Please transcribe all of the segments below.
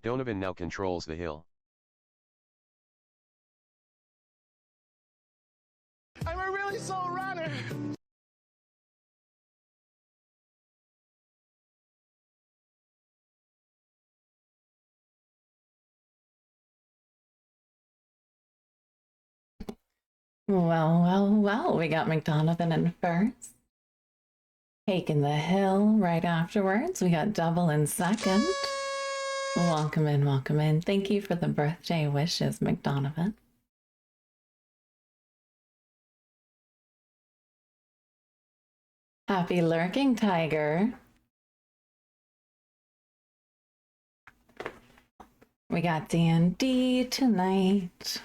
Donovan now controls the hill. I'm a really slow runner. Well, we got McDonovan in first. Taking the hill right afterwards. We got Double in second. Welcome in, welcome in. Thank you for the birthday wishes, McDonovan. Happy lurking, Tiger. We got D&D tonight.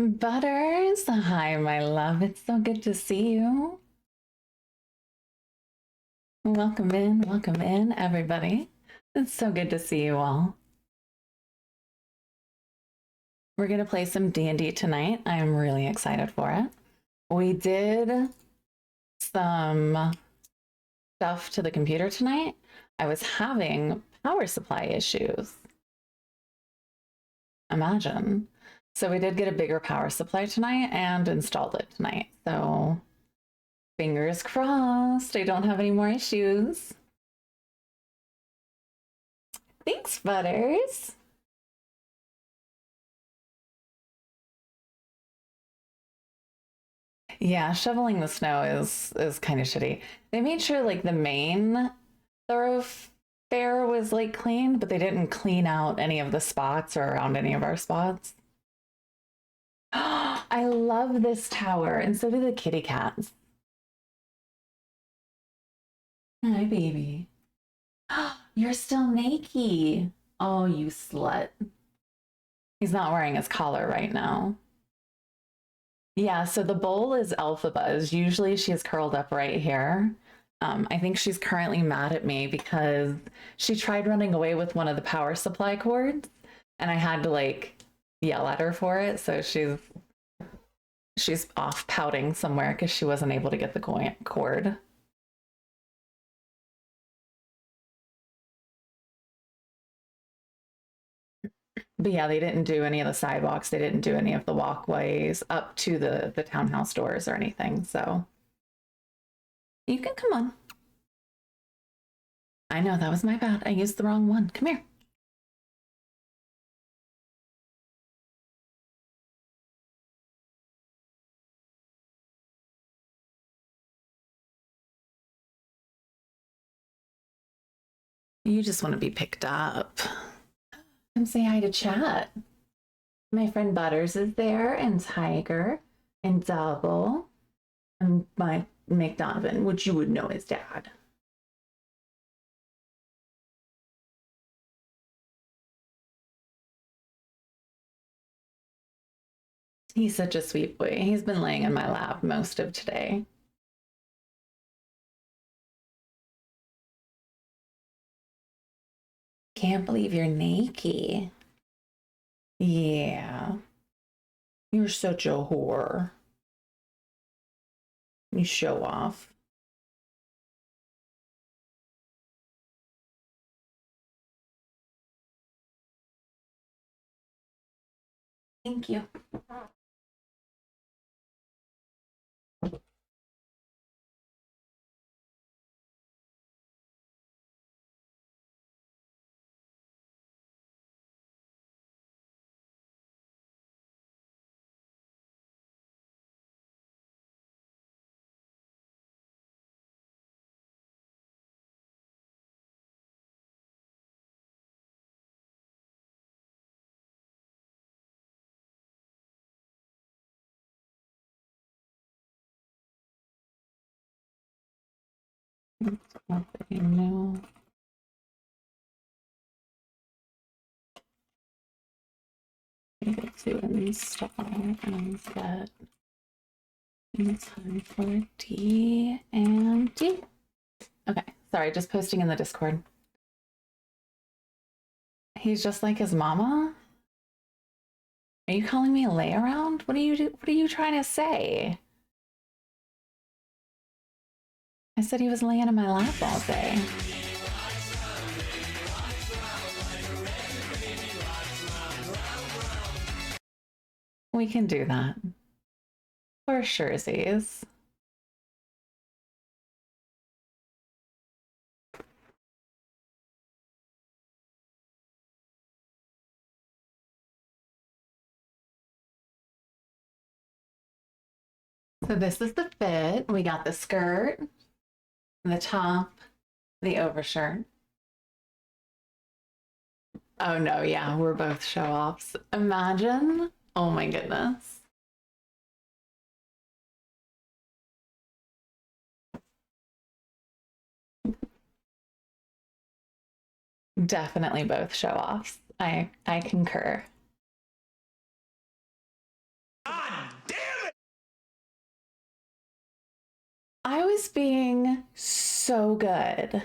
Butters, hi, my love. It's so good to see you. Welcome in, everybody. It's so good to see you all. We're going to play some D&D tonight. I am really excited for it. We did some stuff to the computer tonight. I was having power supply issues. Imagine. So we did get a bigger power supply tonight and installed it tonight. So fingers crossed I don't have any more issues. Thanks, Butters. Yeah, shoveling the snow is kind of shitty. They made sure like the main thoroughfare was like clean, but they didn't clean out any of the spots or around any of our spots. I love this tower, and so do the kitty cats. Hi, baby. You're still naked. Oh, you slut. He's not wearing his collar right now. Yeah, so the bowl is Elphaba's. Usually she's curled up right here. I think she's currently mad at me because she tried running away with one of the power supply cords, and I had to like yell at her for it. So she's off pouting somewhere because she wasn't able to get the cord. But yeah, they didn't do any of the sidewalks. They didn't do any of the walkways up to the townhouse doors or anything. So you can come on. I know, that was my bad. I used the wrong one. Come here. You just want to be picked up. Come say hi to chat. My friend Butters is there, and Tiger, and Double, and my McDonovan, which you would know as Dad. He's such a sweet boy. He's been laying in my lap most of today. Can't believe you're naked. Yeah. You're such a whore. You show off. Thank you. Nothing new. Able to install and set in time for D&D. Okay, sorry, just posting in the Discord. He's just like his mama? Are you calling me a lay around? What are you trying to say? I said he was laying in my lap all day. We can do that. For surezies. So this is the fit. We got the skirt, the top, the overshirt. Oh no, yeah, we're both show-offs. Imagine. Oh my goodness. Definitely both show-offs. I concur. God damn it! I was being so good.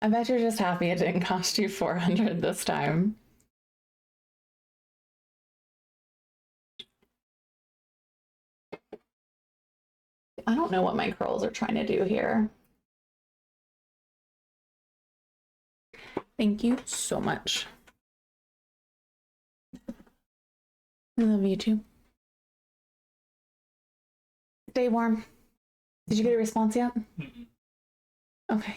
I bet you're just happy it didn't cost you $400 this time. I don't know what my curls are trying to do here. Thank you so much. I love you too. Stay warm. Did you get a response yet? Okay.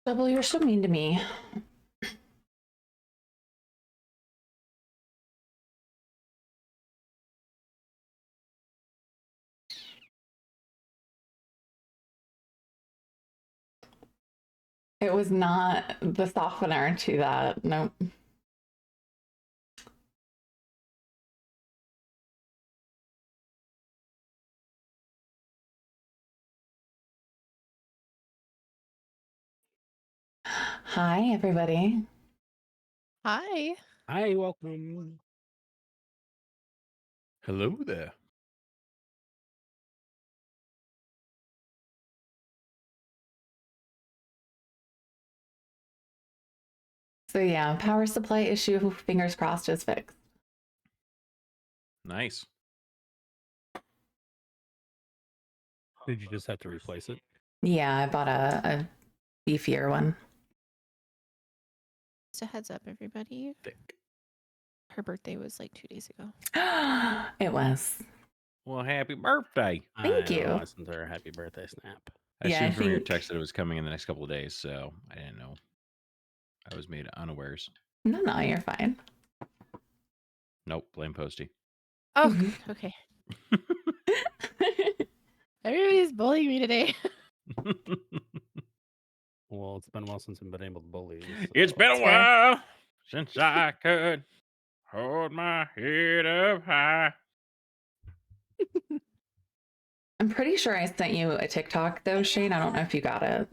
Double, you're so mean to me. It was not the softener to that. Nope. Hi, everybody. Hi. Hi, welcome. Hello there. So yeah, power supply issue, fingers crossed, is fixed. Nice. Did you just have to replace it? Yeah, I bought a beefier one. So heads up, everybody. Thick. Her birthday was like 2 days ago. It was. Well, happy birthday. Thank I you. I sent her a happy birthday snap. I Yeah, I assumed from your think- text that it was coming in the next couple of days, so I didn't know. I was made unawares. No, you're fine. Nope, blame Posty. Oh, Mhm. okay. Everybody's bullying me today. Well, it's been a while since I've been able to bully. It's so- been a That's fair. while since I could hold my head up high. I'm pretty sure I sent you a TikTok though, Shane. I don't know if you got it.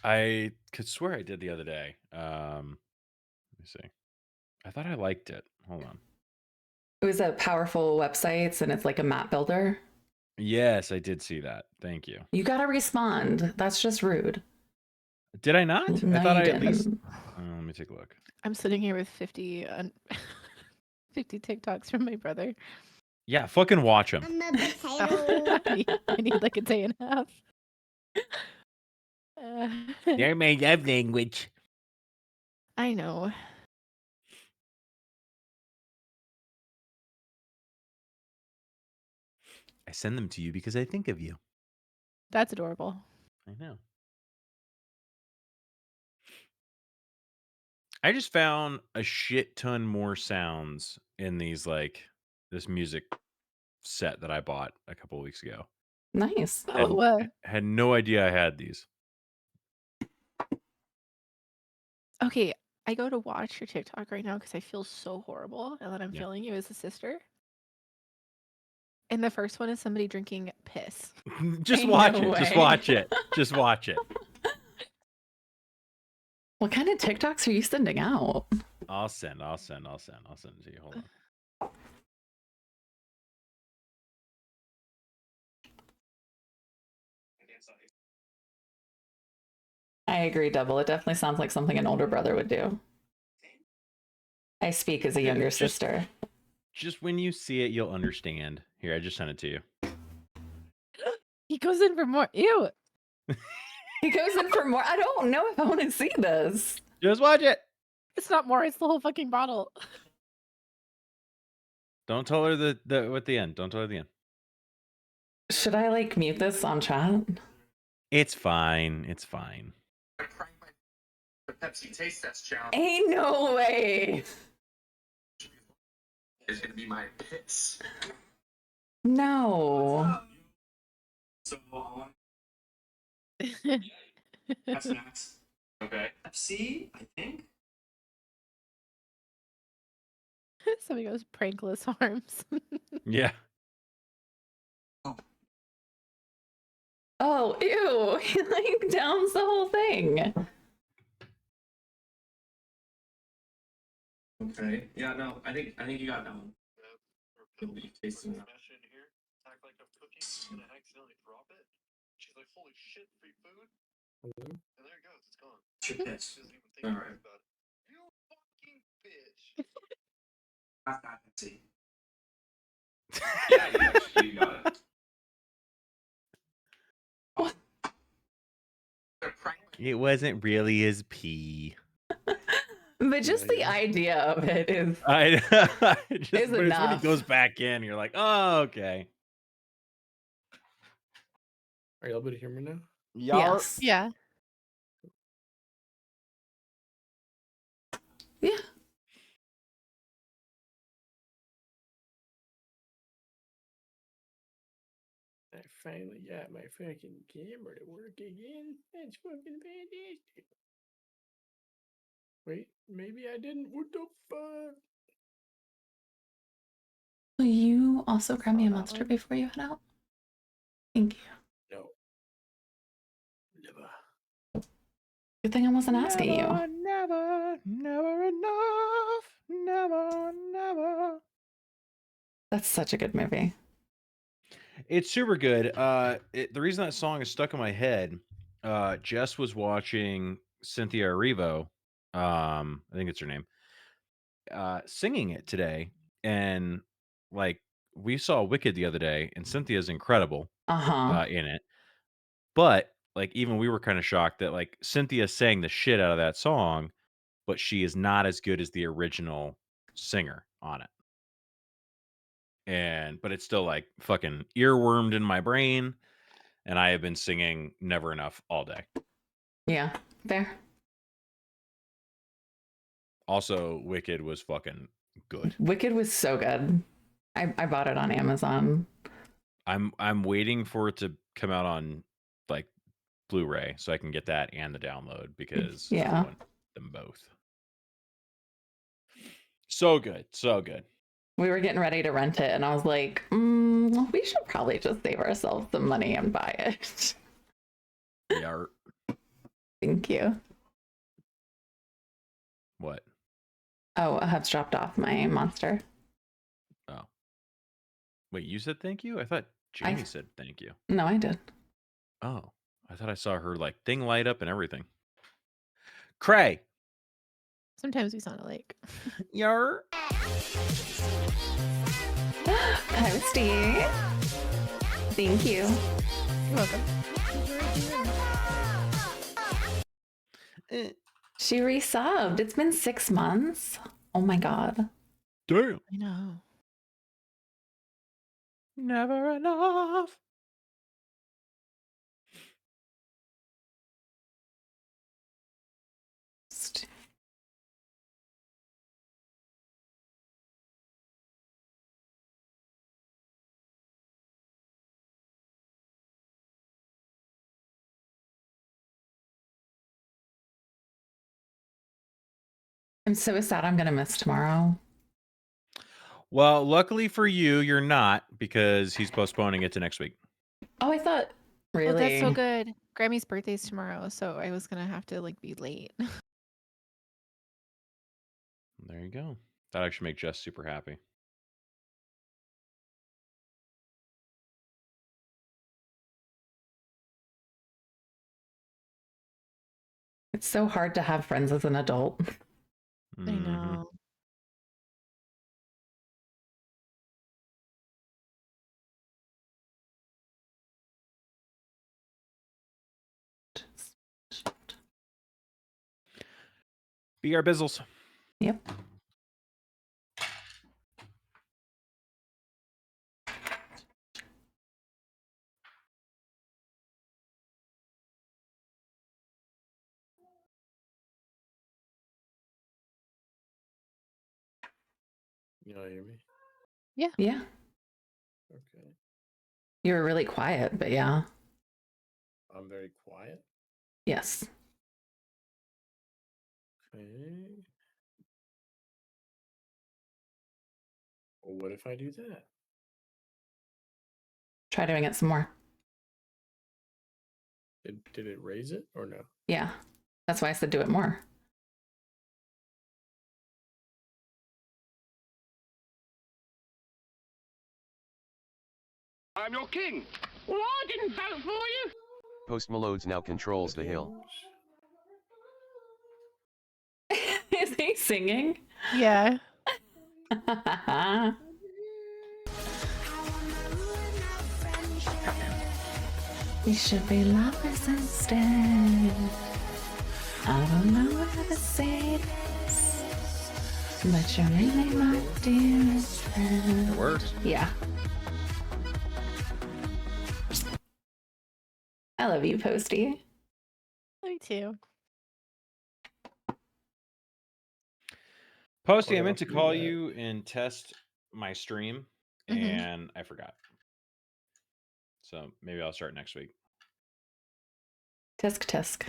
I could swear I did the other day. Let me see. I thought I liked it. Hold on. It was a powerful websites and it's like a map builder. Yes, I did see that. Thank you. You gotta respond. That's just rude. Did I not? No, I thought you I didn't. at least. Let me take a look. I'm sitting here with 50 50 TikToks from my brother. Yeah, fucking watch them. I'm a potato. I need like a day and a half. They're my love language. I know. I send them to you because I think of you. That's adorable. I know. I just found a shit ton more sounds in these, like, this music set that I bought a couple of weeks ago. Nice. Oh, Had no idea I had these. okay. I go to watch your TikTok right now because I feel so horrible, and then I'm Yeah. feeling you as a sister. And the first one is somebody drinking piss. Just Ain't watch no it. Just way. watch it. Just watch it. What kind of TikToks are you sending out? I'll send it to you. Hold on. I agree, Double. It definitely sounds like something an older brother would do. I speak as a younger sister. Just when you see it, you'll understand. Here, I just sent it to you. He goes in for more. Ew. He goes in for more. I don't know if I want to see this. Just watch it. It's not more. It's the whole fucking bottle. Don't tell her the at the end. Don't tell her at the end. Should I like mute this on chat? It's fine. It's fine. The Pepsi taste test challenge Ain't no way. is gonna be my piss. No. So that's next. Okay. Pepsi, I think. Somebody goes prankless arms. Yeah. Oh, ew. He like downs the whole thing. Okay. Yeah. No. I think you got that one. You'll be tasting it. Act like a cookie and I accidentally drop it. She's like, "Holy shit, free food!" And there it goes, it's gone. It's your piss. She doesn't even think All twice right. about it. You fucking bitch. I've got Pepsi. Yeah, you got it. What? It wasn't really his pee. But just Yeah, the yeah. idea of it is I but it's when he enough. goes back in, you're like, oh, okay. Are you able to hear me now? yes. Yeah. Yeah. I finally got my fucking camera to work again. That's fucking fantastic. Wait, maybe I didn't. What the fuck? Will you also grab me a Oh, that monster one? before you head out? Thank you. No. Never. Good thing I wasn't asking you. Never, never enough. Never, never. That's such a good movie. It's super good. The reason that song is stuck in my head, Jess was watching Cynthia Erivo, I think it's her name, singing it today, and like we saw Wicked the other day, and Cynthia's incredible Uh-huh. in it. But like even we were kind of shocked that like Cynthia sang the shit out of that song, but she is not as good as the original singer on it. But it's still like fucking earwormed in my brain, and I have been singing Never Enough all day. Yeah. Fair. Also, Wicked was fucking good. Wicked was so good. I bought it on Amazon. I'm waiting for it to come out on like Blu-ray so I can get that and the download because I Yeah. want them both. So good, so good. We were getting ready to rent it, and I was like, we should probably just save ourselves some money and buy it. Yeah. Thank you. What? Oh, Hub's dropped off my monster. Oh. Wait, you said thank you? I thought Jamie said thank you. No, I did. Oh. I thought I saw her like thing light up and everything. Cray. Sometimes we sound alike. Yar. Hi, Steve. Thank you. You're welcome. She resubbed. It's been 6 months. Oh my god. Damn. I know. Never enough. I'm so sad I'm gonna miss tomorrow. Well, luckily for you, you're not because he's postponing it to next week. Oh, I thought really. Oh, that's so good. Grammy's birthday's tomorrow, so I was gonna have to like be late. There you go. That actually make Jess super happy. It's so hard to have friends as an adult. I Mhm. know. Be our bizzles. Yep. You know, hear me? Yeah. Okay. You were really quiet, but yeah. I'm very quiet. Yes. Okay. Well, what if I do that? Try doing it some more. Did it raise it or no? Yeah. That's why I said do it more. I'm your king. Well, I didn't vote for you. Post Malodes now controls the hill. Is he singing? Yeah. We should be lovers instead. I don't know how to say this, but you're really my dearest friend. It works. Yeah. I love you, Posty. Me too. Posty, What I meant else to do call that? you and test my stream, Mhm. and I forgot. So maybe I'll start next week. Tisk tisk.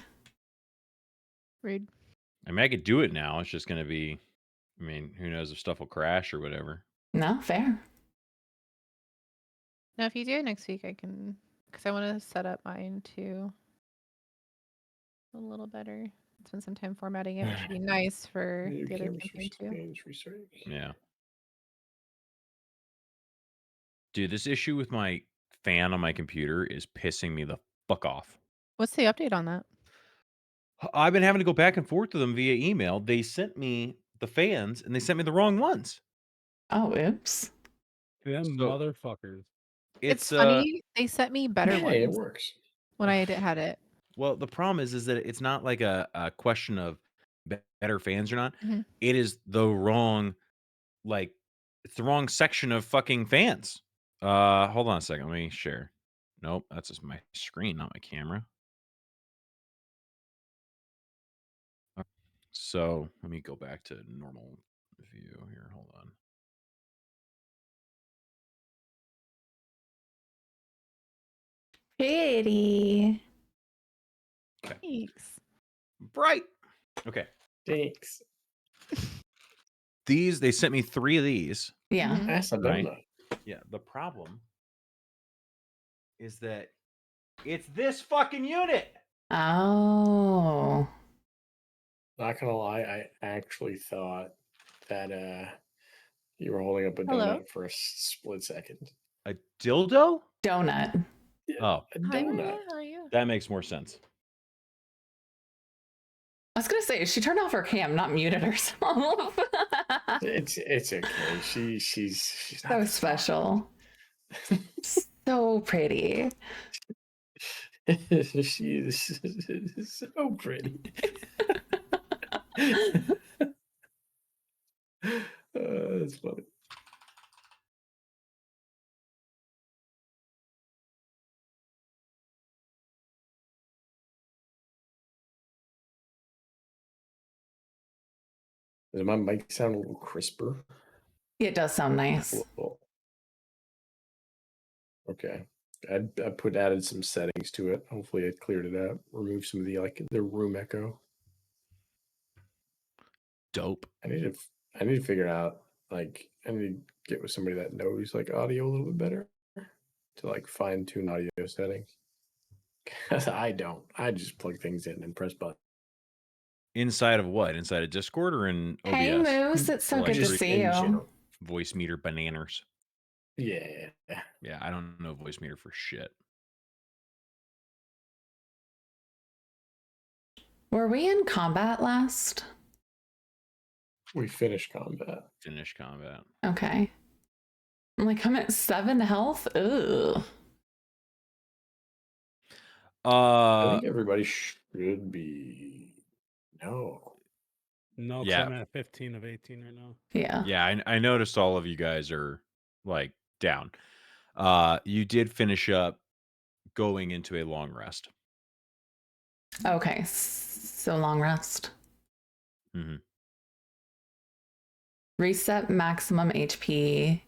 Rude. I mean, I could do it now. It's just going to be, I mean, who knows if stuff will crash or whatever. No, fair. Now, if you do it next week, I can, because I want to set up mine too a little better. Spend some time formatting it, which would be nice for New the other cameras campaign too. games research. Yeah. Dude, this issue with my fan on my computer is pissing me the fuck off. What's the update on that? I've been having to go back and forth to them via email. They sent me the fans and they sent me the wrong ones. Oh, oops. Them So- motherfuckers. It's funny. They sent me better Hey, it ones works. when I had it. Well, the problem is that it's not like a question of better fans or not. Mhm. It is the wrong, like, it's the wrong section of fucking fans. Hold on a second. Let me share. Nope, that's just my screen, not my camera. So let me go back to normal view here. Hold on. Pretty. Thanks. Bright. Okay. Thanks. These, they sent me 3 of these. Yeah. Mhm. Asadona. Yeah. The problem is that it's this fucking unit. Oh. Not gonna lie, I actually thought that you were holding up a Hello? donut for a split second. A dildo? Donut. Yeah, Oh, a Hi, donut. Maria. How are you? that makes more sense. I was gonna say she turned off her cam, not muted herself. It's okay. She's not So that special. So pretty. She is so pretty. That's funny. Does my mic sound a little crisper? It does sound nice. Well, okay. I added some settings to it. Hopefully it cleared it up. Removed some of the room echo. Dope. I need to figure out I need to get with somebody that knows audio a little bit better to fine tune audio settings. Cause I don't. I just plug things in and press buttons. Inside of what? Inside of Discord or in OBS? Hey Moose, it's so Or, like, good to just see in you. general. Voice meter bananas. Yeah. Yeah, I don't know voice meter for shit. Were we in combat last? We finished combat. Finish combat. Okay. I'm like, I'm at 7 health. Ugh. I think everybody should be. No. No, 'cause Yeah. I'm at 15 of 18 right now. Yeah. Yeah, I noticed all of you guys are like down. You did finish up going into a long rest. Okay. So long rest. Mhm. Reset maximum HP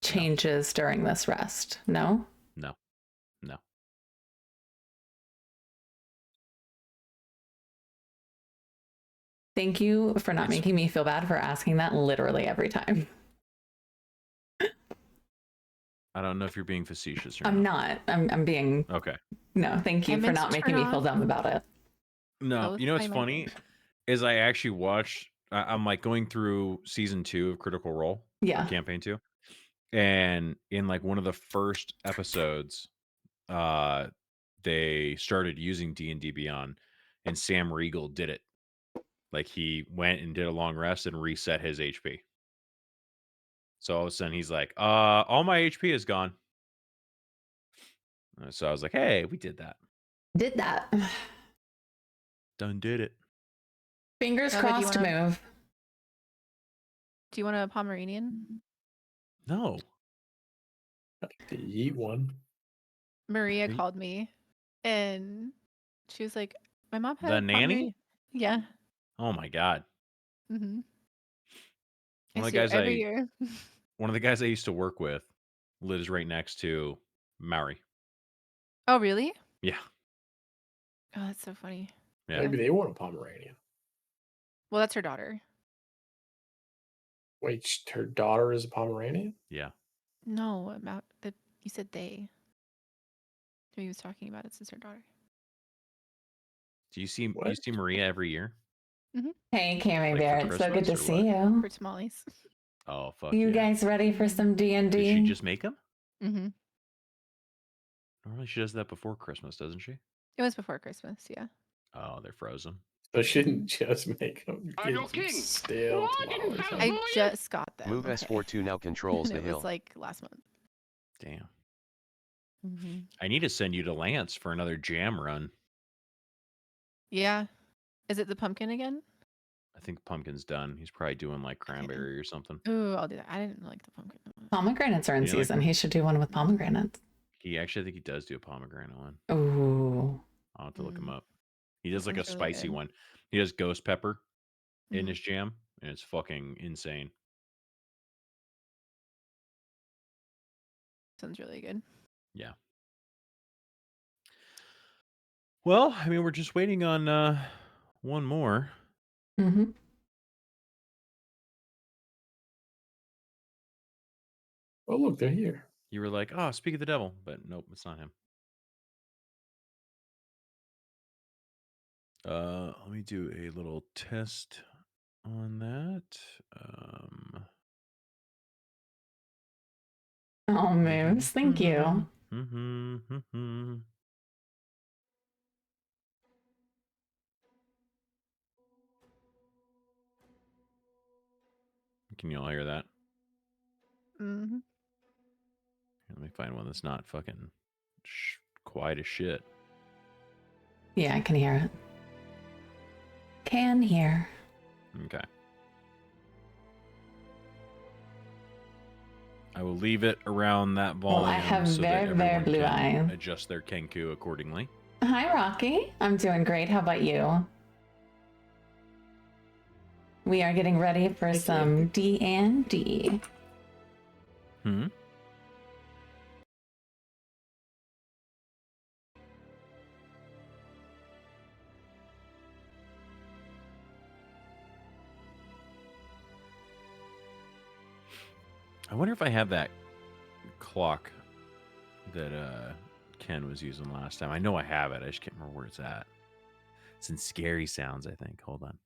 changes during this rest. No? No. No. Thank you for not It's- making me feel bad for asking that literally every time. I don't know if you're being facetious or I'm not. not. I'm being Okay. no, thank you for Payments not making me turn feel off. dumb about it. No, Both you know what's my funny mic- is I actually watched. I'm like going through season 2 of Critical Role, or Yeah. campaign 2, and in like one of the first episodes, they started using D&D Beyond, and Sam Riegel did it. Like he went and did a long rest and reset his HP. So all of a sudden he's like, all my HP is gone. So I was like, hey, we did that. Did that. Done did it. Fingers Bubba, do you crossed wanna- move. Do you want a Pomeranian? No. I'd like to eat one. Maria Ye- called me and she was like, my mom had The a nanny? Pomeranian. Yeah. Oh my god. Mm-hmm. One of the I see her guys every year. One of the guys I used to work with lives right next to Maori. Oh, really? Yeah. Oh, that's so funny. Yeah. Maybe they want a Pomeranian. Well, that's her daughter. Wait, her daughter is a Pomeranian? Yeah. No, about the you said they. Who he was talking about? It's her daughter. Do you see What? Maria every year? Hey, Cammy Like Bear, for it's so good to Christmas or see you. For tamales. Oh fuck You yeah. guys ready for some Did she D&D? just make them? Mm-hmm. Normally she does that before Christmas, doesn't she? It was before Christmas, yeah. Oh, they're frozen. So shouldn't just make them I'm get your some king. stale Why didn't tamales. vote huh? I for you? just got them. Move okay. S42 now controls And the it hill. was like last month. Damn. Mm-hmm. I need to send you to Lance for another jam run. Yeah. Is it the pumpkin again? I think Pumpkin's done. He's probably doing like cranberry or something. Ooh, I'll do that. I didn't like the pumpkin one. Pomegranates are in You like season. them? He should do one with pomegranates. He actually, I think he does do a pomegranate one. Ooh. I'll have to look him Mm. up. He does like a Sounds really spicy good. one. He does ghost pepper in Mhm. his jam, and it's fucking insane. Sounds really good. Yeah. Well, I mean, we're just waiting on one more. Mm-hmm. Oh, look, they're here. You were like, oh, speak of the devil, but nope, it's not him. Let me do a little test on that. Oh, moves. Thank you. Can you all hear that? Mm-hmm. Let me find one that's not fucking quiet as shit. Yeah, I can hear it. Can hear. Okay. I will leave it around that volume. Well, I have so that very, very everyone blue can eye. adjust their Kenku accordingly. Hi, Rocky. I'm doing great. How about you? We are getting ready for Thank you. some D&D. Hmm. I wonder if I have that clock that Ken was using last time. I know I have it. I just can't remember where it's at. It's in Scary Sounds, I think. Hold on.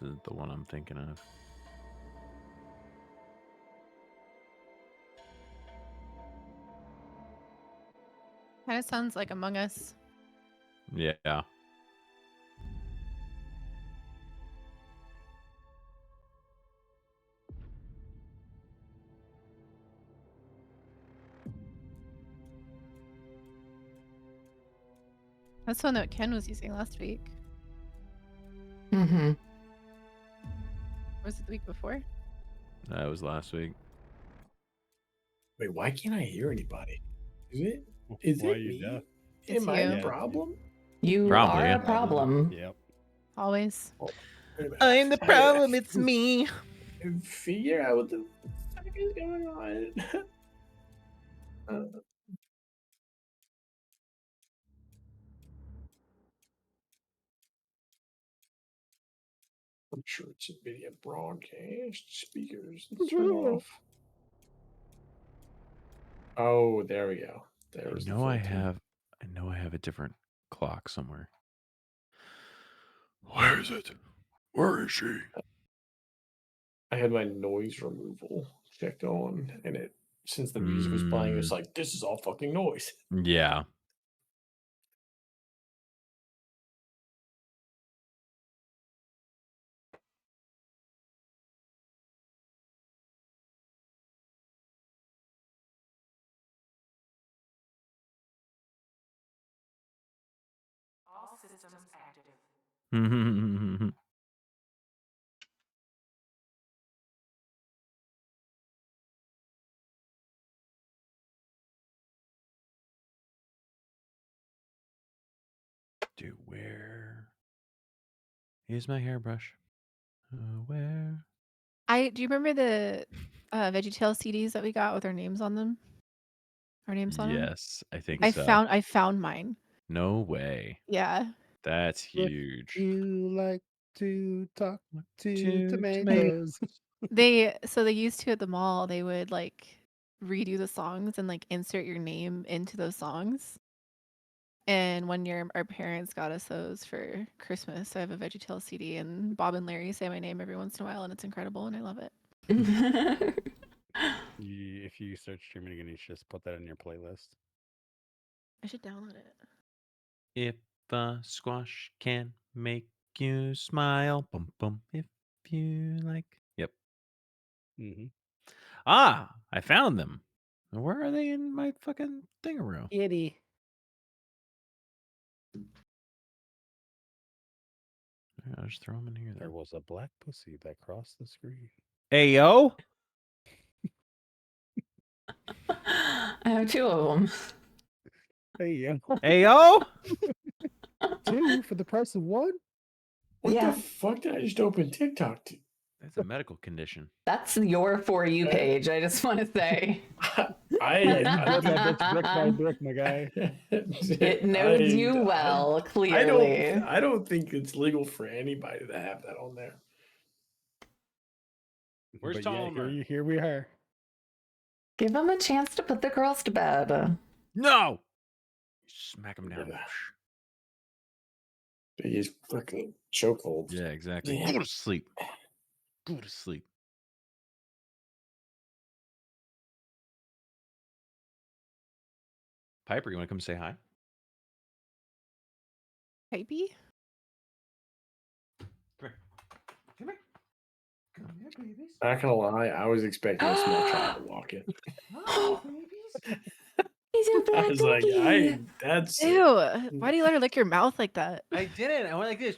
This is the one I'm thinking of. Kind of sounds like Among Us. Yeah. That's the one that Ken was using last week. Mm-hmm. Or was it the week before? That was last week. Wait, why can't I hear anybody? Is Why it are you me? deaf? It's Am I you. the Yeah, problem? You Probably, are yeah. a problem. Yep. Always. Wait a minute. I'm the problem. It's me. Figure out what the fuck is going on. I'm sure it's a video broadcast. Speakers. Let's turn off. Oh, there we go. There's I the know I filter. have a different clock somewhere. Where is it? Where is she? I had my noise removal checked on, and it since the music was playing, it was like, this is all fucking noise. Yeah. All systems active. Dude, where is my hairbrush? Where? Do you remember the VeggieTales CDs that we got with our names on them? Our names on them? Yes, I think I so. found mine. No way. Yeah. That's Would huge. You like to talk to To tomatoes? They used to at the mall, they would like redo the songs and like insert your name into those songs. And one year our parents got us those for Christmas. I have a VeggieTales CD and Bob and Larry say my name every once in a while and it's incredible and I love it. If you start streaming again, you should just put that in your playlist. I should download it. If a squash can make you smile, bum bum. If you like. Yep. Mm-hmm. Ah, I found them. Where are they in my fucking thingaroo? Kitty. I'll just throw them in here. There Then. was a black pussy that crossed the screen. Hey yo. I have two of them. Hey, yeah. Hey yo. 2 for the price of 1? What Yeah. the fuck did I just open TikTok to? That's a medical condition. That's your For You page, I just want to say. You built that bitch brick by brick, my guy. It knows you well, clearly. I don't think it's legal for anybody to have that on there. Where's But yeah, Tolmer? here we are. Give them a chance to put the girls to bed. No. Smack him down. Yeah. He's fucking chokehold. Yeah, exactly. Yeah. Go to sleep. Go to sleep. Piper, you want to come say hi? Pipey? Come here. Come here. Come here, babies. Not gonna lie, I was expecting a small child to walk in. Hi, babies. He's a I black was like, doggy. that's Ew. Why do you let her lick your mouth like that? I didn't. I went like this.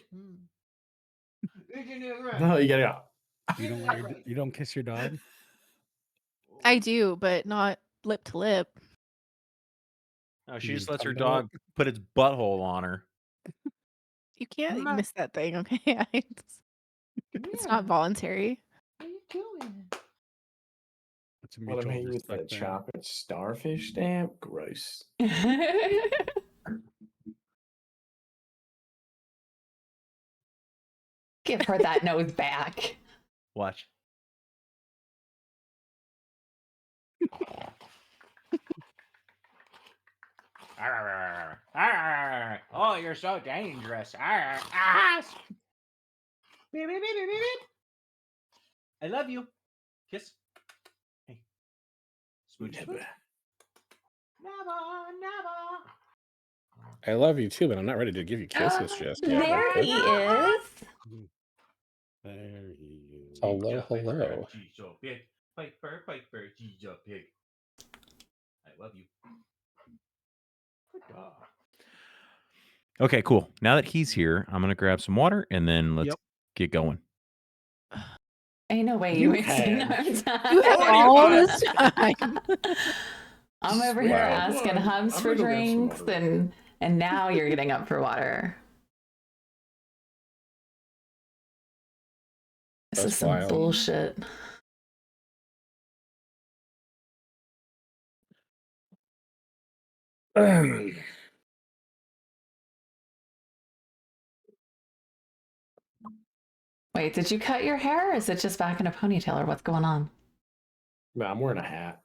no, you gotta go. You don't kiss your dog? I do, but not lip to lip. No, she You just lets her tongue dog put its butthole on her. You can't Ma- miss that thing, okay? It's not voluntary. What are you doing? It's a Let him mutual hit you with the respect thing. chocolate starfish stamp. Gross. Give her that nose back. Watch. Oh, you're so dangerous. Beep, beep, beep, beep, beep, beep. I love you. Kiss. Hey. Smooch. Never. Smooch. Never. I love you too, but I'm not ready to give you kisses just yet. There he is. There he is. Hello, hello. She's so big. Piper, she's a pig. I love you. Good dog. Okay, cool. Now that he's here, I'm gonna grab some water and then let's get going. Ain't no way You you wasting our had- time. You have all this time. I'm over here Wow. asking Well, Hubs I'm for gonna go grab some drinks, water. and now you're getting up for water. This That's is some wild. bullshit. Wait, did you cut your hair, or is it just back in a ponytail, or what's going on? Man, I'm wearing a hat.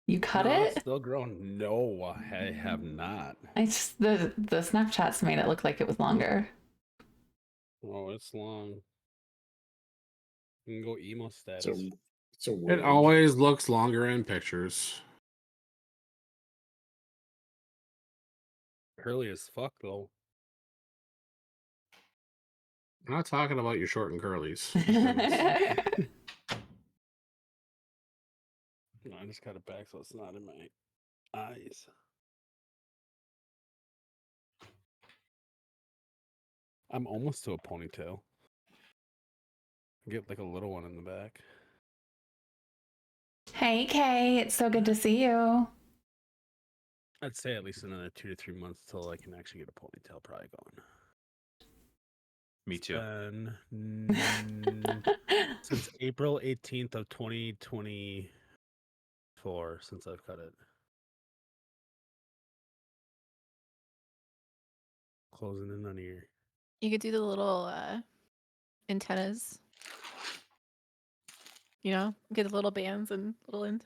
You cut No, it? it's still growing. No, I have not. It's the Snapchats made it look like it was longer. Oh, it's long. You can go emo status. It's a It wig. always looks longer in pictures. Curly as fuck though. I'm not talking about your short and curlies. No, I just got it back so it's not in my eyes. I'm almost to a ponytail. Get like a little one in the back. Hey, Kay, it's so good to see you. I'd say at least another 2 to 3 months till I can actually get a ponytail probably going. Me too. And since April 18th of 2024 since I've cut it. Closing in on a year. You could do the little antennas. You know, get the little bands and little end.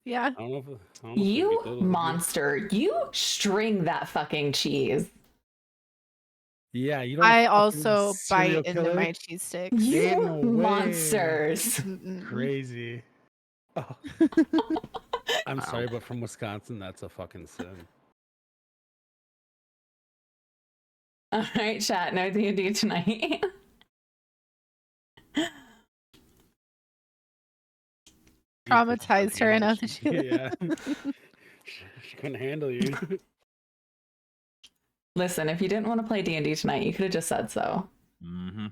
Yeah. I don't know if it'd be You little. monster, you string that fucking cheese. Yeah, you don't. I fucking also serial bite into killer? my cheese sticks. You Ain't no way. monsters. Mm-mm. Crazy. Oh. I'm sorry, but from Wisconsin, that's a fucking sin. All right, chat. No D&D tonight. Traumatized her enough that she Yeah. She couldn't handle you. Listen, if you didn't want to play D&D tonight, you could have just said so. Mm-hmm.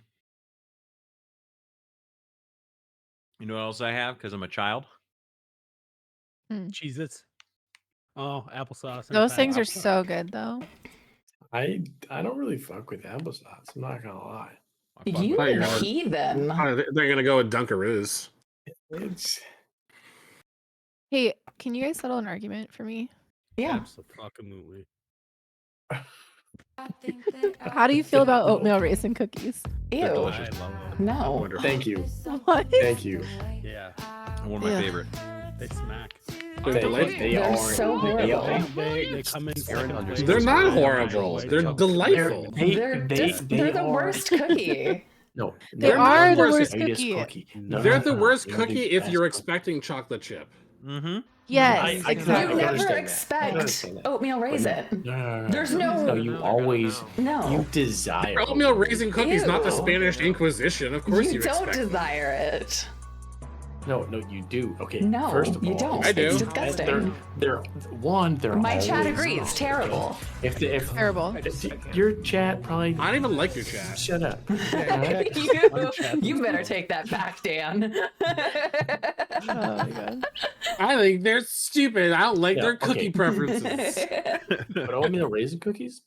You know what else I have? Because I'm a child. Cheez-Its. Oh, applesauce. Those things are so good, though. I don't really fuck with applesauce. I'm not gonna lie. I fuck You with it. heathen. They're gonna go with Dunkaroos. It's Hey, can you guys settle an argument for me? Yeah. Absolutely. How do you feel about oatmeal raisin cookies? Ew. They're delicious. I love them. No. Wonderful. thank you, What? thank you. Yeah, One of my Yeah. favorite. they smack. They're so horrible. They come in second place. They're not Right horrible. away. They're delightful. They're the are- worst cookie. No, They They're not are the the worst worst greatest cookie. No, They're no, the no, worst they're the cookie if best you're cookie. expecting chocolate chip. Mm-hmm. Yes, I You can exactly. never understand that. I expect understand that. oatmeal raisin. No. There's no- No, you always. No. You desire. Oatmeal raisin cookies, not the Ew. Spanish Inquisition. Of course You you don't expect them. desire it. No, you do. Okay. No, first of you all, don't. I do. It's disgusting. They're My chat always- agrees. Terrible. If Terrible. your chat probably I don't even like your chat. shut up. You better take that back, Dan. Oh my god. I think they're stupid. I don't like Yeah, their cookie okay. preferences. But oatmeal raisin cookies,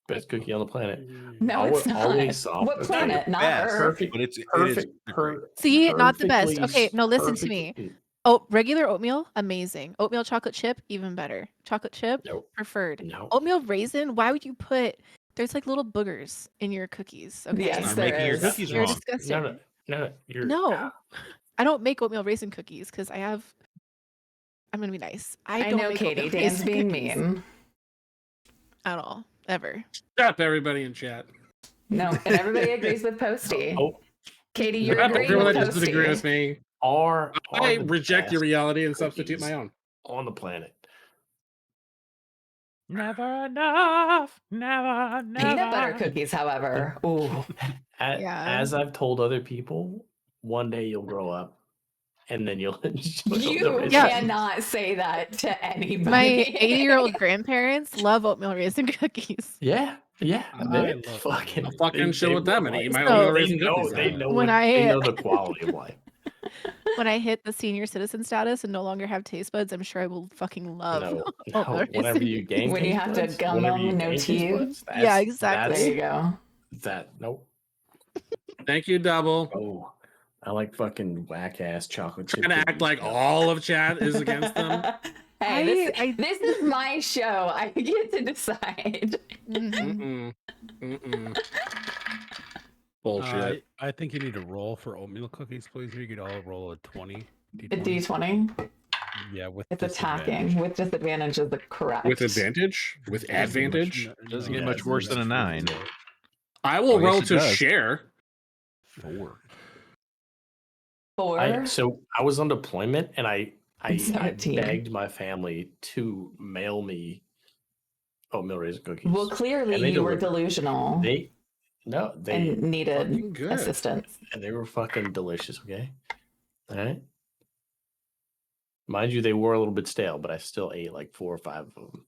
best cookie on the planet. No, it's not. Always soft. What planet? Not Best. Earth. Perfect. But it's Perfect. great. See, not the best. perfectly Okay, no, listen to perfect me. cookie. Oh, regular oatmeal, amazing. Oatmeal chocolate chip, even better. Chocolate chip, Nope. preferred. No. Oatmeal raisin, why would you put? There's like little boogers in your cookies. Okay, Yes, You're there making your is. cookies you're wrong. disgusting. No. You're No, I don't make oatmeal raisin cookies because I have. I'm gonna be nice. I I don't know, make Katie. oatmeal Dan's raisin being cookies mean. at all, ever. Shut up, everybody in chat. No, and everybody agrees with Posty. Oh, Katie, you're Not agreeing everyone with that disagrees with Posty. me. are I the reject your best reality and substitute cookies my own. on the planet. Never enough. Never, never. Peanut butter cookies, however. Ooh. Yeah. As I've told other people, one day you'll grow up, and then you'll enjoy the You raisin Yeah. cannot say that to anybody. My 80-year-old grandparents love oatmeal raisin cookies. Yeah, I they're love fucking. I'll fucking chill with them and eat my So- oatmeal They raisin know. cookies. They know. When They I- know the quality of life. When I hit the senior citizen status and no longer have taste buds, I'm sure I will fucking love No, oatmeal whenever raisin you gain When you taste have to buds, gum whenever them, you no gain taste teeth. buds, Yeah, exactly. There you go. Nope. Thank you, Double. Oh, I like fucking whack ass chocolate chip. Trying to act cookies like now. all of chat is against them. Hey, I- this is my show. I get to decide. Mhm. Mm-mm. Bullshit. I think you need to roll for oatmeal cookies, please. You could all roll a 20. A D20. Yeah, with It's disadvantage. attacking with disadvantage is the correct. With advantage? With advantage? Doesn't get Yeah, much it's worse than a much 9. worse. I will Oh, yes, roll it to does. share. 4. 4. So I was on deployment, and I 17. begged my family to mail me oatmeal raisin cookies. Well, clearly And they you were delivered. delusional They and needed fucking good. assistance. and they were fucking delicious. Okay, all right. Mind you, they were a little bit stale, but I still ate like 4 or 5 of them.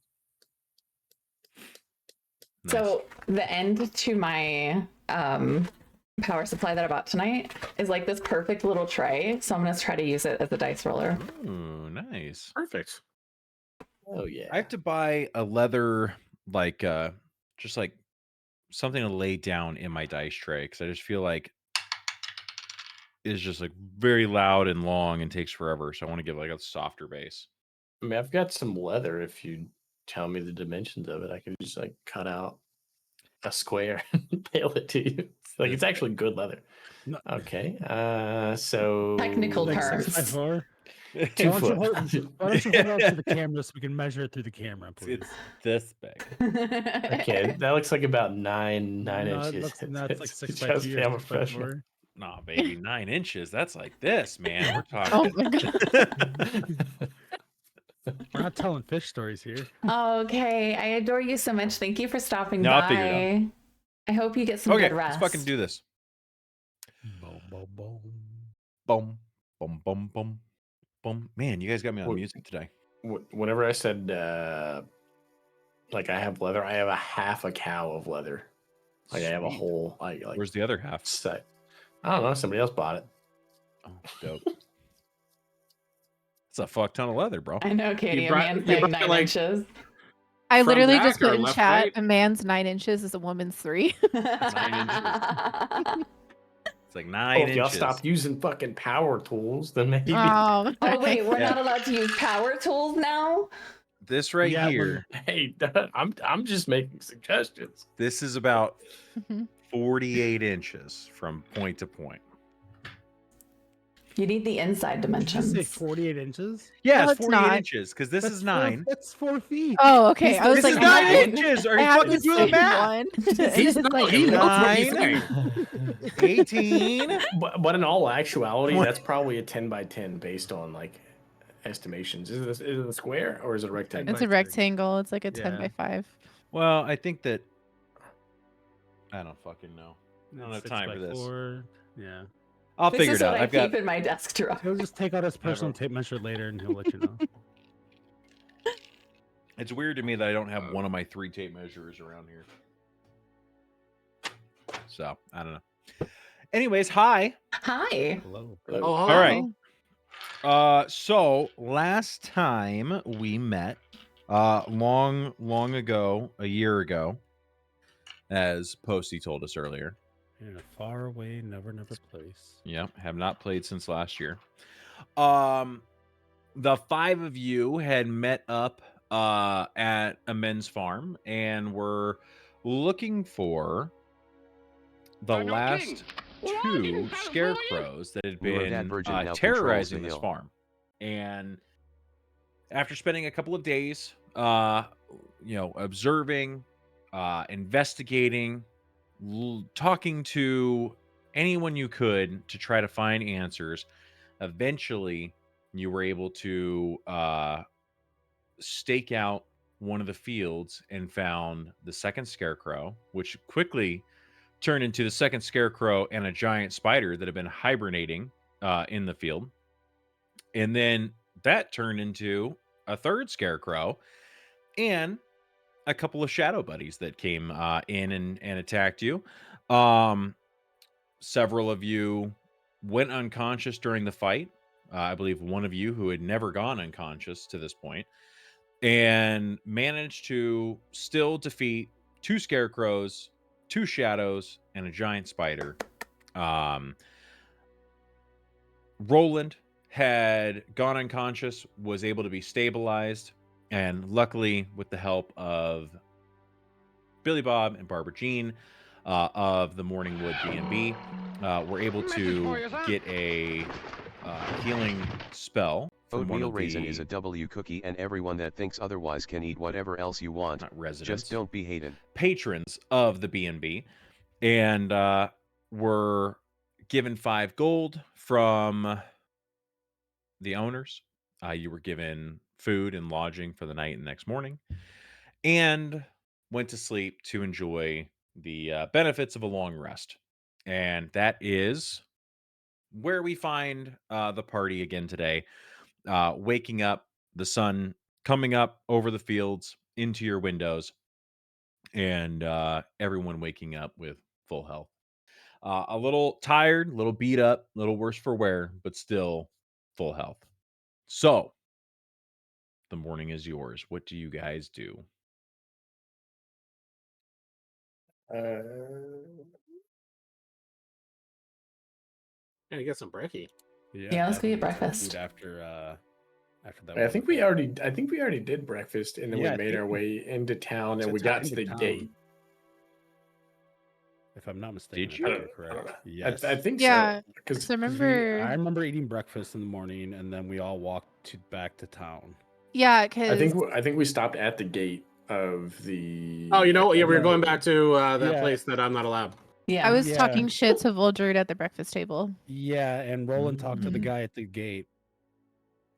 Nice. So the end to my power supply that I bought tonight is like this perfect little tray. So I'm gonna try to use it as a dice roller. Ooh, nice. Perfect. Oh yeah. I have to buy a leather, like, just like something to lay down in my dice tray because I just feel like it's just like very loud and long and takes forever. So I want to give like a softer base. I mean, I've got some leather. If you tell me the dimensions of it, I can just like cut out a square and mail it to you. It's actually good leather. No. Okay. So Technical Like terms. 6x4. 2 Why foot. don't you hold it up to the camera so we can measure it through the camera, please? It's this big. Okay, that looks like about 9 No, inches. it looks no, it's like It's 6x2 just or damn 6x4. professional. Nah, baby, 9 inches. That's like this, man. We're Oh talking. my god. We're not telling fish stories here. Okay, I adore you so much. Thank you for stopping No, I'll figure it by. I hope you get some Okay, good rest. let's fucking do this. Boom, boom, boom. Boom, boom, boom, boom, boom. Man, you guys got me on What- music today. Whenever I said like I have leather, I have a half a cow of leather. Like I have a Sweet. whole like Where's the other half? set. I don't know. Somebody else bought it. Oh, dope. It's a fuck ton of leather, bro. I know, Katie. brought- A man you saying brought, 9 like, inches. I Front literally back just or put in left, chat, right? a man's 9 inches is a woman's 3. It's like 9 Oh, if y'all inches. stop using fucking power tools, then maybe. Oh, Oh wait, we're Yeah. not allowed to use power tools now? This right Yeah, here, Hey, I'm just making suggestions. this is about Mhm. 48 inches from point to point. You need the inside Did you say dimensions. 48 inches? Yeah, No, it's it's 48 not. inches because this That's is 9. That's 4 feet. Oh, okay. I was This like, is nine. 9 nine. inches. Are I you have fucking the doing the same math? one. He's It's not, like, he knows what he's 9. saying. 18. But in all actuality, What? that's probably a 10 by 10 based on like estimations. Is it a square or is it a rectangle? it's a rectangle. It's like a 10 Yeah. by 5. Well, I think that I don't fucking know. I don't That's have time 6 for by this. 4. Yeah. I'll This figure is it what out. I I've got keep in my desk drawer. He'll just take out his personal Whatever. tape measure later and he'll let you know. It's weird to me that I don't have one of my 3 tape measurers around here. So, I don't know. Anyways, hi. Hi. Hello. Oh, All right. So last time we met, long ago, a year ago, as Posty told us earlier. In a far away, never place. Yep, have not played since last year. The 5 of you had met up at a men's farm and were looking for the I'm no last king. Well, I 2 didn't battle for you. scarecrows that had Lord been Dad Virgin now controls terrorizing the this hill. farm. And after spending a couple of days, observing, investigating, talking to anyone you could to try to find answers. Eventually, you were able to stake out one of the fields and found the second scarecrow, which quickly turned into the second scarecrow and a giant spider that had been hibernating in the field. And then that turned into a third scarecrow and a couple of shadow buddies that came in and attacked you. Several of you went unconscious during the fight. I believe one of you who had never gone unconscious to this point, and managed to still defeat 2 scarecrows, 2 shadows, and a giant spider. Roland had gone unconscious, was able to be stabilized, and luckily, with the help of Billy Bob and Barbara Jean of the Morningwood B&B, were able to get a healing spell from one Oatmeal of raisin the is a W cookie, and everyone that thinks otherwise can eat whatever else you want. not residents, Just don't be hated. patrons of the B&B, and were given 5 gold from the owners. You were given food and lodging for the night and the next morning, and went to sleep to enjoy the benefits of a long rest. And that is where we find the party again today. Waking up, the sun coming up over the fields into your windows, and everyone waking up with full health. A little tired, a little beat up, a little worse for wear, but still full health. So, the morning is yours. What do you guys do? Gotta get some brekkie. Yeah, let's go definitely get some breakfast. food after that. I think we already did breakfast, and then Yeah, I we made think our we way into town, and to we got into to the town. gate. If I'm not mistaken, Did I you? think I you're don't correct. know. Yes. I think Yeah. so. Because So remember, I remember eating breakfast in the morning, and then we all walked back to town. yeah, I because think we stopped at the gate of the. Oh, you know what? Yeah, we were Yeah. going back to that Yeah. place that I'm not allowed. Yeah. I was Yeah. talking shit to Voldred at the breakfast table. Yeah, and Roland talked to the Mhm. guy at the gate.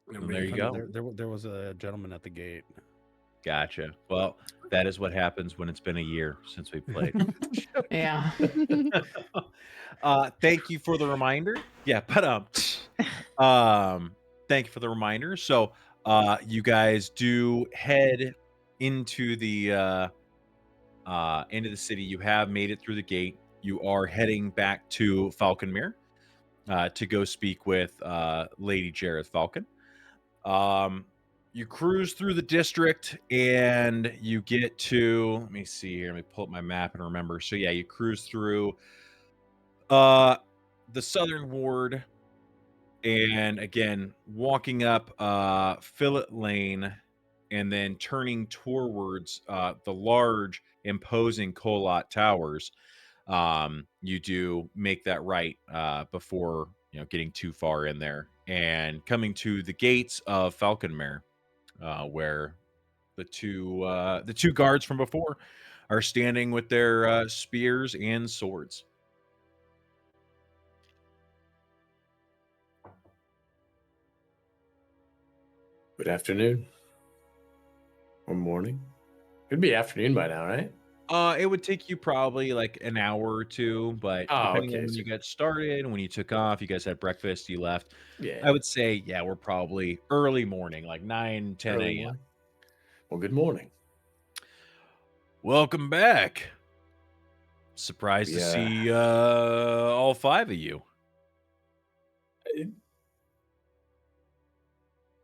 And there you go. There was a gentleman at the gate. Gotcha. Well, that is what happens when it's been a year since we played. Yeah. Thank you for the reminder. Yeah, but thank you for the reminder. So, you guys do head into the city. You have made it through the gate. You are heading back to Falconmere to go speak with Lady Jareth Falcon. You cruise through the district and you get to, let me see here, let me pull up my map and remember. So yeah, you cruise through the southern ward, and again walking up Fillet Lane, and then turning towards the large imposing Colot Towers. You do make that right before getting too far in there and coming to the gates of Falconmere, where the two guards from before are standing with their spears and swords. Good afternoon. Or morning. It'd be afternoon by now, right? It would take you probably like an hour or two, but Oh, depending okay, on when so- you got started, when you took off, you guys had breakfast, you left. Yeah. I would say, yeah, we're probably early morning, like 9, 10 Early a.m. morning. Well, good morning. Welcome back. Surprised to Yeah. see all 5 of you.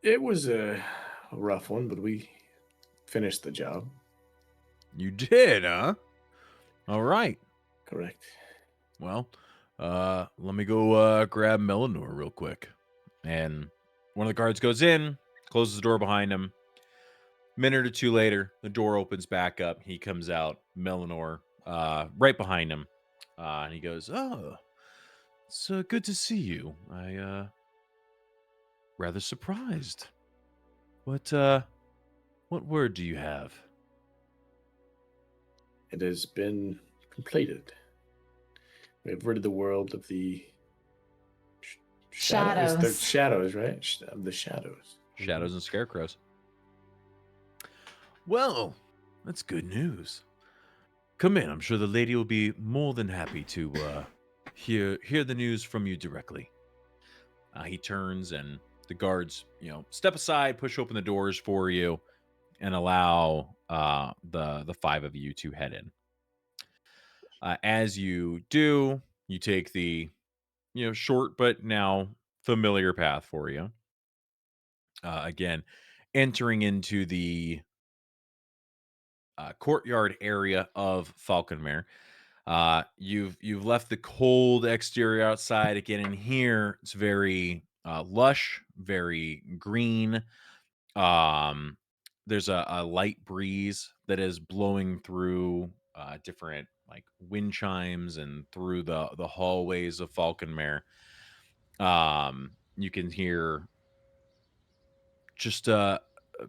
It was a rough one, but we finished the job. You did, huh? All right. Correct. Well, let me go grab Melanor real quick. And one of the guards goes in, closes the door behind him. Minute or two later, the door opens back up. He comes out, Melanor, right behind him. And he goes, "Oh, it's good to see you. I rather surprised. What word do you have?" It has been completed. We've rid the world of the Shadows. The shadows, right? Of the shadows. Shadows and scarecrows. Well, that's good news. Come in. I'm sure the lady will be more than happy to hear the news from you directly. He turns and the guards, step aside, push open the doors for you, and allow the five of you to head in. As you do, you take the short but now familiar path for you. Again, entering into the courtyard area of Falconmere. You've left the cold exterior outside. Again, in here, it's very lush, very green. There's a light breeze that is blowing through different like wind chimes and through the hallways of Falconmere. You can hear just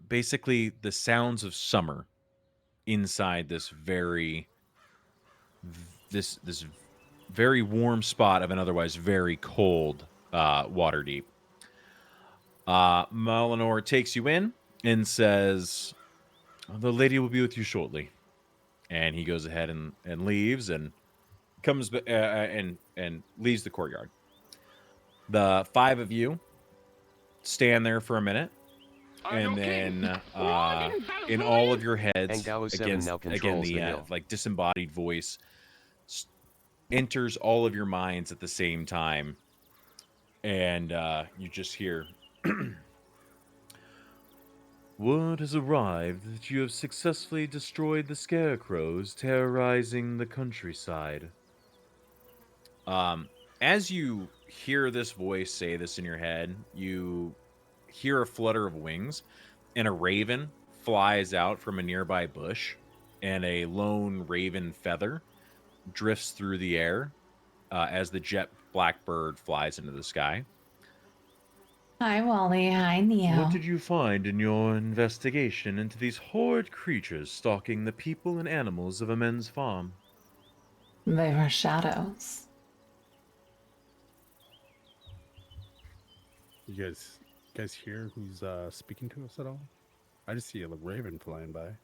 basically the sounds of summer inside this this very warm spot of an otherwise very cold Waterdeep. Malinor takes you in and says, "The lady will be with you shortly." And he goes ahead and leaves and comes and leaves the courtyard. The five of you stand there for a minute, and then in all of your heads, Angao 7 now again controls the the hill. like disembodied voice enters all of your minds at the same time, and you just hear, "Word has arrived that you have successfully destroyed the scarecrows terrorizing the countryside." As you hear this voice say this in your head, you hear a flutter of wings, and a raven flies out from a nearby bush, and a lone raven feather drifts through the air as the jet blackbird flies into the sky. Hi, Wally. Hi, Neo. What did you find in your investigation into these horrid creatures stalking the people and animals of a men's farm? They were shadows. You guys hear who's speaking to us at all? I just see a raven flying by.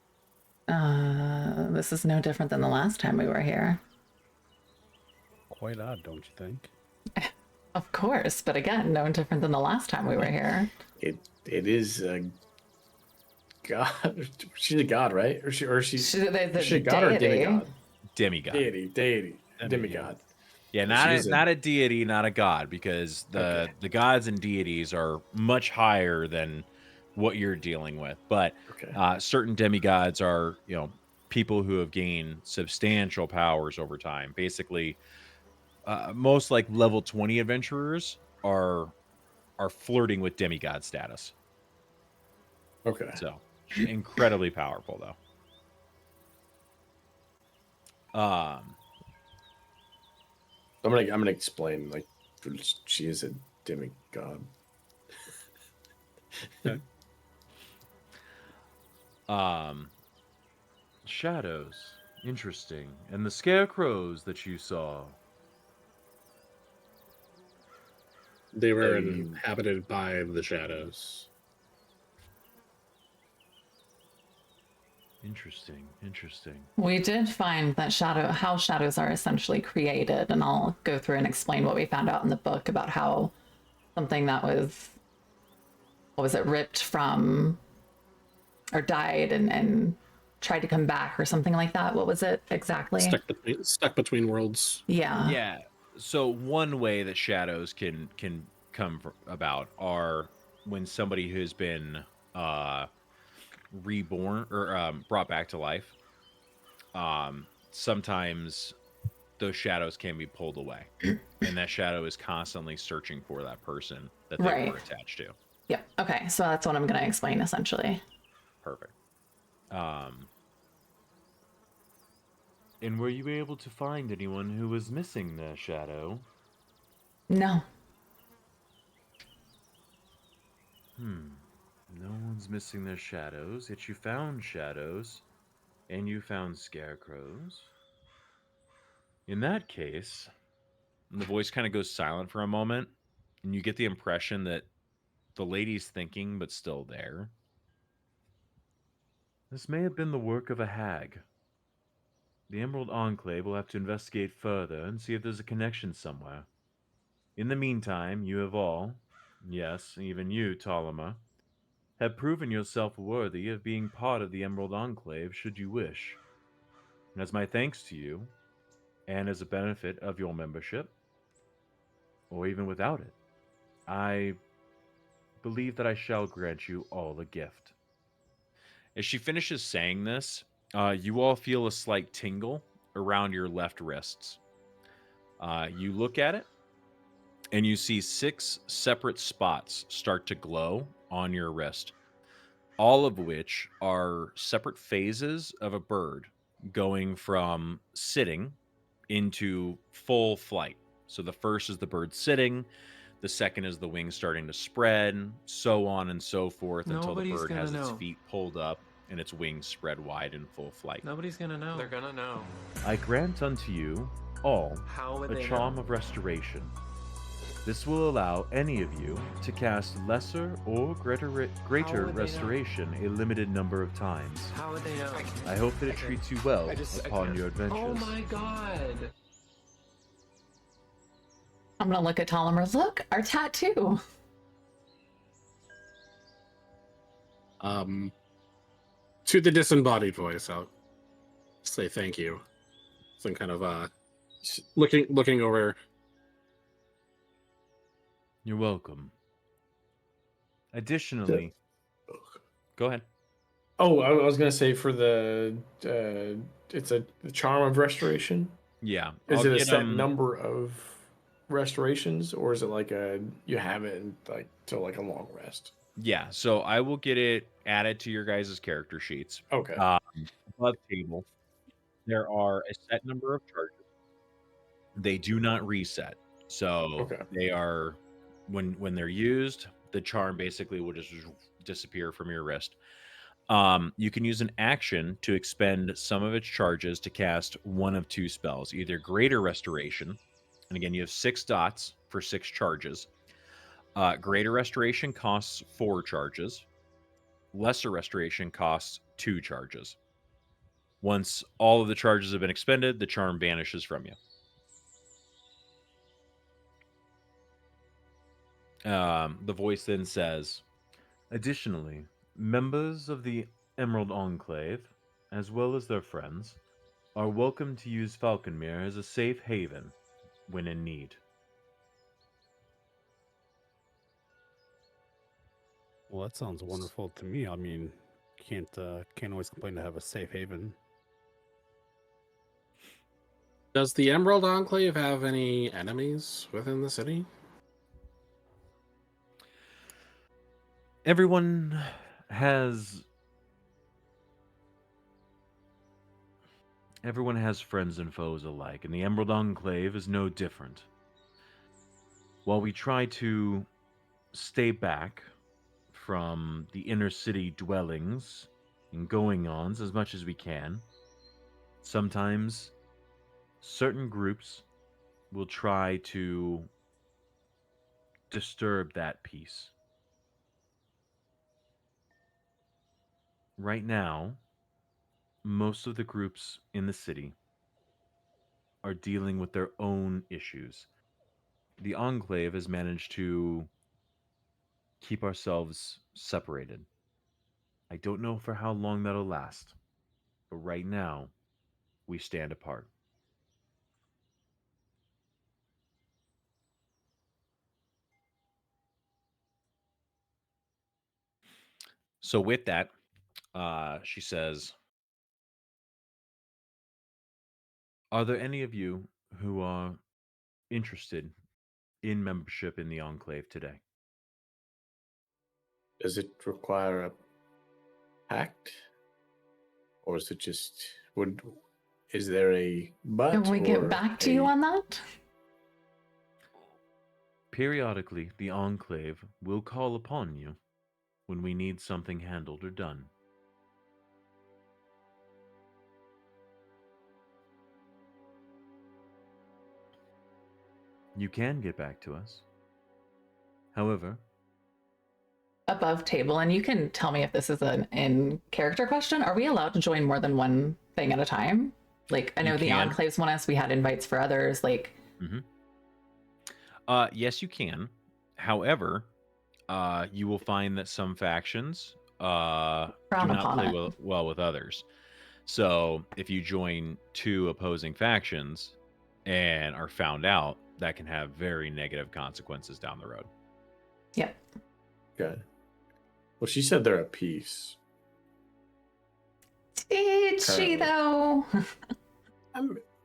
This is no different than the last time we were here. Quite odd, don't you think? Of course, but again, no different than the last time we were here. It is god. She's a god, right? Or she's the she a god or a deity. demigod? Demigod. Deity. Demigod. Yeah, not a deity, not a god, because the gods and deities are much higher than what you're dealing with. But certain demigods are, people who have gained substantial powers over time. Basically, most like level 20 adventurers are flirting with demigod status. Okay. So incredibly powerful, though. I'm gonna explain, like, she is a demigod. Shadows. Interesting. And the scarecrows that you saw. They were inhabited by the shadows. Interesting. We did find that how shadows are essentially created, and I'll go through and explain what we found out in the book about how something that was, ripped from or died and tried to come back or something like that. What was it exactly? Stuck between worlds. Yeah. Yeah. So one way that shadows can come about are when somebody who's been reborn or brought back to life. Sometimes those shadows can be pulled away, and that shadow is constantly searching for that person that they were attached to. Yep. Okay. So that's what I'm going to explain essentially. Perfect. And were you able to find anyone who was missing their shadow? No. No one's missing their shadows, yet you found shadows, and you found scarecrows. In that case, And the voice kind of goes silent for a moment, and you get the impression that the lady's thinking, but still there. This may have been the work of a hag. The Emerald Enclave will have to investigate further and see if there's a connection somewhere. In the meantime, you have all, yes, even you, Ptolemy, have proven yourself worthy of being part of the Emerald Enclave should you wish. And as my thanks to you, and as a benefit of your membership, or even without it, I believe that I shall grant you all a gift. As she finishes saying this, you all feel a slight tingle around your left wrists. You look at it, and you see 6 separate spots start to glow on your wrist, all of which are separate phases of a bird going from sitting into full flight. So the first is the bird sitting, the second is the wings starting to spread, so on and so forth until the Nobody's bird has gonna its know. feet pulled up and its wings spread wide in full flight. Nobody's gonna know. They're gonna know. I grant unto you all How would a they charm know? of restoration. This will allow any of you to cast lesser or greater would they know? restoration a limited number of times. How would they know? I hope that it treats you well upon your adventures. Oh my god. I'm gonna look at Ptolemy's. Look, our tattoo. To the disembodied voice, I'll say thank you. Some kind of looking over. You're welcome. Additionally, go ahead. Oh, I was gonna say for the it's a charm of restoration. Yeah. Is I'll it a get, set number of restorations, or is it like you have it like till like a long rest? Yeah, so I will get it added to your guys' character sheets. Okay. Above table, there are a set number of charges. They do not reset. So Okay. they are when they're used, the charm basically will just disappear from your wrist. You can use an action to expend some of its charges to cast one of 2 spells, either Greater Restoration, and again, you have 6 dots for 6 charges. Greater Restoration costs 4 charges. Lesser Restoration costs 2 charges. Once all of the charges have been expended, the charm vanishes from you. The voice then says, additionally, members of the Emerald Enclave, as well as their friends, are welcome to use Falconmere as a safe haven when in need. Well, that sounds wonderful to me. I mean, can't always complain to have a safe haven. Does the Emerald Enclave have any enemies within the city? Everyone has friends and foes alike, and the Emerald Enclave is no different. While we try to stay back from the inner city dwellings and going-ons as much as we can, sometimes certain groups will try to disturb that peace. Right now, most of the groups in the city are dealing with their own issues. The Enclave has managed to keep ourselves separated. I don't know for how long that'll last, but right now, we stand apart. So with that, she says, are there any of you who are interested in membership in the Enclave today? Does it require a pact, or is it just is there a but? Can we get back to you on that? Periodically, the Enclave will call upon you when we need something handled or done. you can get back to us. However, Above table, and you can tell me if this is an in character question. Are we allowed to join more than one thing at a time? Like, I You know the can. enclaves want us. We had invites for others. Like, yes, you can. However, you will find that some factions do Frown not upon play it. well with others. So if you join two opposing factions and are found out, that can have very negative consequences down the road. Yep. Good. Well, she said they're at peace. Did she Currently. though?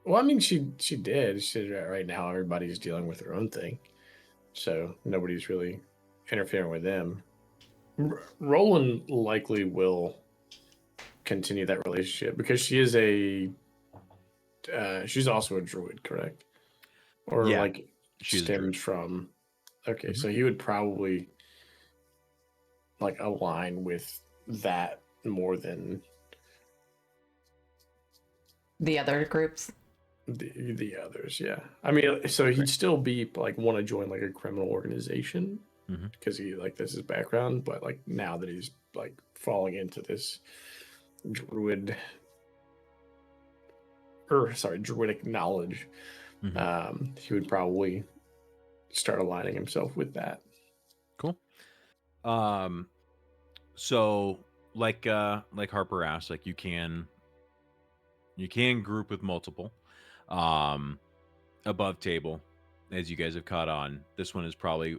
Well, I mean, she did. She said right now everybody's dealing with their own thing, so nobody's really interfering with them. Roland likely will continue that relationship because she is she's also a druid, correct? Or Yeah, like she's a stemmed druid. from. Okay, so he would probably like align with that more than The other groups. the others. Yeah, I mean, so he'd still be like want to join like a criminal organization because he like this is his background, but like now that he's like falling into this druidic knowledge, he would probably start aligning himself with that. Cool. So like Harper asked, like you can group with multiple. Above table, as you guys have caught on, this one is probably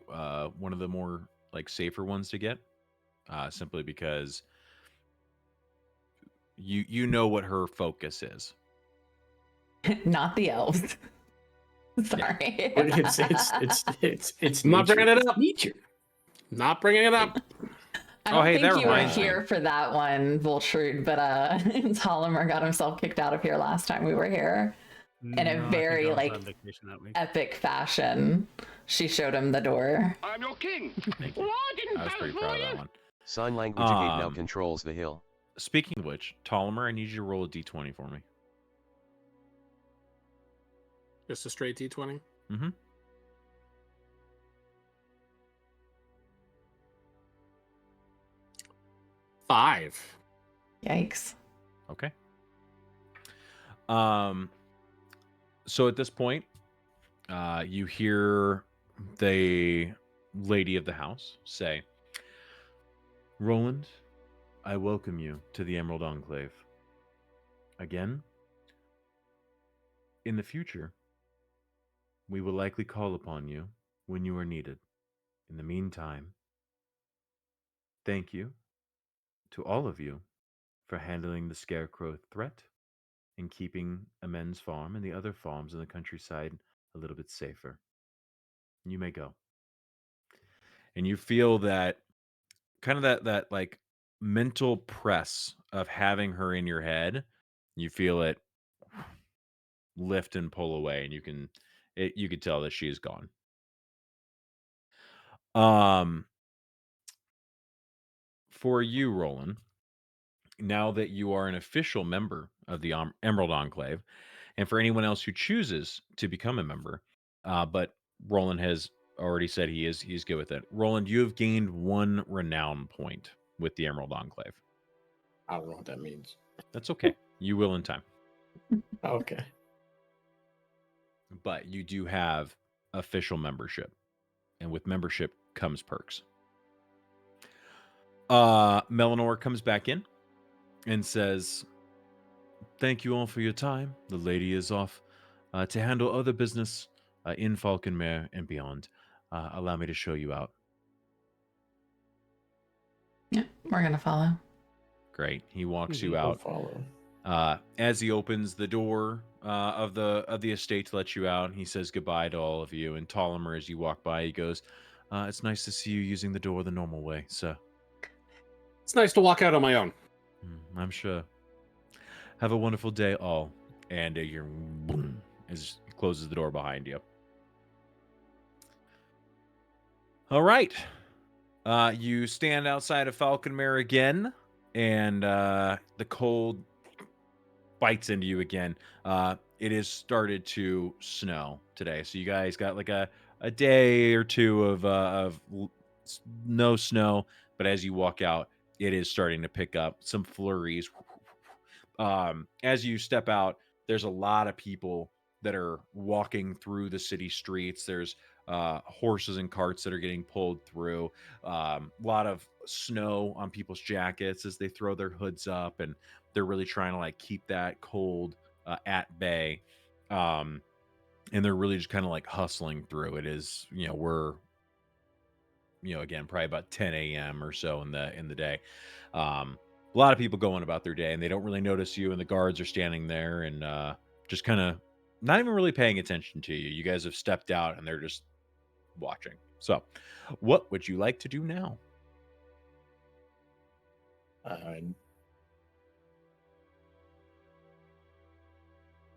one of the more like safer ones to get, simply because you know what her focus is. Not the elves. Sorry. It's not bringing it up. Nature. Not bringing it up. I don't hey, think that you were reminds me. here for that one, Voltrude, but Tolimer got himself kicked out of here last time we were here. In a very like epic fashion. She showed him the door. I'm your king. Thank you. Well, I didn't I was vote pretty for proud of you. that one. Sign language gate now controls the hill. Speaking of which, Tolimer, I need you to roll a d20 for me. Just a straight D20. Mm-hmm. Five. Yikes. Okay. So at this point, you hear the lady of the house say, Roland, I welcome you to the Emerald Enclave. Again, in the future, we will likely call upon you when you are needed. In the meantime, thank you to all of you for handling the Scarecrow threat and keeping Amends Farm and the other farms in the countryside a little bit safer. You may go. And you feel that kind of that like mental press of having her in your head. You feel it lift and pull away, and you can tell that she is gone. For you, Roland, now that you are an official member of the Emerald Enclave, and for anyone else who chooses to become a member, but Roland has already said he's good with it. Roland, you have gained 1 renown point with the Emerald Enclave. I don't know what that means. That's okay. You will in time. Okay. But you do have official membership, and with membership comes perks. Melanor comes back in and says, thank you all for your time. The lady is off to handle other business in Falconmere and beyond. Allow me to show you out. Yeah, we're going to follow. Great. He walks you out. Follow. As he opens the door of the estate to let you out, he says goodbye to all of you. And Tolimer, as you walk by, he goes, it's nice to see you using the door the normal way, sir. It's nice to walk out on my own. I'm sure. Have a wonderful day, all. And you're boom, as he closes the door behind you. All right. You stand outside of Falconmere again, and the cold bites into you again. it has started to snow today. So you guys got like a day or two of no snow, but as you walk out, it is starting to pick up some flurries. As you step out, there's a lot of people that are walking through the city streets. There's horses and carts that are getting pulled through. A lot of snow on people's jackets as they throw their hoods up, and they're really trying to like keep that cold at bay. And they're really just kind of like hustling through. It is, we're, again, probably about 10 a.m. or so in the day. A lot of people going about their day, and they don't really notice you, and the guards are standing there and just kind of not even really paying attention to you. You guys have stepped out, and they're just watching. So, what would you like to do now?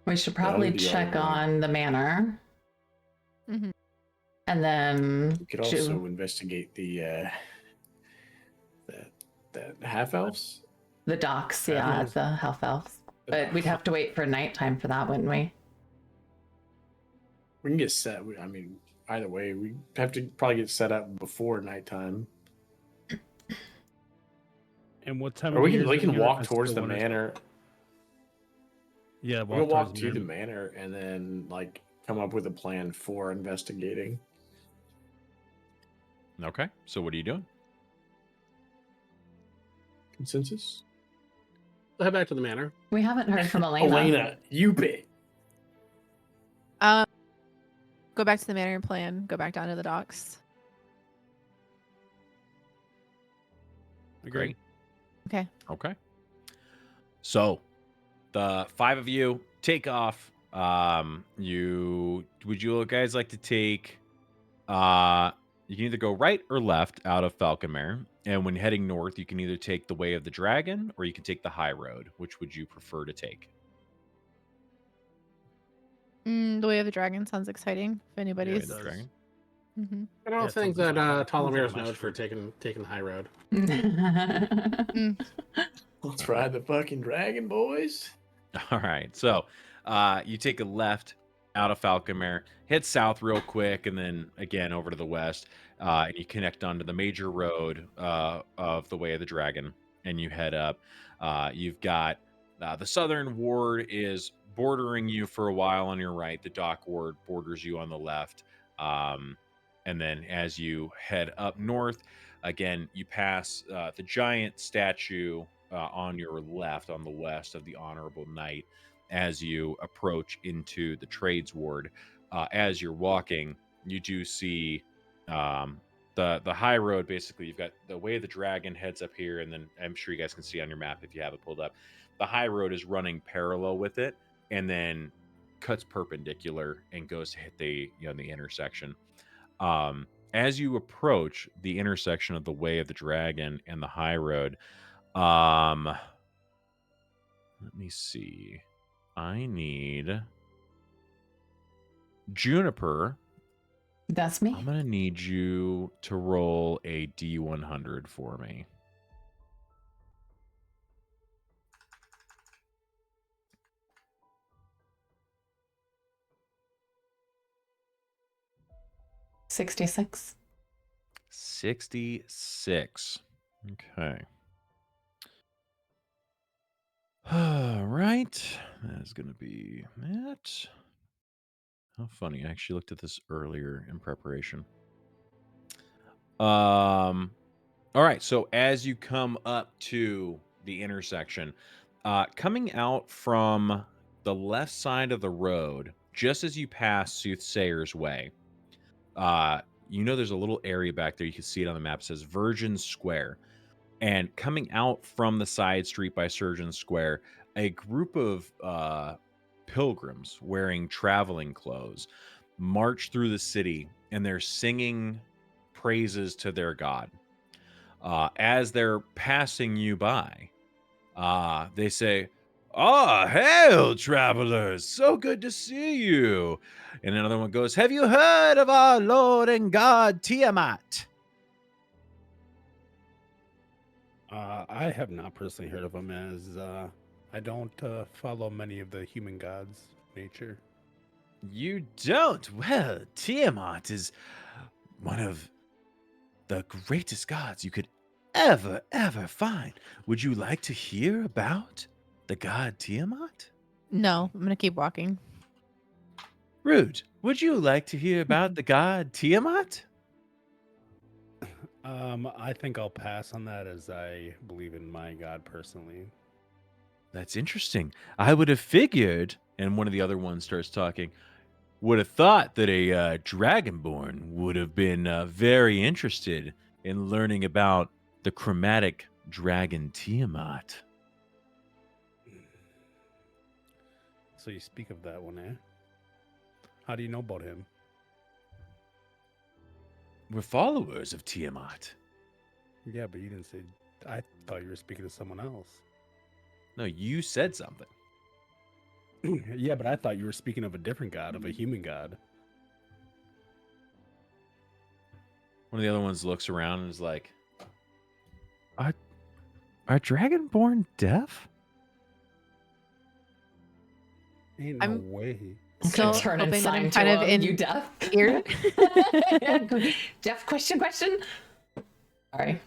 We should probably the check other one. on the manor. Mhm. And then We could also investigate the half elves. the docks, yeah, the half elves. But we'd have to wait for nighttime for that, wouldn't we? We can get set. I mean, either way, we have to probably get set up before nighttime. And what time? Or we of can year is it can here? walk That's towards the winter. manor. Yeah, We can walk towards to the manor and then like come up with a plan for investigating. Okay, so what are you doing? Consensus? Head back to the manor. We haven't heard from Elena. Elena, you pick. Go back to the manor and plan. Go back down to the docks. Great. Okay. Okay. So, the 5 of you take off. Would you guys like to take? You can either go right or left out of Falconmere, and when heading north, you can either take the Way of the Dragon or you can take the High Road. Which would you prefer to take? The Way of the Dragon sounds exciting. If anybody's. The Dragon. Mm-hmm. I don't Yeah, think sounds that like Tolomir's my known for street. taking the high road. Let's ride the fucking dragon, boys. All right. So, you take a left out of Falconmere, head south real quick, and then again over to the west, and you connect onto the major road of the Way of the Dragon, and you head up. You've got the southern ward is bordering you for a while on your right. The dock ward borders you on the left. And then as you head up north, again, you pass the giant statue on your left, on the west of the Honorable Knight, as you approach into the Trades Ward. As you're walking, you do see the high road. Basically, you've got the Way of the Dragon heads up here, and then I'm sure you guys can see on your map if you have it pulled up. The high road is running parallel with it, and then cuts perpendicular and goes to hit the the intersection. As you approach the intersection of the Way of the Dragon and the high road, let me see. I need Juniper. That's me. I'm gonna need you to roll a D100 for me. $66. 66. Okay. All right. That is going to be it. How funny. I actually looked at this earlier in preparation. All right. So as you come up to the intersection, coming out from the left side of the road, just as you pass Soothsayer's Way, there's a little area back there. You can see it on the map. It says Virgin Square. And coming out from the side street by Surgeon Square, a group of pilgrims wearing traveling clothes march through the city, and they're singing praises to their god. As they're passing you by, they say, "Ah, hail, travelers! So good to see you." And another one goes, "Have you heard of our Lord and God Tiamat?" I have not personally heard of him, as I don't follow many of the human gods. nature. You don't? Well, Tiamat is one of the greatest gods you could ever find. Would you like to hear about the god Tiamat? No, I'm gonna keep walking. Rude, would you like to hear about the god Tiamat? I think I'll pass on that as I believe in my God personally. That's interesting. I would have figured, and one of the other ones starts talking, would have thought that a dragonborn would have been very interested in learning about the chromatic dragon Tiamat. So you speak of that one, eh? How do you know about him? We're followers of Tiamat. Yeah, but you didn't say. I thought you were speaking to someone else. No, you said something. Yeah, but I thought you were speaking of a different god, of a human god. One of the other ones looks around and is like, Are dragonborn deaf? Ain't no I'm way. still Turn and hoping that I'm sign kind to of him. in You deaf? ear. Deaf? Question? Sorry.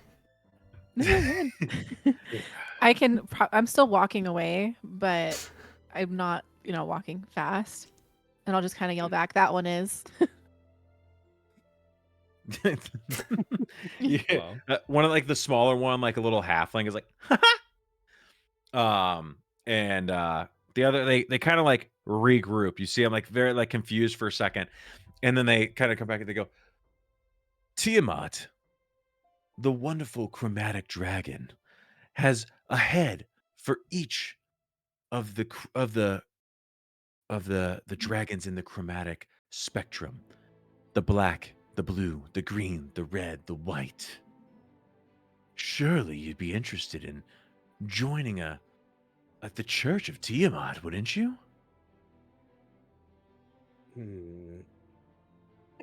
I can. I'm still walking away, but I'm not, walking fast. And I'll just kind of yell back. That one is. Yeah. Well. One of like the smaller one, like a little halfling, is like, and the other they kind of like regroup. You see, I'm like very like confused for a second, and then they kind of come back and they go, Tiamat, the wonderful chromatic dragon, has a head for each of the dragons in the chromatic spectrum: the black, the blue, the green, the red, the white. Surely you'd be interested in joining at the Church of Tiamat, wouldn't you?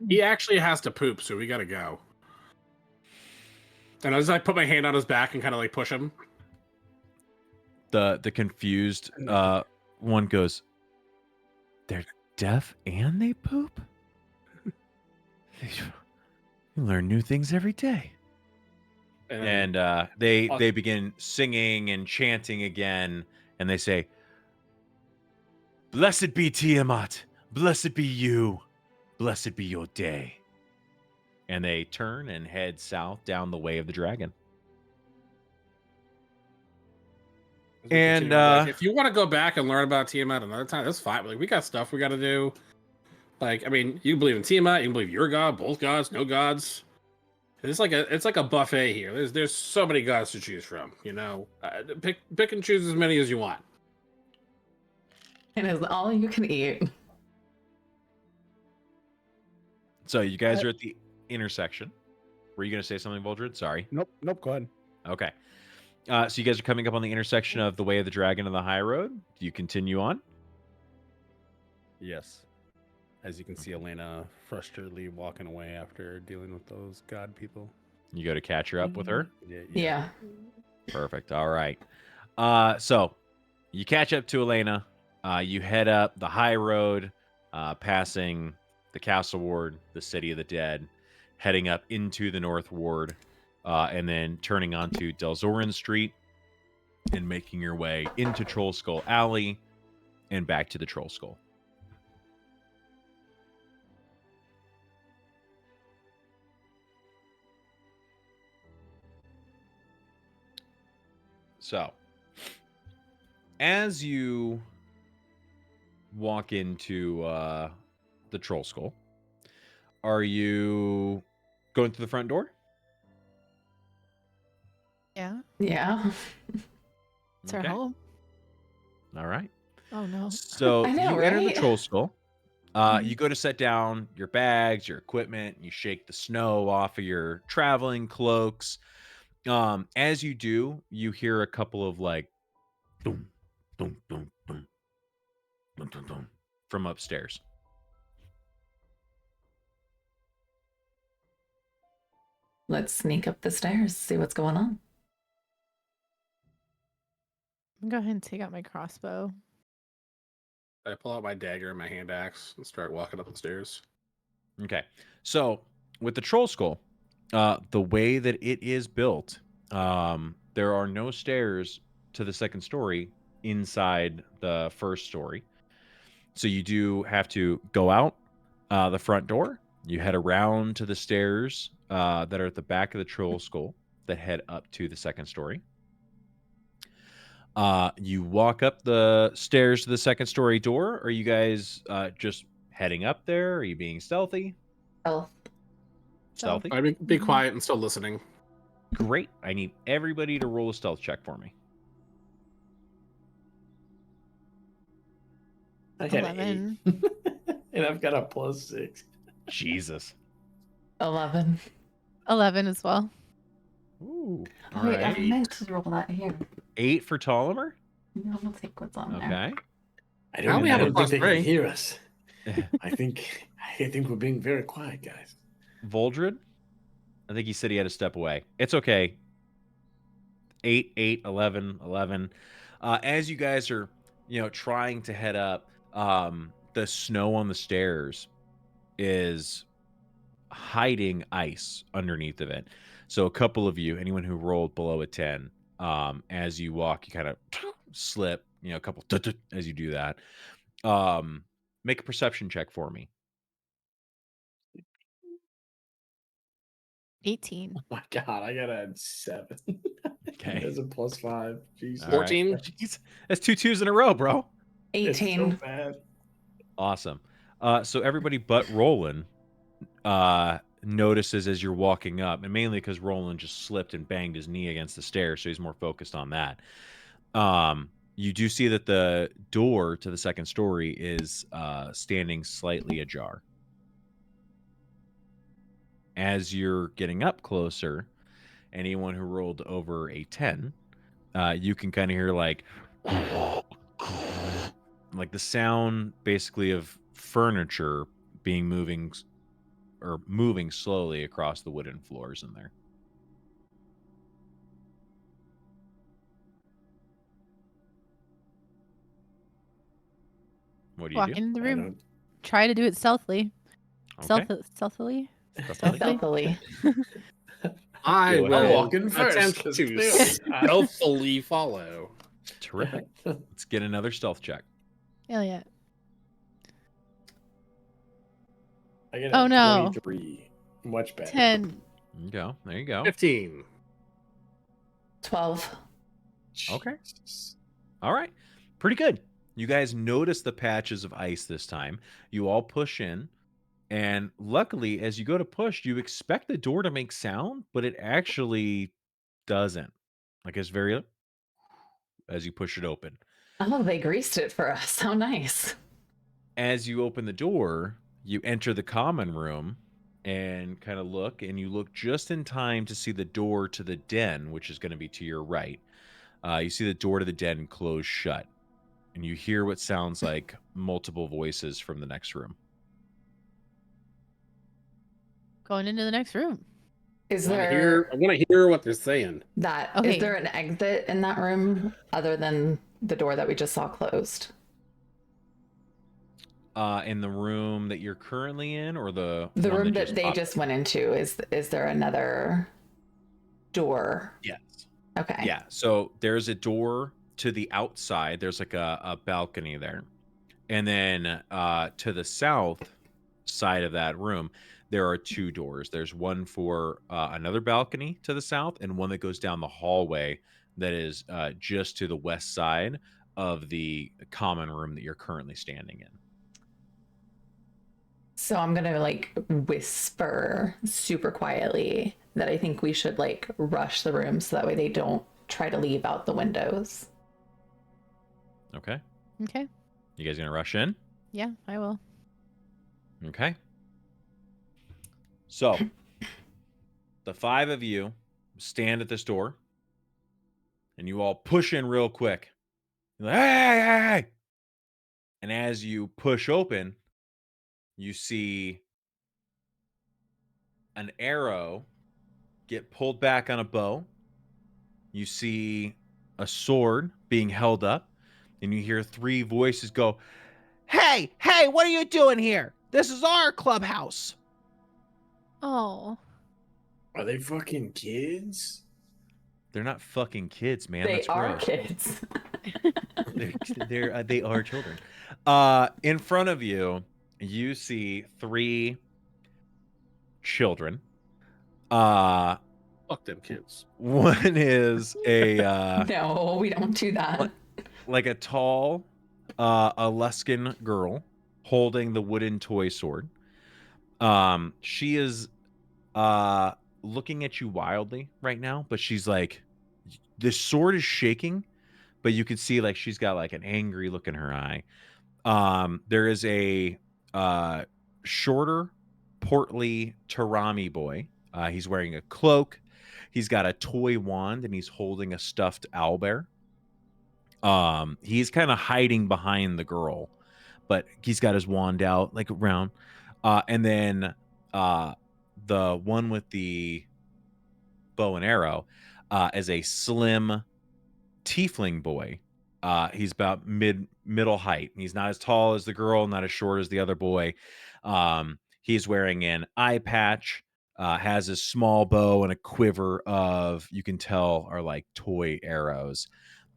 He actually has to poop, so we gotta go. And I just like put my hand on his back and kind of like push him. The confused one goes, they're deaf and they poop? You learn new things every day. And they begin singing and chanting again, and they say, Blessed be Tiamat, blessed be you, blessed be your day. And they turn and head south down the way of the dragon. And like, if you want to go back and learn about Tiamat another time, that's fine. Like, we got stuff we got to do. Like, I mean, you can believe in Tiamat, you can believe your god, both gods, no gods. It's like a buffet here. There's so many gods to choose from. Pick and choose as many as you want. And it's all you can eat. So you guys are at the intersection. Were you going to say something, Voldred? Sorry. Nope. Go ahead. Okay. So you guys are coming up on the intersection of the Way of the Dragon and the High Road. Do you continue on? Yes. As you can see, Elena frustratedly walking away after dealing with those god people. You go to catch her up with her? Yeah. Perfect. All right. So you catch up to Elena. You head up the high road, passing the Castle Ward, the City of the Dead, heading up into the North Ward, and then turning onto Delzorin Street and making your way into Troll Skull Alley and back to the Troll Skull. So, as you walk into the Troll Skull, are you going through the front door? Yeah. Yeah. It's our home. All right. Oh no. So I know, you enter the right? Troll Skull. You go to set down your bags, your equipment. You shake the snow off of your traveling cloaks. As you do, you hear a couple of like boom, boom, boom, boom, boom, boom, boom from upstairs. Let's sneak up the stairs, see what's going on. I'm gonna go ahead and take out my crossbow. I pull out my dagger and my hand axe and start walking up the stairs. Okay. So with the troll skull, the way that it is built, there are no stairs to the second story inside the first story. So you do have to go out the front door. You head around to the stairs that are at the back of the troll skull that head up to the second story. You walk up the stairs to the second story door. Are you guys just heading up there? Are you being stealthy? Stealthy? I'd be quiet and still listening. Great. I need everybody to roll a stealth check for me. I got 11. 8. And I've got a +6. Jesus. 11. 11 as well. Ooh. Oh, All wait, I right. meant to roll that here. 8 for Tolomer. No, we'll take what's on there. Okay. I I don't, only I have a don't think they can +3. hear us. I think we're being very quiet, guys. Voldred, I think he said he had to step away. It's okay. 8, 8, 11, 11. As you guys are, trying to head up, the snow on the stairs is hiding ice underneath of it. So a couple of you, anyone who rolled below a 10, as you walk, you kind of slip, a couple as you do that. Make a perception check for me. 18. Oh my god, I got a 7. Okay. There's a +5. Jesus. All right. 14. Jeez. That's 2 2s in a row, bro. It's 18. so bad. Awesome. So everybody but Roland notices as you're walking up, and mainly because Roland just slipped and banged his knee against the stairs, so he's more focused on that. You do see that the door to the second story is standing slightly ajar. As you're getting up closer, anyone who rolled over a 10, you can kind of hear like the sound basically of furniture being moving slowly across the wooden floors in there. What do you Walk do? in the I room. don't. Try to do it stealthily. Okay. Stealthily? Stealthily. I Go will ahead. Walk in first, attempt 'cause to clearly stealthily follow. Terrific. Let's get another stealth check. Hell yeah. I get Oh, a no. 23. Much better. 10. There you go. There you go. 15. 12. Okay. Jesus. All right. Pretty good. You guys notice the patches of ice this time. You all push in. And luckily, as you go to push, you expect the door to make sound, but it actually doesn't. Like it's very as you push it open. Oh, they greased it for us. How nice. As you open the door, you enter the common room and kind of look, and you look just in time to see the door to the den, which is going to be to your right. You see the door to the den close shut, and you hear what sounds like multiple voices from the next room. Going into the next room. Is I there want to hear what they're saying. that? Okay. Is there an exit in that room other than the door that we just saw closed? In the room that you're currently in, or the The one room that they popped just up? went into, is there another door? Yes. Okay. Yeah. So there's a door to the outside. There's like a balcony there. And then to the south side of that room, there are 2 doors. There's one for another balcony to the south, and one that goes down the hallway that is just to the west side of the common room that you're currently standing in. So I'm gonna like whisper super quietly that I think we should like rush the room so that way they don't try to leave out the windows. Okay. Okay. You guys gonna rush in? Yeah, I will. Okay. So the 5 of you stand at this door, and you all push in real quick. You're like, hey, hey, hey. And as you push open, you see an arrow get pulled back on a bow. You see a sword being held up, and you hear 3 voices go, Hey, what are you doing here? This is our clubhouse. Oh. Are they fucking kids? They're not fucking kids, man. They That's are gross. kids. They are children. In front of you, you see 3 children. Fuck them kids. One is a No, we don't do that. like a tall Alaskan girl holding the wooden toy sword. She is looking at you wildly right now, but she's like, the sword is shaking, but you can see like she's got like an angry look in her eye. There is a shorter, portly Tarami boy. He's wearing a cloak. He's got a toy wand and he's holding a stuffed owlbear. He's kind of hiding behind the girl, but he's got his wand out like around. And then the one with the bow and arrow is a slim tiefling boy. He's about middle height. He's not as tall as the girl, not as short as the other boy. He's wearing an eye patch, has a small bow and a quiver of, you can tell, are like toy arrows.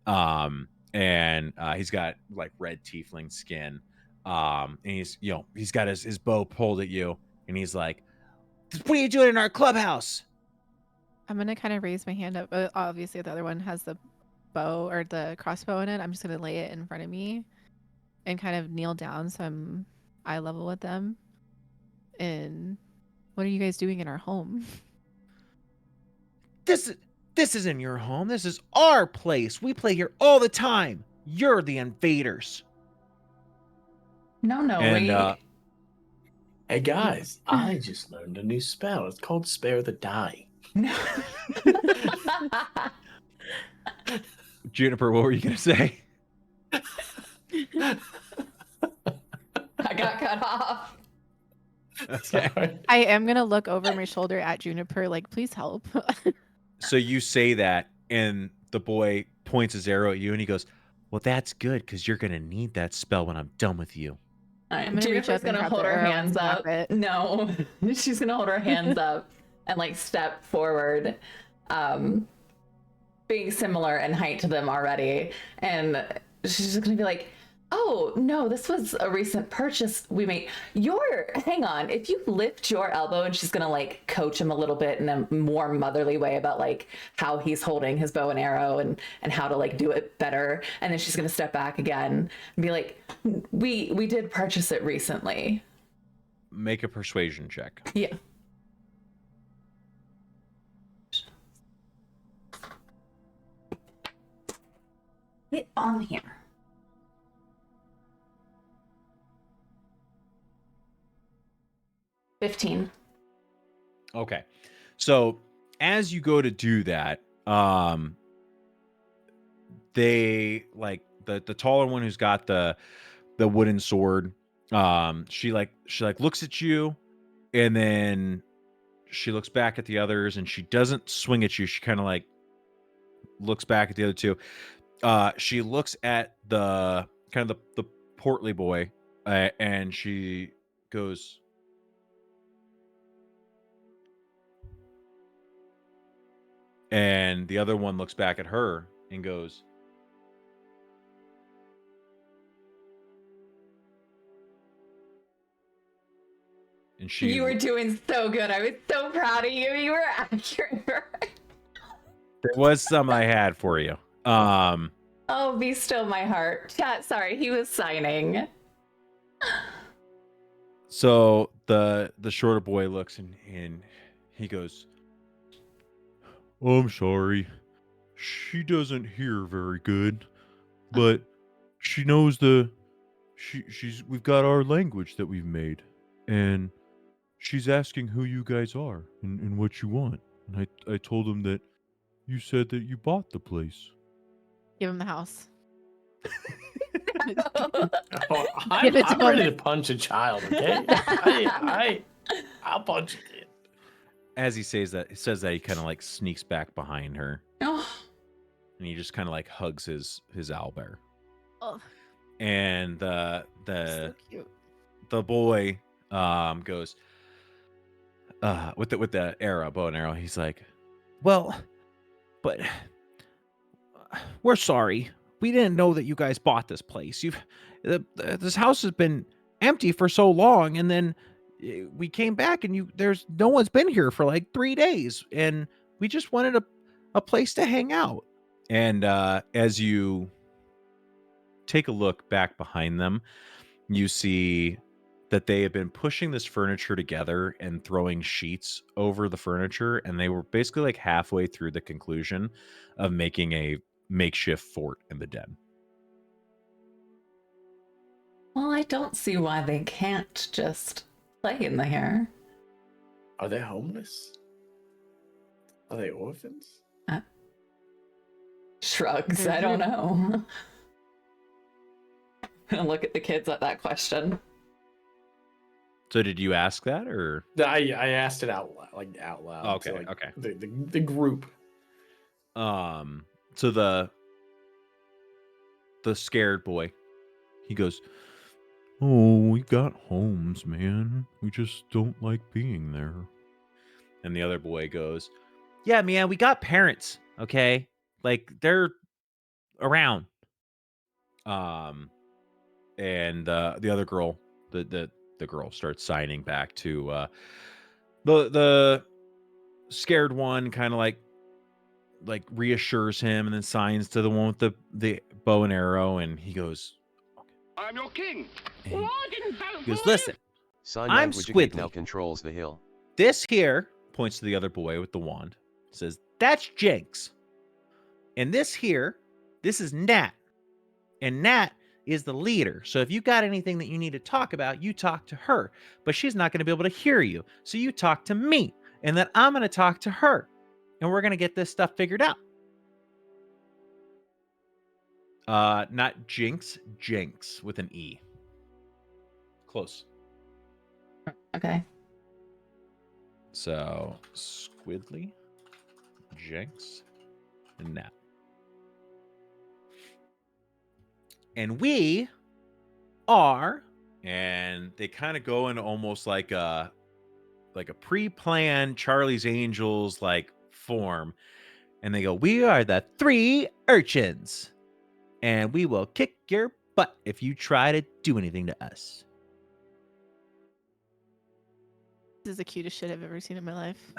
And he's got like red tiefling skin. And he's got his bow pulled at you, and he's like, "What are you doing in our clubhouse?" I'm gonna kind of raise my hand up. Obviously, the other one has the bow or the crossbow in it. I'm just gonna lay it in front of me and kind of kneel down so I'm eye level with them. And what are you guys doing in our home? This isn't your home. This is our place. We play here all the time. You're the invaders. No, And, wait. Hey guys, I just learned a new spell. It's called Spare the Die. Juniper, what were you gonna say? I got cut off. Okay. I am gonna look over my shoulder at Juniper, like, please help. So you say that, and the boy points his arrow at you, and he goes, "Well, that's good, because you're gonna need that spell when I'm done with you." All right, I'm gonna reach Juniper's up and gonna grab hold the her arrow hands and up. snap it. No, she's gonna hold her hands up and like step forward, being similar in height to them already, and she's just gonna be like, "Oh no, this was a recent purchase we made. Hang on, if you lift your elbow," and she's gonna like coach him a little bit in a more motherly way about like how he's holding his bow and arrow and how to like do it better. And then she's gonna step back again and be like, we did purchase it recently. Make a persuasion check. Yeah. Get on here. $15. Okay. So as you go to do that, they like the taller one who's got the wooden sword, she looks at you, and then she looks back at the others, and she doesn't swing at you. She kind of like looks back at the other two. She looks at the kind of the portly boy, and she goes, and the other one looks back at her and goes, and she You were doing so good. I was so proud of you. You were accurate. there was some I had for you. Oh, be still my heart. Chat, sorry, he was signing. So the shorter boy looks and he goes, "Oh, I'm sorry. She doesn't hear very good, but she knows we've got our language that we've made, and she's asking who you guys are and what you want." And I told him that you said that you bought the place. Give him the house. I'm ready to punch a child, okay? I'll punch a kid. As he says that, he kind of like sneaks back behind her. Oh. And he just kind of like hugs his owlbear. Oh. And So cute. the boy goes with the arrow, bow and arrow. He's like, well, but we're sorry. We didn't know that you guys bought this place. This house has been empty for so long, and then we came back, and there's no one's been here for like 3 days, and we just wanted a place to hang out. And as you take a look back behind them, you see that they have been pushing this furniture together and throwing sheets over the furniture, and they were basically like halfway through the conclusion of making a makeshift fort in the den. Well, I don't see why they can't just play in there. Are they homeless? Are they orphans? Shrugs. I don't know. Look at the kids at that question. So did you ask that, or I asked it out loud. Okay, to, like, okay. The group. So the scared boy, he goes, "Oh, we got homes, man. We just don't like being there." And the other boy goes, "Yeah, man, we got parents, okay? Like, they're around." And the other girl, the girl starts signing back to the scared one, kind of like reassures him, and then signs to the one with the bow and arrow, and he goes, I'm your king. and Well, I didn't vote he goes, for you. "Listen, Sign I'm language Squidly. now controls the hill. This here," points to the other boy with the wand, says, "that's Jinx. And this here, this is Nat. And Nat is the leader. So if you got anything that you need to talk about, you talk to her. But she's not going to be able to hear you. So you talk to me. And then I'm going to talk to her. And we're going to get this stuff figured out." Not Jinx, Jinx with an E. Close. Okay. So Squidly, Jinx, and Nat. And we are, and they kind of go in almost like a pre-planned Charlie's Angels like form, and they go, "We are the 3 urchins, and we will kick your butt if you try to do anything to us." This is the cutest shit I've ever seen in my life.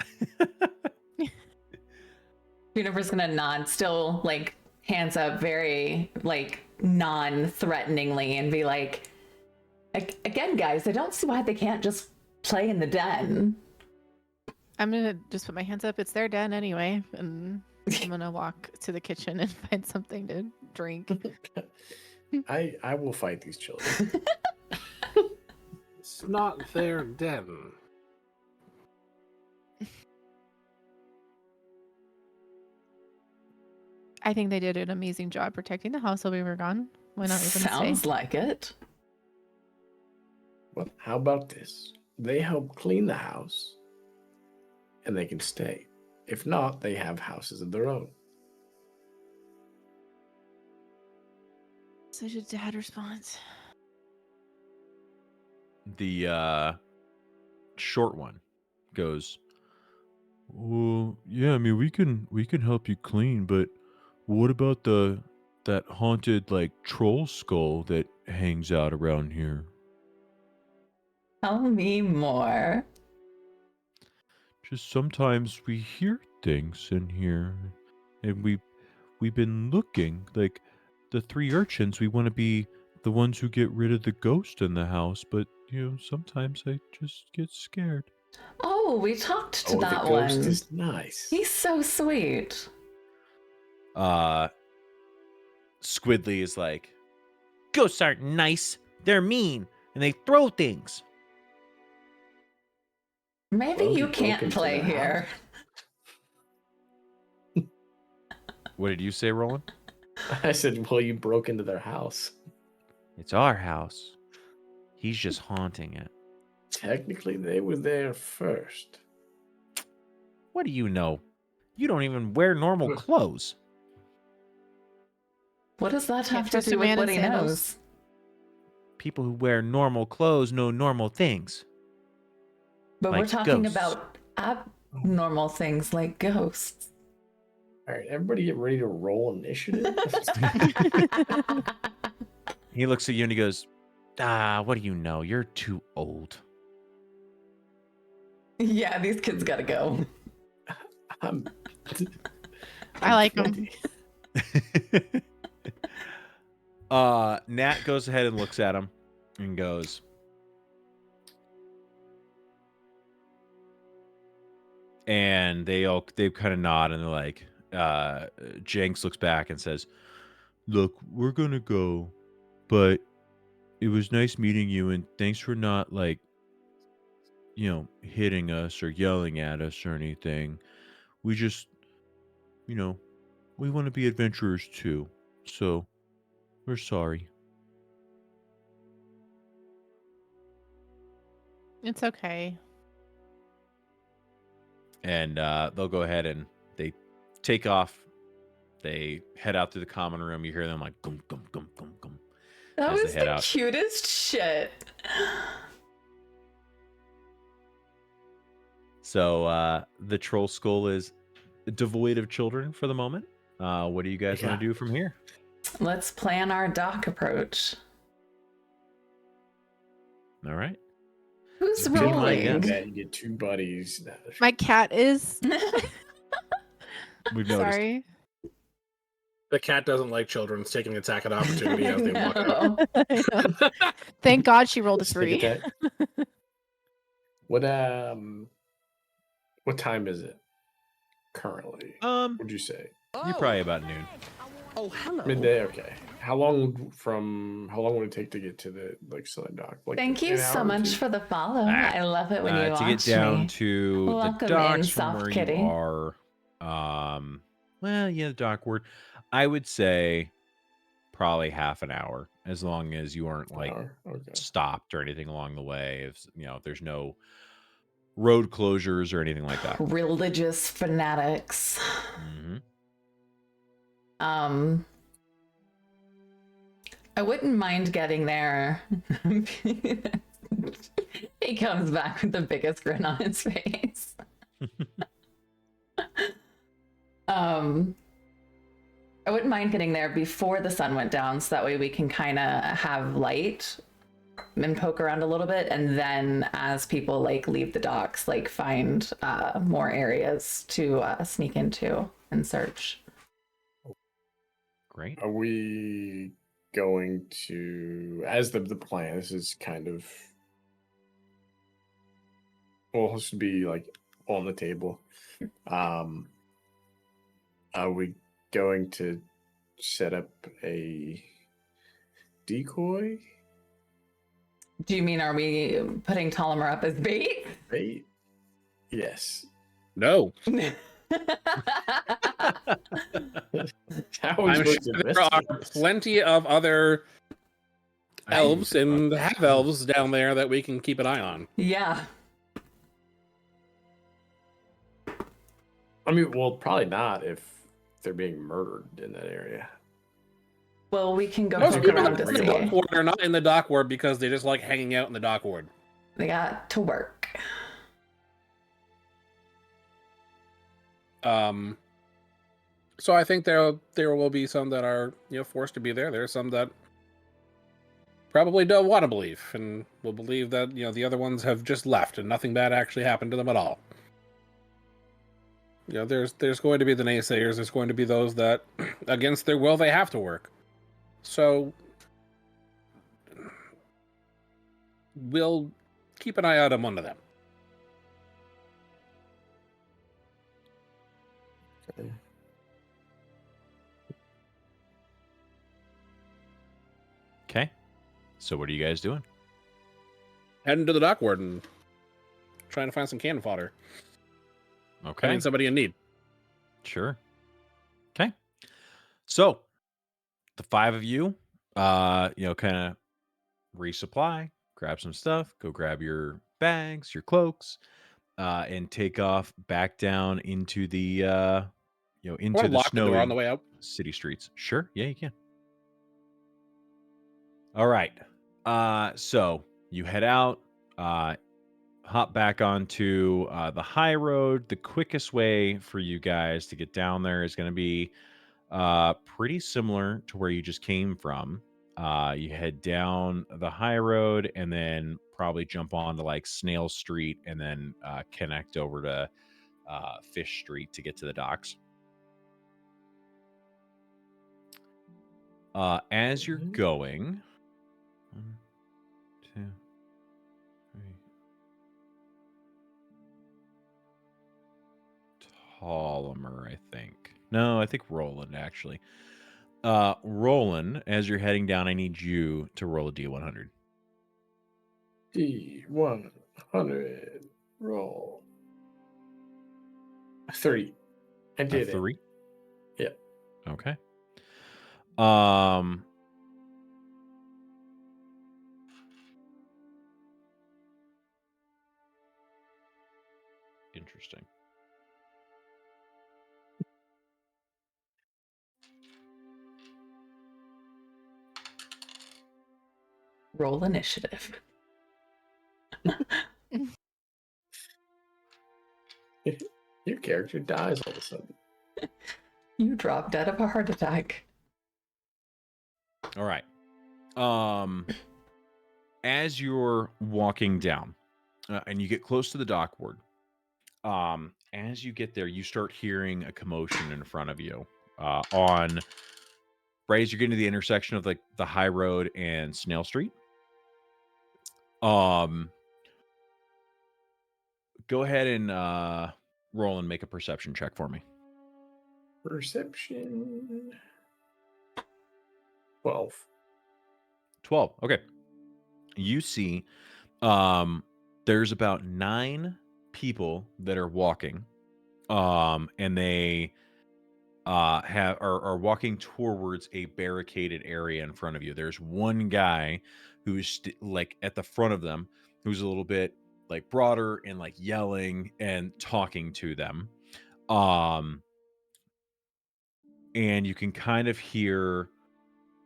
Juniper's gonna nod, still like hands up, very like non-threateningly, and be like, "Again, guys, I don't see why they can't just play in the den." I'm gonna just put my hands up. It's their den anyway, and I'm gonna walk to the kitchen and find something to drink. I will fight these children. It's not their den. I think they did an amazing job protecting the house while we were gone. Why not even Sounds stay? like it. Well, how about this? They help clean the house, and they can stay. If not, they have houses of their own. Such a dad response. The short one goes, "Well, yeah, I mean, we can help you clean, but what about that haunted like troll skull that hangs out around here?" Tell me more. "Just sometimes we hear things in here, and we've been looking, like the 3 urchins. We want to be the ones who get rid of the ghost in the house, but sometimes I just get scared." Oh, we talked to Oh, that the ghost one. is nice. He's so sweet. Squidly is like, "Ghosts aren't nice. They're mean, and they throw things." Maybe Well, you he broke can't into play their here. What did you say, Roland? I said, well, you broke into their house. It's our house. He's just haunting it. Technically, they were there first. What do you know? You don't even wear normal clothes. What does that Can't have to trust a do with man in what he sandals. knows? people who wear normal clothes know normal things. But we're Like talking ghosts. about abnormal things like ghosts. All right, everybody get ready to roll initiative. He looks at you and he goes, what do you know? You're too old. Yeah, these kids gotta go. I like them. Nat goes ahead and looks at him and goes, and they kind of nod and they're like, Jenks looks back and says, look, we're gonna go, but it was nice meeting you, and thanks for not, like, hitting us or yelling at us or anything. We just, we want to be adventurers too, so we're sorry. It's okay. And they'll go ahead and they take off. They head out through the common room. You hear them like gum gum gum gum gum. That as was they head the out. cutest shit. So the troll skull is devoid of children for the moment. What do you guys want to do from here? Let's plan our dock approach. All right. Who's Didn't like rolling? that you get 2 buddies. My cat is. We've noticed. Sorry. The cat doesn't like children. It's taking attack at opportunity as they walk out. I know. Thank God she rolled a Sneak 3. attack. What time is it currently? Would you say? You're probably about noon. Oh, hello. Midday. Okay. How long would it take to get to the southern dock? Like Thank you an so hour or much 2? for the follow. I love it when you To watch get down me. to Welcome the in, docks from soft where kitty. you are, the dock word, I would say probably half an hour, as long as you aren't like stopped or anything along the way. If there's no road closures or anything like that. Religious fanatics. Mm-hmm. I wouldn't mind getting there. He comes back with the biggest grin on his face. I wouldn't mind getting there before the sun went down, so that way we can kind of have light and poke around a little bit, and then as people like leave the docks, like find more areas to sneak into and search. Great. Are we going to, as the plan, this is kind of, well, this would be like on the table. Are we going to set up a decoy? Do you mean, are we putting Tolomer up as bait? Bait? Yes. No. How are we I'm sure supposed to there are investigate this? plenty of other elves and half elves down there that we can keep an eye on. Yeah. I mean, well, probably not if they're being murdered in that area. Well, we can go Most poke people around that to are in the dock see. ward are not in the dock ward because they just like hanging out in the dock ward. They got to work. So I think there will be some that are forced to be there. There are some that probably don't want to believe and will believe that the other ones have just left and nothing bad actually happened to them at all. There's going to be the naysayers. There's going to be those that, against their will, they have to work. So we'll keep an eye out on one of them. Okay. Okay. So what are you guys doing? Heading to the dock ward and trying to find some cannon fodder. Okay. I mean, somebody in need. Sure. Okay. So the 5 of you, kind of resupply, grab some stuff, go grab your bags, your cloaks, and take off back down into the into Or the lock the door snowy on the way out. city streets. Sure. Yeah, you can. All right. So you head out, hop back onto the high road. The quickest way for you guys to get down there is going to be pretty similar to where you just came from. You head down the high road and then probably jump onto like Snail Street and then connect over to Fish Street to get to the docks. As you're going, 1, 2, 3. Tolomer, I think. No, I think Roland actually. Roland, as you're heading down, I need you to roll a D100. D100 roll 3. I did A 3? it. Yeah. Okay. Interesting. Roll initiative. Your character dies all of a sudden. You drop dead of a heart attack. All right. As you're walking down and you get close to the dockboard, as you get there, you start hearing a commotion in front of you on right as you're getting to the intersection of like the high road and Snail Street. Go ahead and roll and make a perception check for me. Perception 12. 12. Okay. You see there's about 9 people that are walking and they are walking towards a barricaded area in front of you. There's one guy who's like at the front of them who's a little bit like broader and like yelling and talking to them. And you can kind of hear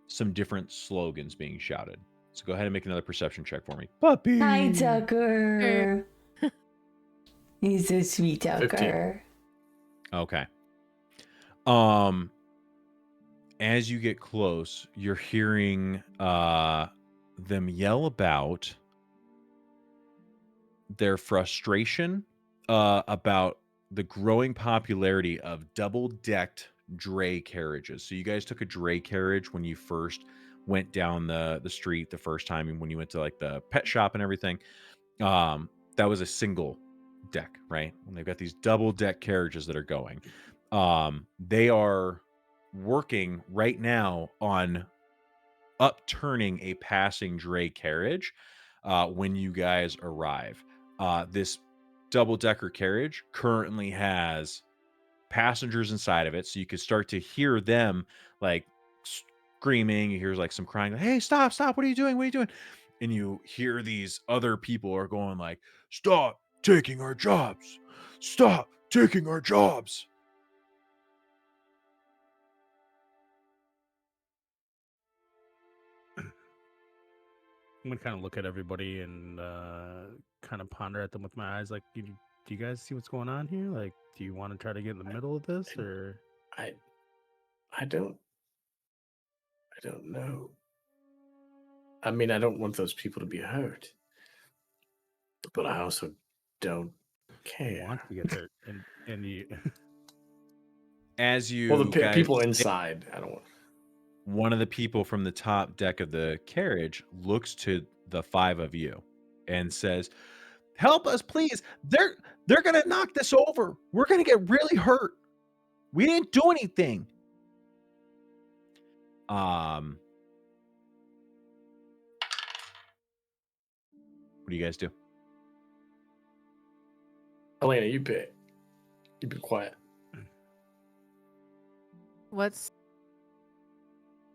some different slogans being shouted. So go ahead and make another perception check for me. Puppy. Hi, Tucker. He's a sweet Tucker. 15. Okay. As you get close, you're hearing them yell about their frustration about the growing popularity of double-decked dray carriages. So you guys took a dray carriage when you first went down the street the first time, and when you went to like the pet shop and everything. That was a single deck, right? And they've got these double-deck carriages that are going. They are working right now on upturning a passing dray carriage when you guys arrive. This double-decker carriage currently has passengers inside of it, so you could start to hear them like screaming. You hear like some crying, like, "Hey, stop, what are you doing, and you hear these other people are going like, "Stop taking our jobs, stop taking our jobs." I'm gonna kind of look at everybody and kind of ponder at them with my eyes. Like, do you guys see what's going on here? Like, do you want to try to get in the middle of this, or I don't know. I mean, I don't want those people to be hurt, but I also don't care. want to get there? And you, As you well, the guys, people inside, I don't want. one of the people from the top deck of the carriage looks to the 5 of you and says, "Help us, please. They're going to knock this over. We're going to get really hurt. We didn't do anything." What do you guys do? Elena, you pick. You be quiet. What's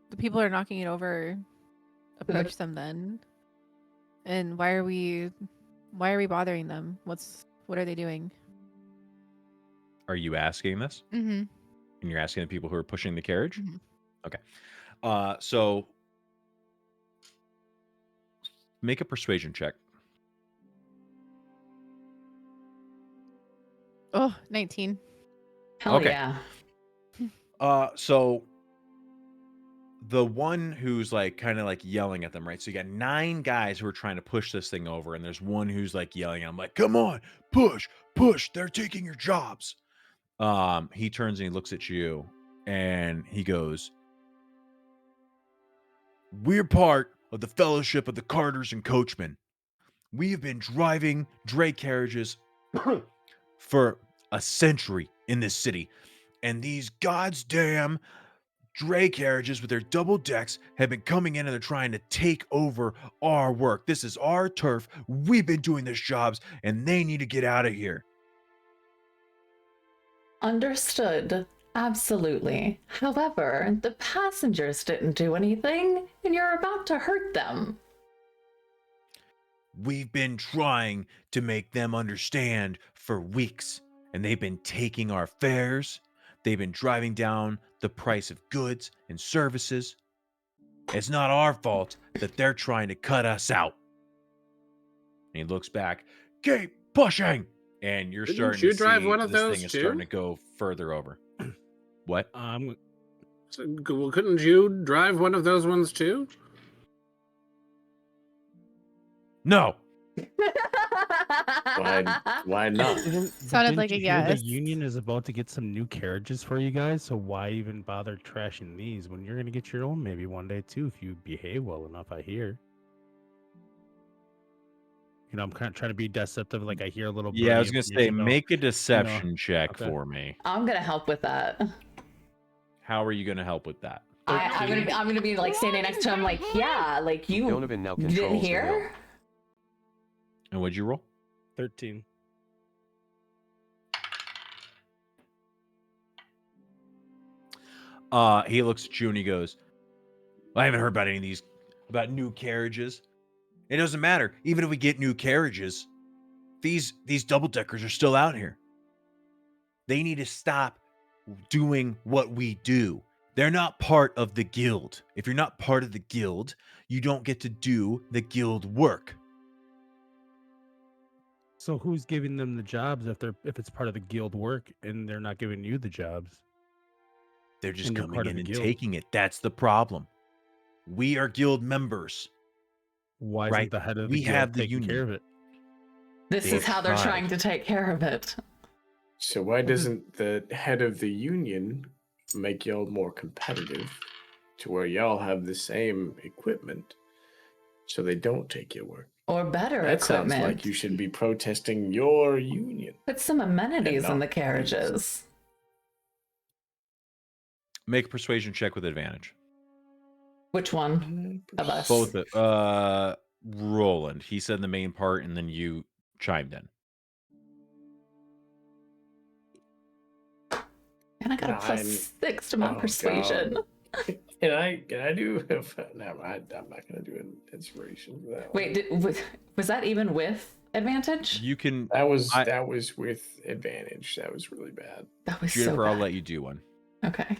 the people are knocking it over? Approach them then. And why are we bothering them? What are they doing? Are you asking this? Mm-hmm. And you're asking the people who are pushing the carriage? Mm-hmm. Okay. So Make a persuasion check. Oh, 19. Hell Okay. yeah. So the one who's like kind of like yelling at them, right? So you got 9 guys who are trying to push this thing over, and there's one who's like yelling at them, like, "Come on, push, push! They're taking your jobs." He turns and he looks at you, and he goes, "We're part of the Fellowship of the Carters and Coachmen. We have been driving dray carriages for a century in this city, and these goddamn dray carriages with their double decks have been coming in and they're trying to take over our work. This is our turf. We've been doing these jobs, and they need to get out of here." Understood. Absolutely. However, the passengers didn't do anything, and you're about to hurt them. We've been trying to make them understand for weeks, and they've been taking our fares. They've been driving down the price of goods and services. It's not our fault that they're trying to cut us out. And he looks back, "Keep pushing!" And you're Didn't starting you to drive see one of this those thing is too? starting to go further over. What? So, well, couldn't you drive one of those ones too? No. Why not? Sounded like a you hear yes. The union is about to get some new carriages for you guys, so why even bother trashing these when you're gonna get your own maybe one day too if you behave well enough, I hear. You know, I'm kind of trying to be deceptive, like I hear a little Yeah, I was birdie going to say, information, make a you know. deception check Okay. for me. I'm gonna help with that. How are you going to help with that? I'm gonna be like standing next to him, like, yeah, like you Donovan now didn't controls the hill. hear? And what'd you roll? 13. He looks at you and he goes, "I haven't heard about any of these, about new carriages. It doesn't matter. Even if we get new carriages, these double-deckers are still out here. They need to stop doing what we do. They're not part of the guild. If you're not part of the guild, you don't get to do the guild work." So who's giving them the jobs if it's part of the guild work and they're not giving you the jobs? They're just And you're coming part of in the and guild. taking it. That's the problem. We are guild members. Why right? isn't the head of the We guild have the taking care union. of it? This is how they're tried. trying to take care of it. So why doesn't the head of the union make y'all more competitive to where y'all have the same equipment so they don't take your work? Or better That equipment. sounds like you should be protesting your union. Put some amenities in not the carriages. Make a persuasion check with advantage. Which one of us? Both. Roland. He said the main part, and then you chimed in. And I got a +6 to my persuasion. Can I do? No, I'm not gonna do an inspiration for that. Wait, was that even with advantage? You can. That was with advantage. That was really bad. That was Juniper, so I'll bad. let you do one. Okay.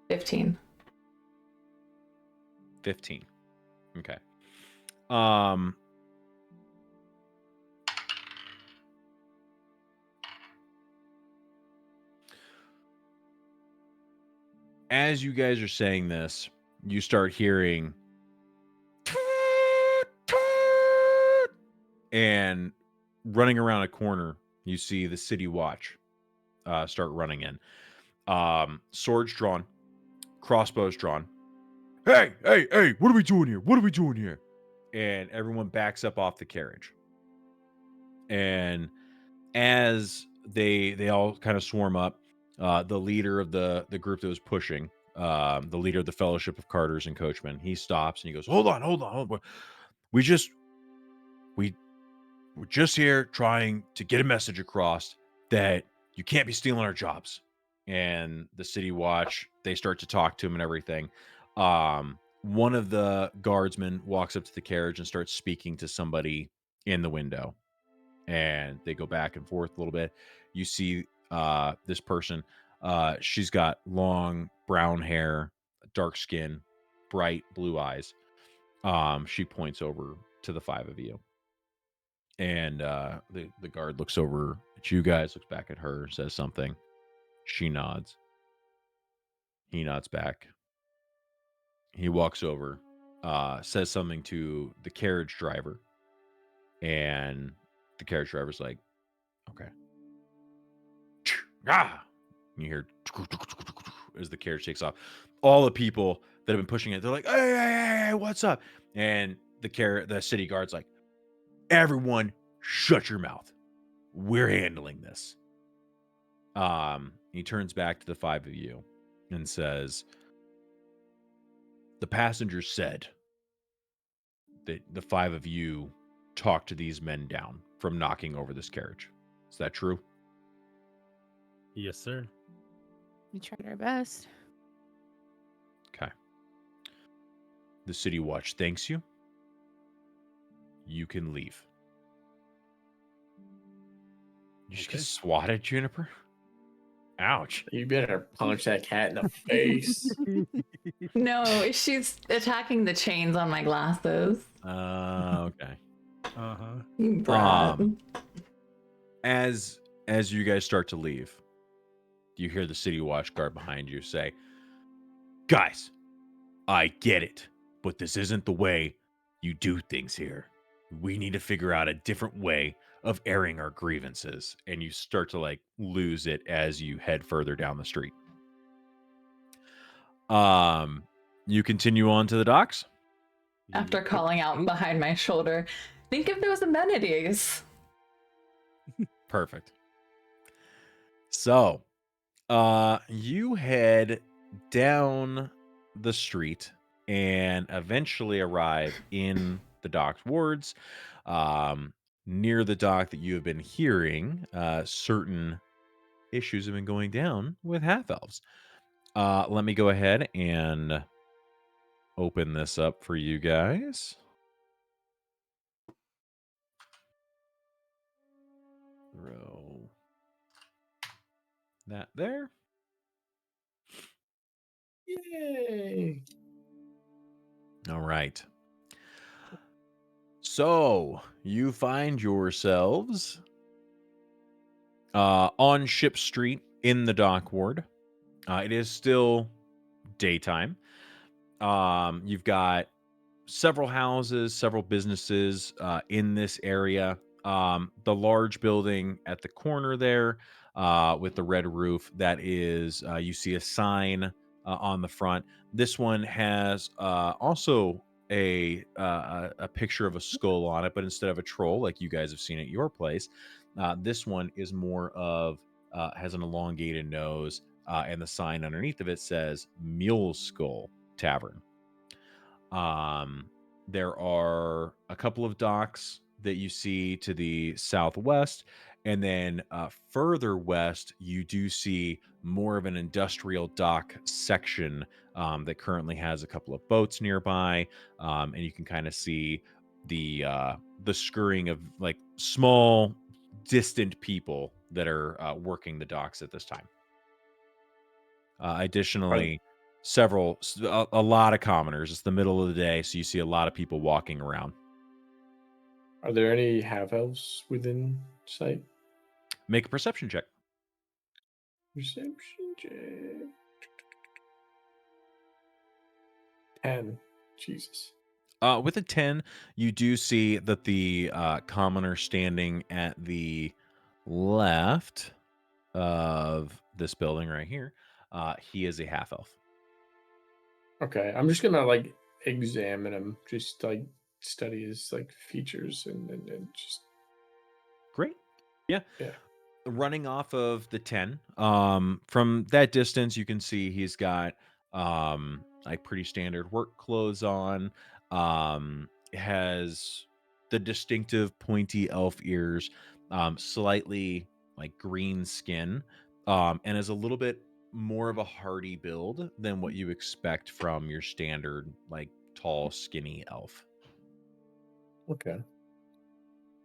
$15. 15. Okay. As you guys are saying this, you start hearing and running around a corner, you see the city watch start running in. Swords drawn, crossbows drawn. Hey, what are we doing here? What are we doing here? And everyone backs up off the carriage. And as they all kind of swarm up, the leader of the group that was pushing, the leader of the Fellowship of Carters and Coachmen, he stops and he goes, Hold on. We're just here trying to get a message across that you can't be stealing our jobs." And the city watch, they start to talk to him and everything. One of the guardsmen walks up to the carriage and starts speaking to somebody in the window. And they go back and forth a little bit. You see this person. She's got long brown hair, dark skin, bright blue eyes. She points over to the five of you. And the guard looks over at you guys, looks back at her, says something. She nods. He nods back. He walks over, says something to the carriage driver. And the carriage driver's like, okay. Ah! You hear as the carriage takes off. All the people that have been pushing it, they're like, hey, what's up? And the city guard's like, everyone shut your mouth. We're handling this. He turns back to the five of you and says, the passengers said that the five of you talked to these men down from knocking over this carriage. Is that true? Yes, sir. We tried our best. Okay. The city watch thanks you. You can leave. You just get swatted, Juniper? Ouch. You better punch that cat in the face. No, she's attacking the chains on my glasses. Okay. You brat. As you guys start to leave, you hear the city watch guard behind you say, guys, I get it, but this isn't the way you do things here. We need to figure out a different way of airing our grievances. And you start to like lose it as you head further down the street. You continue on to the docks. After calling out behind my shoulder, think of those amenities. Perfect. So, you head down the street and eventually arrive in the dock's wards. Near the dock that you have been hearing, certain issues have been going down with half-elves. Let me go ahead and open this up for you guys. Throw that there. Yay. All right. So you find yourselves on Ship Street in the dock ward. It is still daytime. You've got several houses, several businesses in this area. The large building at the corner there with the red roof, that is, you see a sign on the front. This one has also a picture of a skull on it, but instead of a troll like you guys have seen at your place, this one is more of has an elongated nose, and the sign underneath of it says Mule Skull Tavern. There are a couple of docks that you see to the southwest, and then further west, you do see more of an industrial dock section that currently has a couple of boats nearby, and you can kind of see the scurrying of like small, distant people that are working the docks at this time. Additionally, a lot of commoners. It's the middle of the day, so you see a lot of people walking around. Are there any half-elves within sight? Make a perception check. Perception check. 10. Jesus. With a 10, you do see that the commoner standing at the left of this building right here, he is a half-elf. Okay, I'm just gonna like examine him, just like study his like features and just. Great. Yeah. Yeah. Running off of the 10, from that distance, you can see he's got like pretty standard work clothes on. Has the distinctive pointy elf ears, slightly like green skin, and is a little bit more of a hardy build than what you expect from your standard like tall, skinny elf. Okay.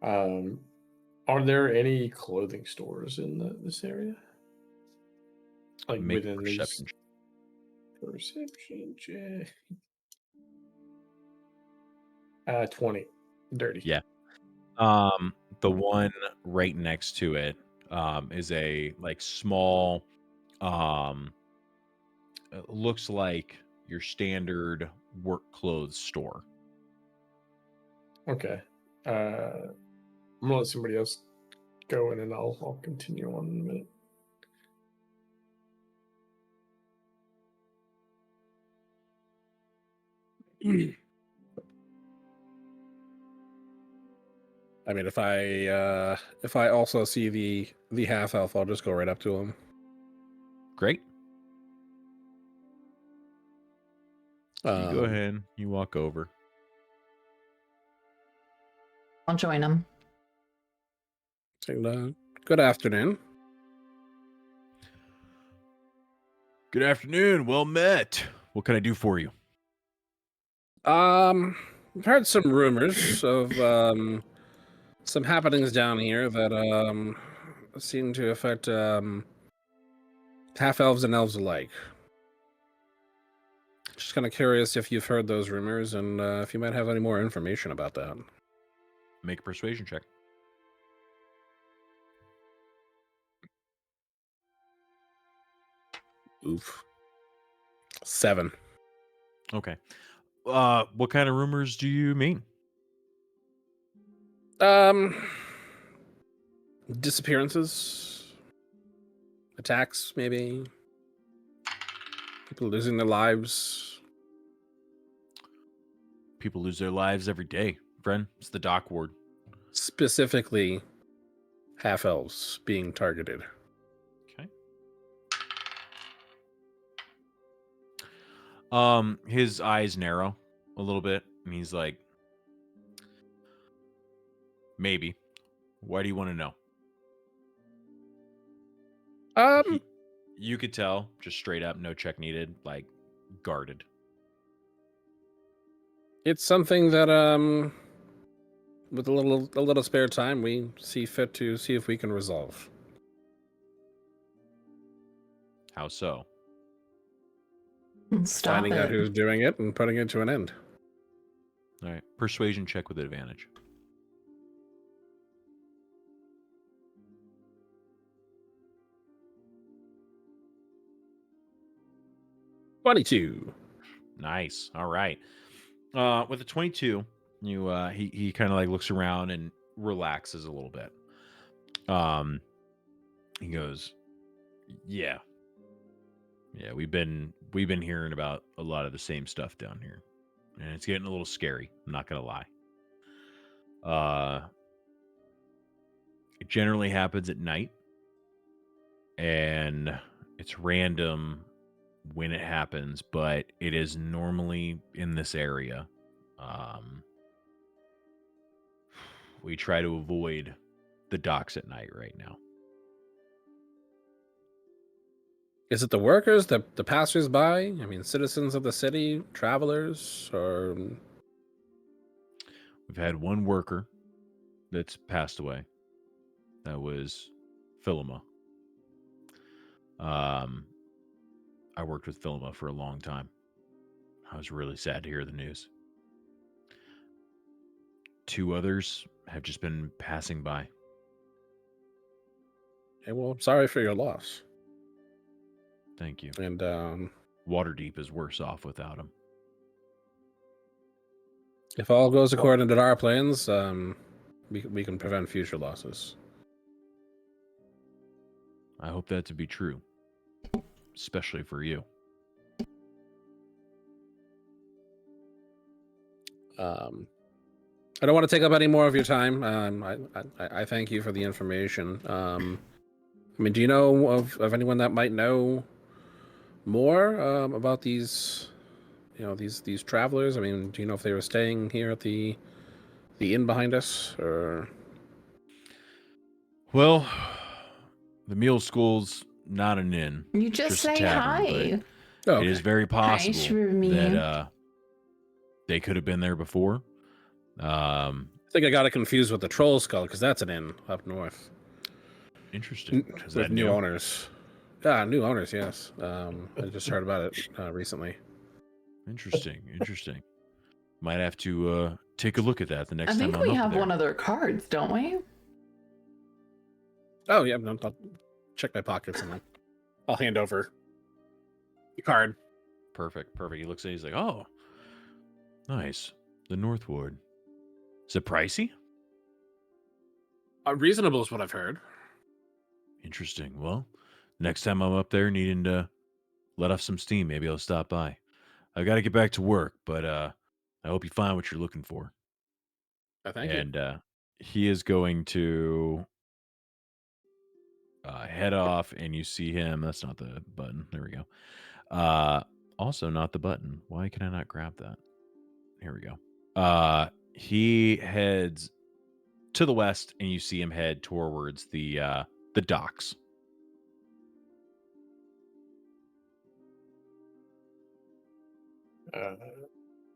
Are there any clothing stores in this area? Like Make a within these perception check. perception check. 20. Dirty. Yeah. The one right next to it is a like small looks like your standard work clothes store. Okay. I'm gonna let somebody else go in, and I'll continue on in a minute. I mean, if I also see the half elf, I'll just go right up to him. Great. You go Um, ahead. You walk over. I'll join him. saying, good afternoon. Good afternoon. Well met. What can I do for you? I've heard some rumors of some happenings down here that seem to affect half elves and elves alike. Just kind of curious if you've heard those rumors and if you might have any more information about that. Make a persuasion check. Oof. 7. Okay. What kind of rumors do you mean? Disappearances, attacks, maybe. People losing their lives. People lose their lives every day, friend. It's the dock ward. Specifically, half elves being targeted. Okay. His eyes narrow a little bit, and he's like, maybe. Why do you want to know? You could tell, just straight up, no check needed, like guarded. It's something that with a little spare time, we see fit to see if we can resolve. How so? Stop Finding out it. who's doing it and putting it to an end. All right. Persuasion check with advantage. $22. Nice. All right. With a 22, you he kind of like looks around and relaxes a little bit. He goes, "Yeah. Yeah, we've been hearing about a lot of the same stuff down here. And it's getting a little scary, I'm not going to lie. It generally happens at night, and it's random when it happens, but it is normally in this area. We try to avoid the docks at night right now. Is it the workers, the passersby? I mean, citizens of the city, travelers, or We've had one worker that's passed away. That was Philima. I worked with Philima for a long time. I was really sad to hear the news. 2 others have just been passing by. Hey, well, I'm sorry for your loss. Thank you. And Waterdeep is worse off without him. if all goes according to our plans, we can prevent future losses. I hope that to be true, especially for you. I don't want to take up any more of your time. I thank you for the information. I mean, do you know of anyone that might know more about these, these travelers? I mean, do you know if they were staying here at the inn behind us, or? Well, the Mule School's not an inn. You just a say tavern, hi. but Okay. it is very possible Shroomie. that they could have been there before. I think I got it confused with the Troll Skull, because that's an inn up north. Interesting. Is With that new new? owners. New owners, yes. I just heard about it recently. Interesting. Might have to take a look at that the I next time think I'm we up have there. one of their cards, don't we? Oh yeah, I'll check my pockets and I'll hand over the card. Perfect. He looks at it, he's like, oh, nice. The North Ward. Is it pricey? Reasonable is what I've heard. Interesting. Well, next time I'm up there needing to let off some steam, maybe I'll stop by. I've got to get back to work, but I hope you find what you're looking for. Thank you. And he is going to head off, and you see him. That's not the button. There we go. Also, not the button. Why can I not grab that? Here we go. He heads to the west, and you see him head towards the docks.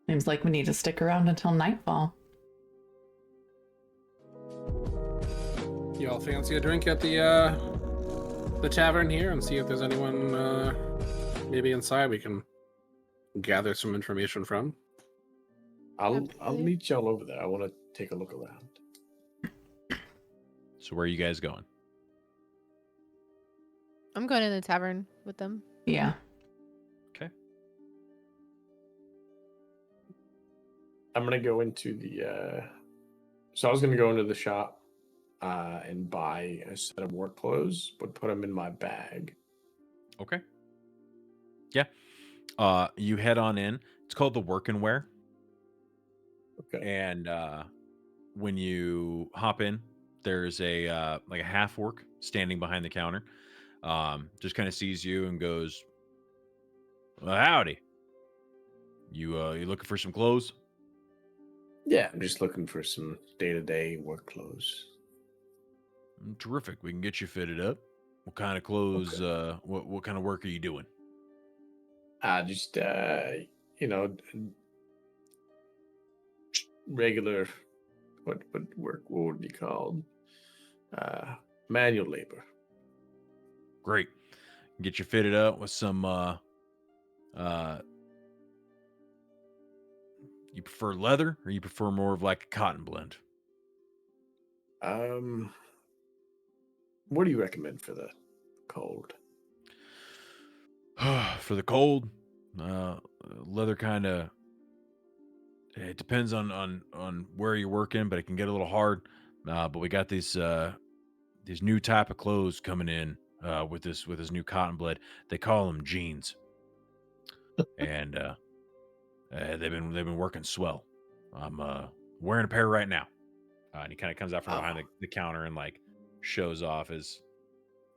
Seems like we need to stick around until nightfall. You all fancy a drink at the tavern here and see if there's anyone maybe inside we can gather some information from? I'll meet y'all over there. I want to take a look around. So where are you guys going? I'm going to the tavern with them. Yeah. Okay. I'm gonna go into the. So I was gonna go into the shop and buy a set of work clothes, but put them in my bag. Okay. Yeah. You head on in. It's called the Work and Wear. Okay. And when you hop in, there's a like a half orc standing behind the counter. Just kind of sees you and goes, well, howdy. You looking for some clothes? Yeah, I'm just looking for some day-to-day work clothes. Terrific. We can get you fitted up. What kind of clothes? Okay. What kind of work are you doing? Just regular. What work? What would it be called? Manual labor. Great. Get you fitted up with some. You prefer leather, or you prefer more of like a cotton blend? What do you recommend for the cold? For the cold, leather kind of. It depends on where you're working, but it can get a little hard. But we got these new type of clothes coming in with this new cotton blend. They call them jeans, and they've been working swell. I'm wearing a pair right now, and he kind of comes out from behind the counter and like shows off his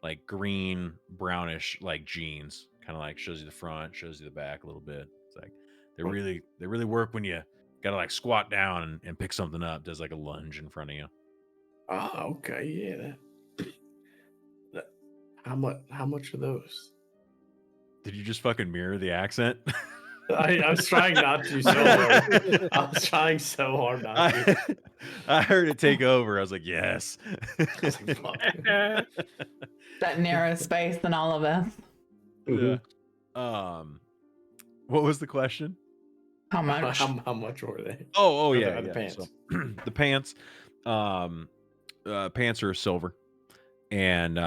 like green brownish like jeans. Kind of like shows you the front, shows you the back a little bit. It's like they really work when you gotta like squat down and pick something up. Does like a lunge in front of you. Okay, yeah. How much are those? Did you just fucking mirror the accent? I was trying not to so hard. I was trying so hard not to. I heard it take over. I was like, yes. That narrow space in all of us. Yeah. What was the question? How much? How much were they? Oh yeah, the pants. So, the pants. Pants are silver, and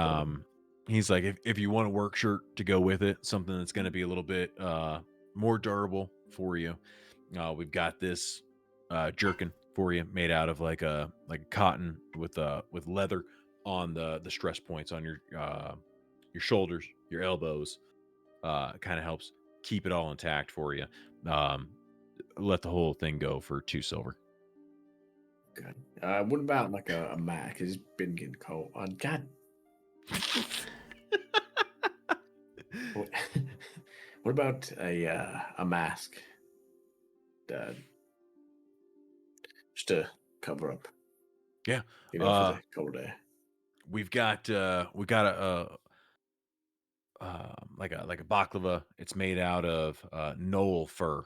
he's like, if you want a work shirt to go with it, something that's going to be a little bit more durable for you, we've got this jerkin for you made out of like a cotton with leather on the stress points on your shoulders, your elbows. Kind of helps keep it all intact for you. Let the whole thing go for 2 silver. Good. What about like a mask? It's been getting cold. God. What about a mask? Just to cover up. Yeah. For the cold day. We've got a like a baklava. It's made out of knoll fur.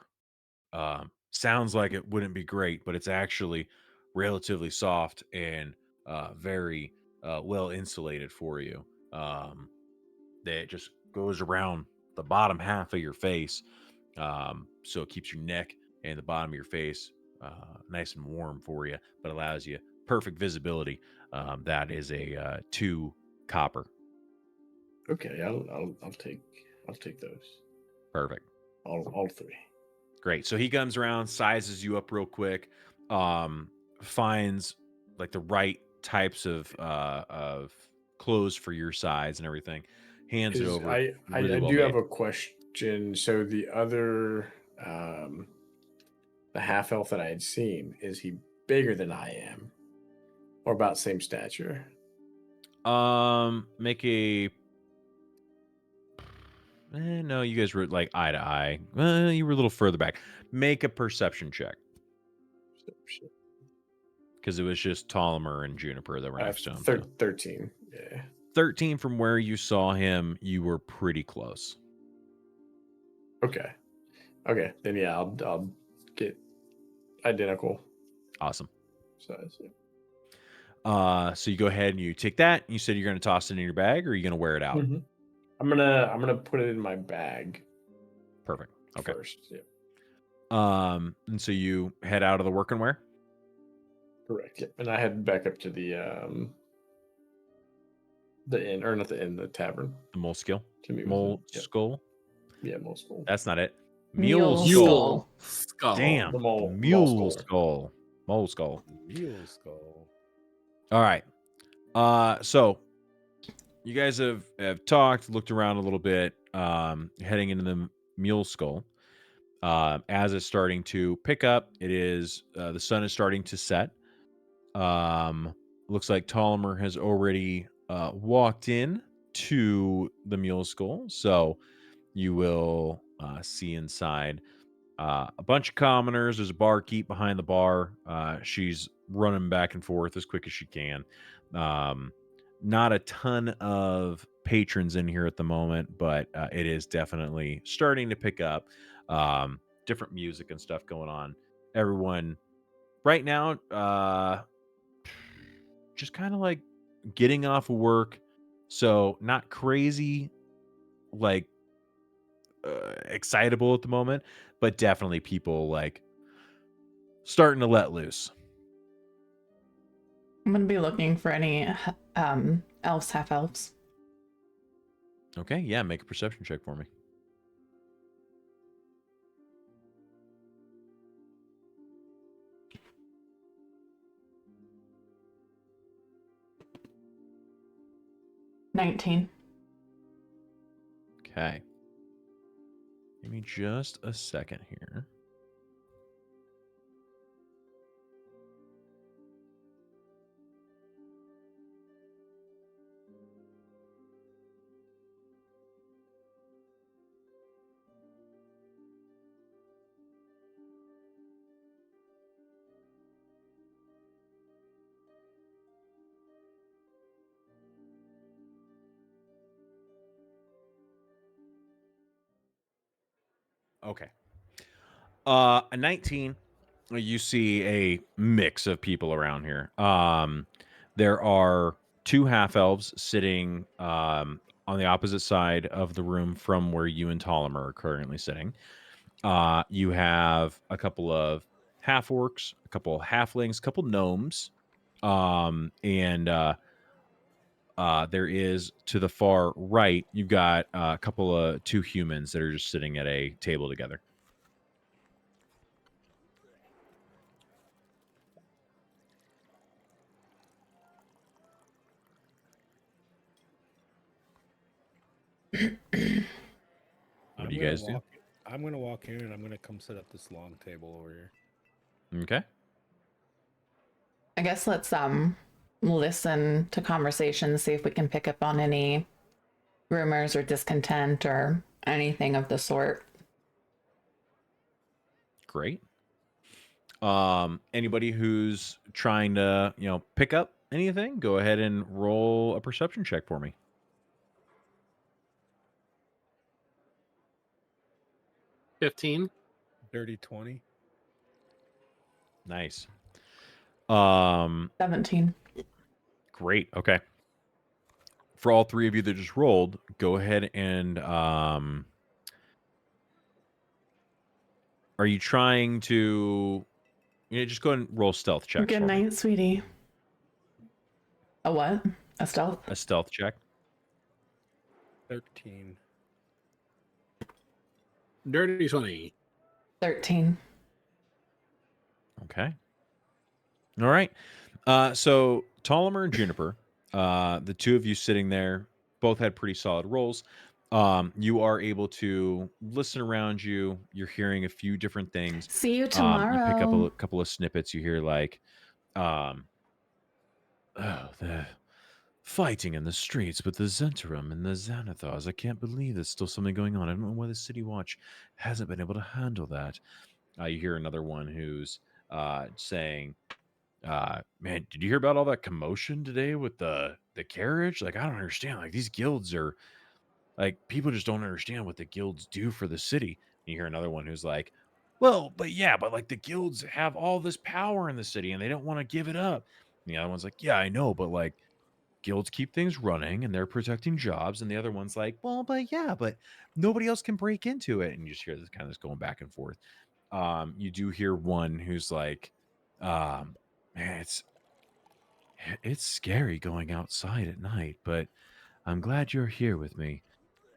Sounds like it wouldn't be great, but it's actually relatively soft and very well insulated for you. that just goes around the bottom half of your face. So it keeps your neck and the bottom of your face nice and warm for you, but allows you perfect visibility. That is a 2 copper. Okay, I'll take those. Perfect. All 3. Great. So he comes around, sizes you up real quick, finds like the right types of clothes for your size and everything. Hands it over. I Really well do made. have a question. So the other the half elf that I had seen, is he bigger than I am, or about same stature? Make a. No, you guys were like eye to eye. You were a little further back. Make a perception check. Because it was just Ptolemy and Juniper that were next to him. 13. Yeah. 13 from where you saw him, you were pretty close. Okay. Then yeah, I'll get identical. Awesome. Size. Yeah. So you go ahead and you take that. You said you're going to toss it in your bag, or are you going to wear it out? Mm-hmm. I'm gonna put it in my bag. Perfect. Okay. First. Yeah. And so you head out of the work and wear? Correct. Yeah. And I head back up to the inn, or not the inn, the tavern. The Mole Skill? To meet with Mole him. Yep. Skull? Yeah, Mole Skull. That's not it. Mule Skull. Skull. Damn. The Mole Mule Skull. Skull. Mole Skull. Mule Skull. All right. So you guys have talked, looked around a little bit, heading into the Mule Skull. As it's starting to pick up, it is the sun is starting to set. Looks like Ptolemy has already walked in to the Mule Skull, so you will see inside a bunch of commoners. There's a barkeep behind the bar. She's running back and forth as quick as she can. Not a ton of patrons in here at the moment, but it is definitely starting to pick up. Different music and stuff going on. Everyone right now, just kind of like getting off of work. So not crazy, like excitable at the moment, but definitely people like starting to let loose. I'm gonna be looking for any elves, half elves. Okay, yeah, make a perception check for me. $19. Okay. Give me just a second here. Okay. A 19, you see a mix of people around here. There are 2 half elves sitting on the opposite side of the room from where you and Ptolemy are currently sitting. You have a couple of half orcs, a couple of halflings, a couple gnomes, and there is to the far right. You've got a couple of 2 humans that are just sitting at a table together. What do you guys do? I'm gonna walk in and I'm gonna come sit at this long table over here. Okay. I guess let's listen to conversations, see if we can pick up on any rumors or discontent or anything of the sort. Great. Anybody who's trying to, pick up anything, go ahead and roll a perception check for me. Dirty 20. Nice. 17. Great. Okay. for all three of you that just rolled, go ahead and are you trying to just go ahead and roll stealth checks Good for me. night, sweetie. A what? A stealth? A stealth check. 13. Dirty 20. 13. Okay. All right. So Ptolemy and Juniper, the two of you sitting there, both had pretty solid rolls. You are able to listen around you. You're hearing a few different things. See you You pick up tomorrow. a couple of snippets. You hear like, oh, the fighting in the streets with the Zentarum and the Xanathars. I can't believe there's still something going on. I don't know why the City Watch hasn't been able to handle that. You hear another one who's saying, man, did you hear about all that commotion today with the carriage? Like, I don't understand. Like, these guilds are like, people just don't understand what the guilds do for the city. And you hear another one who's like, well, but yeah, but like the guilds have all this power in the city and they don't want to give it up. And the other one's like, yeah, I know, but like guilds keep things running and they're protecting jobs. And the other one's like, well, but yeah, but nobody else can break into it. And you just hear this kind of going back and forth. You do hear one who's like, man, it's scary going outside at night, but I'm glad you're here with me.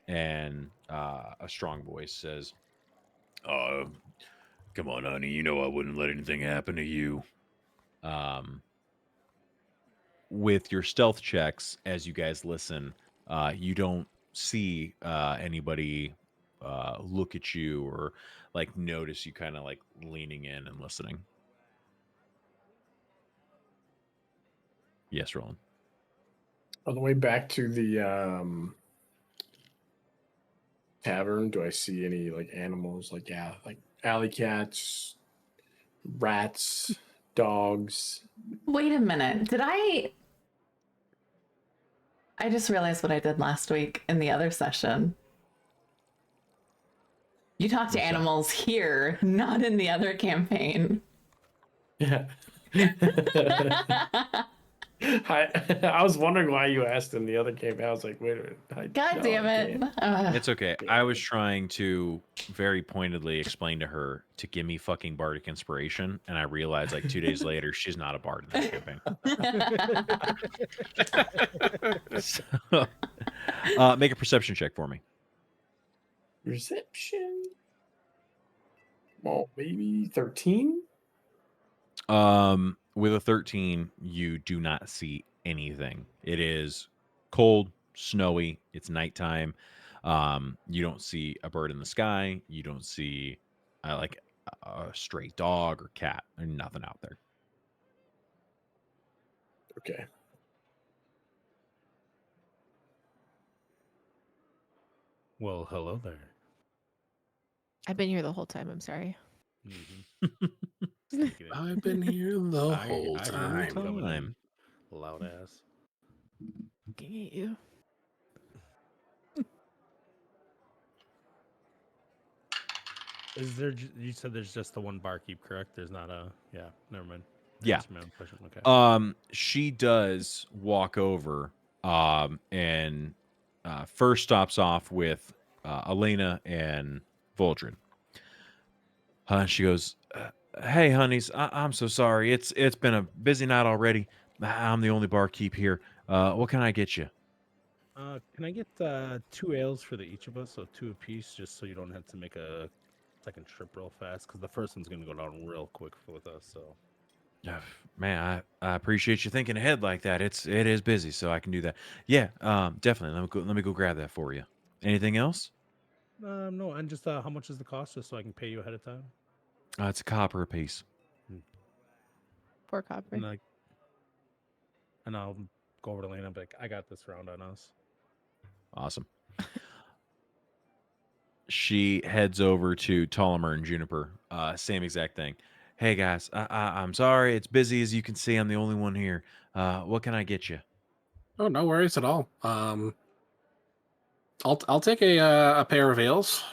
And a strong voice says, "Oh, come on, honey. You know I wouldn't let anything happen to you." With your stealth checks, as you guys listen, you don't see anybody look at you or like notice you kind of like leaning in and listening. Yes, Roland. On the way back to the tavern, do I see any like animals? Like like alley cats, rats, dogs. Wait a minute. I just realized what I did last week in the other session. You talked to What's that? animals here, not in the other campaign. Yeah. I was wondering why you asked in the other campaign. I was like, wait a minute. God damn it. It's okay. I was trying to very pointedly explain to her to give me fucking bardic inspiration, and I realized like 2 days later she's not a bard in that campaign. So, make a perception check for me. Perception. Well, maybe 13. With a 13, you do not see anything. It is cold, snowy. It's nighttime. You don't see a bird in the sky. You don't see like a stray dog or cat. There's nothing out there. Okay. Well, hello there. I've been here the whole time. I'm sorry. I've been here the I whole heard time. you coming in, loud ass. Looking at you. Is there? You said there's just the one barkeep, correct? There's not a. Yeah, never mind. Yeah. That's my own question. Okay. She does walk over, and first stops off with Elena and Voldrin. She goes, "Hey, honeys, I'm so sorry. It's been a busy night already. I'm the only barkeep here. What can I get you?" Can I get 2 ales for each of us, so 2 apiece, just so you don't have to make a second trip real fast, because the first one's gonna go down real quick with us. So, man, I appreciate you thinking ahead like that. It is busy, so I can do that. Yeah, definitely. Let me go grab that for you. Anything else? no, and just how much is the cost, just so I can pay you ahead of time? It's a copper a piece. Poor copper. And I'll go over to Lena and be like, I got this round on us. Awesome. She heads over to Ptolemy and Juniper. Same exact thing. Hey guys, I'm sorry. It's busy as you can see. I'm the only one here. What can I get you? Oh, no worries at all. I'll take a pair of ales.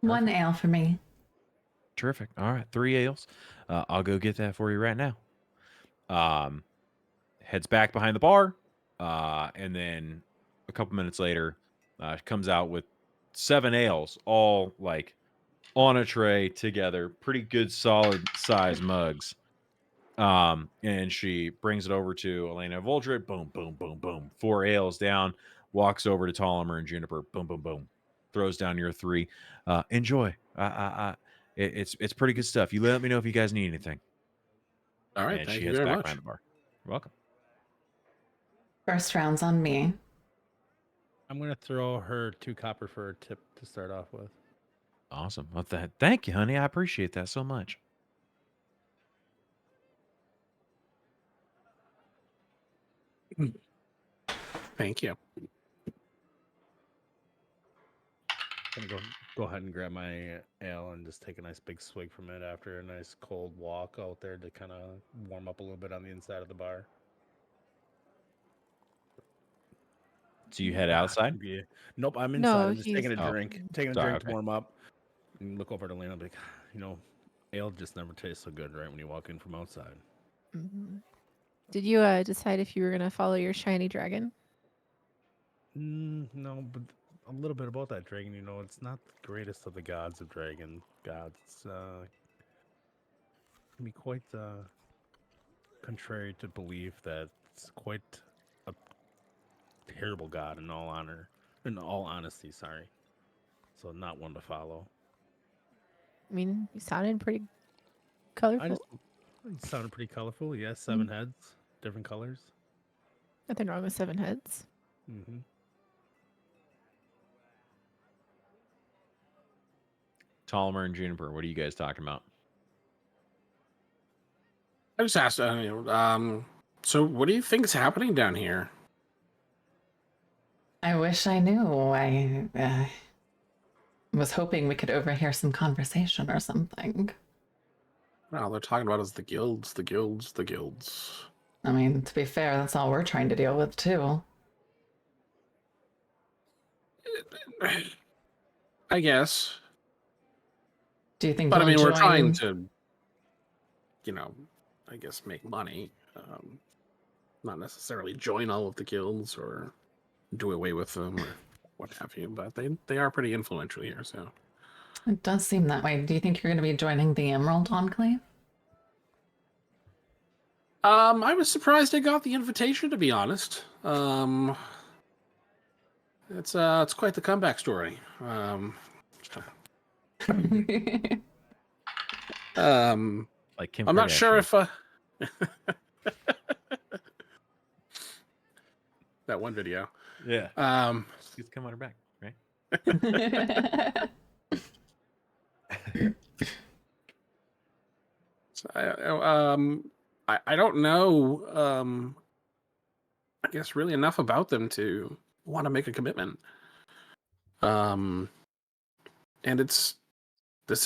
1 ale for me. Terrific. All right, 3 ales. I'll go get that for you right now. Heads back behind the bar. And then a couple minutes later, comes out with 7 ales, all like on a tray together, pretty good solid size mugs. And she brings it over to Elena Voldred. Boom, boom, boom, boom. 4 ales down. Walks over to Tolimer and Juniper. Boom, boom, boom. Throws down your 3. Enjoy. It's pretty good stuff. You let me know if you guys need anything. All right, And thank she you heads very back much. behind the bar. You're welcome. First round's on me. I'm gonna throw her 2 copper for a tip to start off with. Awesome. Well, thank you, honey. I appreciate that so much. Thank you. I'm gonna go ahead and grab my ale and just take a nice big swig from it after a nice cold walk out there to kind of warm up a little bit on the inside of the bar. So you head outside? Yeah. Nope, I'm inside. No, I'm just taking a Oh, drink. Taking a sorry, drink to okay. warm up. And look over to Lena and be like, you know, ale just never tastes so good, right, when you walk in from outside. Mhm. Did you decide if you were gonna follow your shiny dragon? No, but a little bit about that dragon, you know, it's not the greatest of the gods of dragon gods. It's can be quite contrary to belief that it's quite a terrible god in all honor, in all honesty, sorry. So not one to follow. I mean, you sounded pretty I colorful. just it sounded pretty colorful. Yes, 7 heads, different colors. Nothing wrong with 7 heads. Mm-hmm. Tolimer and Juniper, what are you guys talking about? I just asked, so what do you think is happening down here? I wish I knew. I was hoping we could overhear some conversation or something. Well, they're talking about is the guilds, the guilds, the guilds. I mean, to be fair, that's all we're trying to deal with, too. I guess. Do you think But I you'll mean, we're trying join? to, I guess make money. Not necessarily join all of the guilds or do away with them or what have you. But they are pretty influential here, so. It does seem that way. Do you think you're going to be joining the Emerald Enclave? I was surprised I got the invitation, to be honest. It's quite the comeback story. Like Kim I'm not sure Kardashian. if that one video. Yeah. She's come on her back, right? So I don't know. I guess really enough about them to want to make a commitment. And this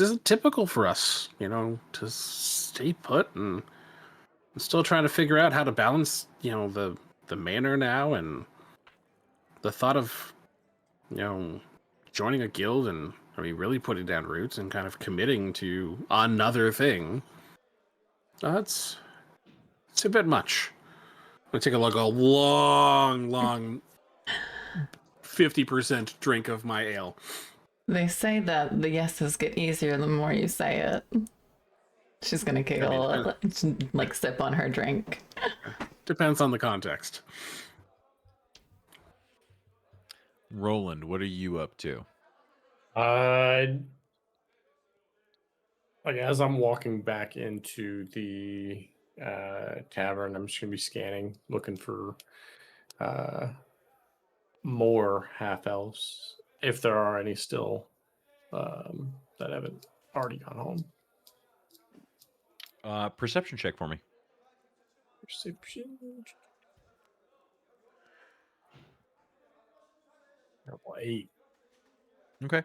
isn't typical for us, to stay put and still trying to figure out how to balance, the manor now and the thought of, joining a guild and really putting down roots and kind of committing to another thing. It's a bit much. I'm gonna take a long 50% drink of my ale. They say that the yeses get easier the more you say it. She's gonna giggle, like sip on her drink. Depends on the context. Roland, what are you up to? Like as I'm walking back into the tavern, I'm just gonna be scanning, looking for more half elves, if there are any still that haven't already gone home. Perception check for me. Perception. 8. Okay.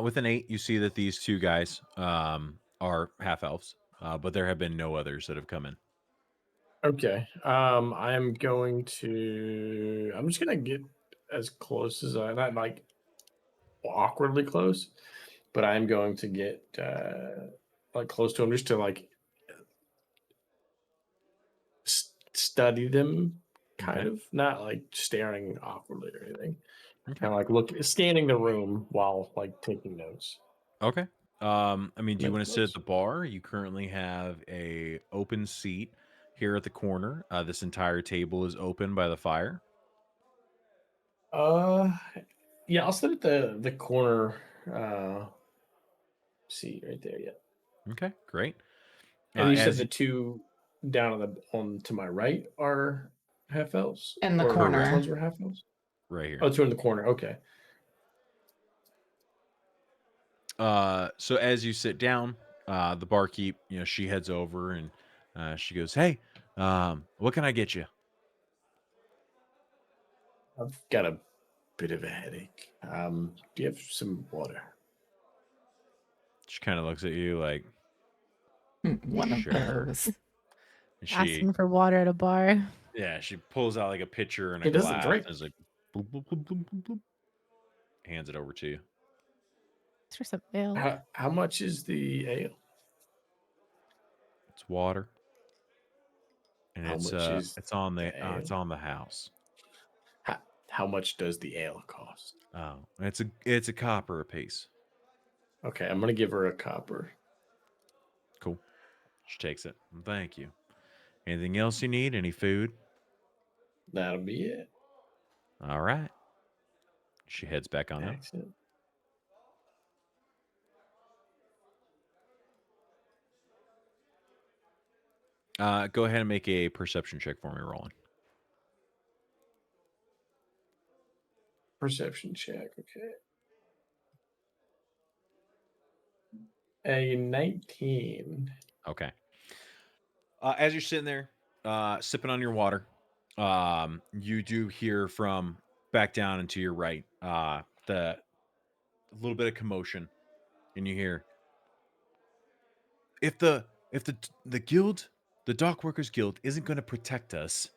With an 8, you see that these 2 guys are half elves, but there have been no others that have come in. Okay. I'm just gonna get as close as not like awkwardly close, but I'm going to get like close to them just to like study them kind of, not like staring awkwardly or anything. Okay. Kind of like scanning the room while like taking notes. Okay. I mean, do you Make want to sit at notes. the bar? You currently have a open seat here at the corner. This entire table is open by the fire. Yeah, I'll sit at the corner seat right there. Yeah. Okay, great. And you said As the two down on to my right are half elves? In the Or corner. which ones were half elves? right here. Oh, two in the corner. Okay. So as you sit down, the barkeep, she heads over and she goes, "Hey, what can I get you?" I've got a bit of a headache. Do you have some water? She kind of looks at you like, One Sure. of those. and she, Asking for water at a bar. yeah, she pulls out like a pitcher and a He doesn't glass drink. and is like, bloop, bloop, bloop, bloop, bloop, bloop. Hands it over to you. It's for some milk. How much is the ale? It's water, and How it's much is it's on the the ale? it's on the house. How much does the ale cost? Oh, it's a copper a piece. Okay, I'm gonna give her a copper. Cool. She takes it. Thank you. Anything else you need? Any food? That'll be it. All right. She heads back on up. Excellent. Go ahead and make a perception check for me, Roland. Perception check. Okay. A 19. Okay. As you're sitting there, sipping on your water, you do hear from back down and to your right, the little bit of commotion, and you hear, if the guild, the dock workers guild, isn't going to protect us,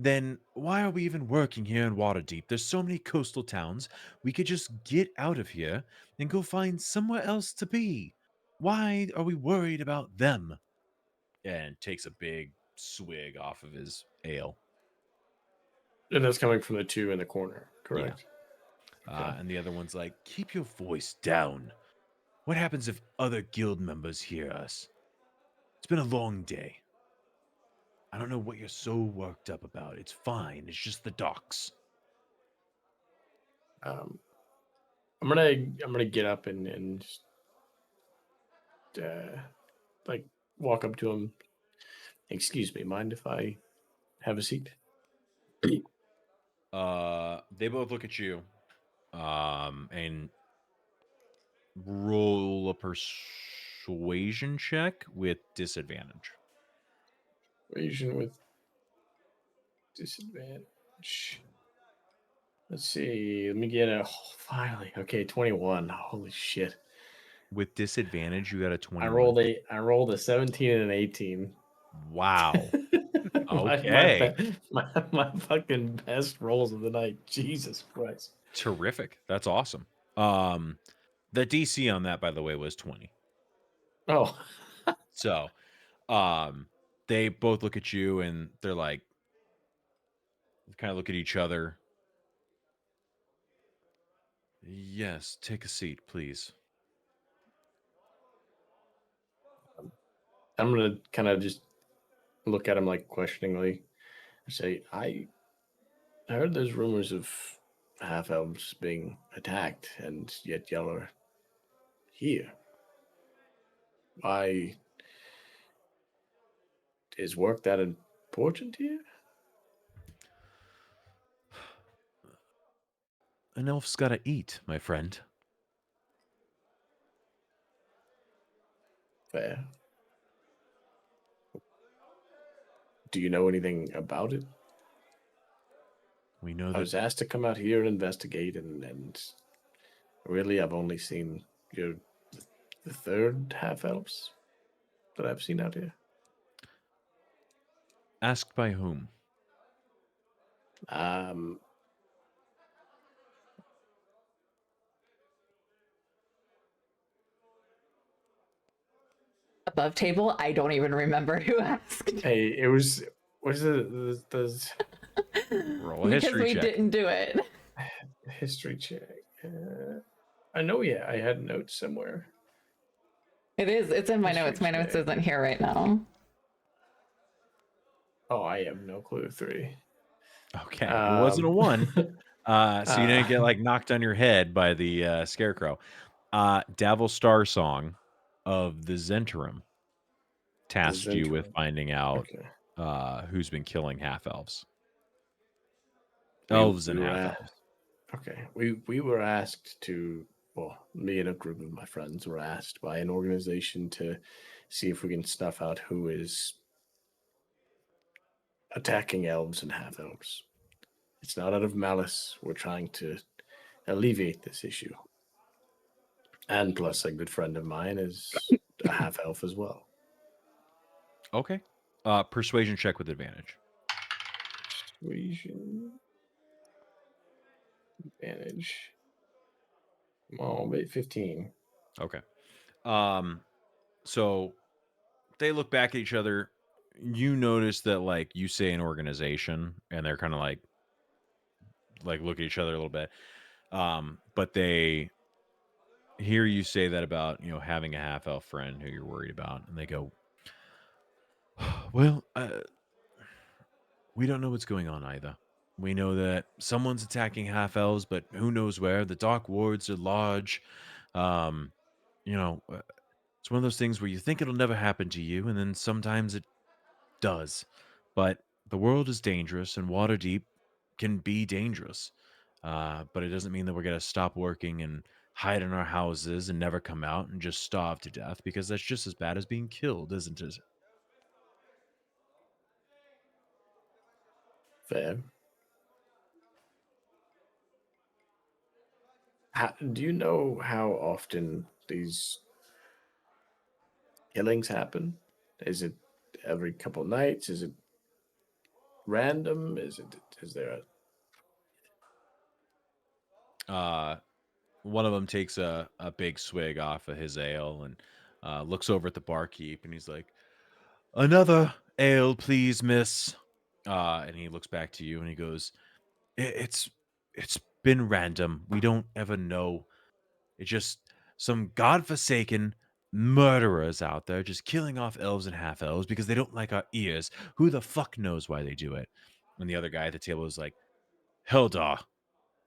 then why are we even working here in Waterdeep? There's so many coastal towns. We could just get out of here and go find somewhere else to be. Why are we worried about them? And takes a big swig off of his ale. And that's coming from the two in the corner, correct? Okay. And the other one's like, keep your voice down. What happens if other guild members hear us? It's been a long day. I don't know what you're so worked up about. It's fine. It's just the docks. I'm gonna get up and just like walk up to him. Excuse me, mind if I have a seat? They both look at you, and roll a persuasion check with disadvantage. Persuasion with disadvantage. Let's see. Let me get a finally. Okay, 21. Holy shit. With disadvantage, you got a 21. I rolled a 17 and an 18. Wow. My- Okay. my fucking best rolls of the night. Jesus Christ. Terrific. That's awesome. The DC on that, by the way, was 20. Oh. So, they both look at you and they're like, kind of look at each other. Yes, take a seat, please. I'm gonna kind of just look at him like questioningly. I say, I heard there's rumors of half elves being attacked, and yet y'all are here. Why is work that important here? An elf's gotta eat, my friend. Fair. Do you know anything about it? We know I that was asked to come out here and investigate, and really, I've only seen the third half elves that I've seen out here. asked by whom? Above table, I don't even remember who asked. Hey, it was what is it? The Roll a because history we check. didn't do it. History check. I know. Yeah, I had notes somewhere. It is. It's in my History notes. My notes check. isn't here right now. Oh, I have no clue. 3. Okay, it wasn't a 1. So you didn't get like knocked on your head by the scarecrow. Davil Star Song of the Zentarum tasked you with Zentarum. finding out Okay. who's been killing half elves. We Elves and were half at- elves. Okay. We were asked to, well, me and a group of my friends were asked by an organization to see if we can snuff out who is attacking elves and half elves. It's not out of malice. We're trying to alleviate this issue. And plus, a good friend of mine is a half elf as well. Okay. Persuasion check with advantage. Persuasion. Advantage. Oh, wait, 15. Okay. So they look back at each other. You notice that like you say an organization and they're kind of like look at each other a little bit. But they hear you say that about, having a half elf friend who you're worried about, and they go, well, we don't know what's going on either. We know that someone's attacking half elves, but who knows where. The dark wards are large. It's one of those things where you think it'll never happen to you, and then sometimes it does. But the world is dangerous, and Waterdeep can be dangerous. But it doesn't mean that we're going to stop working and hide in our houses and never come out and just starve to death, because that's just as bad as being killed, isn't it? Fair. Do you know how often these killings happen? Is it every couple nights? Is it random? Is there One of them takes a big swig off of his ale and looks over at the barkeep, and he's like, another ale, please, miss. And he looks back to you and he goes, It's been random. We don't ever know. It's just some godforsaken murderers out there just killing off elves and half elves because they don't like our ears. Who the fuck knows why they do it?" And the other guy at the table is like, "Heldar,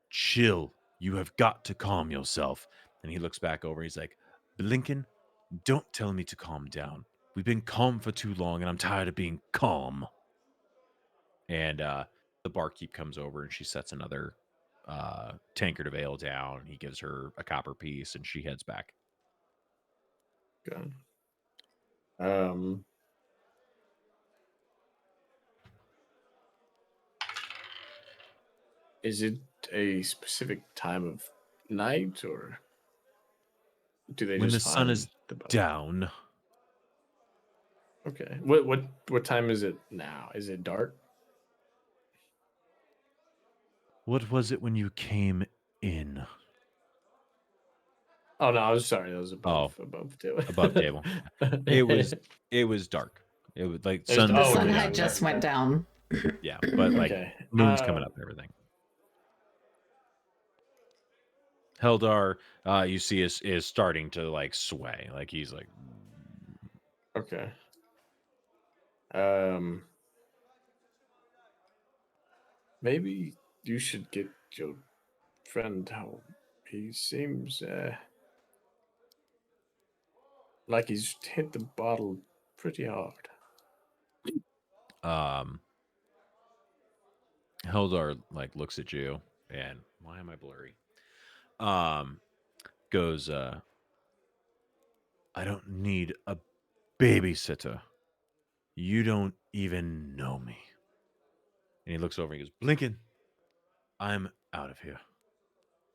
chill. You have got to calm yourself." And he looks back over. He's like, "Blinken, don't tell me to calm down. We've been calm for too long, and I'm tired of being calm." And the barkeep comes over, and she sets another tankard of ale down. He gives her a copper piece, and she heads back. good? Is it a specific time of night, or do they When just the sun find is the body? down. Okay. What time is it now? Is it dark? What was it when you came in? Oh no, I was sorry. That was above table. Above table. It was dark. It was like There's- sun. The Oh, sun okay, had okay, just okay. went down. Yeah, but like Okay. moon's coming up and everything. Heldar, you see is starting to like sway. Like he's like, Okay. Maybe you should get your friend home. He seems like he's hit the bottle pretty hard. Heldar like looks at you and why am I blurry? Goes, I don't need a babysitter. You don't even know me. And he looks over and he goes, Blinken, I'm out of here.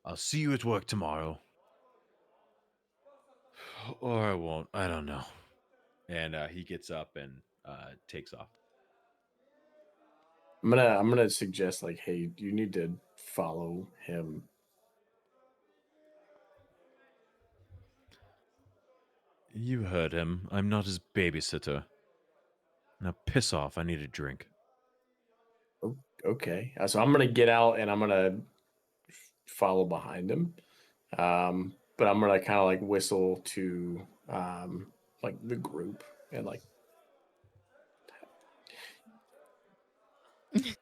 I'll see you at work tomorrow. Or I won't. I don't know. And he gets up and takes off. I'm gonna suggest, like, hey, you need to follow him. You heard him. I'm not his babysitter. Now piss off. I need a drink. okay. So I'm gonna get out and I'm gonna follow behind him. But I'm gonna kind of like whistle to like the group and like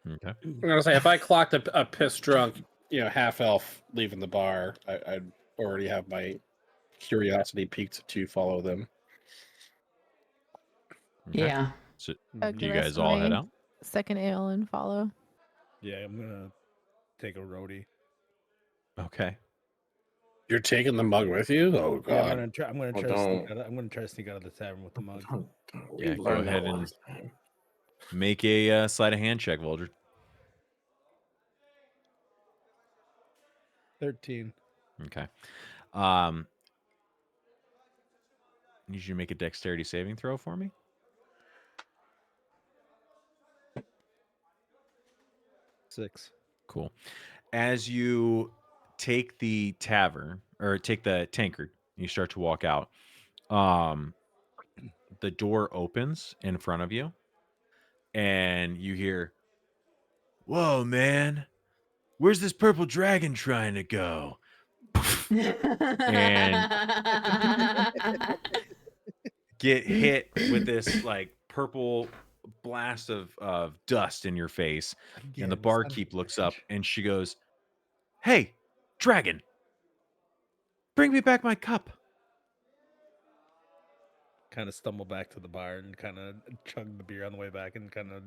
Okay. I'm gonna say if I clocked a piss drunk, half elf leaving the bar, I'd already have my curiosity peaked to follow them. Okay. Yeah. So I'll do give you us guys all head my out? second ale and follow. Yeah, I'm gonna take a roadie. Okay. You're taking the mug with you? Oh Yeah, god. I'm gonna Oh, try to sneak don't. out. I'm gonna try to sneak out of the tavern with the mug. We Yeah, go learned that ahead and last time. make a sleight of hand check, Voldred. 13. Okay. Need you to make a dexterity saving throw for me. 6. Cool. As you take the tavern or take the tankard, you start to walk out. The door opens in front of you, and you hear, "Whoa, man! Where's this purple dragon trying to go?" And get hit with this like purple blast of dust in your face. And the Again, son of a barkeep looks up bitch. and she goes, "Hey, dragon, bring me back my cup." Kind of stumble back to the bar and kind of chug the beer on the way back and kind of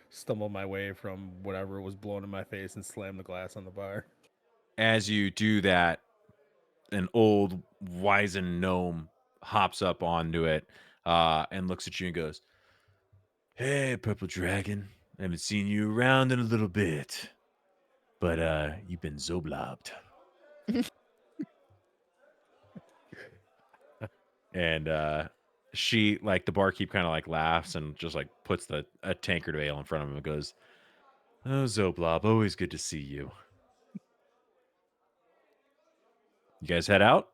stumble my way from whatever was blown in my face and slam the glass on the bar. As you do that, an old wizened gnome hops up onto it and looks at you and goes, "Hey, purple dragon, I haven't seen you around in a little bit, but you've been zoblobbed." And she, like, the barkeep kind of like laughs and just like puts a tankard of ale in front of him and goes, "Oh, Zoblob, always good to see you." You guys head out?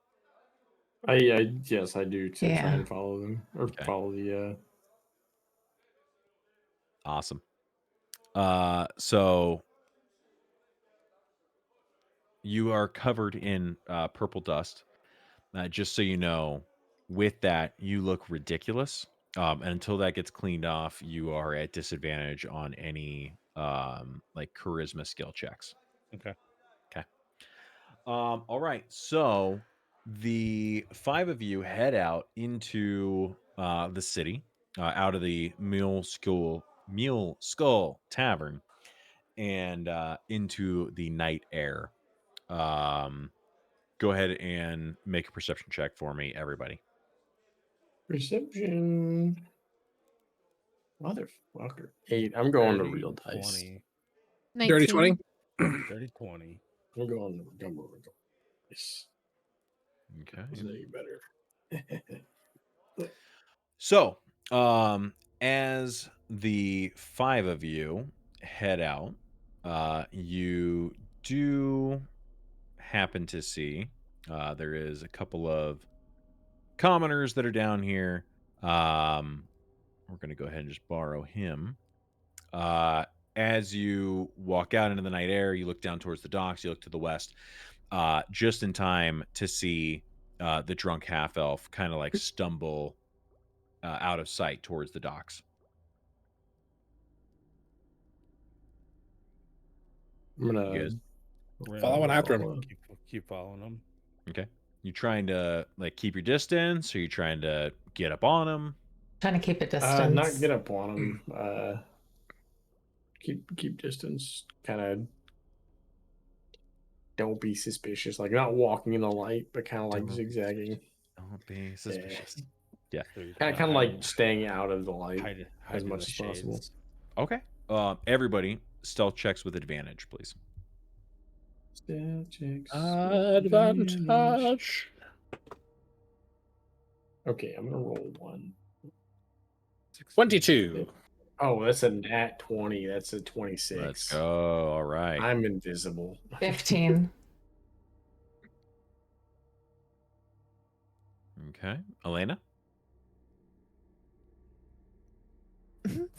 Yes, I do to try Yeah. and follow them or Okay. follow the Awesome. So you are covered in purple dust. Just so you know, with that, you look ridiculous. And until that gets cleaned off, you are at disadvantage on any like charisma skill checks. Okay. Okay. All right. So the 5 of you head out into the city, out of the Mule Skull Tavern, and into the night air. Um, Go ahead and make a perception check for me, everybody. perception. Motherfucker. 8. I'm going to real dice. 20. Dirty 19. 20? Dirty 20. I'm going to real dice. Okay. Is any better? So, as the 5 of you head out, you do happen to see there is a couple of commoners that are down here. We're going to go ahead and just borrow him. As you walk out into the night air, you look down towards the docks, you look to the west, just in time to see the drunk half elf kind of like stumble out of sight towards the docks. I'm gonna You guys, Following after him. follow. Keep following them. okay? You trying to like keep your distance, or you trying to get up on him? Trying to keep a distance. Not get up on them. Keep distance. Kind of don't be suspicious. Like not walking in the light, but kind of like Don't- zigzagging. Don't be suspicious. Yeah. Kind of like staying out of the light hide as in much the as possible. shades. Okay. Everybody, stealth checks with advantage, please. Stealth checks. Advantage. Okay, I'm gonna roll 1. 22. Oh, that's a nat 20. That's a 26. Let's go. All right. I'm invisible. 15. Okay. Elena?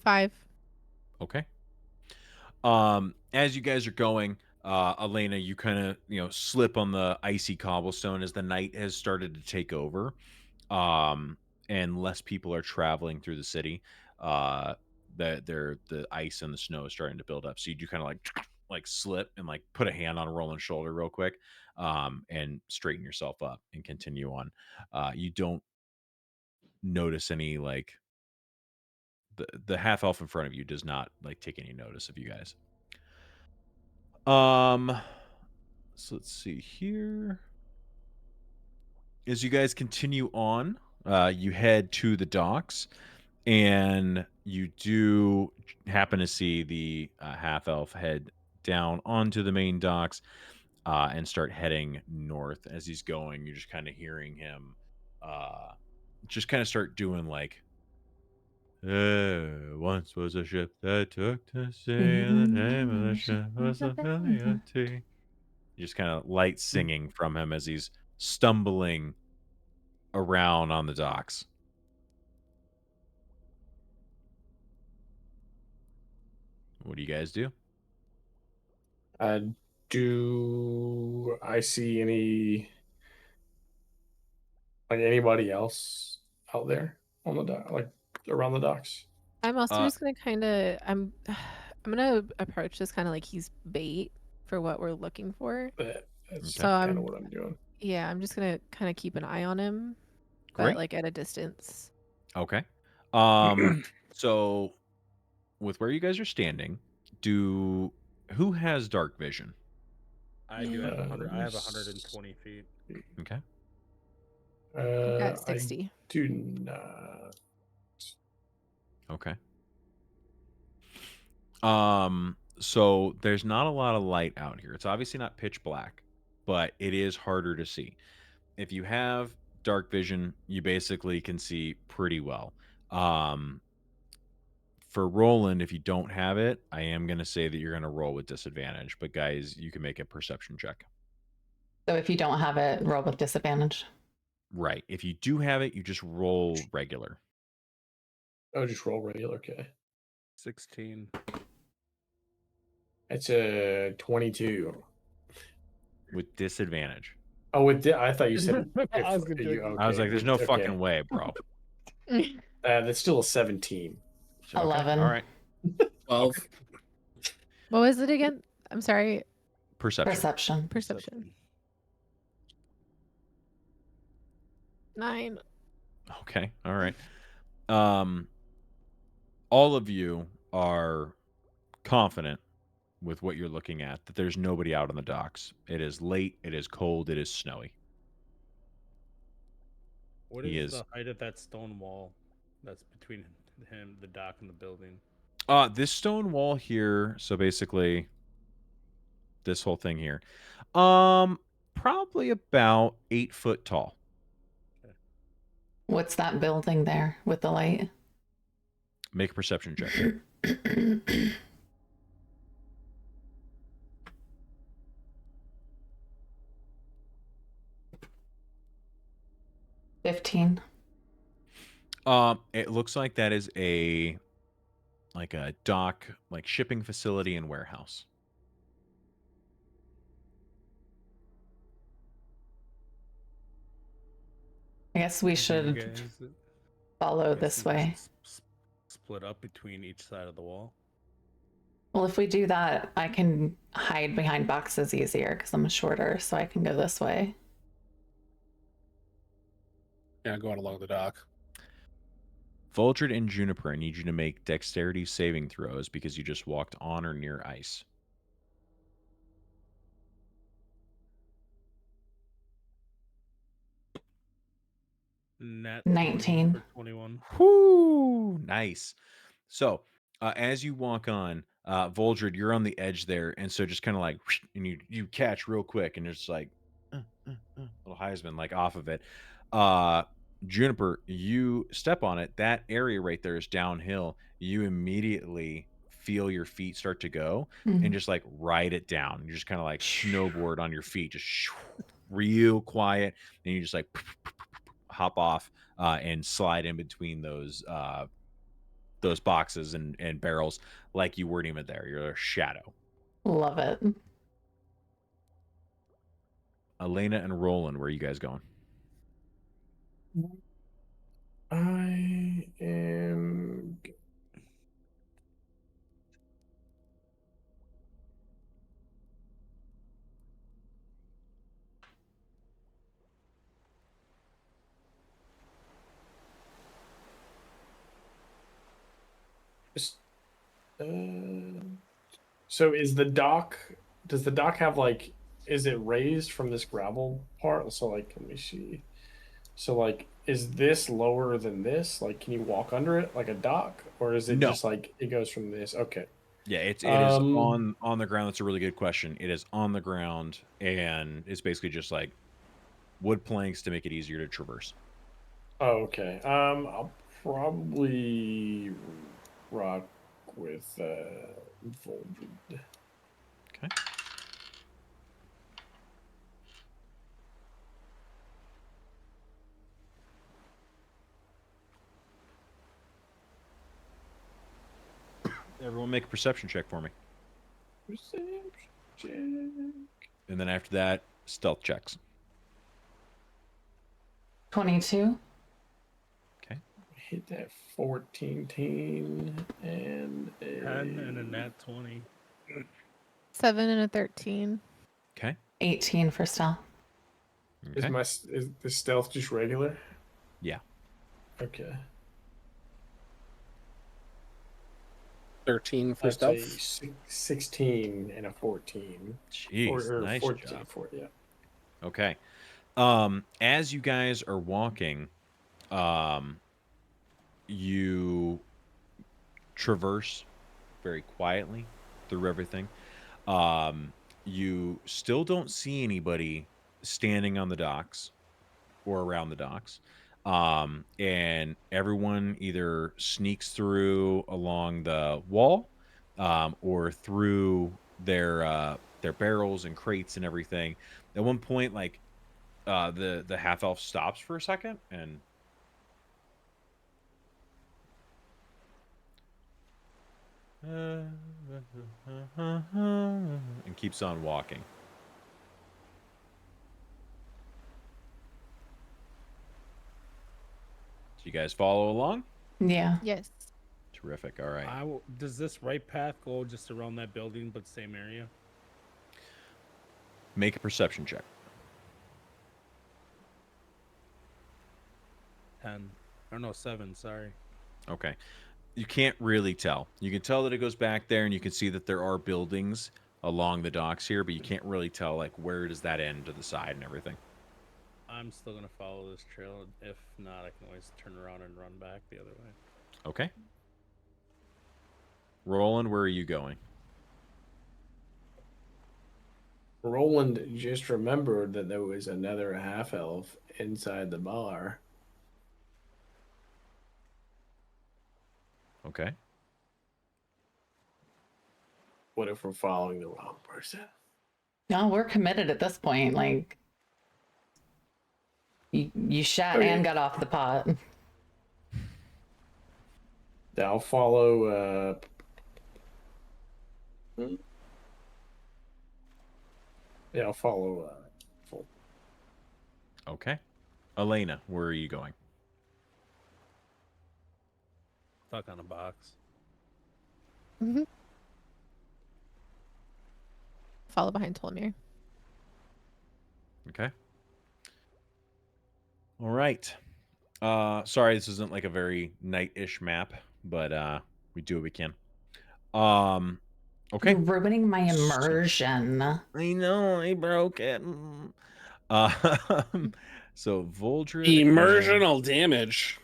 5. Okay. As you guys are going, Elena, you kind of slip on the icy cobblestone as the night has started to take over, and less people are traveling through the city. The ice and the snow is starting to build up, so you do kind of like slip and like put a hand on Roland's shoulder real quick, and straighten yourself up and continue on. You don't notice any like the half elf in front of you does not like take any notice of you guys. So let's see here. As you guys continue on, you head to the docks, and you do happen to see the half elf head down onto the main docks, and start heading north. As he's going, you're just kind of hearing him just kind of start doing like, once was a ship that took to sea, and the name of the ship was the Tea. Just kind of light singing from him as he's stumbling around on the docks. What do you guys do? Do I see anybody else out there on the dock, like around the docks? I'm also just gonna kind of I'm gonna approach this kind of like he's bait for what we're looking for. That's So kind of what I'm doing. Yeah, I'm just gonna kind of keep an eye on him, Great. but like at a distance. Okay. So with where you guys are standing, who has dark vision? I do have 100. I have 120 feet. Okay. I got 60. I do not. Okay. So there's not a lot of light out here. It's obviously not pitch black, but it is harder to see. If you have dark vision, you basically can see pretty well. For Roland, if you don't have it, I am going to say that you're going to roll with disadvantage. But guys, you can make a perception check. So if you don't have it, roll with disadvantage. Right. If you do have it, you just roll regular. Oh, just roll regular. Okay. 16. It's a 22. With disadvantage. Oh, I thought you said. I was gonna I was like, "There's no fucking way, bro." That's still a 17. 11. All right. 12. What was it again? I'm sorry. Perception. Perception. 9. Okay. All right. All of you are confident with what you're looking at, that there's nobody out on the docks. It is late, it is cold, it is snowy. What is the height of that stone wall that's between him, the dock, and the building? This stone wall here, so basically this whole thing here, probably about 8 foot tall. What's that building there with the light? Make a perception check. 15. It looks like that is a dock, like shipping facility and warehouse. I guess we should follow this way. Split up between each side of the wall. Well, if we do that, I can hide behind boxes easier because I'm shorter, so I can go this way. Yeah, going along the dock. Vultured and Juniper, I need you to make dexterity saving throws because you just walked on or near ice. Nat 19. 21. Whoo! Nice. So, as you walk on, Vultured, you're on the edge there, and so just kind of like, and you catch real quick, and it's like, little Heisman like off of it. Juniper, you step on it. That area right there is downhill. You immediately feel your feet start to go and just like ride it down. You just kind of like snowboard on your feet, just real quiet. And you just like hop off and slide in between those those boxes and barrels like you weren't even there. You're a shadow. Love it. Elena and Roland, where are you guys going? I am. Uh, so is the dock? Does the dock have like? Is it raised from this gravel part? So like, let me see. So like, is this lower than this? Like, can you walk under it like a dock, or is it No. just like it goes from this? Okay. Yeah, it is on the ground. That's a really good question. It is on the ground, and it's basically just like wood planks to make it easier to traverse. Oh, okay. I'll probably rock with Volvid. Okay. Everyone make a perception check for me. Perception check. And then after that, stealth checks. 22. Okay. Hit that 14 teen and 10 and a nat 20. 7 and a 13. Okay. 18 for stealth. Is Okay. is the stealth just regular? Yeah. Okay. 13 for That's a stealth. 16 and a 14. Jeez, nice 14, job. 14, yeah. Okay. As you guys are walking, you traverse very quietly through everything. You still don't see anybody standing on the docks or around the docks. And everyone either sneaks through along the wall, or through their barrels and crates and everything. At one point, like the half elf stops for a second and keeps on walking. So you guys follow along? Yeah. Yes. Terrific. All right. Does this right path go just around that building, but same area? Make a perception check. 10. Or no, 7, sorry. Okay. You can't really tell. You can tell that it goes back there, and you can see that there are buildings along the docks here, but you can't really tell, like, where does that end to the side and everything. I'm still going to follow this trail. If not, I can always turn around and run back the other way. Okay. Roland, where are you going? Roland just remembered that there was another half elf inside the bar. Okay. What if we're following the wrong person? No, we're committed at this point. Like, you shot Okay. and got off the pot. I'll follow. Yeah, I'll follow. Okay. Elena, where are you going? Stuck on a box. Mm-hmm. Follow behind Tolmir. Okay. All right. Sorry, this isn't like a very night-ish map, but we do what we can. Okay. You're ruining my immersion. I know, I broke it. So Voldred Immersional damage.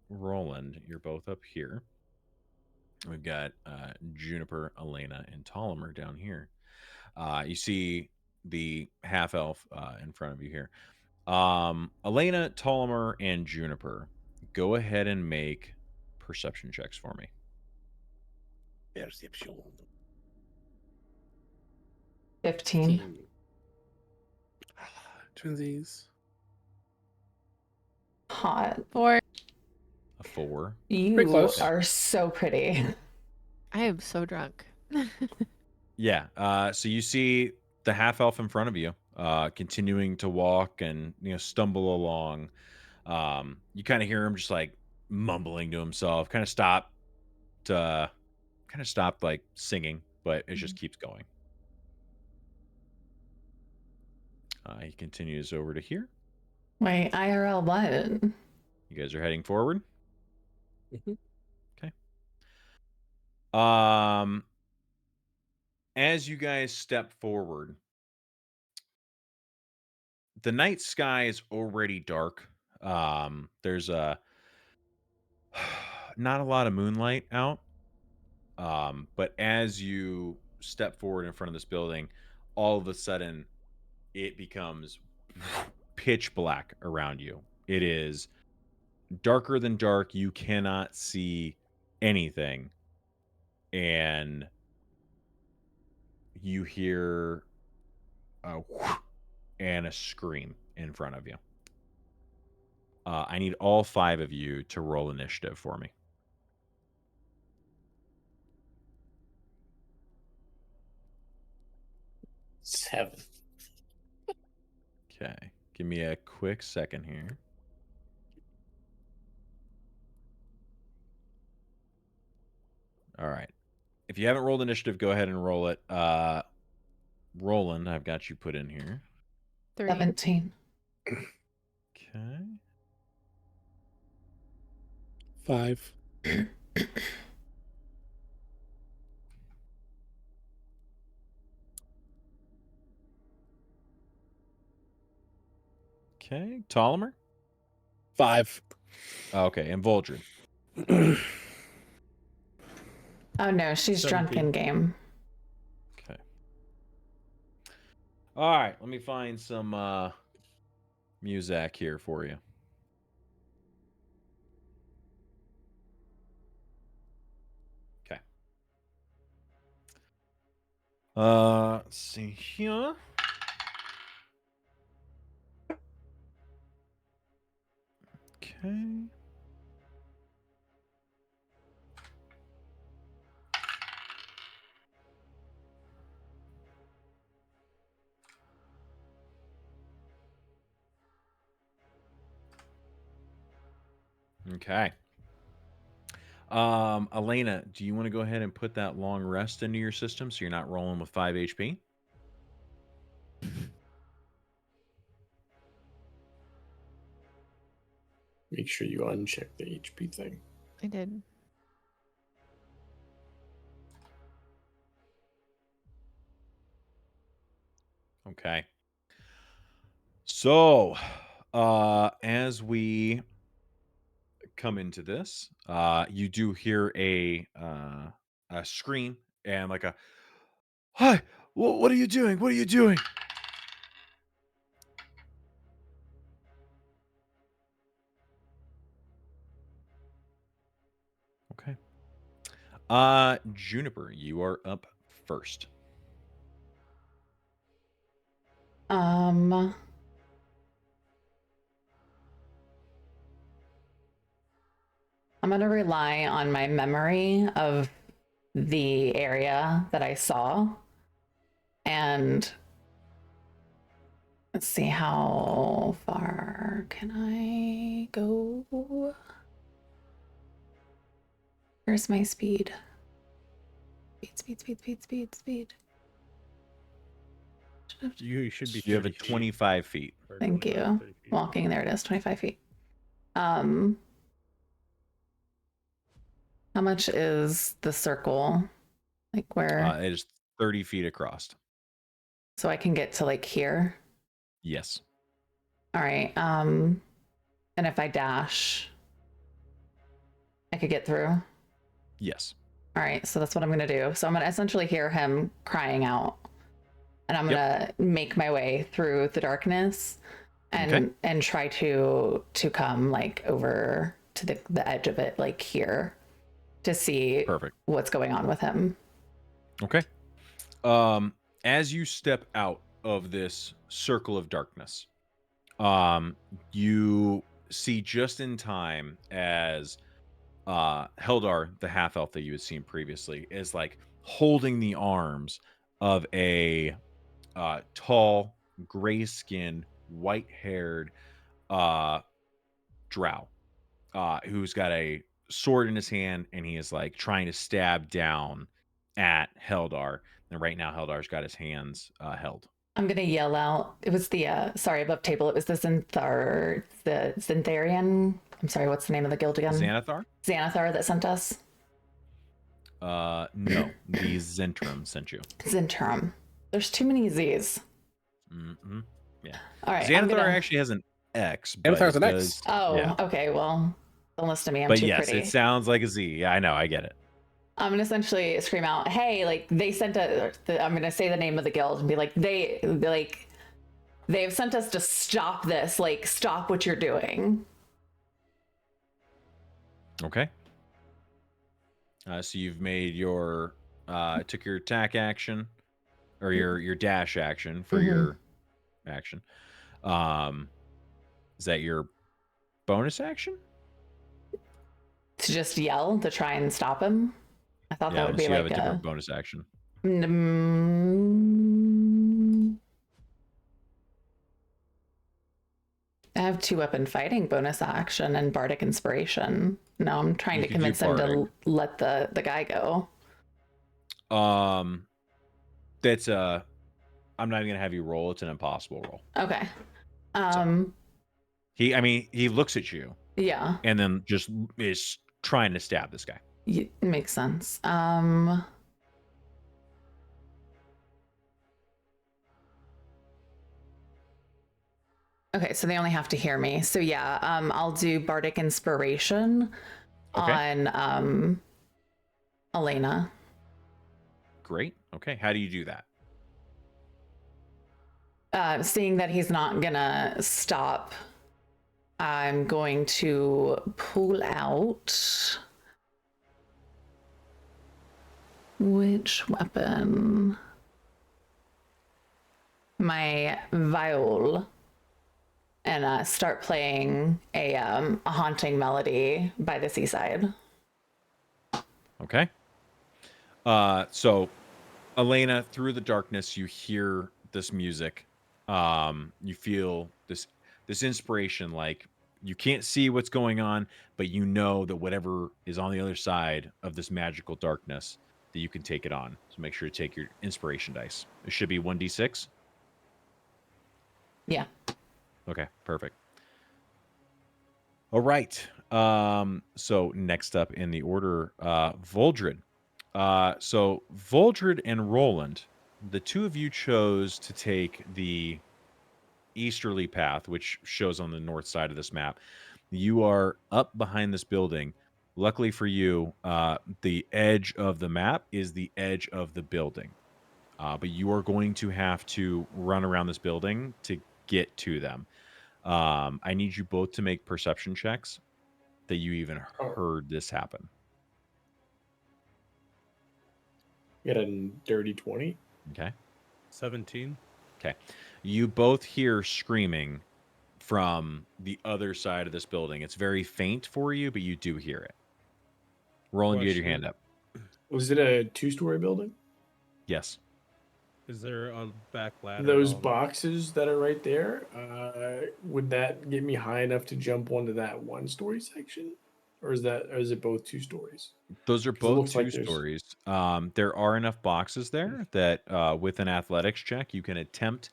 Roland, you're both up here. We've got Juniper, Elena, and Ptolemy down here. You see the half elf in front of you here. Elena, Ptolemy, and Juniper, go ahead and make perception checks for me. Perception. 15. Twinsies. Hot. 4. a 4. Pretty You close. are so pretty. I am so drunk. Yeah. So you see the half elf in front of you, continuing to walk and stumble along. You kind of hear him just like mumbling to himself. Kind of stopped like singing, but it just keeps going. He continues over to here. Wait, IRL what? You guys are heading forward. Mhm. Okay. As you guys step forward, the night sky is already dark. There's not a lot of moonlight out. But as you step forward in front of this building, all of a sudden it becomes pitch black around you. It is darker than dark. You cannot see anything. And you hear a whoosh and a scream in front of you. I need all 5 of you to roll initiative for me. 7. Okay. Give me a quick second here. All right. If you haven't rolled initiative, go ahead and roll it. Roland, I've got you put in here. 3. 17. Okay. 5. Okay. Ptolemy? 5. Okay. And Voldred? Oh no, she's drunk 17. in game. Okay. All right. Let me find some music here for you. Okay. Let's see here. Okay. Okay. Elena, do you want to go ahead and put that long rest into your system so you're not rolling with 5 HP? Make sure you uncheck the HP thing. I did. Okay. So, as we come into this, you do hear a scream and like a, "Hi, what are you doing? What are you doing?" Okay. Juniper, you are up first. I'm gonna rely on my memory of the area that I saw. And let's see, how far can I go? Where's my speed? Speed. You should be. You have a 30 feet. 25 feet. Or Thank 25, you. 30 feet. Walking, there it is, 25 feet. How much is the circle? Like where? It is 30 feet across. So I can get to like here? Yes. All right. And if I dash, I could get through? Yes. All right, so that's what I'm gonna do. So I'm gonna essentially hear him crying out, and I'm gonna make my way through the darkness, and try to come like over to the edge of it, like here, to see what's going on with him. Okay. As you step out of this circle of darkness, you see just in time as Heldar, the half elf that you had seen previously, is like holding the arms of a tall, gray-skinned, white-haired drow who's got a sword in his hand, and he is like trying to stab down at Heldar. And right now, Heldar's got his hands held. I'm gonna yell out. It was the above table. It was the Zintharian. I'm sorry, what's the name of the guild again? Xanathar? Xanathar that sent us. No, the Zentrum sent you. Zentrum. There's too many Z's. Mm-hmm. Yeah. All right. Xanathar actually has an X. Xanathar's an X. Oh, yeah. Okay. Well, don't listen to me. I'm But too yes, pretty. it sounds like a Z. Yeah, I know. I get it. I'm gonna essentially scream out, "Hey! Like they sent I'm gonna say the name of the guild and be like, they've sent us to stop this. Like, stop what you're doing." Okay. So you've made your took your attack action or your dash action for your action. Is that your bonus action? To just yell to try and stop him. I thought that would be you like have a different bonus action. I have 2-weapon fighting bonus action and bardic inspiration. No, I'm trying You to could do convince him to bardic. let the guy go. That's I'm not even gonna have you roll. It's an impossible roll. Okay. He looks at you. Yeah. And then just is trying to stab this guy. It makes sense. Okay, so they only have to hear me. So yeah, I'll do bardic inspiration on Elena. Great. Okay. How do you do that? Seeing that he's not gonna stop, I'm going to pull out which weapon? My viol, and start playing a haunting melody by the seaside. Okay. So Elena, through the darkness, you hear this music. You feel this inspiration, like you can't see what's going on, but you know that whatever is on the other side of this magical darkness, that you can take it on. So make sure to take your inspiration dice. It should be 1d6. Yeah. Okay, perfect. All right. So next up in the order, Voldred. So Voldred and Roland, the two of you chose to take the easterly path, which shows on the north side of this map. You are up behind this building. Luckily for you, the edge of the map is the edge of the building. But you are going to have to run around this building to get to them. I need you both to make perception checks that you even heard this happen. Get a dirty 20. Okay. 17. Okay. You both hear screaming from the other side of this building. It's very faint for you, but you do hear it. Roland, you had your hand up. Was it a 2-story building? Yes. Is there a back ladder? Those boxes that are right there, would that get me high enough to jump onto that 1-story section? Or is it both 2 stories? Those are both 2 like stories. There are enough boxes there that with an athletics check, you can attempt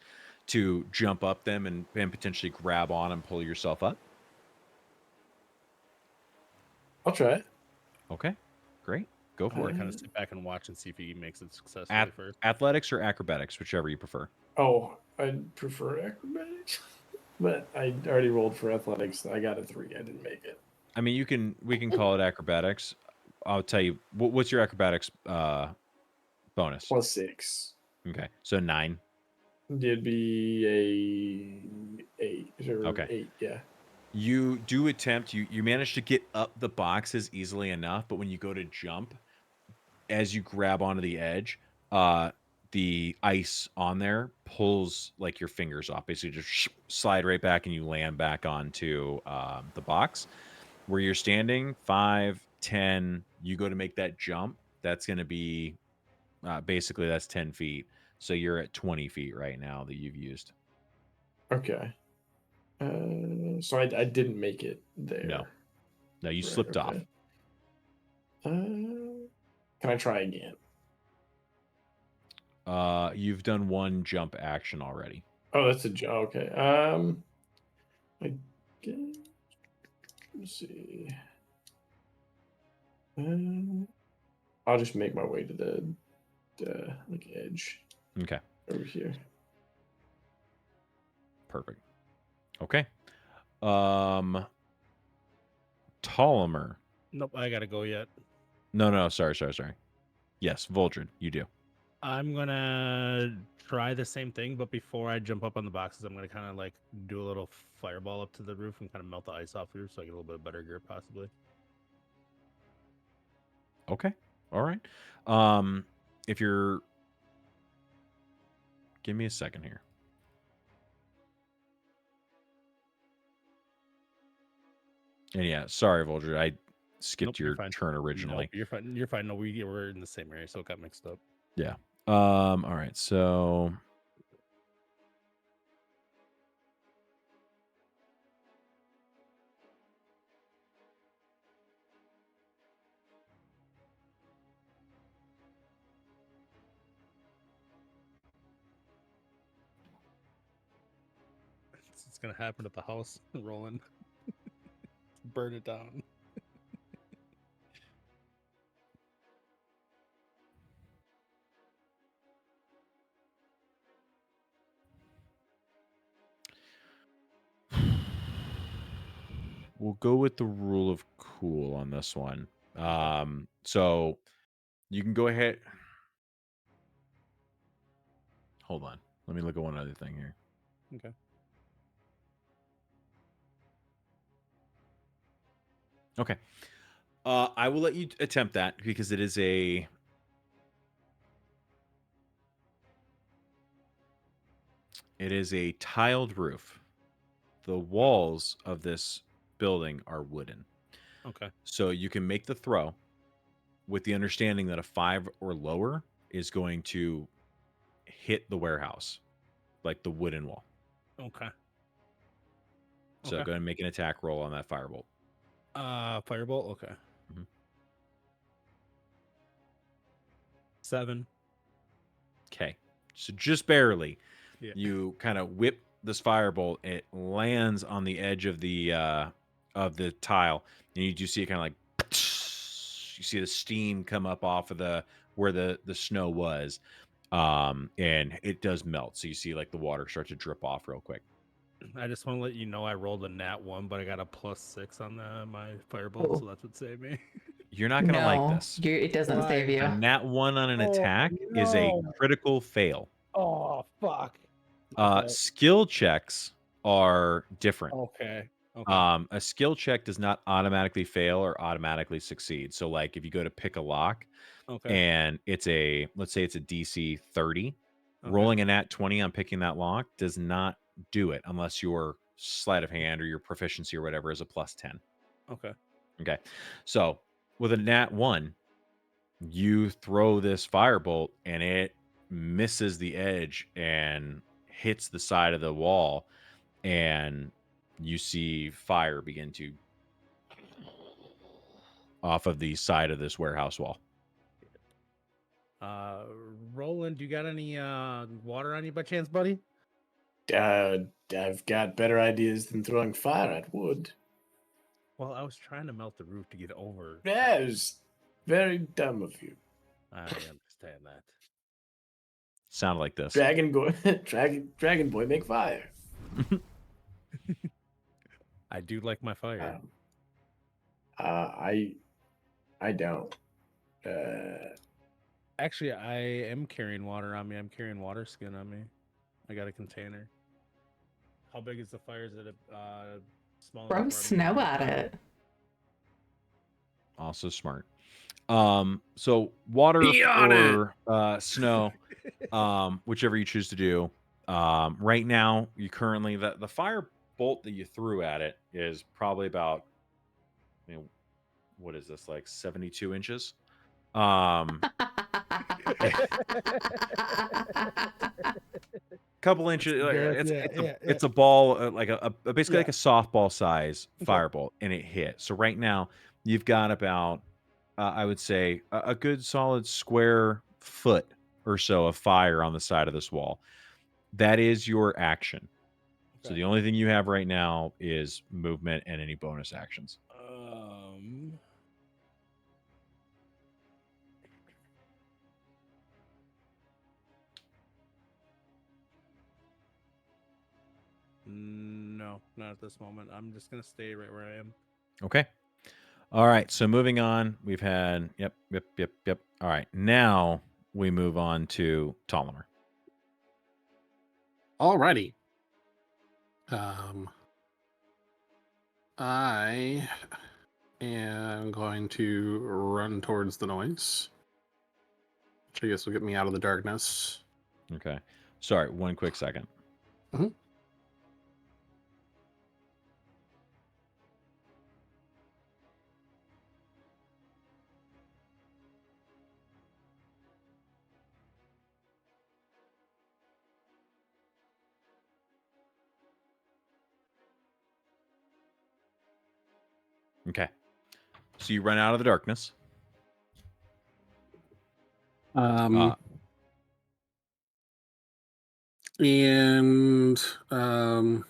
to jump up them and potentially grab on and pull yourself up. I'll try it. Okay, great. Go for it. Kind of sit back and watch and see if he makes it successfully first. Athletics or acrobatics, whichever you prefer. Oh, I'd prefer acrobatics. But I already rolled for athletics. I got a 3. I didn't make it. I mean, we can call it acrobatics. I'll tell you, what's your acrobatics bonus? +6. Okay, so 9. It'd be a 8. Okay. 8, yeah. You do attempt, you manage to get up the boxes easily enough, but when you go to jump, as you grab onto the edge, the ice on there pulls like your fingers off. Basically just slide right back and you land back onto the box. Where you're standing, 5, 10, you go to make that jump. That's going to be basically that's 10 feet. So you're at 20 feet right now that you've used. Okay. So I didn't make it there. No, you Right, slipped off. okay. Can I try again? You've done one jump action already. Oh, that's a jump. Okay. I guess, let's see. I'll just make my way to the like edge. Okay. Over here. Perfect. Okay. Ptolemy. Nope, I gotta go yet. No, sorry. Yes, Voldred, you do. I'm gonna try the same thing, but before I jump up on the boxes, I'm gonna kind of like do a little fireball up to the roof and kind of melt the ice off the roof so I get a little bit better grip, possibly. Okay. All right. If you're, give me a second here. And yeah, sorry, Voldred, I skipped Nope, you're your fine. turn originally. Nope, you're fine. You're fine. No, we're in the same area, so it got mixed up. Yeah. All right. So It's gonna happen at the house, Roland. Burn it down. we'll go with the rule of cool on this one. So you can go ahead. Hold on. Let me look at one other thing here. Okay. Okay. I will let you attempt that because it is a tiled roof. The walls of this building are wooden. Okay. So you can make the throw with the understanding that a 5 or lower is going to hit the warehouse, like the wooden wall. Okay. So go ahead and make an attack roll on that firebolt. Firebolt. Okay. Mhm. 7. Okay. So just barely. Yeah. You kind of whip this firebolt. It lands on the edge of the tile, and you do see it kind of like you see the steam come up off of where the snow was, and it does melt. So you see like the water start to drip off real quick. I just want to let you know I rolled a nat 1, but I got a +6 on my firebolt, so that's what saved me. You're not gonna like No, this. it doesn't save you. A nat 1 on an attack is a critical fail. Oh fuck. Skill checks are different. Okay. A skill check does not automatically fail or automatically succeed. So like if you go to pick a lock and let's say it's a DC 30, rolling a nat 20 on picking that lock does not do it unless your sleight of hand or your proficiency or whatever is a +10. Okay. So with a nat 1, you throw this firebolt and it misses the edge and hits the side of the wall, and you see fire begin to off of the side of this warehouse wall. Roland, you got any water on you by chance, buddy? I've got better ideas than throwing fire at wood. Well, I was trying to melt the roof to get over. That is very dumb of you. I understand that. Sounded like this. Dragon boy, make fire. I do like my fire. I don't. Actually, I am carrying water on me. I'm carrying water skin on me. I got a container. How big is the fire? Is it a small? Throw snow at it. Also smart. So water or snow, whichever you choose to do. Right now, you currently the fire bolt that you threw at it is probably about what is this, like 72 inches? Um, couple inches. It's a ball, like a basically like a softball size fireball, and it hit. So right now you've got about, I would say, a good solid square foot or so of fire on the side of this wall. That is your action. So the only thing you have right now is movement and any bonus actions. No, not at this moment. I'm just gonna stay right where I am. Okay. All right. So moving on, we've had yep. All right. Now we move on to Ptolemy. Alrighty. I am going to run towards the noise, which I guess will get me out of the darkness. Okay. Sorry, one quick second. Mhm. Okay. So you run out of the darkness. And I'm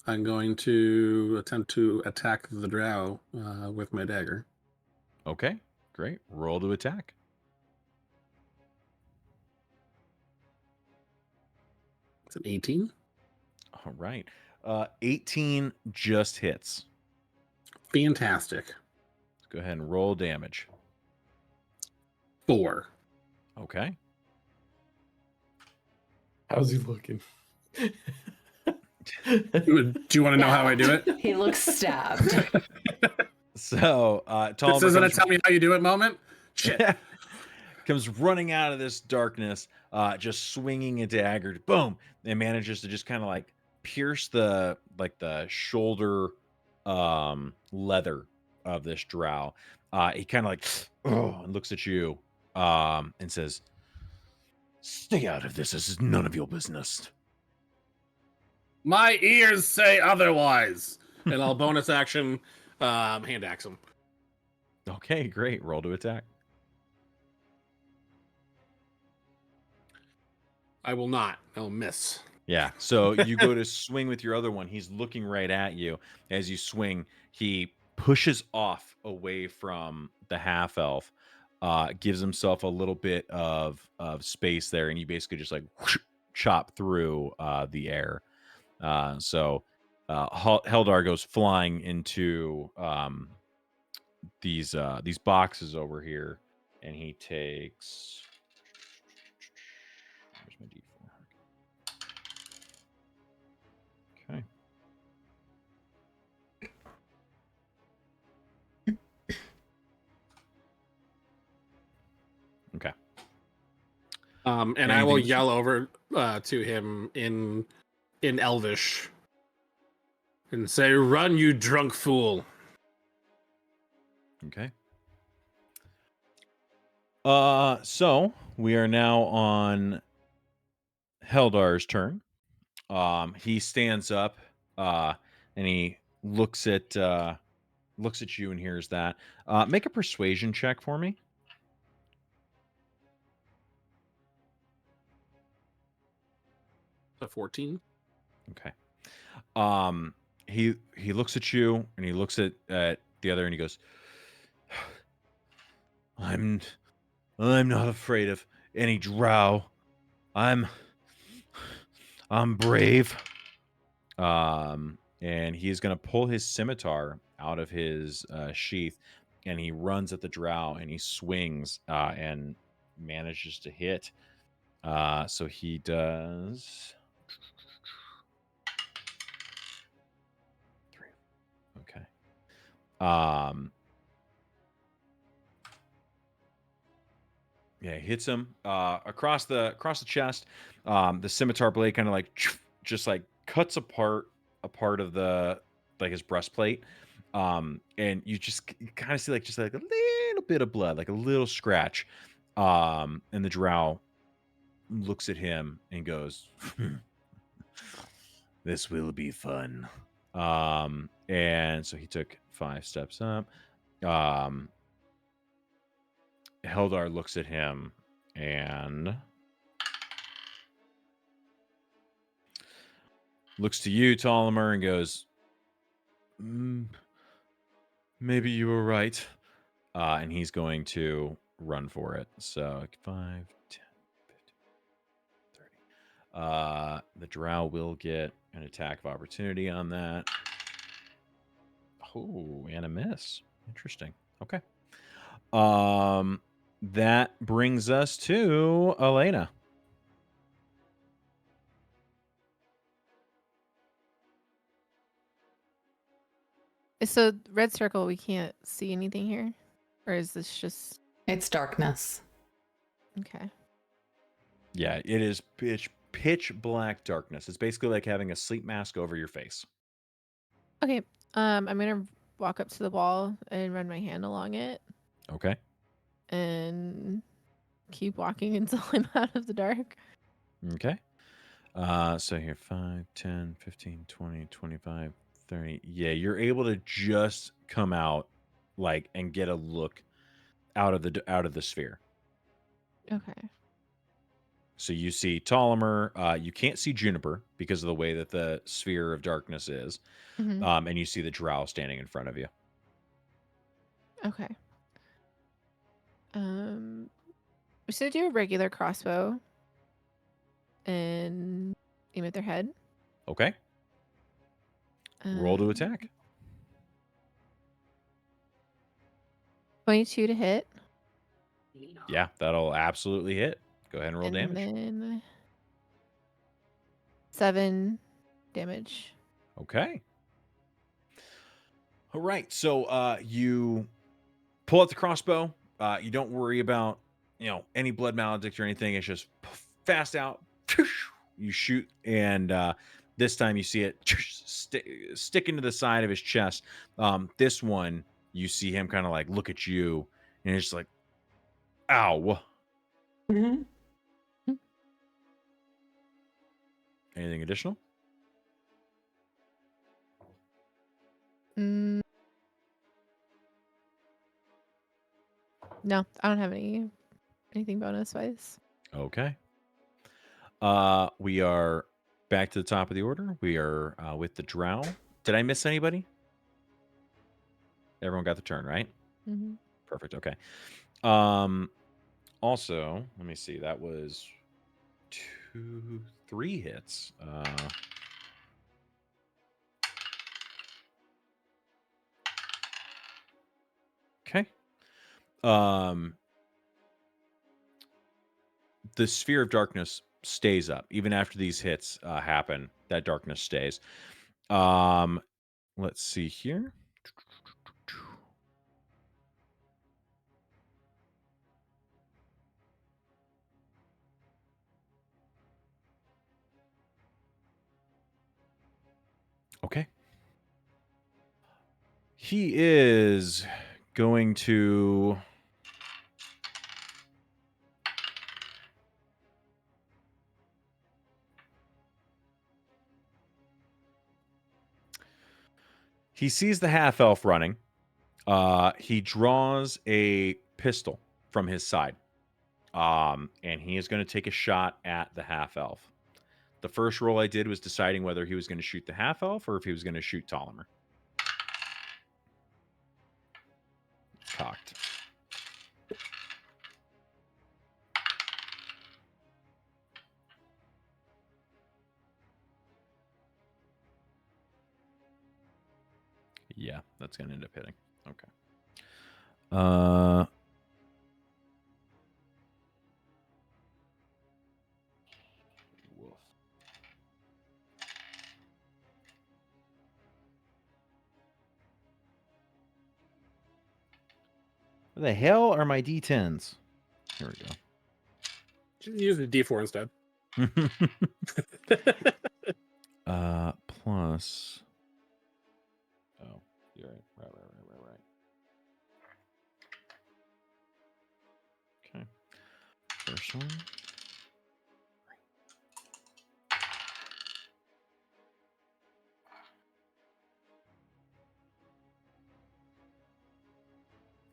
going to attempt to attack the drow with my dagger. Okay. Great. Roll to attack. It's an 18. All right. 18 just hits. Fantastic. Let's go ahead and roll damage. 4. Okay. How's he looking? Do you want to know how I do it? He looks stabbed. So, Ptolemy this isn't a tell me how you do it moment. Shit. Comes running out of this darkness, just swinging a dagger. Boom! And manages to just kind of like pierce the shoulder leather of this drow. He kind of like and looks at you and says, "Stay out of this. This is none of your business." My ears say otherwise. And I'll bonus action hand axe him. Okay, great. Roll to attack. I will not. I'll miss. Yeah. So you go to swing with your other one. He's looking right at you. As you swing, he pushes off away from the half elf, gives himself a little bit of space there, and you basically just like whoosh, chop through the air. So Heldar goes flying into these boxes over here, and he takes. Where's my D4? Okay. Okay. And I will yell over to him in Elvish and say, "Run, you drunk fool!" Okay. So we are now on Heldar's turn. He stands up, and he looks at you and hears that. Make a persuasion check for me. A 14. Okay. He looks at you and he looks at the other and he goes, I'm not afraid of any drow. I'm brave. And he's gonna pull his scimitar out of his sheath, and he runs at the drow and he swings and manages to hit. So he does 3. Okay. Yeah, hits him across the chest. The scimitar blade kind of like just like cuts apart a part of the his breastplate, And you just kind of see like just like a little bit of blood, like a little scratch. And the drow looks at him and goes, "This will be fun." And so he took 5 steps up. Heldar looks at him and looks to you, Ptolemy, and goes, "Maybe you were right." And he's going to run for it. So 5, 10, 15, 30. The drow will get an attack of opportunity on that. Oh, and a miss. Interesting. Okay. That brings us to Elena. So red circle, we can't see anything here, or is this just? It's darkness. Okay. Yeah, it is pitch black darkness. It's basically like having a sleep mask over your face. Okay. I'm gonna walk up to the wall and run my hand along it. Okay. And keep walking until I'm out of the dark. Okay. So here 5, 10, 15, 20, 25, 30. Yeah, you're able to just come out like and get a look out of the sphere. Okay. So you see Ptolemy. You can't see Juniper because of the way that the sphere of darkness is. Mhm. And you see the drow standing in front of you. Okay. So do a regular crossbow and aim at their head. Okay. Roll to attack. 22 to hit. Yeah, that'll absolutely hit. Go ahead and roll And damage. then 7 damage. Okay. All right. So you pull out the crossbow. You don't worry about, any blood maledict or anything. It's just fast out. You shoot, and this time you see it stick into the side of his chest. This one, you see him kind of like look at you, and it's just like, ow. Mm-hmm. Anything additional? No, I don't have anything bonus wise. Okay. We are back to the top of the order. We are with the drow. Did I miss anybody? Everyone got the turn, right? Mm-hmm. Perfect. Okay. Also, let me see. That was 3 hits. Okay. The sphere of darkness stays up even after these hits happen. That darkness stays. Let's see here. Okay. He is going to he sees the half elf running. He draws a pistol from his side. And he is going to take a shot at the half elf. The first roll I did was deciding whether he was going to shoot the half elf or if he was going to shoot Ptolemy. Cocked. Yeah, that's going to end up hitting. Okay. Woof. Where the hell are my D10s? Here we go. Just use the D4 instead. Plus. Oh, You're right. Right. Okay. First one.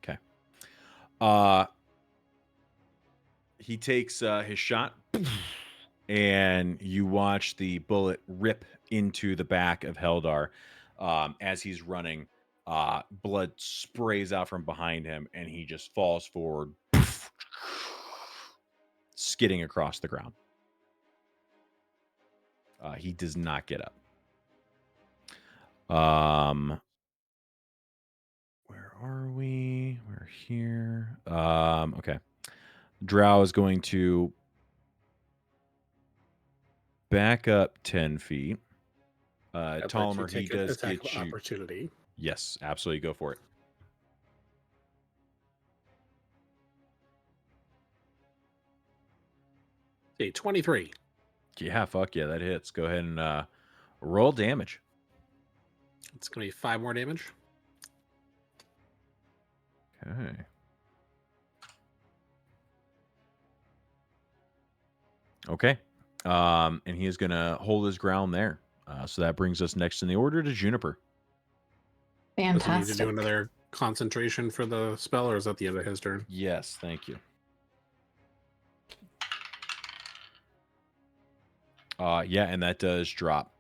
Okay. He takes his shot, and you watch the bullet rip into the back of Heldar as he's running. Blood sprays out from behind him, and he just falls forward, skidding across the ground. He does not get up. Where are we? We're here. Okay. Drow is going to back up 10 feet. I'd like to Tollimer, he take an does attack get of you. opportunity. Yes, absolutely. Go for it. See, 23. Yeah, fuck yeah, that hits. Go ahead and roll damage. It's going to be 5 more damage. Okay. Okay. And he is going to hold his ground there. So that brings us next in the order to Juniper. Does he need to Fantastic. do another concentration for the spell, or is that the end of his turn? Yes, thank you. Yeah, and that does drop.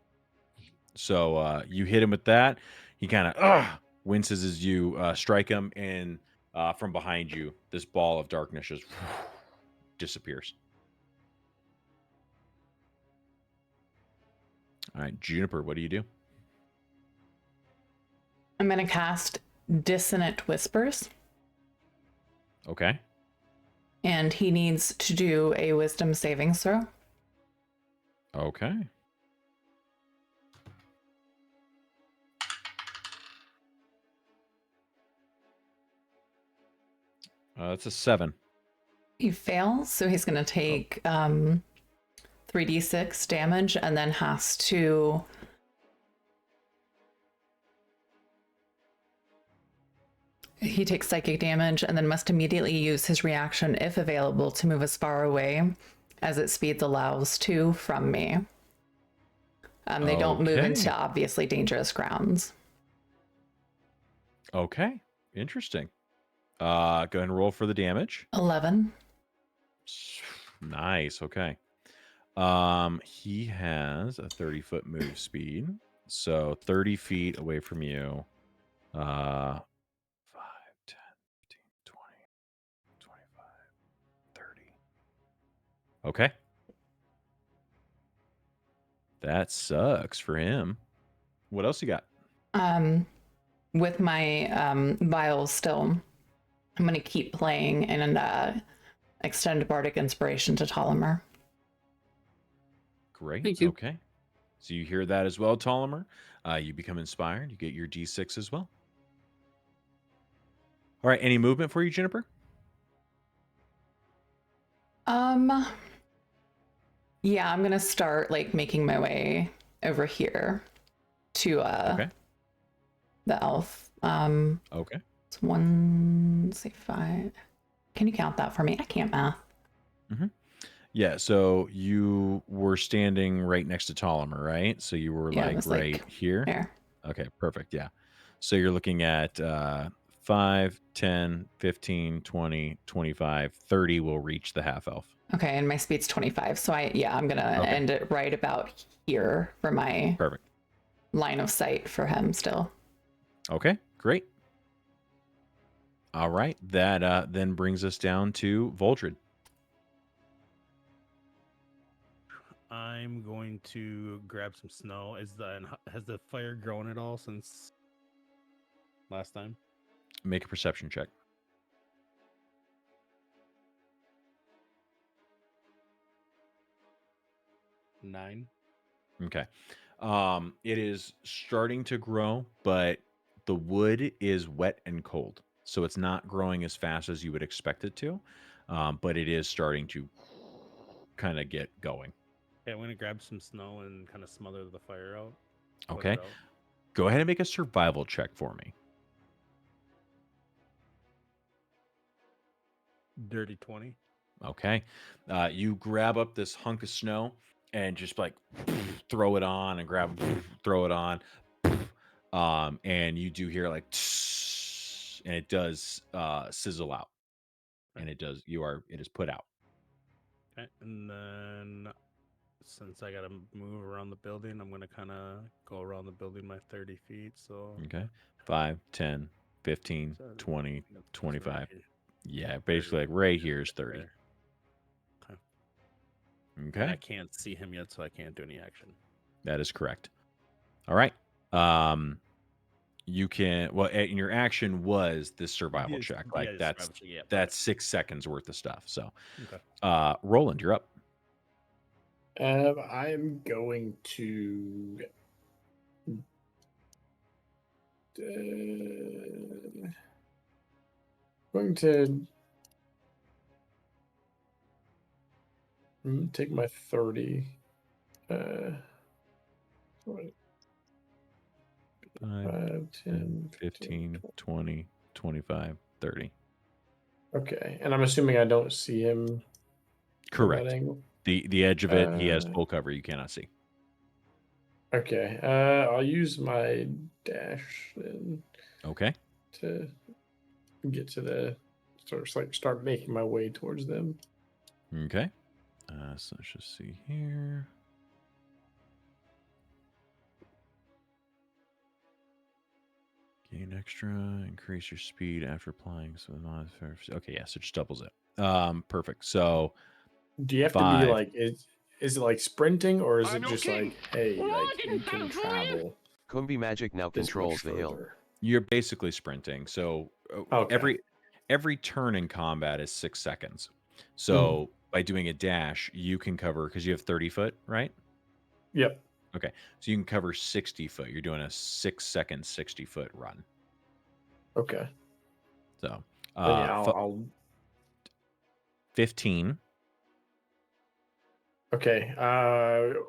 So you hit him with that. He kind of winces as you strike him, and from behind you, this ball of darkness just disappears. All right, Juniper, what do you do? I'm going to cast Dissonant Whispers, Okay. and he needs to do a Wisdom saving throw. Okay. That's a 7. He fails, so he's going to take 3d6 damage, and then has to he takes psychic damage and then must immediately use his reaction, if available, to move as far away as its speed allows to from me. They don't move Okay. into obviously dangerous grounds. Okay. Interesting. Go ahead and roll for the damage. 11. Nice. Okay. He has a 30-foot move speed. So 30 feet away from you. 5, 10, 15, 20, 25, 30. Okay. That sucks for him. What else you got? With my vials still, I'm going to keep playing and extend Bardic Inspiration to Tollimer. Great. Thank you. Okay. So you hear that as well, Tollimer. You become inspired. You get your D6 as well. All right. Any movement for you, Juniper? Yeah, I'm gonna start like making my way over here to Okay. the elf. Okay. It's 1, say 5. Can you count that for me? I can't math. Yeah. So you were standing right next to Tollimer, right? So you were Yeah, it like was, right like, here. There. Okay. Perfect. Yeah. So you're looking at 5, 10, 15, 20, 25, 30 will reach the half elf. Okay, and my speed's 25, so I'm gonna Okay. end it right about here for my Perfect. line of sight for him still. Okay. Great. All right. That then brings us down to Voldred. I'm going to grab some snow. Has the fire grown at all since last time? Make a perception check. 9. Okay. It is starting to grow, but the wood is wet and cold. So it's not growing as fast as you would expect it to. But it is starting to kind of get going. Okay, I'm gonna grab some snow and kind of smother the fire out. Okay. Put it out. Go ahead and make a survival check for me. Dirty 20. Okay. You grab up this hunk of snow and just like throw it on and grab, throw it on. And you do hear like, and it does sizzle out. And it is put out. Okay. And then since I got to move around the building, I'm going to kind of go around the building my 30 feet. So, Okay. 5, 10, 15, So, 20, that's 25. right here. Yeah, basically like right here is 30. There. Okay. And Okay. I can't see him yet, so I can't do any action. That is correct. All right. You can, well, and your action was this survival Yes, check. yeah, Like that's survival check, yeah. that's 6 seconds worth of stuff. So, Okay. Roland, you're up. I'm going to take my 30. 5, 10, 15, 20, 25, 30. Okay, and I'm assuming I don't see him from Correct. that angle. The edge of it, he has full cover. You cannot see. Okay, I'll use my dash then Okay. to get to the start making my way towards them. Okay. So let's just see here. Gain extra, increase your speed after applying. So okay, yeah, so it just doubles it. Perfect. So do you have to be like is it like sprinting or is it just like hey like you can travel? Kumbi magic now controls the hill. You're basically sprinting. So every turn in combat is 6 seconds. So by doing a dash, you can cover because you have 30 foot, right? Yep. Okay, so you can cover 60 foot. You're doing a 6 second 60 foot run. Okay. So I'll 15. Okay.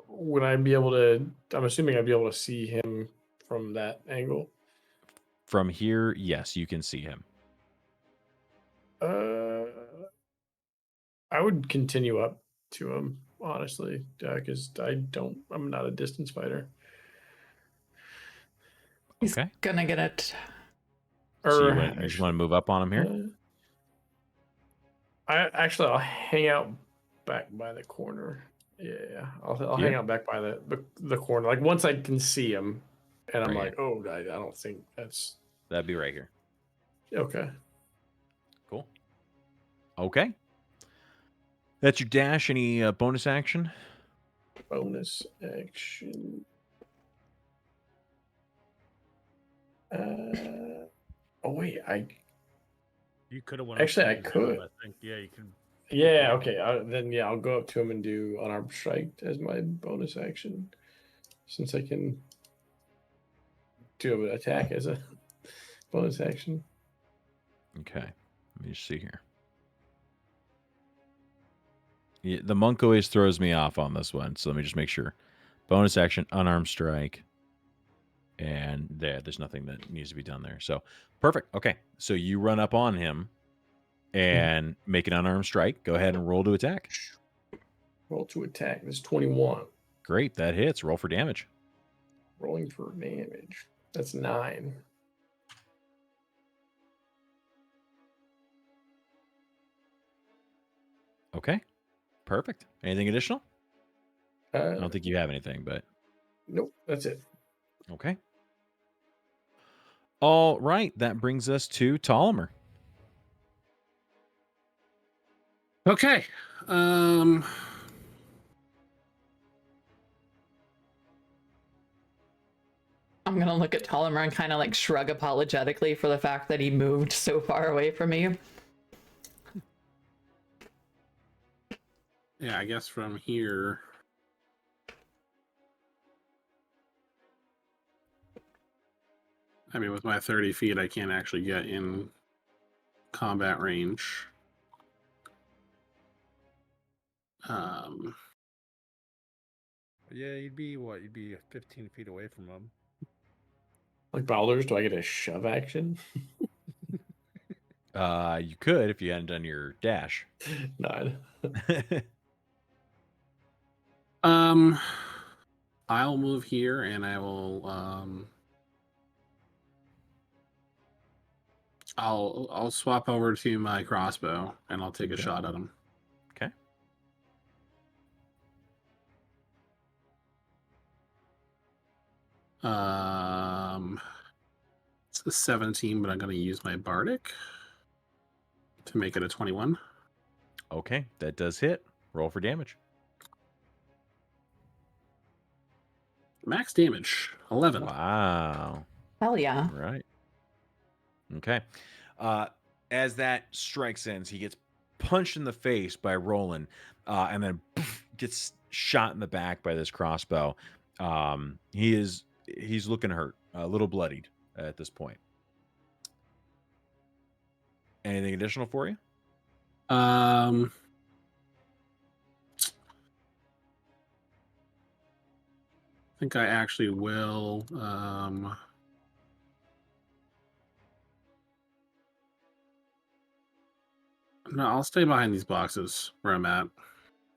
Would I be able to? I'm assuming I'd be able to see him from that angle. From here, yes, you can see him. I would continue up to him honestly, because I'm not a distance fighter. He's gonna get it. So you just want to move up on him here? I'll hang out back by the corner. Yeah, I'll hang out back by the corner. Like once I can see him, and I'm like, oh, I don't think that'd be right here. Okay. Cool. Okay. That's your dash. Any bonus action? Bonus action. Oh wait, You could have went. Actually, I could. I think. Yeah, you could. Yeah. Okay. Then I'll go up to him and do unarmed strike as my bonus action, since I can do an attack as a bonus action. Okay. Let me just see here. Yeah, the monk always throws me off on this one, so let me just make sure. Bonus action, unarmed strike. And there's nothing that needs to be done there. So, perfect. Okay. So you run up on him and make an unarmed strike. Go ahead and roll to attack. Roll to attack. This is 21. Great. That hits. Roll for damage. Rolling for damage. That's 9. Okay. Perfect. Anything additional? I Uh, don't think you have anything, but Nope. That's it. okay. All right. That brings us to Ptolemy. Okay. I'm gonna look at Ptolemy and kind of like shrug apologetically for the fact that he moved so far away from me. Yeah, I guess from here. I mean, with my 30 feet, I can't actually get in combat range. Yeah, you'd be 15 feet away from him. Like Bowlers, do I get a shove action? You could if you hadn't done your dash. No. I'll move here and I will I'll swap over to my crossbow and I'll take a shot at him. Okay. It's a 17, but I'm going to use my bardic to make it a 21. Okay, that does hit. Roll for damage. Max damage, 11. Wow. Hell yeah. Right. Okay. As that strikes ends, he gets punched in the face by Roland, and then gets shot in the back by this crossbow. He's looking hurt, a little bloodied at this point. Anything additional for you? I think I actually will. No, I'll stay behind these boxes where I'm at.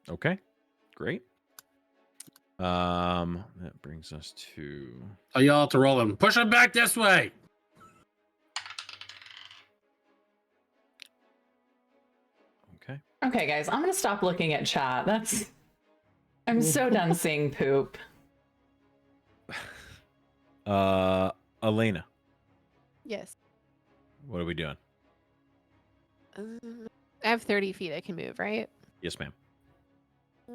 Okay, great. That brings us to. Oh, y'all have to roll him. Push him back this way. Okay. Okay, guys, I'm gonna stop looking at chat. I'm so done seeing poop. Elena, Yes. what are we doing? I have 30 feet I can move, right? Yes, ma'am. 5.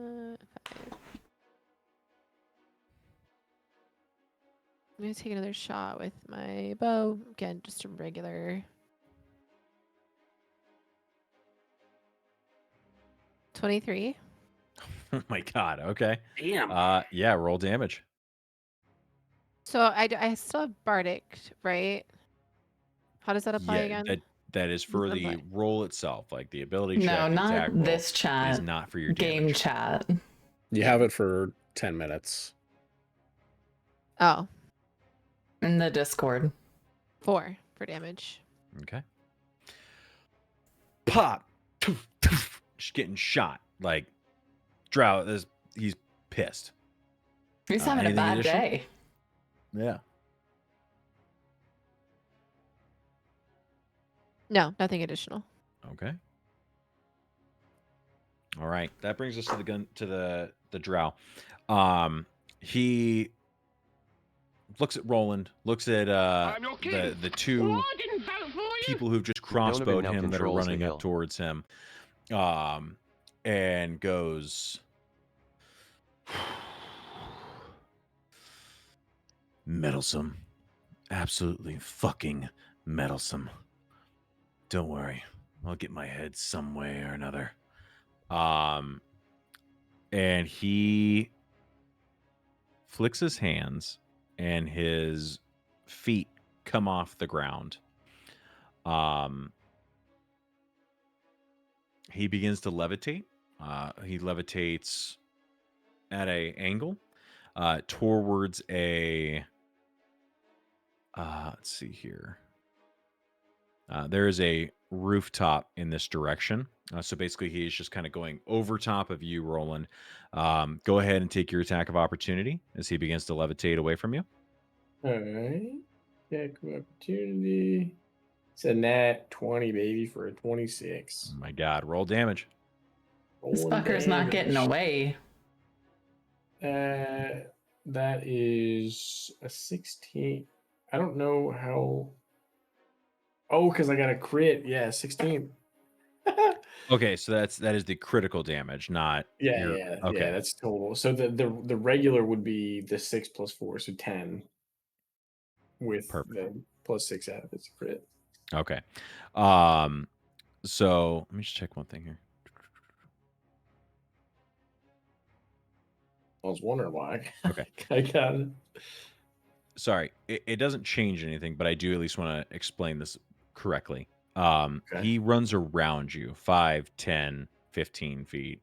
I'm going to take another shot with my bow. Again, just a regular. 23. Oh my god. Okay. Damn. Yeah. Roll damage. So I still have Bardic, right? How does that apply again? That is for the apply. roll itself, like the ability No, check. not attack roll. this It chat. is not for your Game damage. chat. You have it for 10 minutes. Oh, In the Discord. 4 for damage. Okay. Pop. Just getting shot. Like Drow. He's pissed. He's having a anything bad additional? day. Yeah. No, nothing additional. Okay. All right. That brings us to the Drow. He looks at Roland, looks at the two people who've just crossbowed now him that are controls the running hill. up towards him, and goes, meddlesome, absolutely fucking meddlesome. Don't worry, I'll get my head some way or another. And he flicks his hands, and his feet come off the ground. He begins to levitate. He levitates at a angle towards a. Let's see here. There is a rooftop in this direction. So basically, he's just kind of going over top of you, Roland. Go ahead and take your attack of opportunity as he begins to levitate away from you. All right. Attack of opportunity. It's a nat 20, baby, for a 26. Oh my God, roll damage. This fucker's not getting away. That is a 16. I don't know how. Oh, because I got a crit. Yeah, 16. Okay, so that is the critical damage, not Yeah, okay. that's total. So the regular would be the 6 plus 4, so 10. With the plus 6 out of it's a crit. Okay. So let me just check one thing here. I was wondering why. Okay. I got it. Sorry, it doesn't change anything, but I do at least want to explain this correctly. He runs around you 5, 10, 15 feet.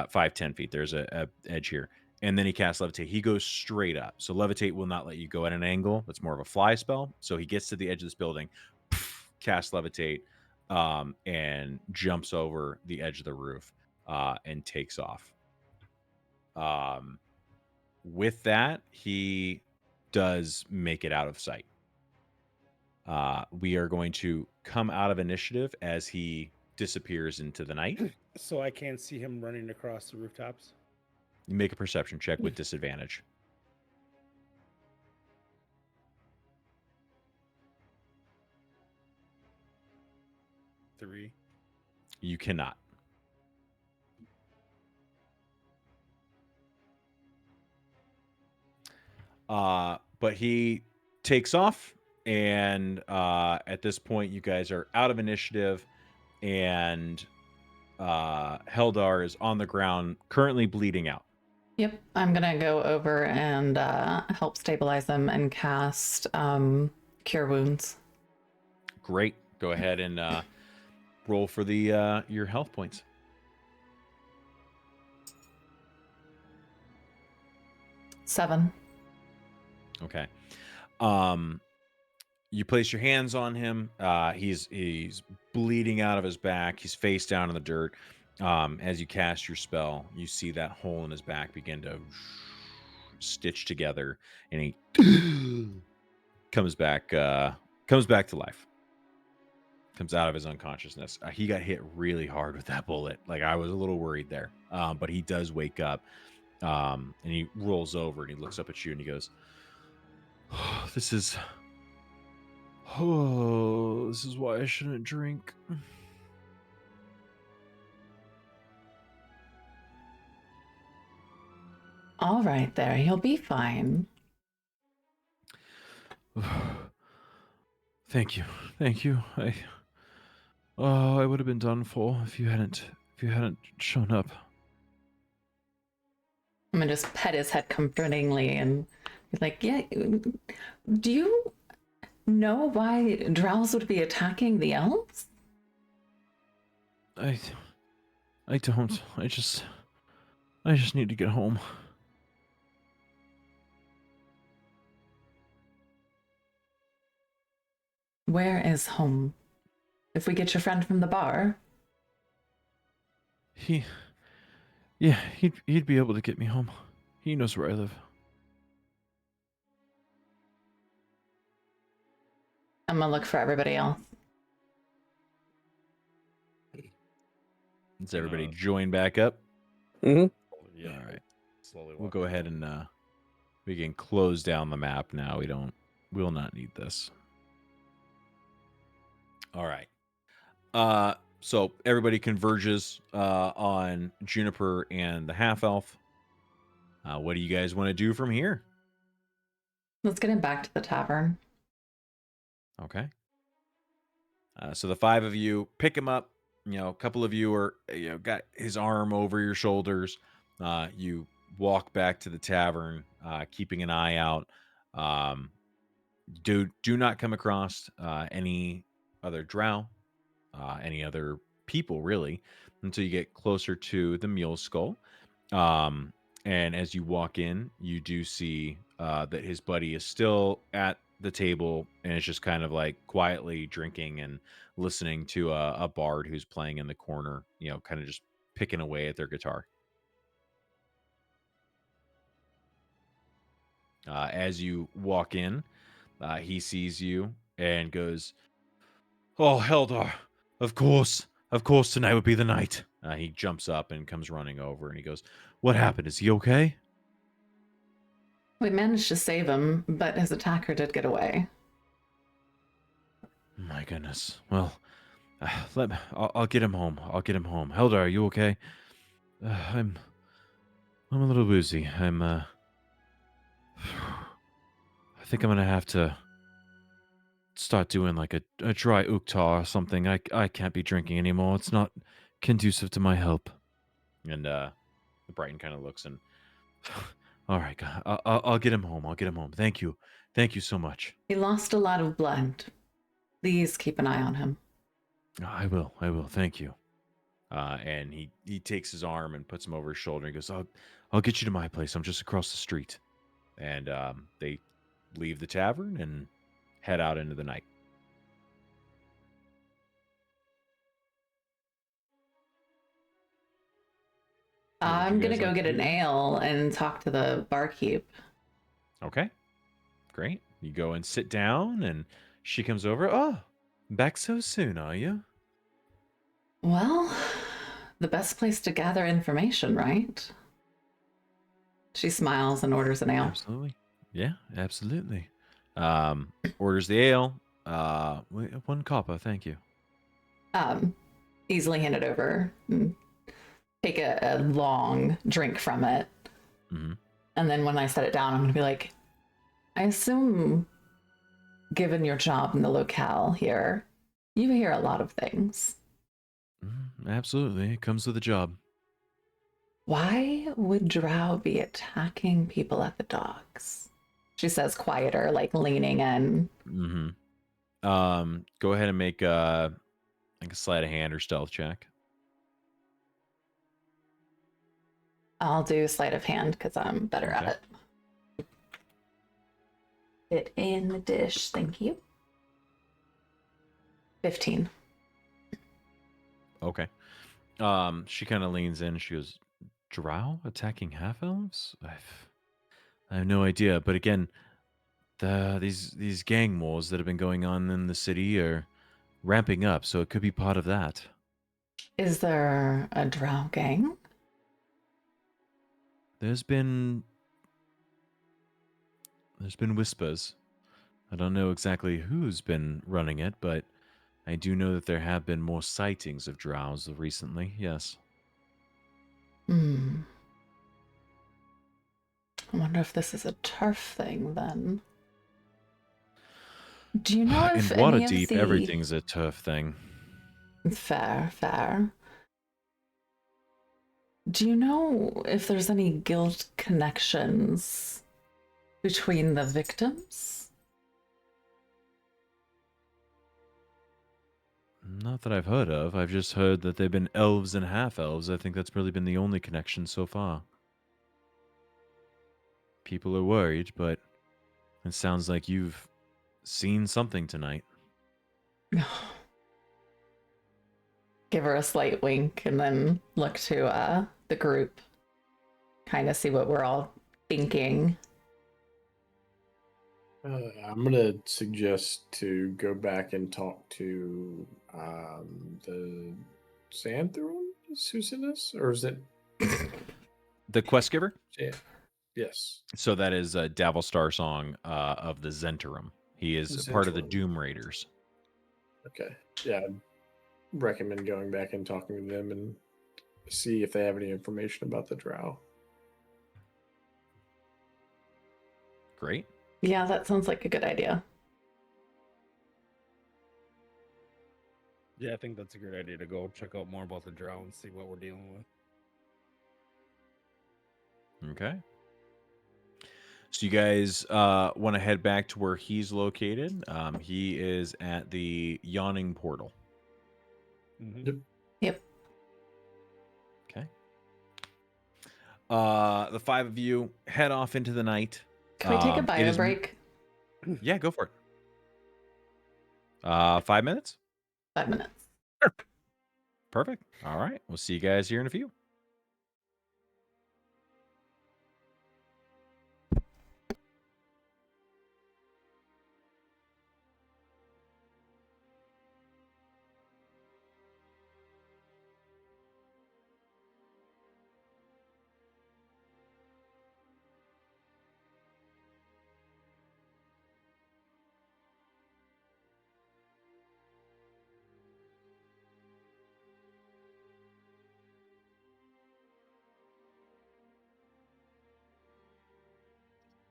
5, 10 feet. There's a edge here. and then he casts levitate. He goes straight up. So levitate will not let you go at an angle. That's more of a fly spell. So he gets to the edge of this building, casts levitate, and jumps over the edge of the roof and takes off. With that, he does make it out of sight. We are going to come out of initiative as he disappears into the night. So I can't see him running across the rooftops. You make a perception check with disadvantage. 3. You cannot. But he takes off, and at this point, you guys are out of initiative, and Heldar is on the ground, currently bleeding out. Yep, I'm gonna go over and help stabilize them and cast Cure Wounds. Great. Go ahead and roll for the your health points. Seven. Okay. You place your hands on him. He's bleeding out of his back. He's face down in the dirt. As you cast your spell, you see that hole in his back begin to stitch together, and he comes back to life. Comes out of his unconsciousness. He got hit really hard with that bullet. Like, I was a little worried there. But he does wake up, and he rolls over and he looks up at you and he goes, this is why I shouldn't drink. All right, there, you'll be fine. Thank you. I would have been done for if you hadn't shown up. I'm gonna just pet his head comfortingly and be like, yeah, do you know why Drows would be attacking the elves? I don't. I just need to get home. Where is home? If we get your friend from the bar. He'd be able to get me home. He knows where I live. I'm gonna look for everybody else. Does everybody join back up? Mm-hmm. Yeah. All right. We'll go ahead and we can close down the map now. We'll not need this. All right. So everybody converges on Juniper and the half elf. What do you guys want to do from here? Let's get him back to the tavern. Okay. So the 5 of you pick him up. A couple of you are, got his arm over your shoulders. You walk back to the tavern, keeping an eye out. Do not come across any other drow, any other people really, until you get closer to the mule skull. And as you walk in, you do see that his buddy is still at the table and is just kind of like quietly drinking and listening to a bard who's playing in the corner, kind of just picking away at their guitar. As you walk in, he sees you and goes, "Oh, Heldar, of course tonight would be the night." He jumps up and comes running over and he goes, "What happened? Is he okay?" We managed to save him, but his attacker did get away. My goodness. Well, I'll get him home. Heldar, are you okay? I'm a little woozy. I think I'm gonna have to start doing like a dry uktar or something. I can't be drinking anymore. It's not conducive to my health. And Brighton kind of looks and, all right, I'll get him home. Thank you so much. He lost a lot of blood. Please keep an eye on him. I will. Thank you. And he takes his arm and puts him over his shoulder and goes, I'll get you to my place. I'm just across the street. And they leave the tavern and head out into the night. What would I'm you gonna guys go like to get do an then? ale and talk to the barkeep. Okay, great. You go and sit down, and she comes over. Oh, back so soon, are you? Well, the best place to gather information, right? She smiles and orders an ale. Absolutely. Yeah, absolutely. Orders the ale. One copper, thank you. Easily hand it over. And take a long drink from it. Mm-hmm. And then when I set it down, I'm going to be like, I assume, given your job in the locale here, you hear a lot of things. Absolutely. It comes with a job. Why would Drow be attacking people at the docks? She says quieter, like leaning in. Mm-hmm. Go ahead and make like a sleight of hand or stealth check. I'll do sleight of hand because I'm better at it. Fit in the dish, thank you. 15. Okay. She kind of leans in. She goes, "Drow attacking half elves? I have no idea. But again, these gang wars that have been going on in the city are ramping up, so it could be part of that." Is there a Drow gang? There's been whispers. I don't know exactly who's been running it, but I do know that there have been more sightings of drows recently. Yes. I wonder if this is a turf thing then. Do you know if In any of Waterdeep, the... everything's a turf thing. Fair. Do you know if there's any guild connections between the victims? Not that I've heard of. I've just heard that they've been elves and half-elves. I think that's really been the only connection so far. People are worried, but it sounds like you've seen something tonight. Give her a slight wink and then look to the group. Kind of see what we're all thinking. I'm gonna suggest to go back and talk to the Xanthrun. Who said this, or is it The quest giver? Yeah. Yes. So that is a Davelstar song of the Zentarum. He is a part of the Zentarum. Doom Raiders. Okay. Yeah, I'd recommend going back and talking to them and see if they have any information about the Drow. Great. Yeah, that sounds like a good idea. Yeah, I think that's a great idea to go check out more about the Drow and see what we're dealing with. Okay. So you guys want to head back to where he's located. He is at the Yawning Portal. Yep. Okay. The five of you head off into the night. Can we take a bio break? Yeah, go for it. 5 minutes? 5 minutes. Perfect. All right. We'll see you guys here in a few.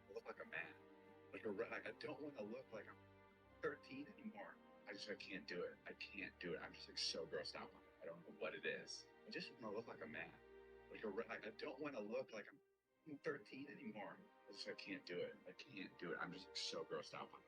Look like a man. Like I don't want to look like I'm 13 anymore. I can't do it. I can't do it. I'm just like so grossed out by it. I don't know what it is. I just want to look like a man. Like I don't want to look like I'm 13 anymore. I can't do it. I can't do it. I'm just like so grossed out by it.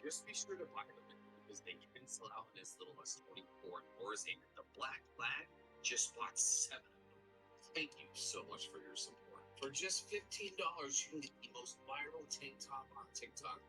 Just be sure to buy them because they can sell out in as little as 24 hours. And the Black Flag just bought 7 of them. Thank you so much for your support. For just $15, you can get the most viral tank top on TikTok.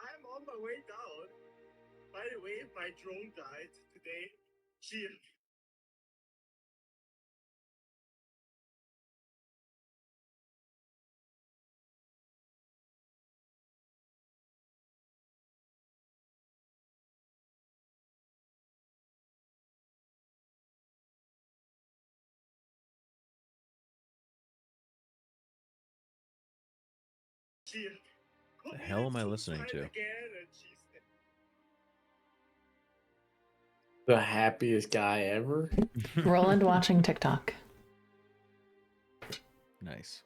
I'm on my way down. By the way, my drone died today. The hell am I listening to? The happiest guy ever. Roland watching TikTok. Nice.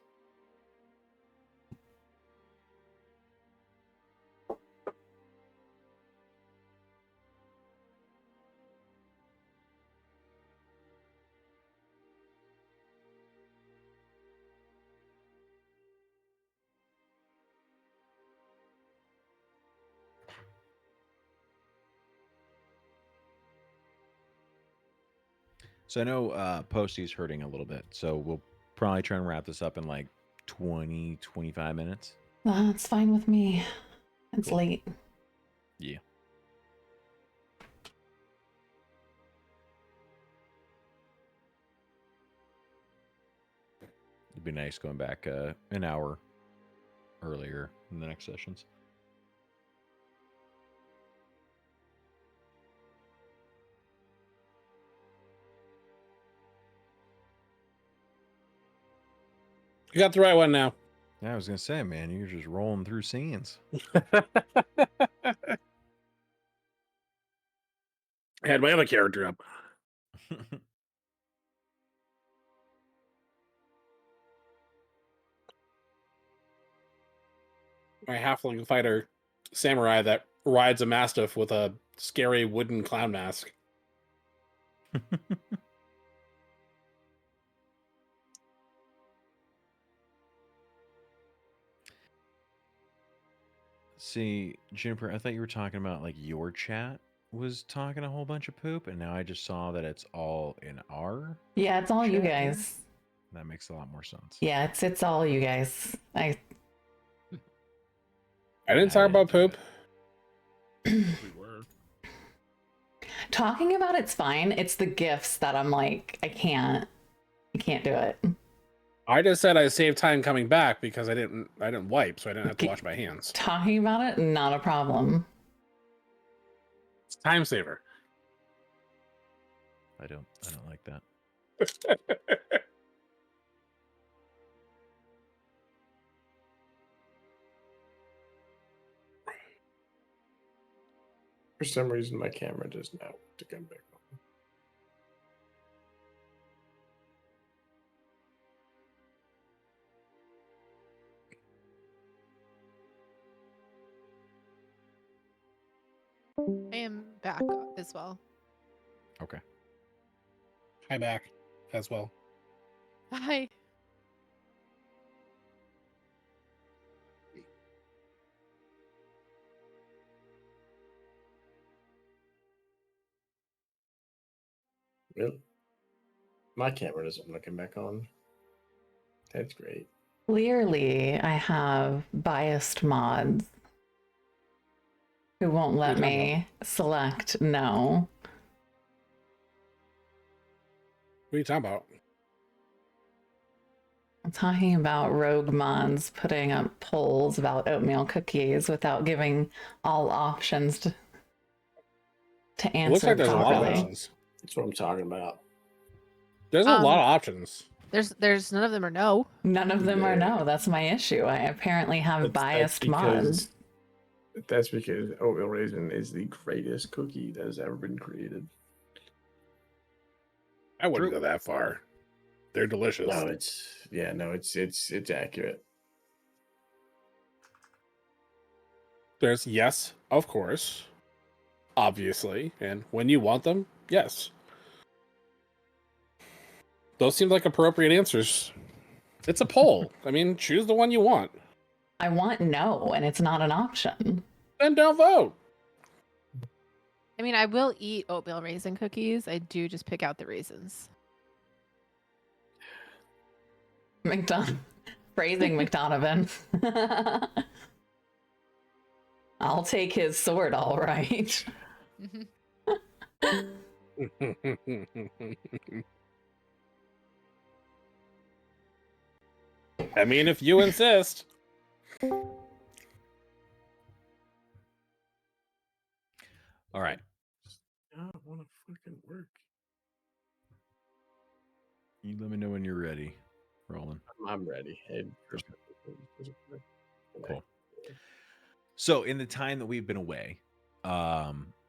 So I know Posty's hurting a little bit, so we'll probably try and wrap this up in like 20, 25 minutes. That's fine with me. It's Cool. late. Yeah. It'd be nice going back an hour earlier in the next sessions. You got the right one now. Yeah, I was gonna say, man, you're just rolling through scenes. I had my other character up. My halfling fighter samurai that rides a mastiff with a scary wooden clown mask. See, Juniper, I thought you were talking about like your chat was talking a whole bunch of poop, and now I just saw that it's all in our. Yeah, it's all you chat here. guys. That makes a lot more sense. Yeah, it's all you guys. I didn't talk about poop. We were. Talking about it's fine. It's the gifts that I'm like, I can't do it. I just said I saved time coming back because I didn't wipe, so I didn't have to wash my hands. Talking about it, not a problem. It's a time saver. I don't like that. For some reason, my camera does not want to come back on. I am back as well. Okay. Hi, back as well. Hi. Really? My camera doesn't want to come back on. That's great. Clearly, I have biased mods who won't let me select no. What are you talking about? I'm talking about rogue mods putting up polls about oatmeal cookies without giving all options to It answer looks like there's a lot of properly. options. That's what I'm talking about. There's a lot of options. There's none of them are no. None of them are no. That's my issue. I apparently have biased mods. That's because oatmeal raisin is the greatest cookie that has ever been created. I wouldn't go that far. They're delicious. No, it's accurate. There's yes, of course, obviously, and when you want them, yes. Those seem like appropriate answers. It's a poll. I mean, choose the one you want. I want no, and it's not an option. Then don't vote. I mean, I will eat oatmeal raisin cookies. I do just pick out the raisins. Phrasing McDonovan. I'll take his sword, all right. I mean, if you insist. All right. I don't want to fucking work. You let me know when you're ready, Roland. I'm ready. Cool. So, in the time that we've been away,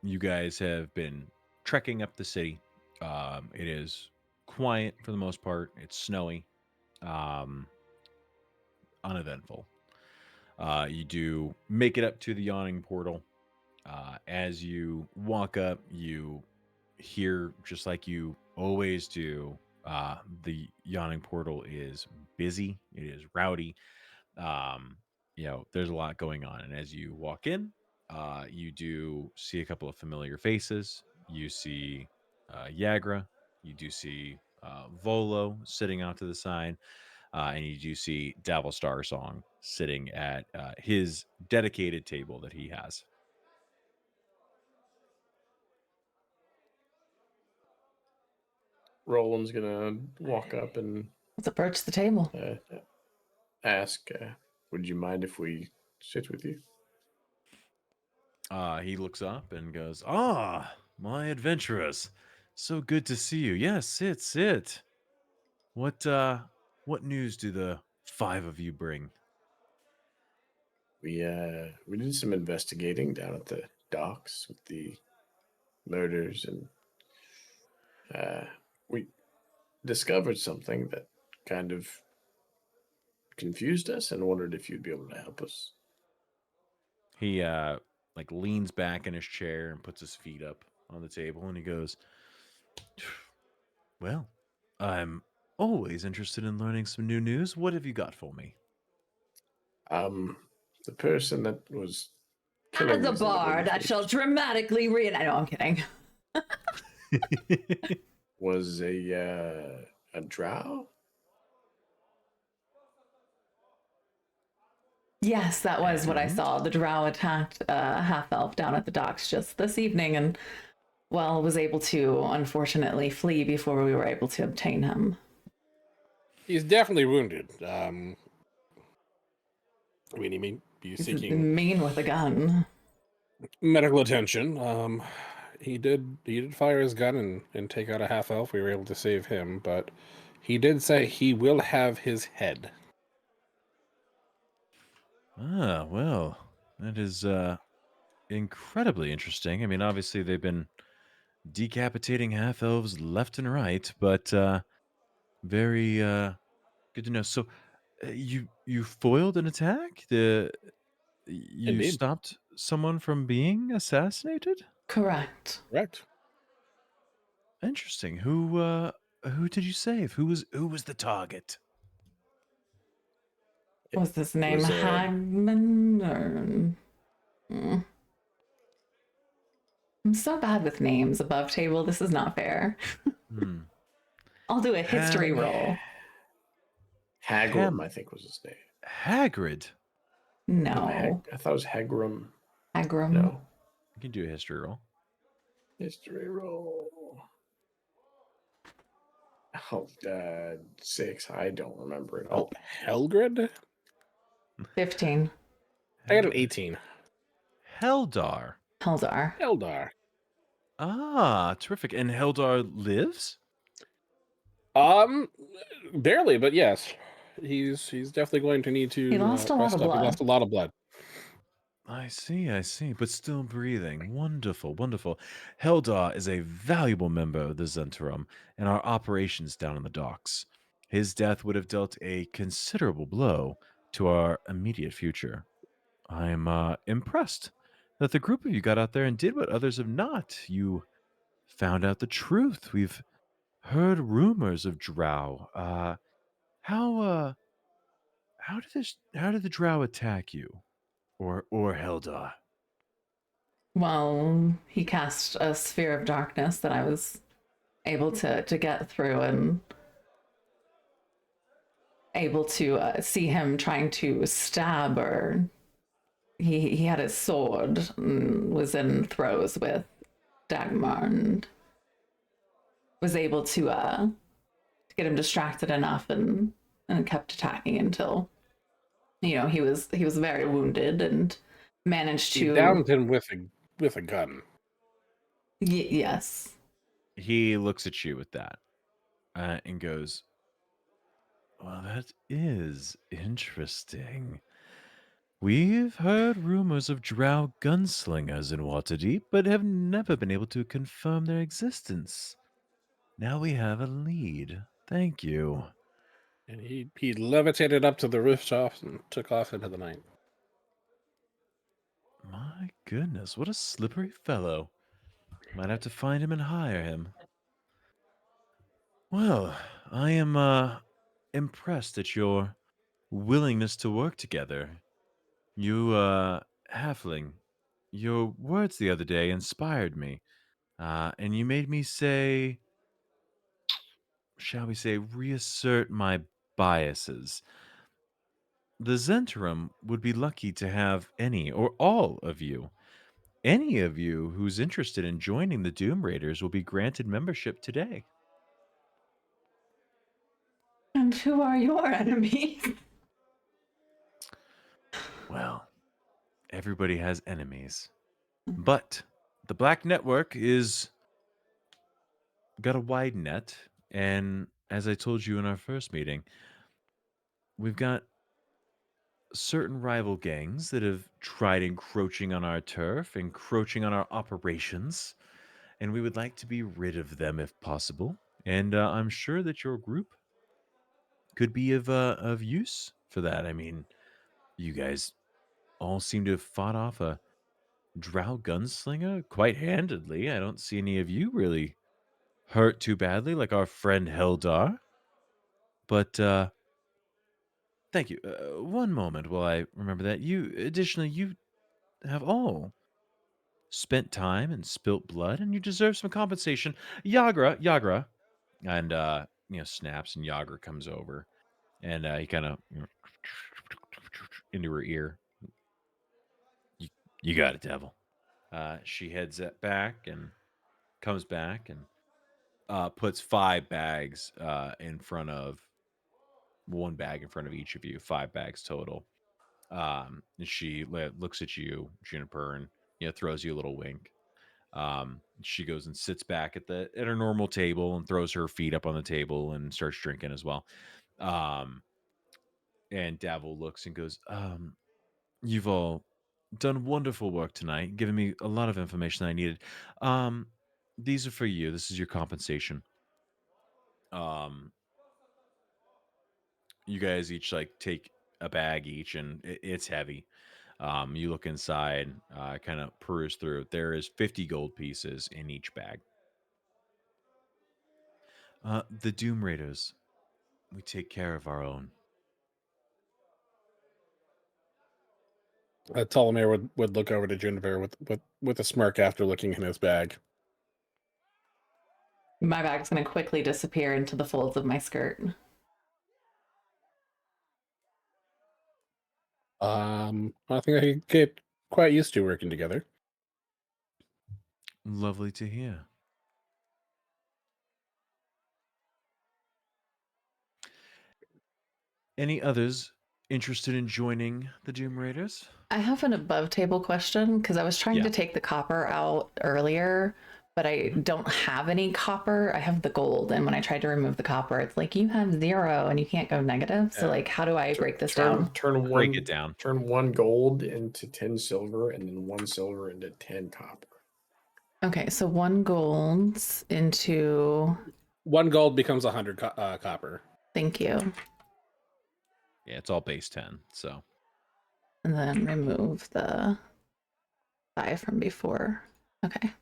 you guys have been trekking up the city. It is quiet for the most part. It's snowy, uneventful. You do make it up to the yawning portal. As you walk up, you hear, just like you always do, the yawning portal is busy. It is rowdy. There's a lot going on. And as you walk in, you do see a couple of familiar faces. You see Yagra. You do see Volo sitting out to the side. And you do see Davelstar Song sitting at his dedicated table that he has. Roland's gonna walk up and let's approach the table. Ask, would you mind if we sit with you? He looks up and goes, my adventurers. So good to see you. Yes, sit. What news do the 5 of you bring? We did some investigating down at the docks with the murders, and we discovered something that kind of confused us and wondered if you'd be able to help us. He leans back in his chair and puts his feet up on the table, and he goes, well, I'm always interested in learning some new news. What have you got for me? The person that was As a bard, I shall dramatically I know, I'm kidding. was a drow. Yes, that was what I saw. The drow attacked a half-elf down at the docks just this evening, and was able to unfortunately flee before we were able to obtain him. He's definitely wounded. He may be seeking mean with a gun. Medical attention. He did fire his gun and take out a half elf. We were able to save him, but he did say he will have his head. Well, that is incredibly interesting. I mean, obviously they've been decapitating half elves left and right, but very good to know. So you foiled an attack? You Indeed. stopped someone from being assassinated? Correct. Correct. Interesting. Who did you save? Who was the target? Was his name was, Hagman or? Hmm. I'm so bad with names above table. This is not fair. Hmm. I'll do a history roll. Hagrim, I think was his name. Hagrid? No. I thought it was Hagrim. Hagrim. No. You can do a history roll. History roll. Oh, 6. I don't remember it. Oh, Helgrid? 15. I got an 18. Heldar. Heldar. Eldar. Ah, terrific. And Heldar lives? Barely, but yes. He's definitely going to need to He lost a lot rest of up. He blood. lost a lot of blood. I see. But still breathing. Wonderful. Heldar is a valuable member of the Zentarum and our operations down in the docks. His death would have dealt a considerable blow to our immediate future. I'm impressed that the group of you got out there and did what others have not. You found out the truth. We've heard rumors of Drow. How did the Drow attack you? Or Heldar? Well, he cast a sphere of darkness that I was able to get through, and able to see him trying to stab her. He had his sword and was in throes with Dagmar, and was able to get him distracted enough, and kept attacking until he was very wounded and managed He to downed him with a gun. Yes. He looks at you with that and goes, "Well, that is interesting. We've heard rumors of Drow gunslingers in Waterdeep, but have never been able to confirm their existence. Now we have a lead. Thank you." And he levitated up to the rooftops and took off into the night. My goodness, what a slippery fellow. Might have to find him and hire him. Well, I am impressed at your willingness to work together. You, halfling, your words the other day inspired me. And you made me say, shall we say, reassert my biases. The Zentarum would be lucky to have any or all of you. Any of you who's interested in joining the Doom Raiders will be granted membership today. And who are your enemies? Well, everybody has enemies. But the Black Network is got a wide net, and as I told you in our first meeting, we've got certain rival gangs that have tried encroaching on our turf, encroaching on our operations, and we would like to be rid of them if possible. And I'm sure that your group could be of use for that. I mean, you guys all seem to have fought off a Drow gunslinger quite handedly. I don't see any of you really hurt too badly, like our friend Heldar. But thank you. One moment while I remember that. Additionally, you have all spent time and spilt blood, and you deserve some compensation. Yagra, and snaps, and Yagra comes over, and he kind of into her ear. You got it, devil. She heads back and comes back and puts 5 bags in front of one bag in front of each of you, 5 bags total. And she looks at you, Juniper, and throws you a little wink. She goes and sits back at her normal table and throws her feet up on the table and starts drinking as well. And Davil looks and goes, you've all done wonderful work tonight, giving me a lot of information I needed. Um, these are for you. This is your compensation. Um, you guys each like take a bag each, and it's heavy. You look inside, kind of peruse through. There is 50 gold pieces in each bag. The Doom Raiders, we take care of our own. Ptolemy would look over to Juniper with a smirk after looking in his bag. My bag's going to quickly disappear into the folds of my skirt. I think I get quite used to working together. Lovely to hear. Any others interested in joining the Doom Raiders? I have an above table question because I was trying to take the copper out earlier, but I don't have any copper. I have the gold. And when I tried to remove the copper, it's like you have 0 and you can't go negative. So like, how do I break this down? Break it down. Turn 1 gold into 10 silver, and then 1 silver into 10 copper. Okay, so 1 gold into 1 gold becomes 100 copper. Thank you. Yeah, it's all base 10. So, And then remove the 5 from before. Okay.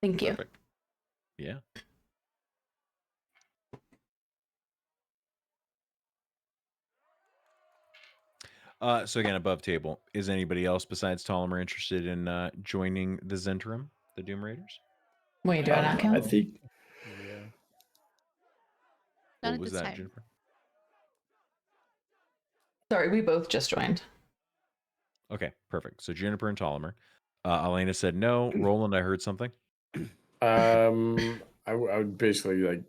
Thank you. Perfect. Yeah. So again, above table, is anybody else besides Ptolemy interested in joining the Zentrum, the Doom Raiders? Wait, do I not count? I think. Yeah. Not What at was this that, time. Jennifer? Sorry, we both just joined. Okay, perfect. So Juniper and Ptolemy. Elena said no. Roland, I heard something. I would basically like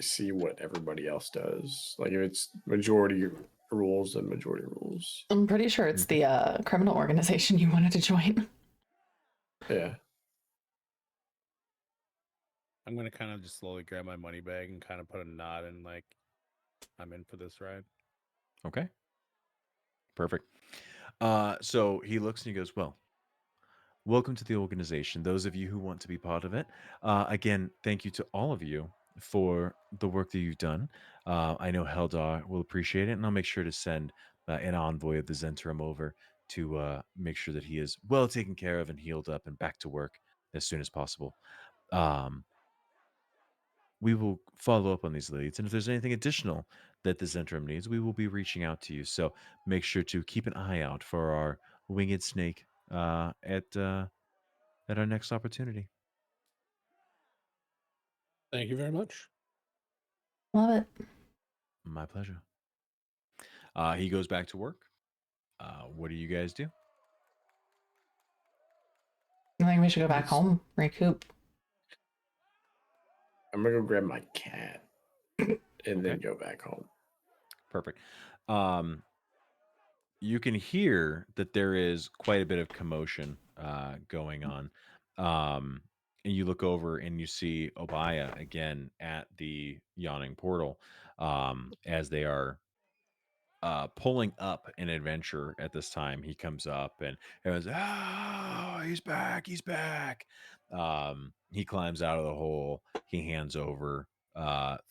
see what everybody else does. Like if it's majority rules, then majority rules. I'm pretty sure it's the criminal organization you wanted to join. Yeah. I'm gonna kind of just slowly grab my money bag and kind of put a nod and like, I'm in for this ride. Okay. Perfect. So he looks and he goes, well, welcome to the organization. Those of you who want to be part of it. Again, thank you to all of you for the work that you've done. I know Heldar will appreciate it, and I'll make sure to send an envoy of the Zentrum over to make sure that he is well taken care of and healed up and back to work as soon as possible. We will follow up on these leads, and if there's anything additional that the Zentrum needs, we will be reaching out to you. So make sure to keep an eye out for our winged snake at our next opportunity. Thank you very much. Love it. My pleasure. He goes back to work. What do you guys do? I think we should go back home, recoup. I'm gonna go grab my cat and then go back home. Perfect. You can hear that there is quite a bit of commotion going on. And you look over and you see Obaya again at the yawning portal as they are pulling up an adventure at this time. He comes up and everyone's, oh, he's back, he's back. He climbs out of the hole. He hands over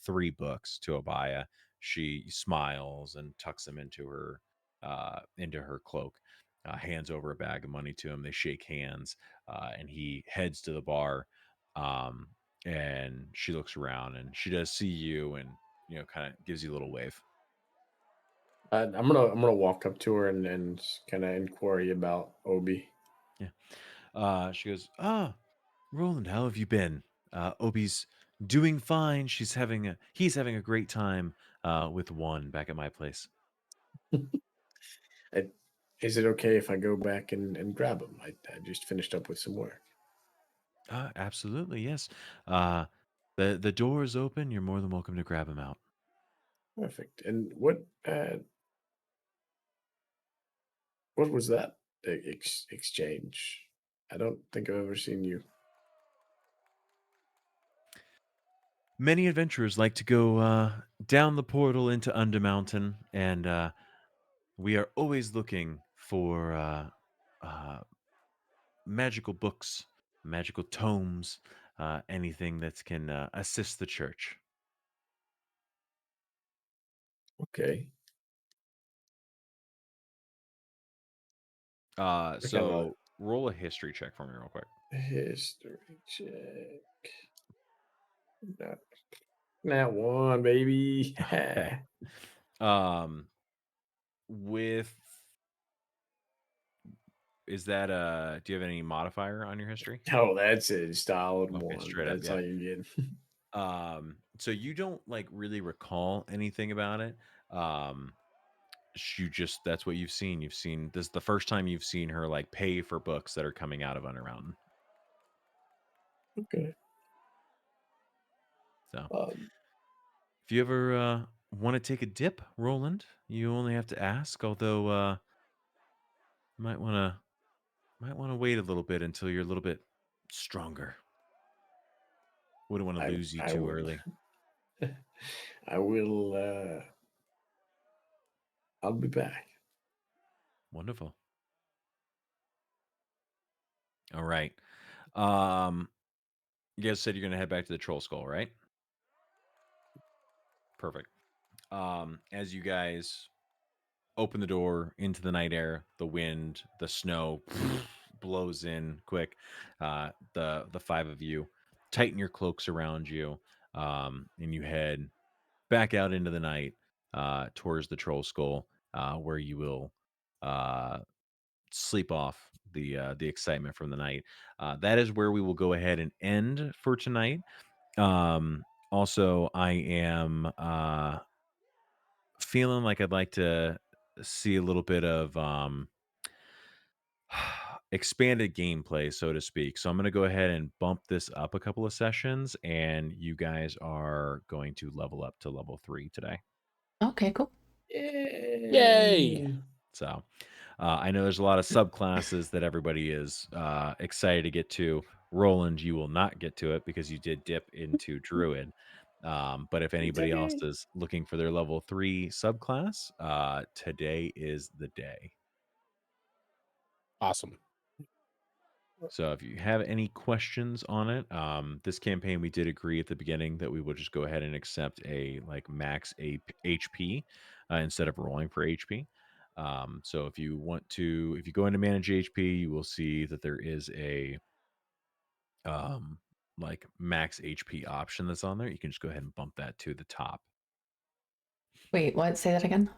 3 books to Obaya. She smiles and tucks them into her cloak. Hands over a bag of money to him. They shake hands, and he heads to the bar. And she looks around and she does see you, and kind of gives you a little wave. I'm gonna walk up to her and kind of inquiry about Obi. Yeah. She goes, Roland, how have you been? Obi's doing fine. He's having a great time with one back at my place. Is it okay if I go back and grab him? I just finished up with some work. Absolutely, yes. The door is open. You're more than welcome to grab him out. Perfect. And what was that exchange? I don't think I've ever seen you. Many adventurers like to go down the portal into Undermountain and We are always looking for uh, magical books, magical tomes, anything that can assist the church. Okay. So roll a history check for me real quick. History check. Not one, baby. Okay. With is that do you have any modifier on your history? Oh, that's a solid Okay, one. straight up, That's yeah. all you get. So you don't like really recall anything about it. You just that's what you've seen. You've seen this is the first time you've seen her like pay for books that are coming out of Under Mountain. Okay. So if you ever want to take a dip, Roland, you only have to ask. Although might want to wait a little bit until you're a little bit stronger. Wouldn't want to lose you too early. I will. I'll be back. Wonderful. All right. You guys said you're gonna head back to the Troll Skull, right? Perfect. As you guys open the door into the night air, the wind, the snow blows in quick. The five of you tighten your cloaks around you, and you head back out into the night towards the Troll Skull, where you will sleep off the excitement from the night. That is where we will go ahead and end for tonight. Also, I am feeling like I'd like to see a little bit of expanded gameplay, so to speak. So I'm going to go ahead and bump this up a couple of sessions, and you guys are going to level up to level 3 today. Okay, cool. Yay! So I know there's a lot of subclasses that everybody is excited to get to. Roland, you will not get to it because you did dip into Druid. But if anybody else is looking for their level 3 subclass, today is the day. Awesome. So if you have any questions on it, this campaign we did agree at the beginning that we would just go ahead and accept a like max HP instead of rolling for HP. So if you want to, if you go into manage HP, you will see that there is a like max HP option that's on there. You can just go ahead and bump that to the top. Wait, what? Say that again.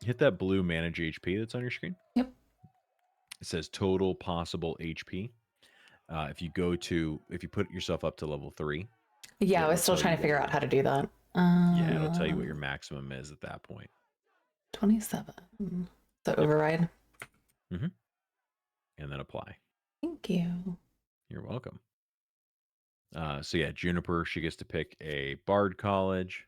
Hit that blue manage HP that's on your screen. Yep. It says total possible HP. If you put yourself up to level 3. Yeah, I was still trying to figure out how to do that. Yeah, it'll tell you what your maximum is at that point. 27. So override. Mm-hmm. And then apply. Thank you. You're welcome. So yeah, Juniper, she gets to pick a Bard College.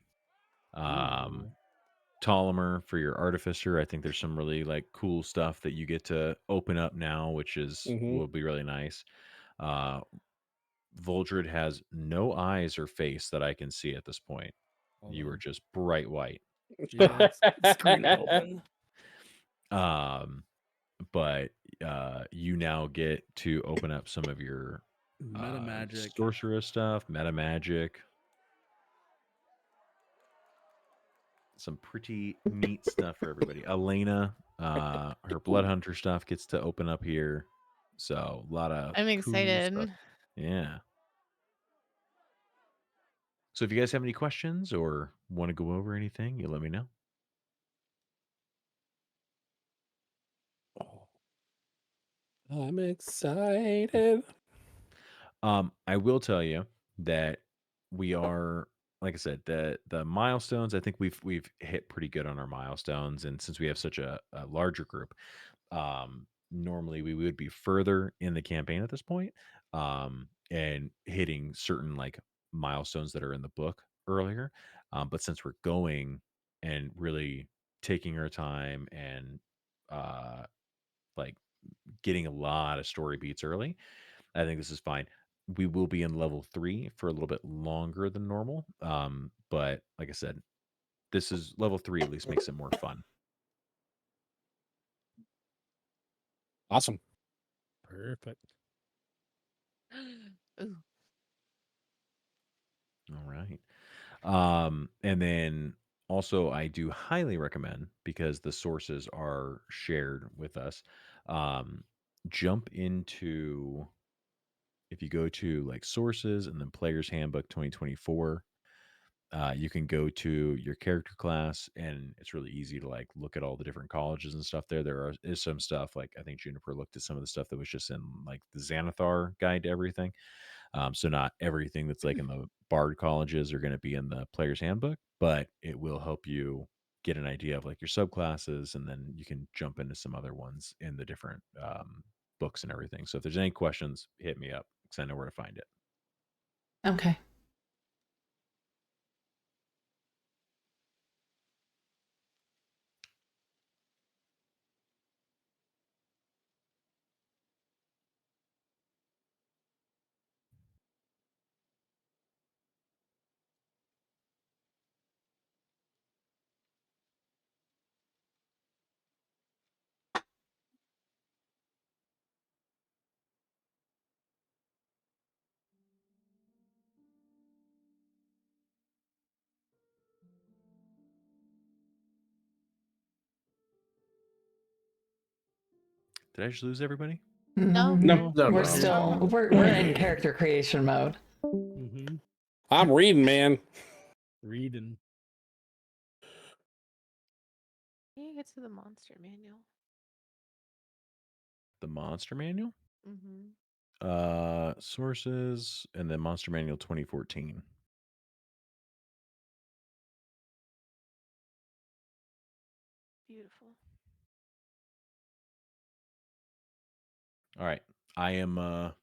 Ptolemy for your Artificer. I think there's some really like cool stuff that you get to open up now, which is will be really nice. Voldred has no eyes or face that I can see at this point. You are just bright white. Yeah, it's screen open. But you now get to open up some of your Meta magic. sorcerer stuff, meta magic. Some pretty neat stuff for everybody. Elena, her blood hunter stuff gets to open up here. So a lot of I'm cool excited. stuff. Yeah. So if you guys have any questions or want to go over anything, you let me know. I'm excited. I will tell you that we are, like I said, the milestones. I think we've hit pretty good on our milestones, and since we have such a larger group, normally we would be further in the campaign at this point, and hitting certain like milestones that are in the book earlier. But since we're going and really taking our time and like getting a lot of story beats early, I think this is fine. We will be in level 3 for a little bit longer than normal. But like I said, this is level 3 at least makes it more fun. Awesome. Perfect. Ooh. All right. And then also I do highly recommend, because the sources are shared with us, jump into, if you go to like sources and then Player's Handbook 2024, you can go to your character class, and it's really easy to like look at all the different colleges and stuff there. Is some stuff, like I think Juniper looked at some of the stuff that was just in like the Xanathar guide to everything. So not everything that's like in the Bard colleges are going to be in the Player's Handbook, but it will help you get an idea of like your subclasses, and then you can jump into some other ones in the different books and everything. So if there's any questions, hit me up because I know where to find it. Okay. Did I just lose everybody? No. No, We're we're still here. we're in character creation mode. Mm-hmm. I'm reading, man. Reading. You get to the monster manual. The Monster Manual, Mm-hmm. sources, and then Monster Manual 2014. Beautiful. All right, I am out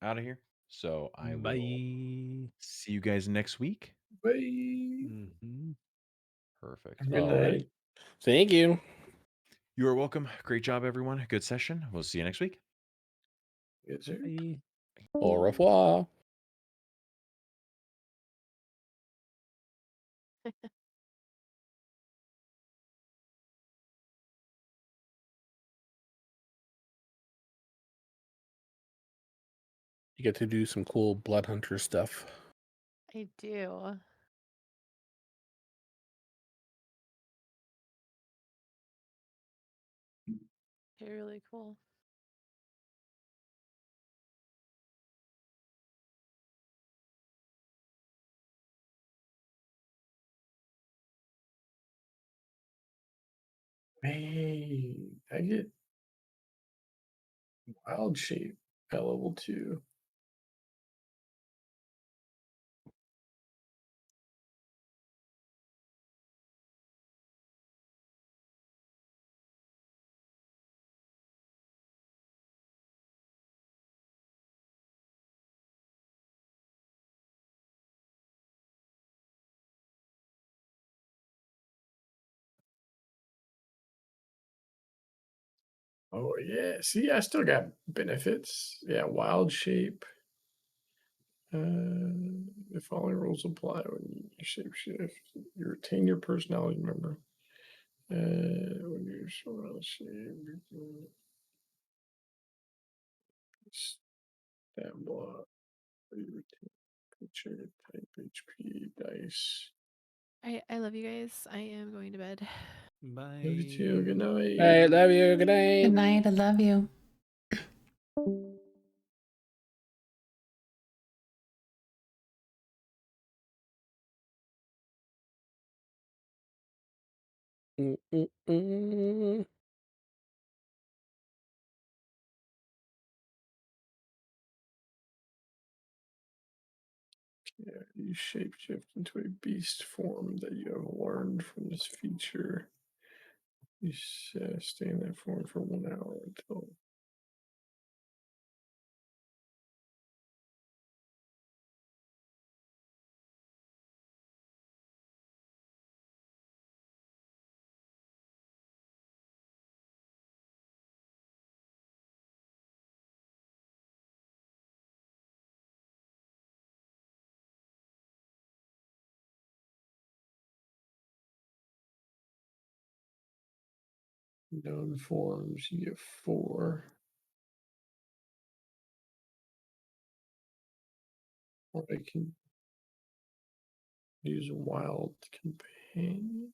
of here, so I Bye. will see you guys next week. Bye. Mm-hmm. Perfect. Good All night. right. Thank you. You are welcome. Great job, everyone. Good session. We'll see you next week. Yes, sir. Bye. Au revoir. You get to do some cool blood hunter stuff. I do. They're really cool. Hey, I get wild shape at level 2. Oh yeah. See, I still got benefits. Yeah, wild shape. The following rules apply when you shapeshift. You retain your personality, remember. When you're wild shape, stat block. You retain creature type HP dice. I love you guys. I am going to bed. Bye. Love you too. Good night. Hey, love you. Good night. Good night. I love you. Mm-mm-mm. Yeah, you shapeshift into a beast form that you have learned from this feature. You stay in that form for 1 hour until Known forms, you get 4. Or I can use wild companion.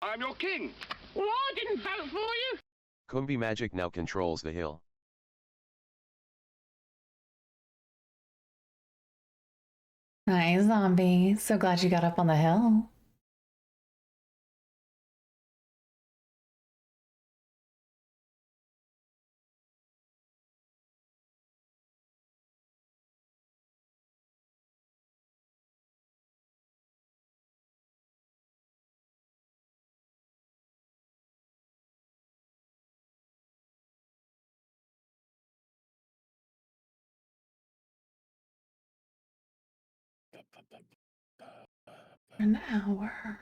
I'm your king. Well, I didn't vote for you. Kumbi magic now controls the hill. Hi, zombie. So glad you got up on the hill. An hour.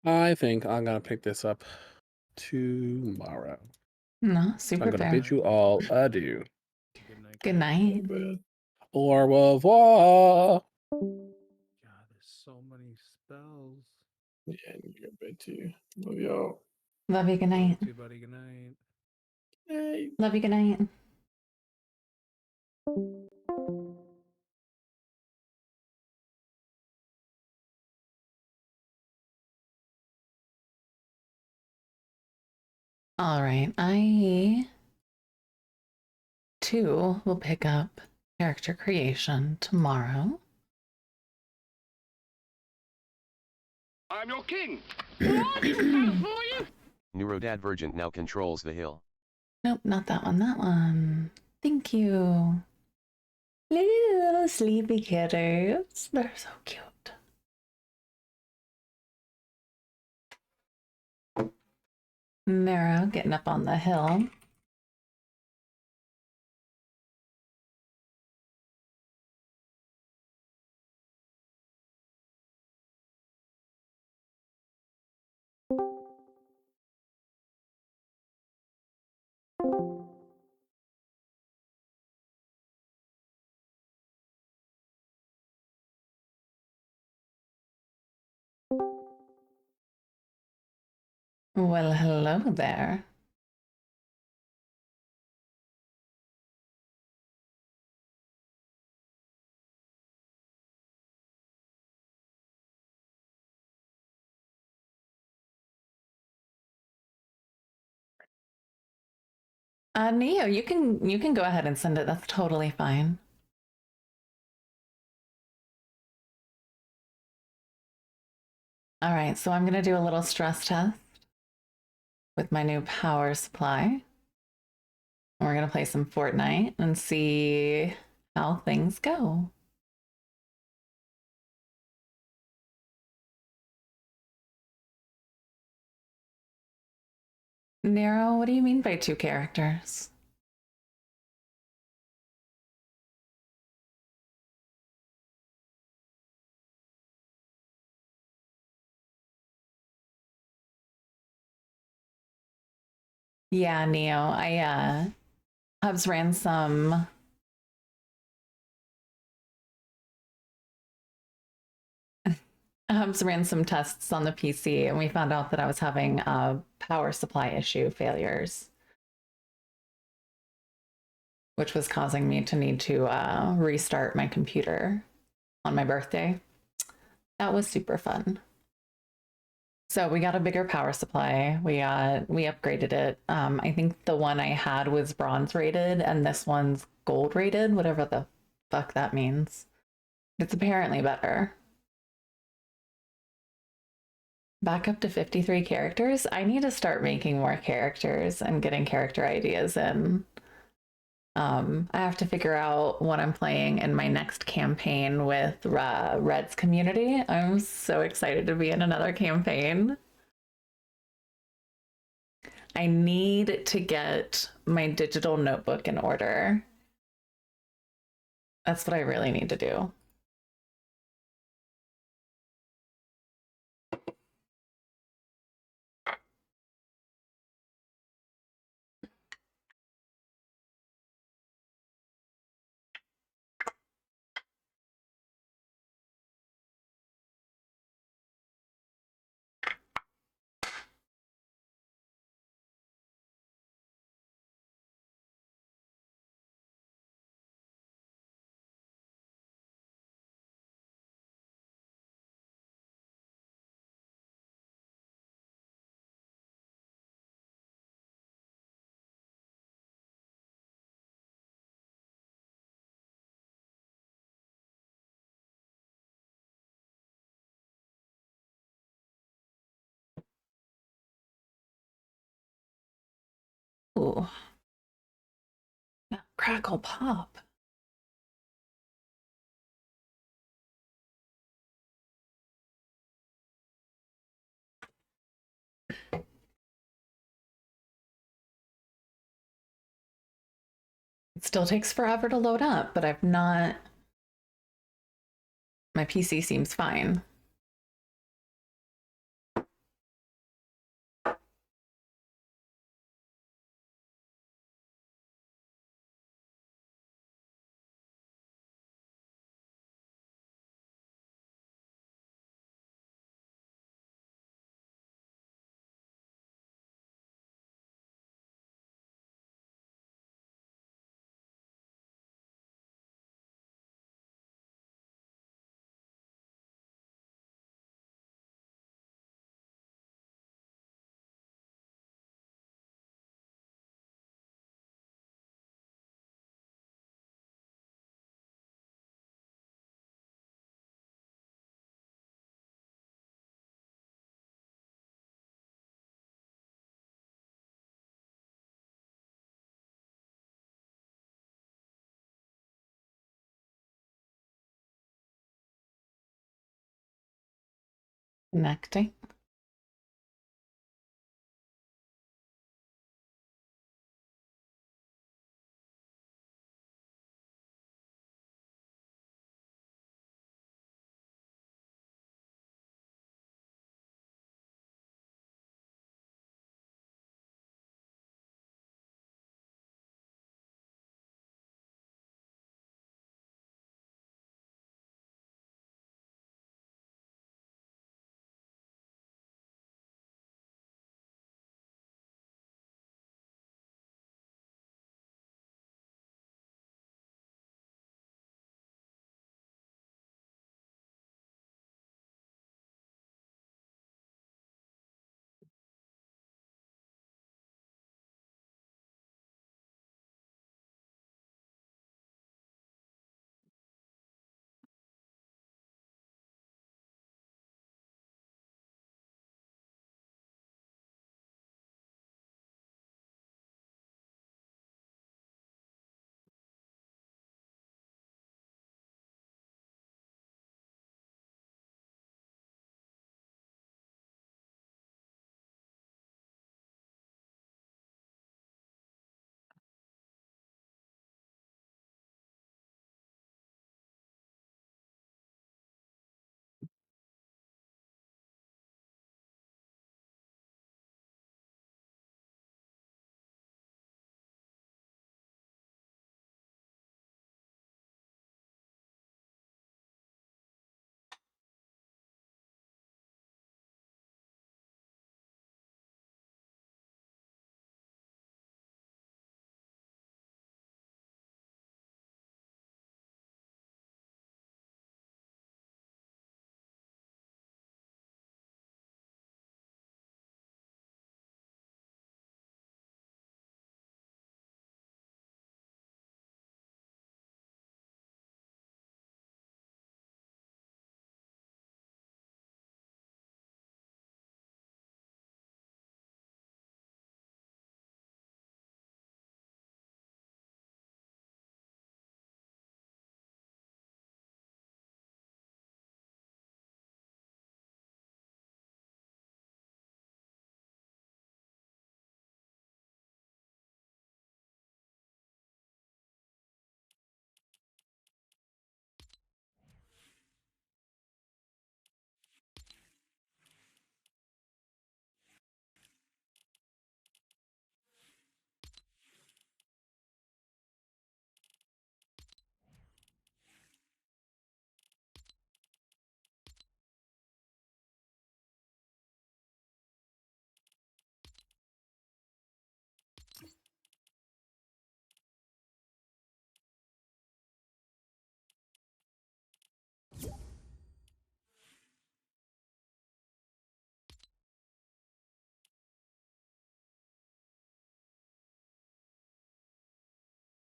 I think I'm gonna pick this up tomorrow. No, super I'm gonna fair. bid you all adieu. Good night. Au revoir. God, there's so many spells. Yeah, I need to go to bed too. Love y'all. Love you. Good night. Too, buddy. Good night. Hey. Love you. Good night. All right, I too will pick up character creation tomorrow. I'm your king. California. Neurodadvergent now controls the hill. Nope, not that one. That one. Thank you. Little sleepy kitties. They're so cute. Nero getting up on the hill. Well, hello there. Neo, you can go ahead and send it. That's totally fine. All right, so I'm gonna do a little stress test with my new power supply. And we're gonna play some Fortnite and see how things go. Nero, what do you mean by 2 characters? Yeah, Neo, Hubs ran some tests on the PC and we found out that I was having power supply issue failures, which was causing me to need to restart my computer on my birthday. That was super fun. So we got a bigger power supply. We upgraded it. I think the one I had was bronze rated and this one's gold rated, whatever the fuck that means. It's apparently better. Back up to 53 characters. I need to start making more characters and getting character ideas in. I have to figure out what I'm playing in my next campaign with Red's community. I'm so excited to be in another campaign. I need to get my digital notebook in order. That's what I really need to do. Ooh. Crackle pop. It still takes forever to load up, but I've not... My PC seems fine. Connecting.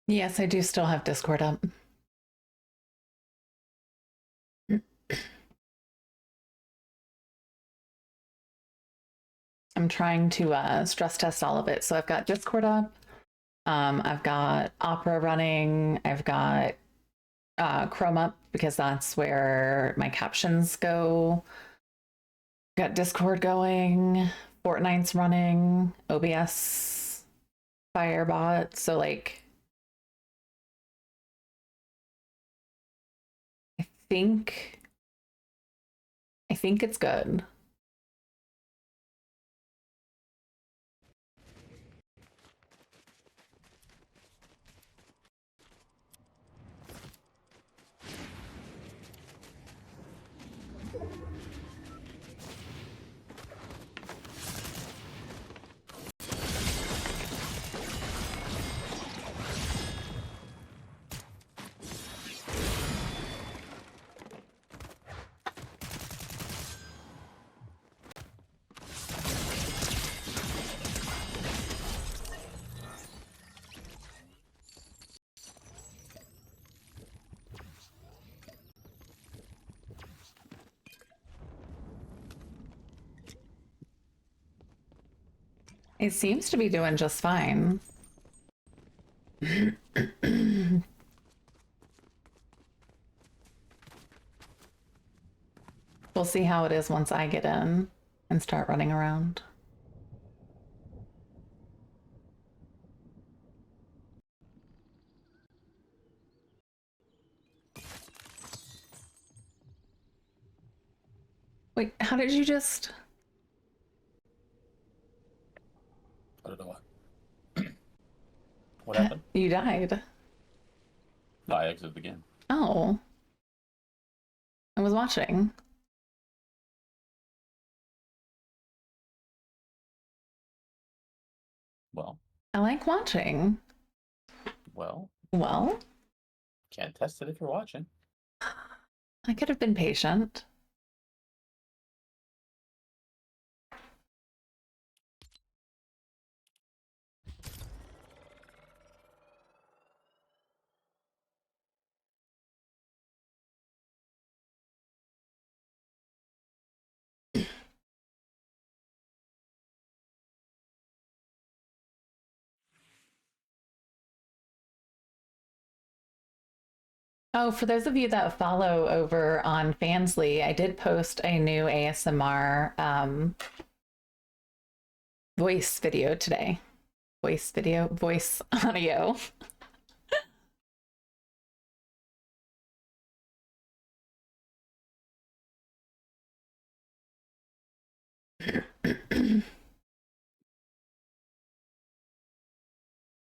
Yes, I do still have Discord up. I'm trying to stress test all of it. So I've got Discord up. I've got Opera running. I've got Chrome up because that's where my captions go. Got Discord going. Fortnite's running. OBS, Firebot. So like, I think it's good. It seems to be doing just fine. We'll see how it is once I get in and start running around. Wait, how did you just... I don't know what. What happened? You died. No, I exited the game. Oh. I was watching. Well. I like watching. Well. Well? Can't test it if you're watching. I could have been patient. Oh, for those of you that follow over on Fansly, I did post a new ASMR voice video today. Voice audio.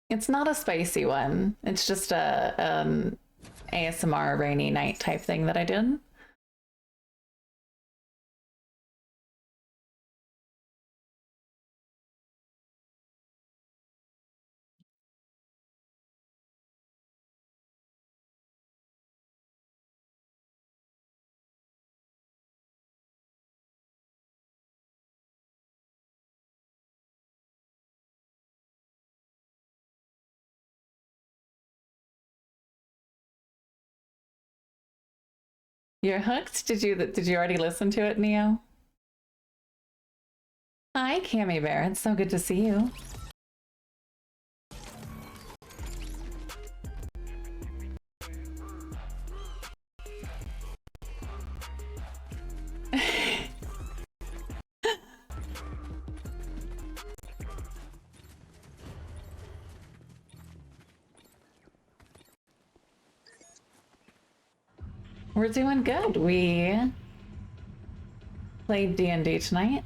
It's not a spicy one. It's just a ASMR rainy night type thing that I did. You're hooked? Did you already listen to it, Neo? Hi, Cammy Bear. It's so good to see you. We're doing good. We played D&D tonight.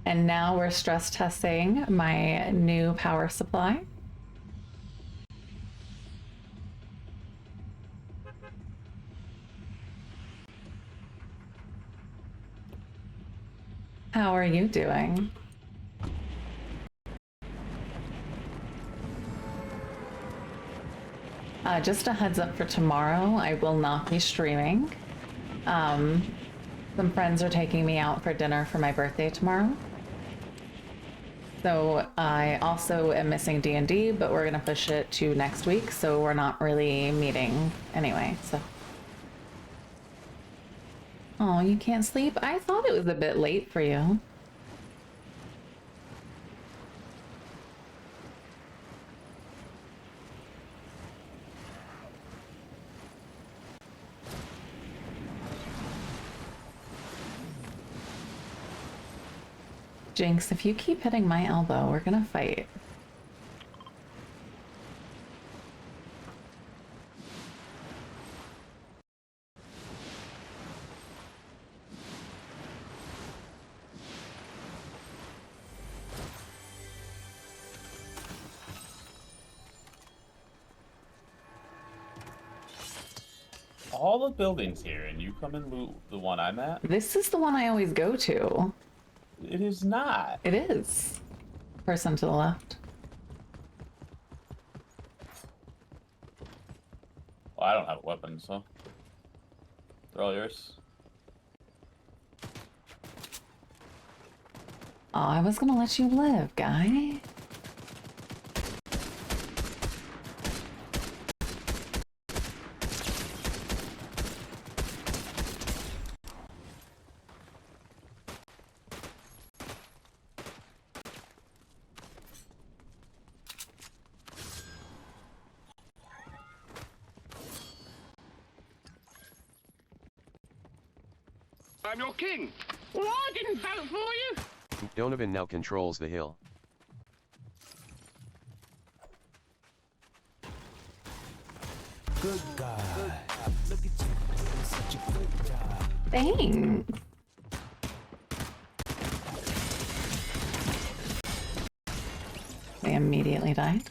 And now we're stress testing my new power supply. How are you doing? Just a heads up for tomorrow, I will not be streaming. Some friends are taking me out for dinner for my birthday tomorrow. So I also am missing D&D, but we're gonna push it to next week, so we're not really meeting anyway, so. Oh, you can't sleep? I thought it was a bit late for you. Jinx, if you keep hitting my elbow, we're gonna fight. All the buildings here, and you come and loot the one I'm at? This is the one I always go to. It is not. It is. Person to the left. Well, I don't have a weapon, so they're all yours. Oh, I was gonna let you live, guy. I'm your king. Well, I didn't vote for you. Donovan now controls the hill. Good guy. Look at you doing such a good job. Thanks. They immediately died.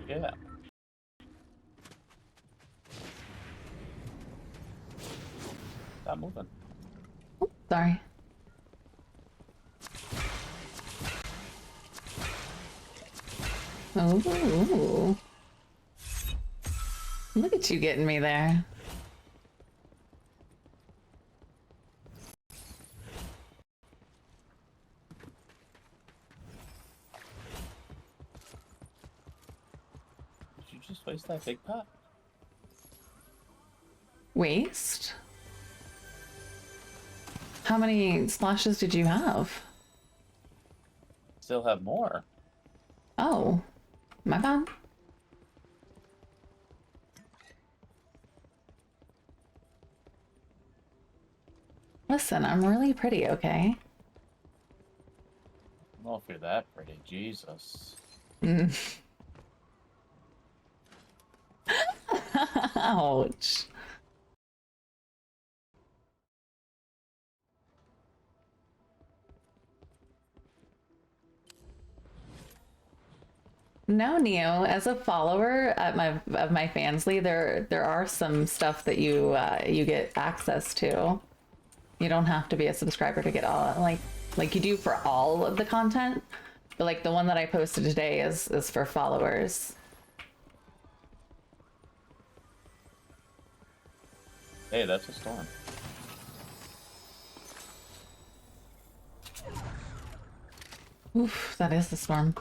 Yeah. Stop moving. Sorry. Ooh. Look at you getting me there. Did you just waste that big pot? Waste? How many splashes did you have? Still have more. Oh, my bad. Listen, I'm really pretty, okay? I don't know if you're that pretty. Jesus. Mm. Ouch. No, Neo. As a follower at of my Fansly, there are some stuff that you get access to. You don't have to be a subscriber to get all like you do for all of the content, but like the one that I posted today is for followers. Hey, that's a storm. Oof, that is the storm.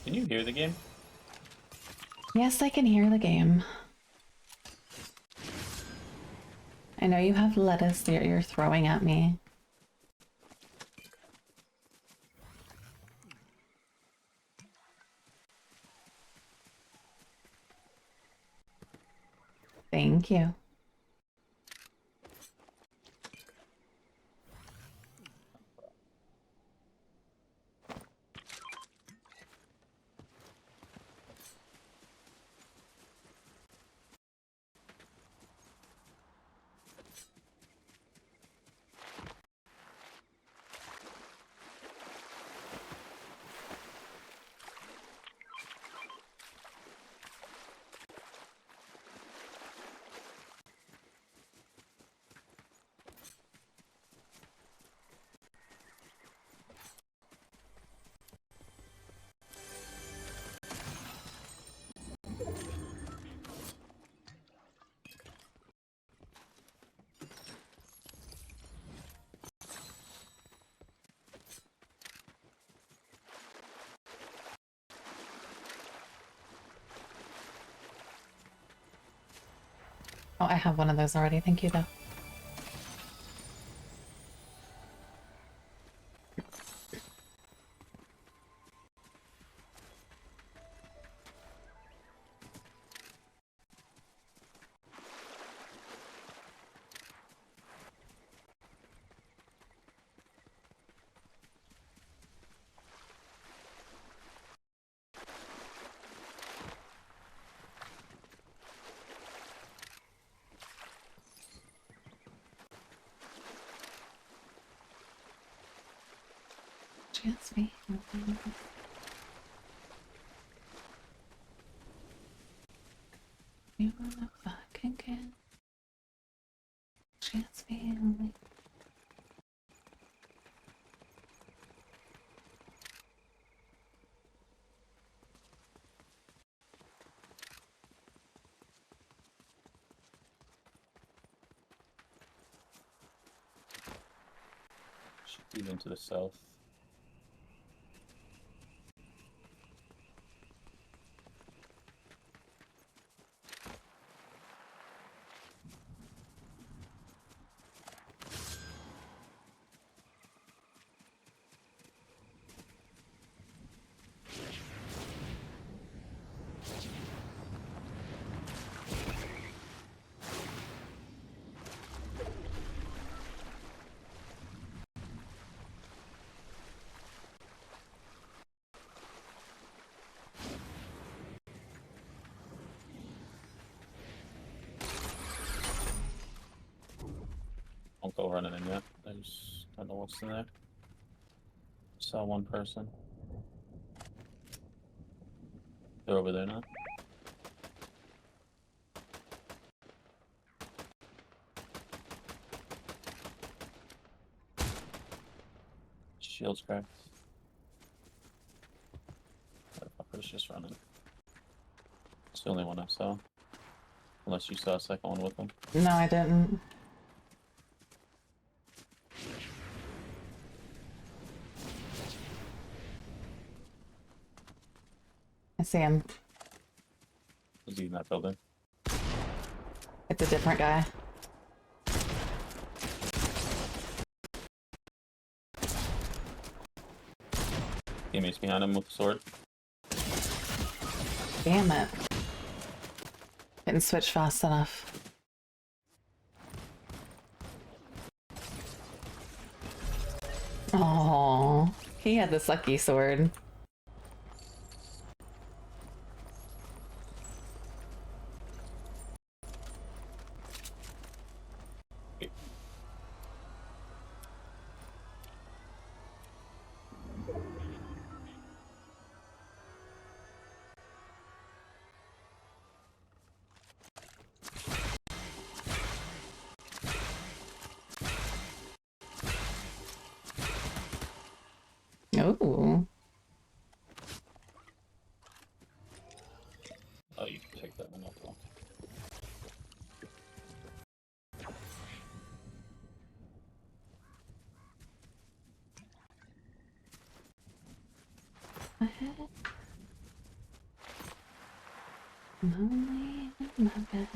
Can you hear the game? Yes, I can hear the game. I know you have lettuce that you're throwing at me. Thank you. Oh, I have one of those already. Thank you, though. Chance me. You wanna fucking get chance family. Should be into the south. Don't go running in yet. I just don't know what's in there. Saw one person. They're over there now. Shield's cracked. Motherfucker's just running. It's the only one I saw. Unless you saw a second one with him. No, I didn't. I see him. Is he in that building? It's a different guy. Teammates behind him with the sword. Damn it. Didn't switch fast enough. Oh, he had the sucky sword. Ooh. Oh, you can take that one up. Lonely in my bed.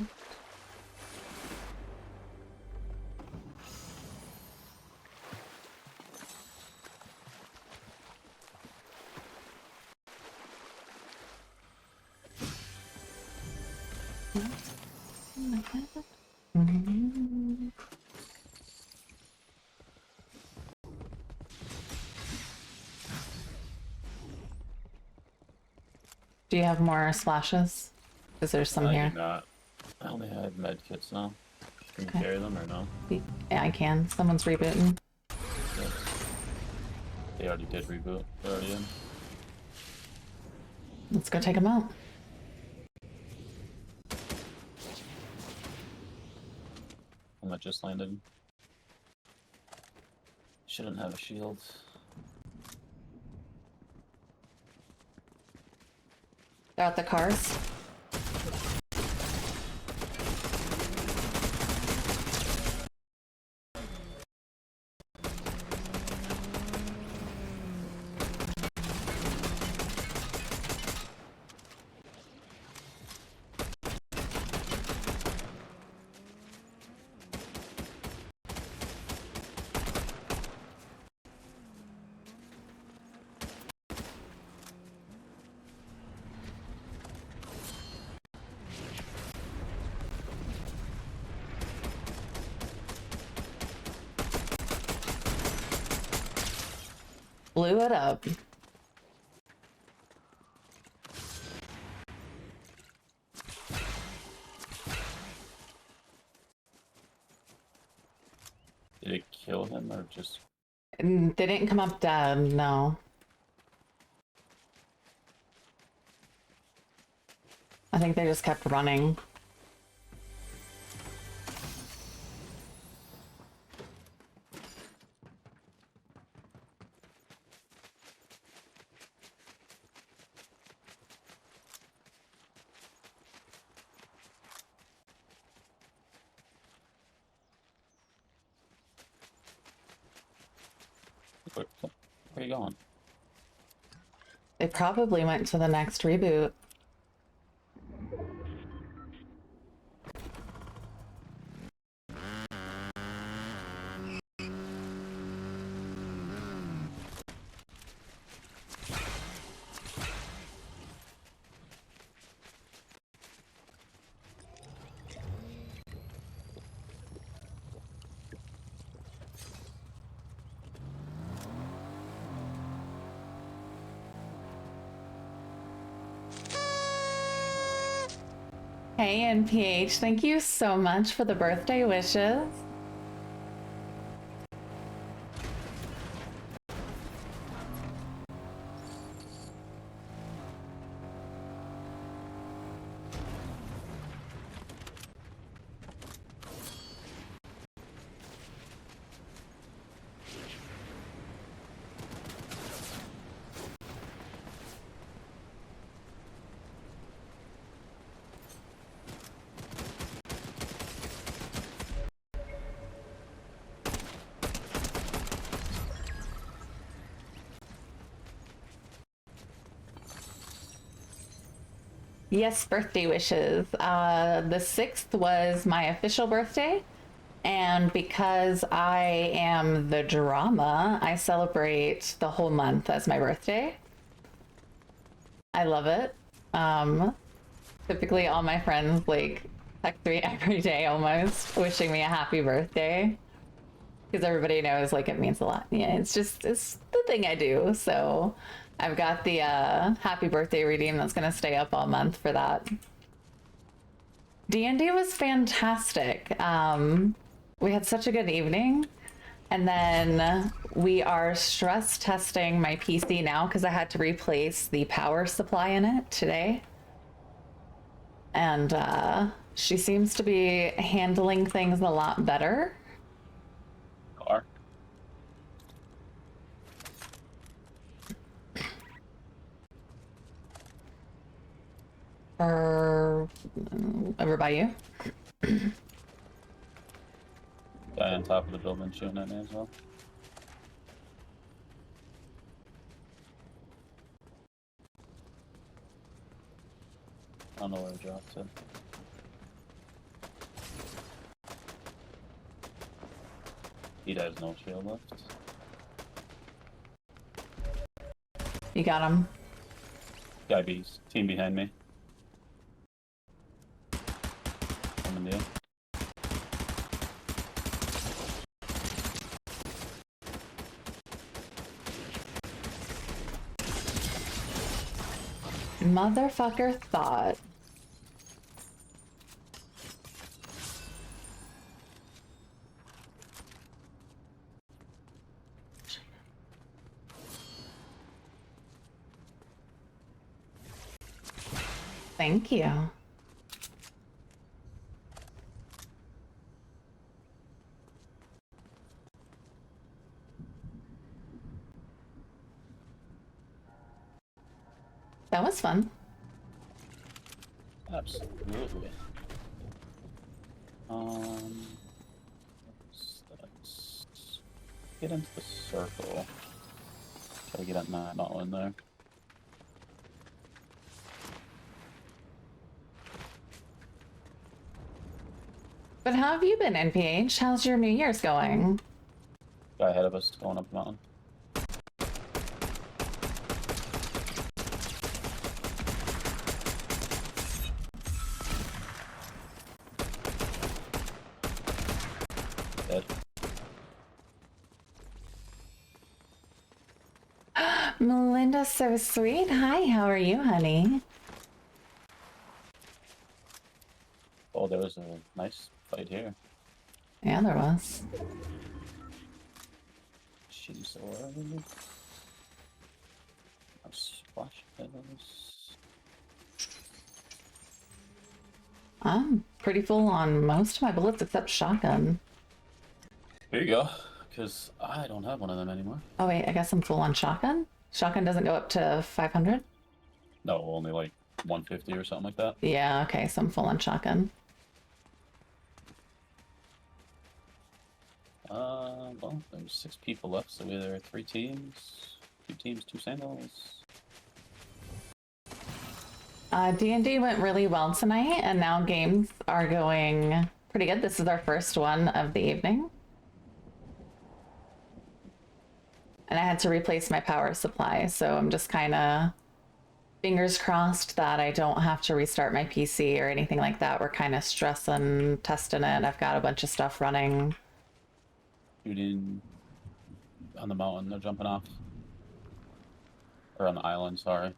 Do you have more splashes? Because there's some I here. do not. I only have med kits now. Can you Okay. carry them or no? Yeah, I can. Someone's rebooting. Yes. They already did reboot. They're already in. Let's go take them out. One that just landed. Shouldn't have a shield. They're at the cars. Blew it up. Did it kill him or just They didn't come up dead, no. I think they just kept running. Where are you going? They probably went to the next reboot. Hey, NPH, thank you so much for the birthday wishes. Yes, birthday wishes. The 6th was my official birthday, and because I am the drama, I celebrate the whole month as my birthday. I love it. Typically all my friends like text me every day almost wishing me a happy birthday because everybody knows like it means a lot. Yeah, it's the thing I do. So I've got the happy birthday redeem that's gonna stay up all month for that. D&D was fantastic. We had such a good evening. And then we are stress testing my PC now because I had to replace the power supply in it today. And she seems to be handling things a lot better. Car. Over by you. Guy on top of the building shooting at me as well. I don't know where he dropped it. He has no shield left. You got him. Guy B's team behind me. Coming to you. Motherfucker thought. Thank you. That was fun. Absolutely. Let's get into the circle. Try to get at not in there. But how have you been, NPH? How's your New Year's going? Guy ahead of us going up the mountain. Dead. Melinda's so sweet. Hi, how are you, honey? Oh, there was a nice fight here. Yeah, there was. shitty sword. No splash pills. I'm pretty full on most of my bullets except shotgun. Here you go, because I don't have one of them anymore. Oh wait, I guess I'm full on shotgun? Shotgun doesn't go up to 500? No, only like 150 or something like that. Yeah, okay, so I'm full on shotgun. Well, there's 6 people left, so either 3 teams, 2 teams, 2 singles. D&D went really well tonight, and now games are going pretty good. This is our first one of the evening. And I had to replace my power supply, so I'm just kind of fingers crossed that I don't have to restart my PC or anything like that. We're kind of stressing, testing it. I've got a bunch of stuff running. Shooting on the mountain, they're jumping off. Or on the island, sorry.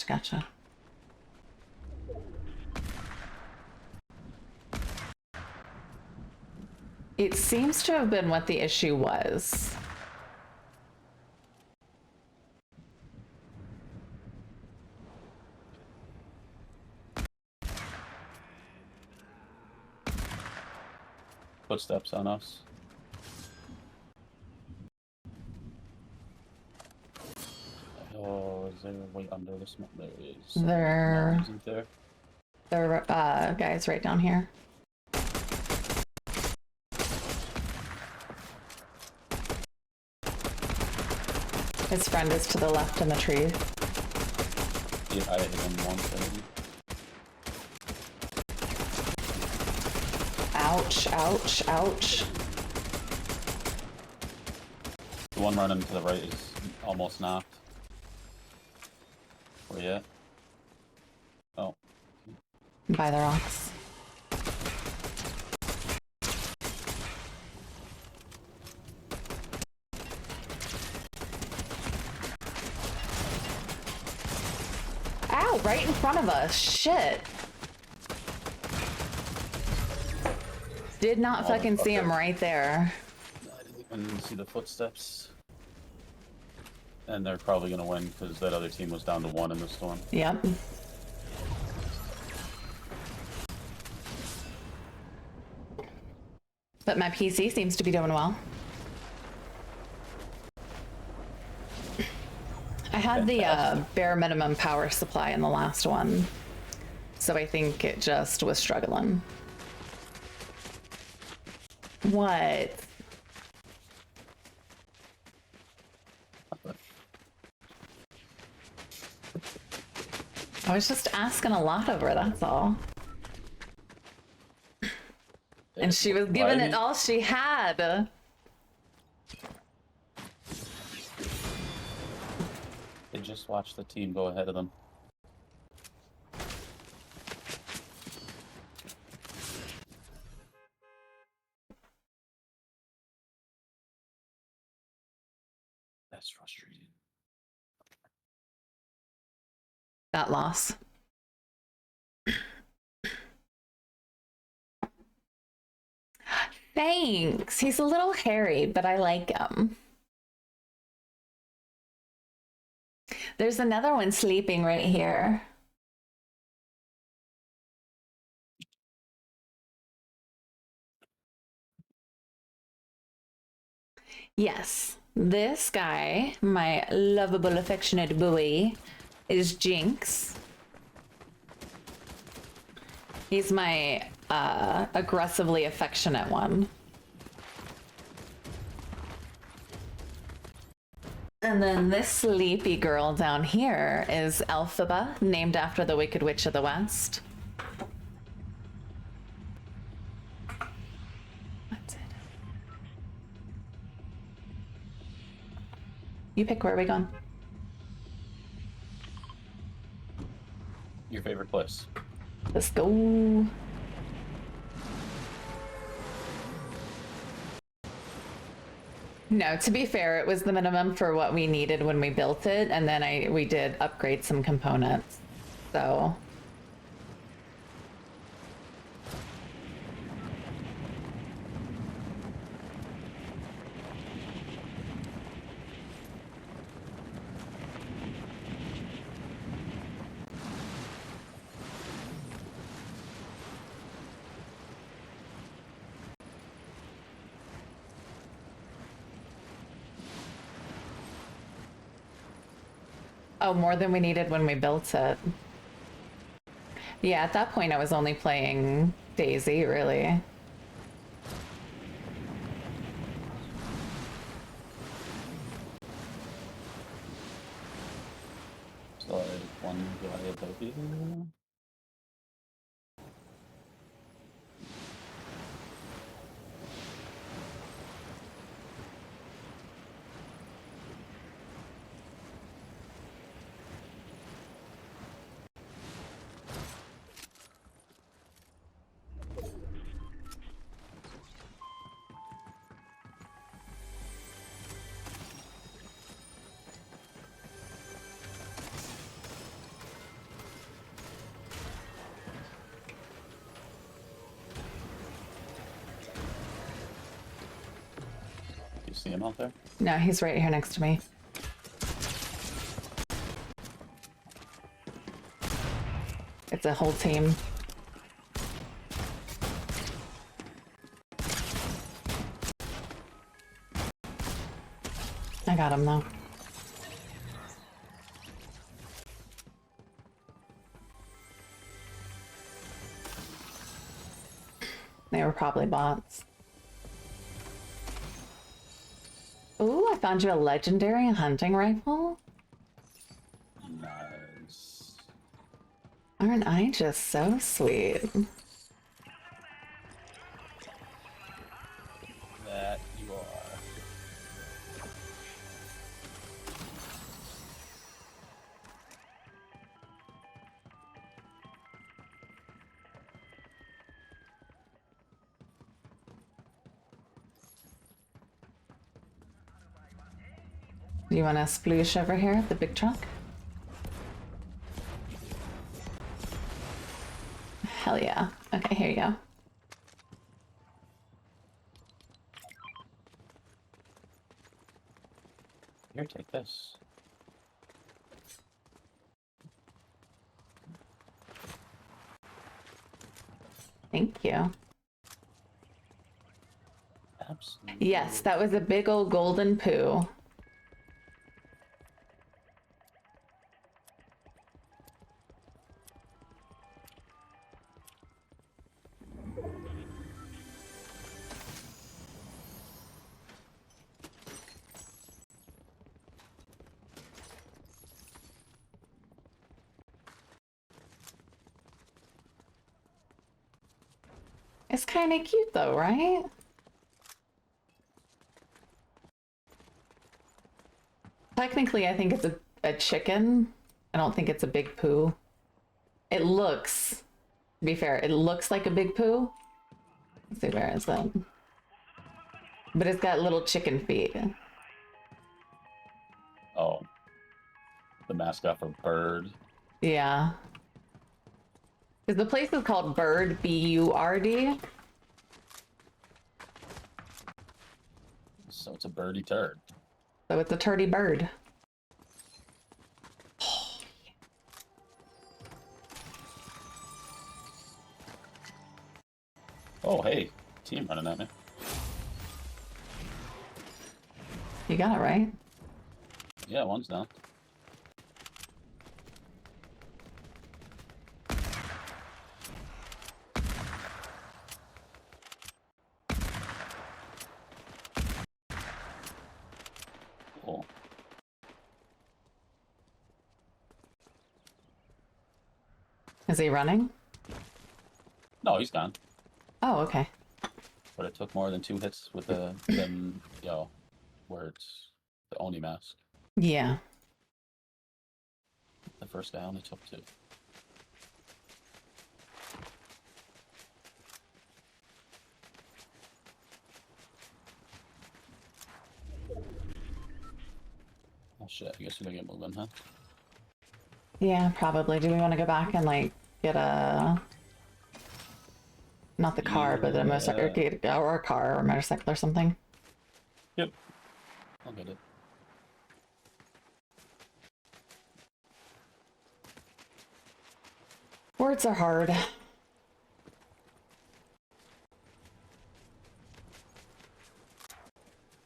Gotcha. It seems to have been what the issue was. Footsteps on us. Oh, is there a way under this? There is. There Isn't there? are guys right down here. His friend is to the left in the tree. Yeah, I hit him once already. Ouch. The one running to the right is almost knocked. Where you at? Oh. By the rocks. Ow, right in front of us. Shit. Did not fucking see him right there. I didn't see the footsteps. And they're probably going to win because that other team was down to 1 in the storm. Yep. But my PC seems to be doing well. I had the bare minimum power supply in the last one, so I think it just was struggling. What? I was just asking a lot of her, that's all. And she was giving it all she had. They just watched the team go ahead of them. That's frustrating. That loss. Thanks. He's a little hairy, but I like him. There's another one sleeping right here. Yes, this guy, my lovable, affectionate boy, is Jinx. He's my aggressively affectionate one. And then this sleepy girl down here is Elphaba, named after the Wicked Witch of the West. That's it. You pick, where are we going? Your favorite place? Let's go. No, to be fair, it was the minimum for what we needed when we built it, and then we did upgrade some components. So Oh, more than we needed when we built it. Yeah, at that point I was only playing Daisy, really. So I had one guy above you. You see him out there? No, he's right here next to me. It's a whole team. I got him though. They were probably bots. Ooh, I found you a legendary hunting rifle. Nice. Aren't I just so sweet? That you are. Do you want to sploosh over here, the big truck? Hell yeah. Okay, here you go. Here, take this. Thank you. Absolutely. Yes, that was a big old golden poo. It's kind of cute though, right? Technically, I think it's a chicken. I don't think it's a big poo. It looks, to be fair, it looks like a big poo. Let's see, where is that? But it's got little chicken feet. Oh. The mascot for Bird. Yeah. Because the place is called Bird, B-U-R-D. So it's a birdie turd. So it's a turdy bird. Oh, hey. Team running at me. You got it right. Yeah, one's down. Cool. Is he running? No, he's gone. Oh, okay. But it took more than 2 hits with the where it's the Oni mask. Yeah. The first down, it took 2. Oh shit, I guess we gotta get moving, huh? Yeah, probably. Do we want to go back and like get a, not the car, but a motorcycle, or a car or a motorcycle or something? Yep. I'll get it. Words are hard.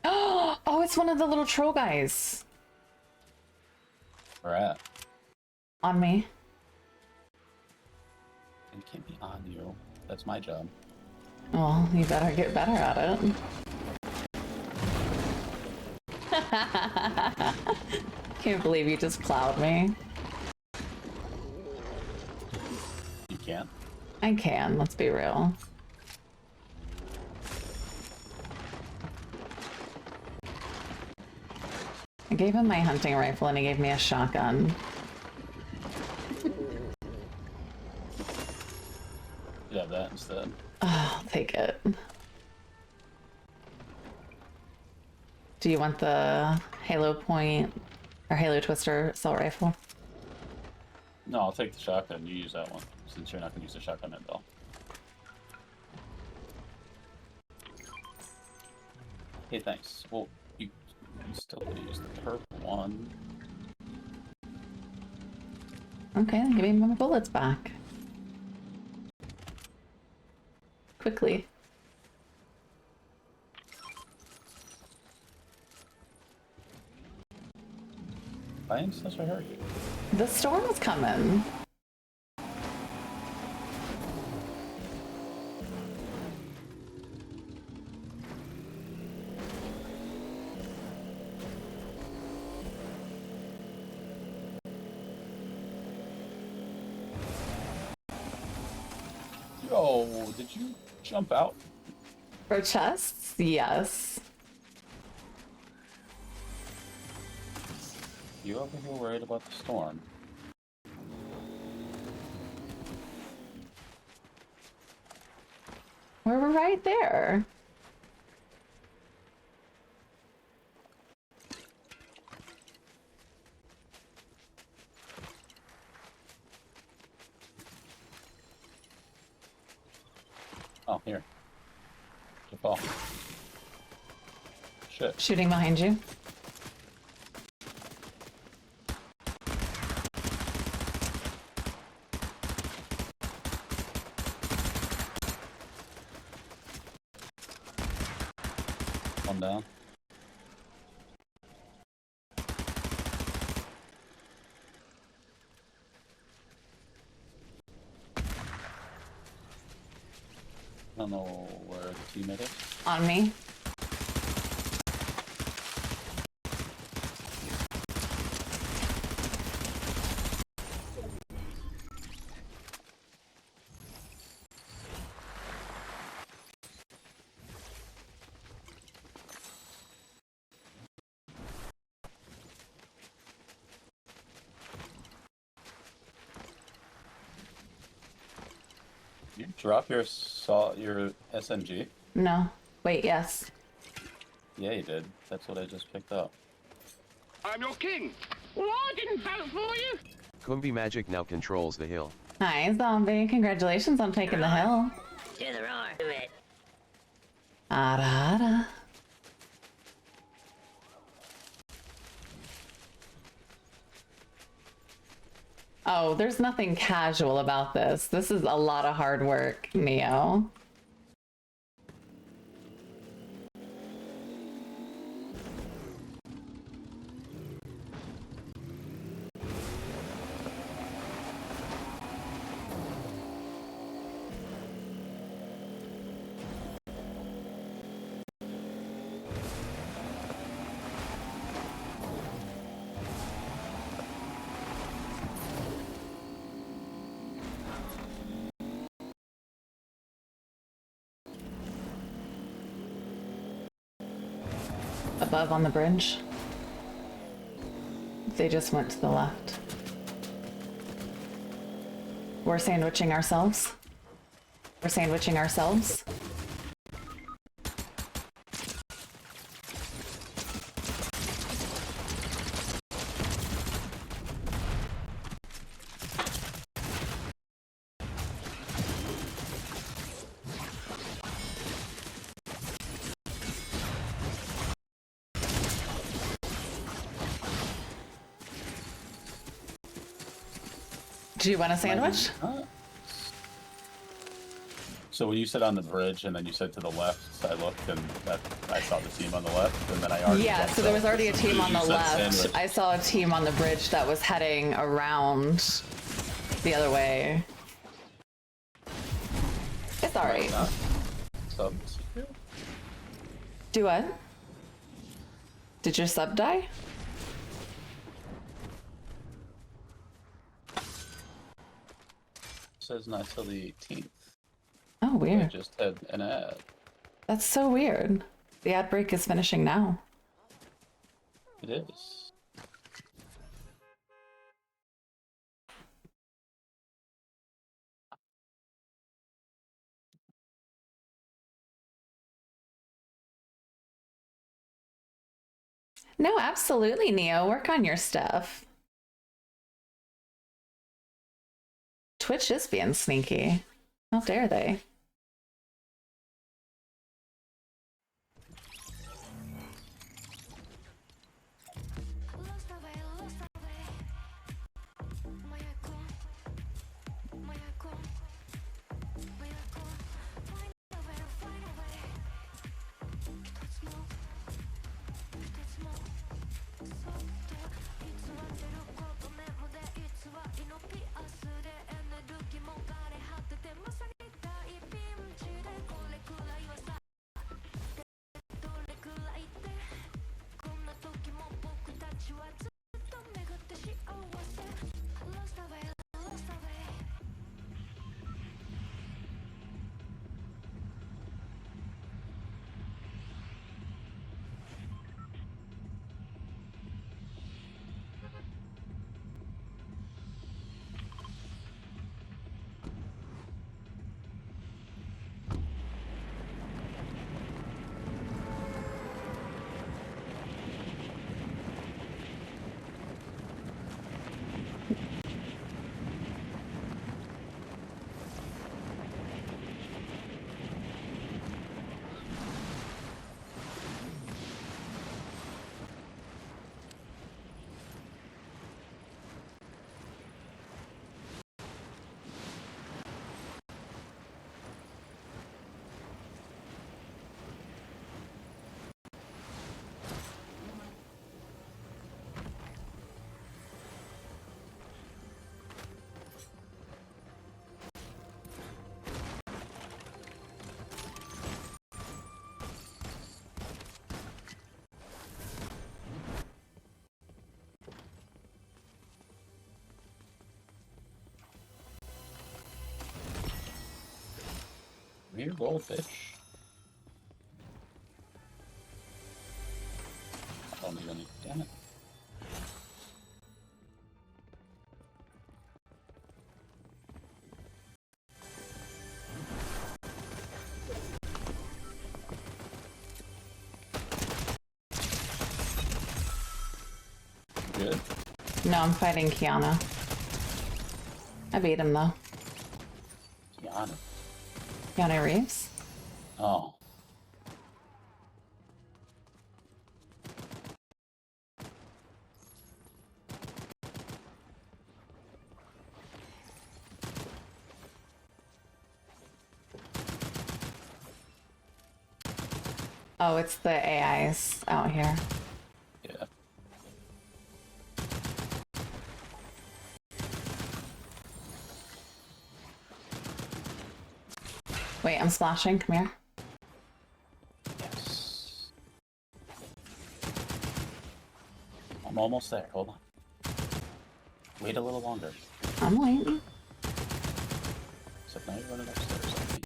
Oh, it's one of the little troll guys. Where at? On me. It can't be on you. That's my job. Well, you better get better at it. Can't believe you just plowed me. You can't? I can, let's be real. I gave him my hunting rifle and he gave me a shotgun. You have that instead. Oh, I'll take it. Do you want the Halo Point or Halo Twister assault rifle? No, I'll take the shotgun. You use that one, since you're not going to use the shotgun at all. Hey, thanks. Well, you still could use the purple one. Okay, then give me my bullets back. Quickly. I am such a hurry. The storm is coming. Yo, did you jump out? For chests? Yes. You over here worried about the storm? We're right there. Oh, here. Good fall. Shit. Shooting behind you. One down. I don't know where the teammate is. On me. You drop your SMG? No. Wait, yes. Yeah, you did. That's what I just picked up. I'm your king. Well, I didn't vote for you. Kumbi Magic now controls the hill. Hi, zombie. Congratulations on taking the hill. To the roar of it. Ara ara. Oh, there's nothing casual about this. This is a lot of hard work, Neo. Above on the bridge. They just went to the left. We're sandwiching ourselves. We're sandwiching ourselves. Do you want a sandwich? So when you said on the bridge and then you said to the left, I looked and I saw the team on the left, and then I already Yeah, jumped so there up was already a as soon team as on you the said left. sandwich. I saw a team on the bridge that was heading around the other way. It's alright. Subs. Do what? Did your sub die? Says not till the 18th. Oh, I weird. just had an ad. That's so weird. The ad break is finishing now. It is. No, absolutely, Neo. Work on your stuff. Twitch is being sneaky. How dare they? Weird goldfish. I don't need any. Damn it. Good. No, I'm fighting Kiana. I beat him though. Keanu. Keanu Reeves. Oh. Oh, it's the AIs out here. Yeah. Wait, I'm splashing. Come here. Yes. I'm almost there. Hold on. Wait a little longer. I'm waiting. Except now you're running upstairs on me.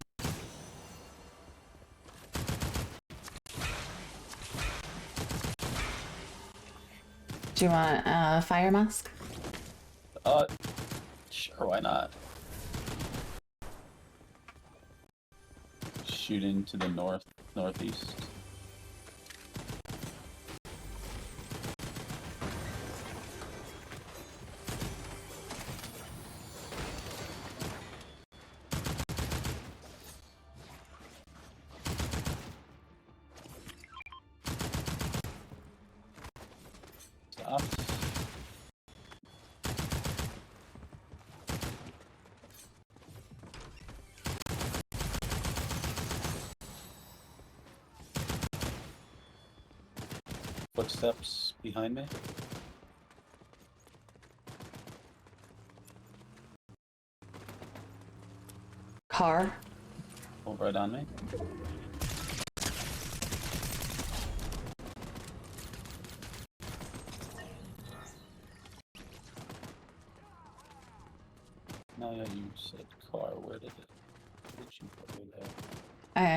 Do you want a fire mask? Sure, why not? Shooting to the northeast. Stop. Footsteps behind me. Car. Pulled right on me. No, yeah, you said car. Where did you put it at? I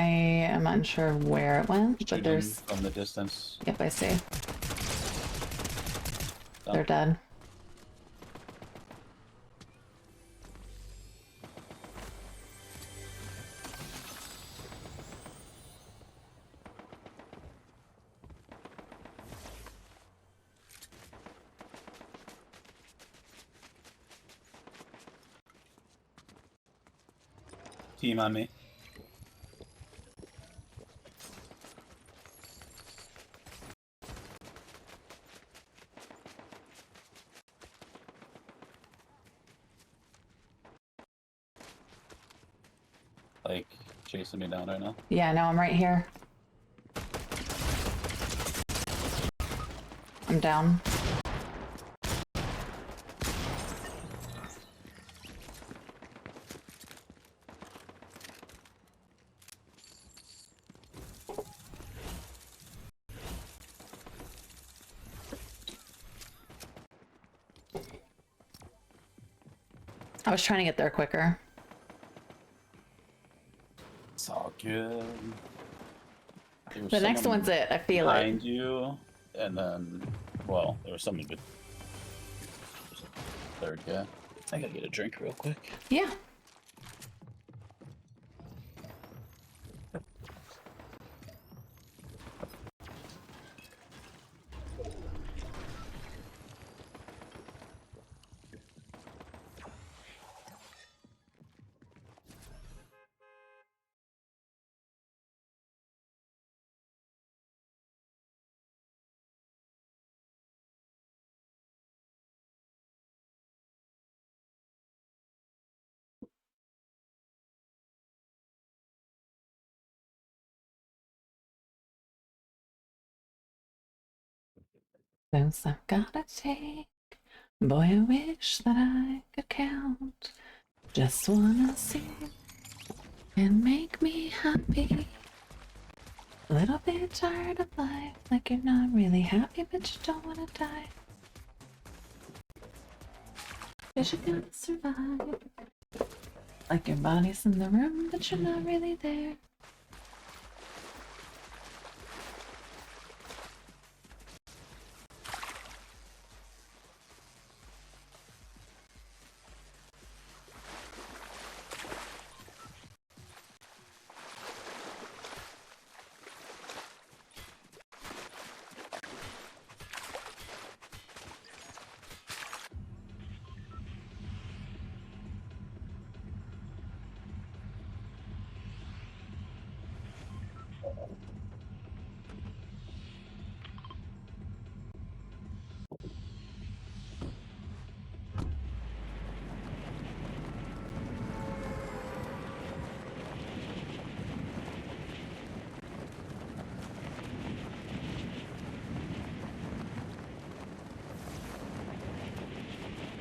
am unsure where it went, Shoot but 'em there's. from the distance. Yep, I see. Done. They're dead. Team on me. Like, chasing me down right now. Yeah, no, I'm right here. I'm down. I was trying to get there quicker. It's all good. There was The next someone one's it. I feel behind it. you, and then, well, there was something good. Third guy. I gotta get a drink real quick. Yeah. Those I've gotta take. Boy, I wish that I could count. Just wanna see and make me happy. A little bit tired of life, like you're not really happy, but you don't wanna die. 'Cause you gotta survive. Like your body's in the room, but you're not really there.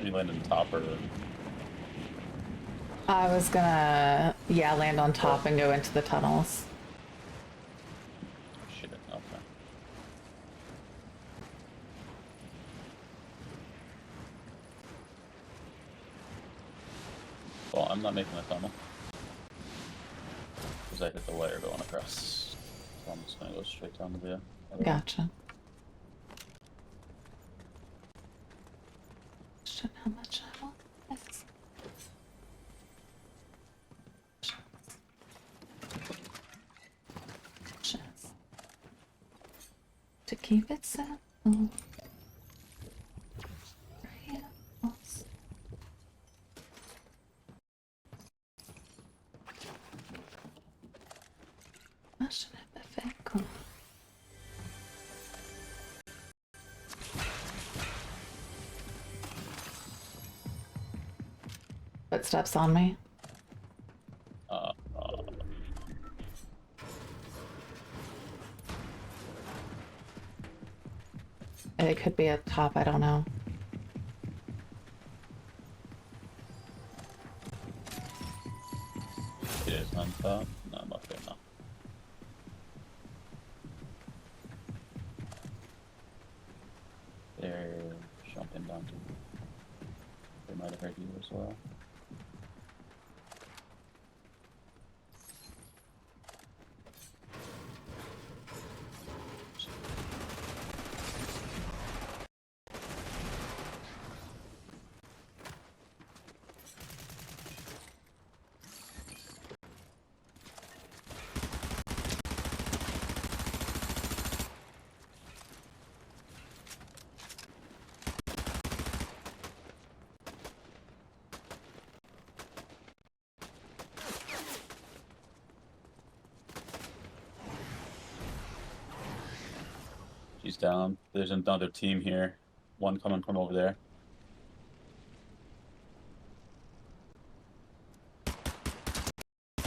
You land on top or I was gonna, yeah, land on top and go into the tunnels. shit? Okay. Well, I'm not making a tunnel because I hit the wire going across. So I'm just gonna go straight down to the other one. Gotcha. Shit, how much I want this? Just to keep it simple. Variables. I should have a vehicle. Footsteps on me. It could be up top, I don't know. It is on top. No, I'm up there now. They're jumping down to. They might have heard you as well. She's down. There's another team here. One coming from over there.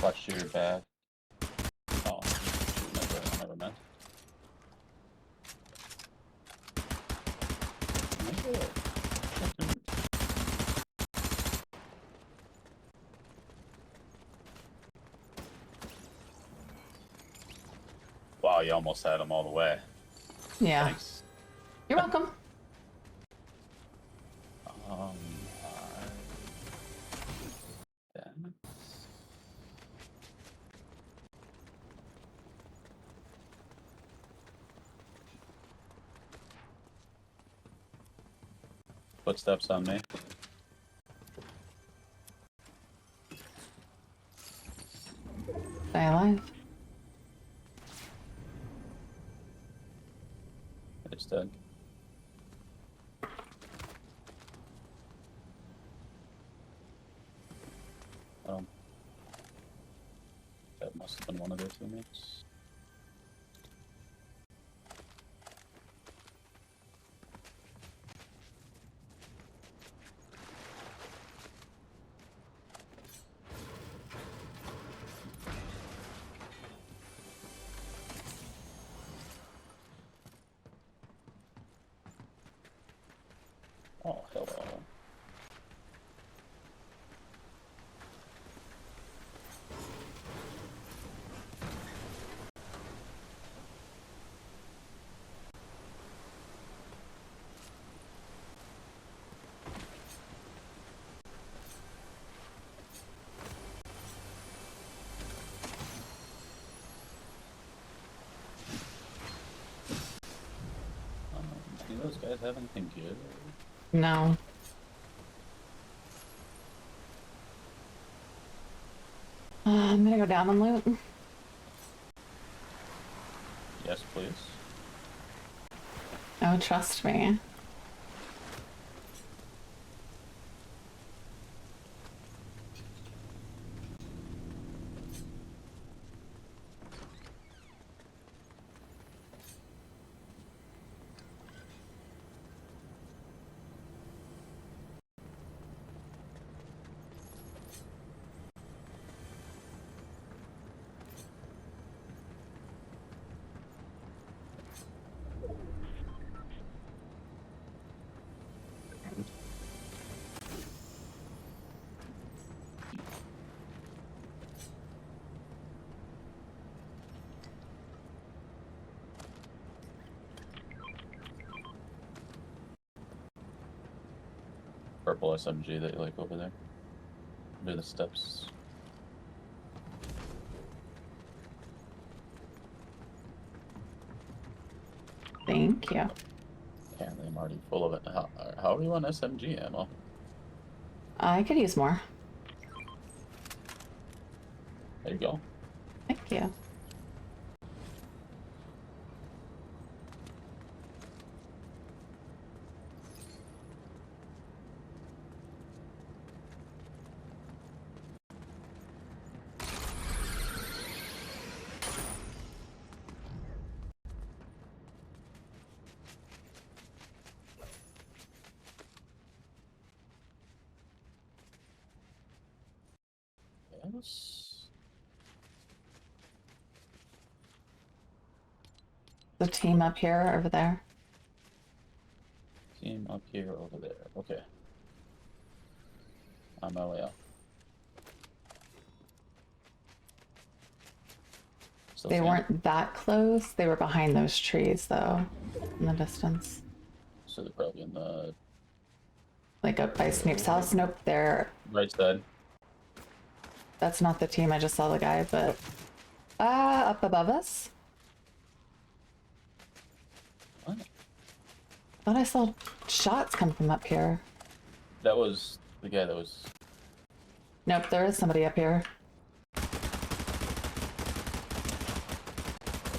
Watch your back. Oh, never meant. Wow, you almost had him all the way. Yeah. Thanks. You're welcome. Damn it. Footsteps on me. Stay alive. It's dead. That must have been one of their teammates. Oh, hello. Do those guys have anything good? No. I'm gonna go down and loot. Yes, please. Oh, trust me. Purple SMG that you like over there. Near the steps. Thank you. Apparently I'm already full of it. How are you on SMG ammo? I could use more. There you go. Thank you. Yes. The team up here, over there. Team up here, over there. Okay. On my way out. Still They seeing it? weren't that close. They were behind those trees, though, in the distance. So they're probably in the Like up by Snoop's house. Nope, they're. right side. That's not the team. I just saw the guy, but. Up above us? What? Thought I saw shots come from up here. That was the guy that was. Nope, there is somebody up here.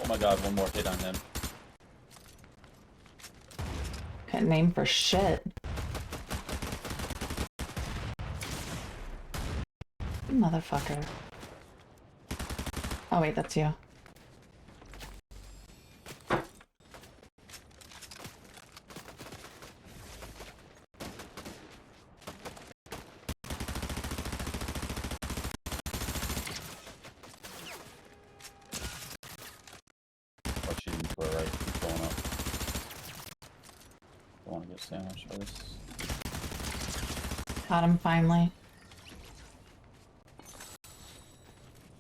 Oh my god, one more hit on him. Can't name for shit. Motherfucker. Oh wait, that's you. Oh, shooting to our right. He's going up. I want to get sandwiched by this. Got him finally.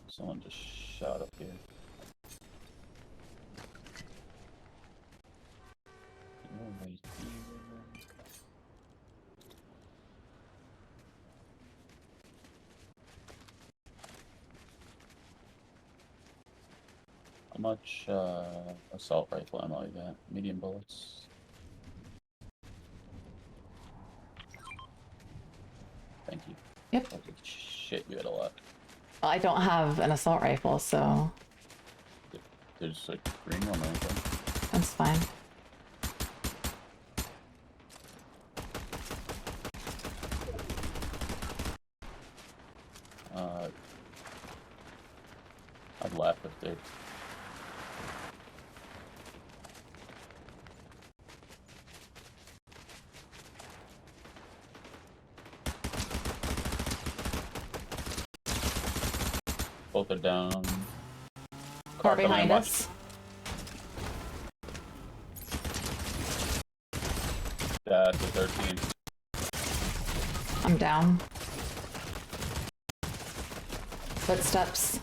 Someone just shot up here. You're right here. How much assault rifle ammo you got? Medium bullets. Thank you. Yep. Holy shit, you had a lot. Well, I don't have an assault rifle, so There's a green one right there. that's fine. I'd laugh if they. Both are down. Car coming behind in, watch. us. That's a 13. I'm down. Footsteps.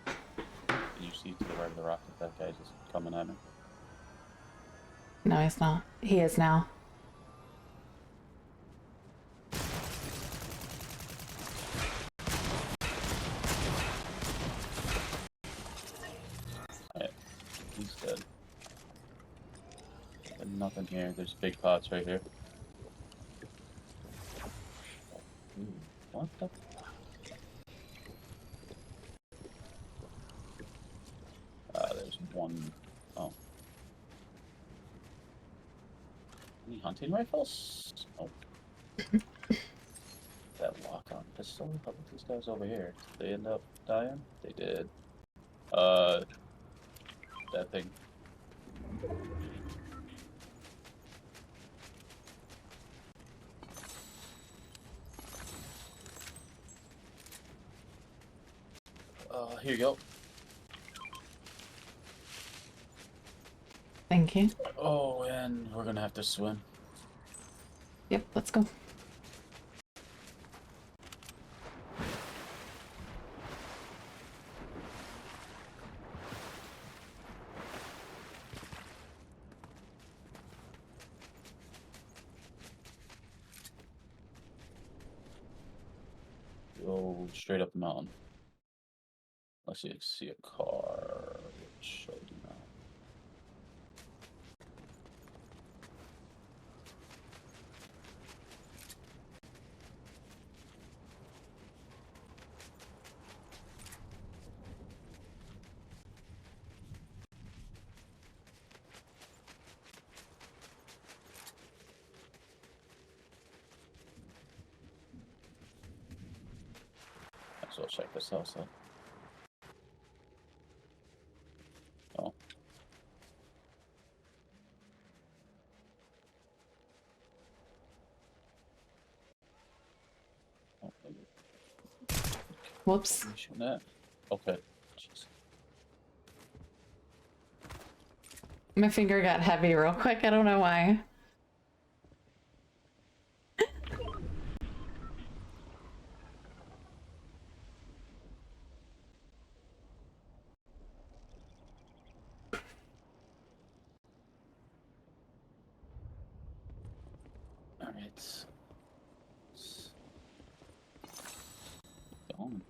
Can you see to the right of the rocket that guy's just coming at me? No, he's not. He is now. Alright, he's dead. There's nothing here. There's big pots right here. Ooh, what the? There's one. Oh. Any hunting rifles? Oh. That lock-on pistol? How about these guys over here? Did they end up dying? They did. That thing. Here you go. Thank you. Oh, and we're gonna have to swim. Yep, let's go. Go straight up the mountain. Unless you see a car, which I do not. So check this house out. Oh. Oh, maybe Whoops. Shooting at? Okay. Jeez. My finger got heavy real quick. I don't know why. All right. Going.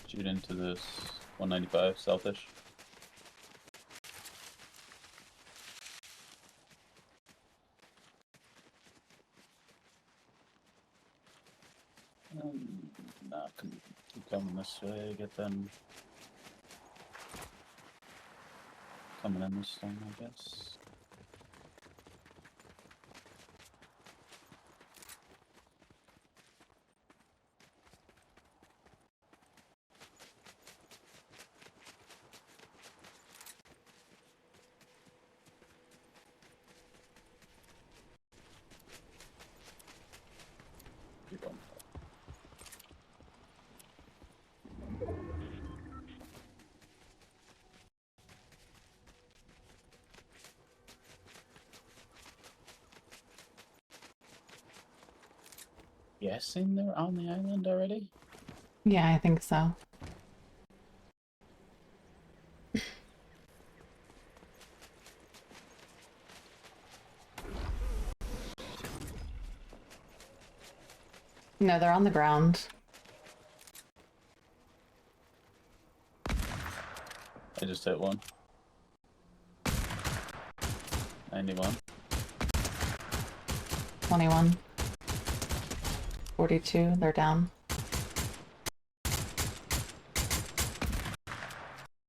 Shoot into this 195 selfish. Nah, keep coming this way, get them coming in this stone, I guess. Keep going. Guessing they're on the island already? Yeah, I think so. No, they're on the ground. I just hit one. 91. 21. 42, they're down.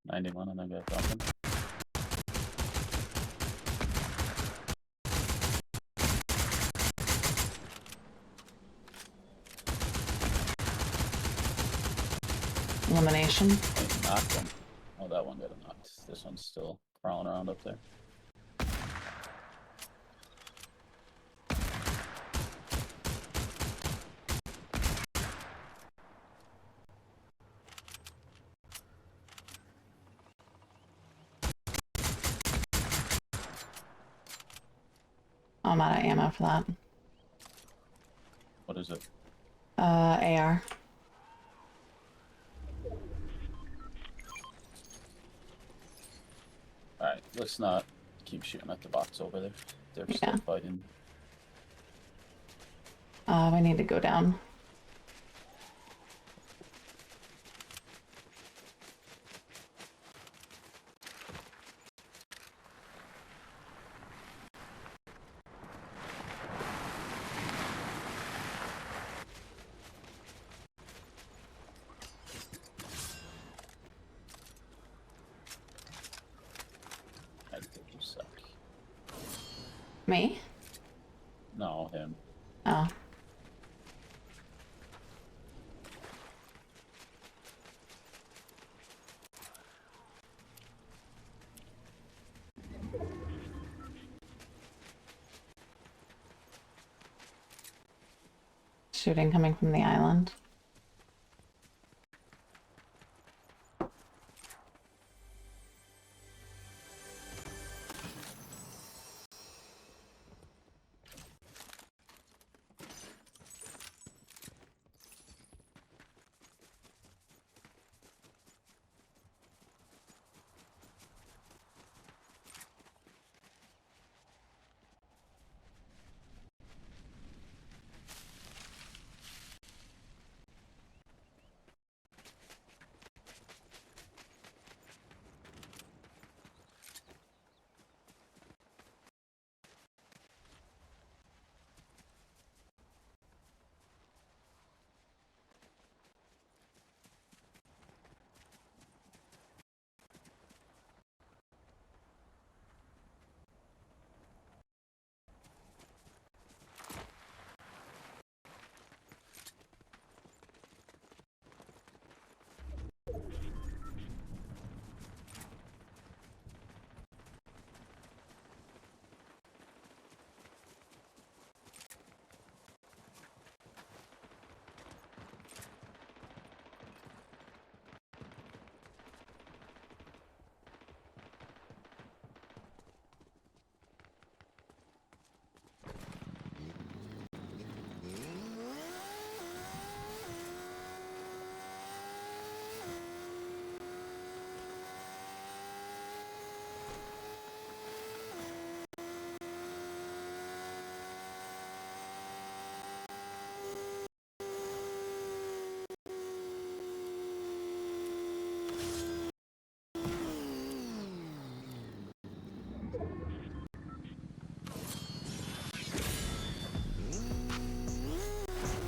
91 and I got bumping. Elimination. I knocked him. Oh, that one got knocked. This one's still crawling around up there. I'm out of ammo for that. What is it? AR. Alright, let's not keep shooting at the box over there. They're Yeah. still fighting. We need to go down. I think you suck. Me? No, him. Oh. Shooting coming from the island.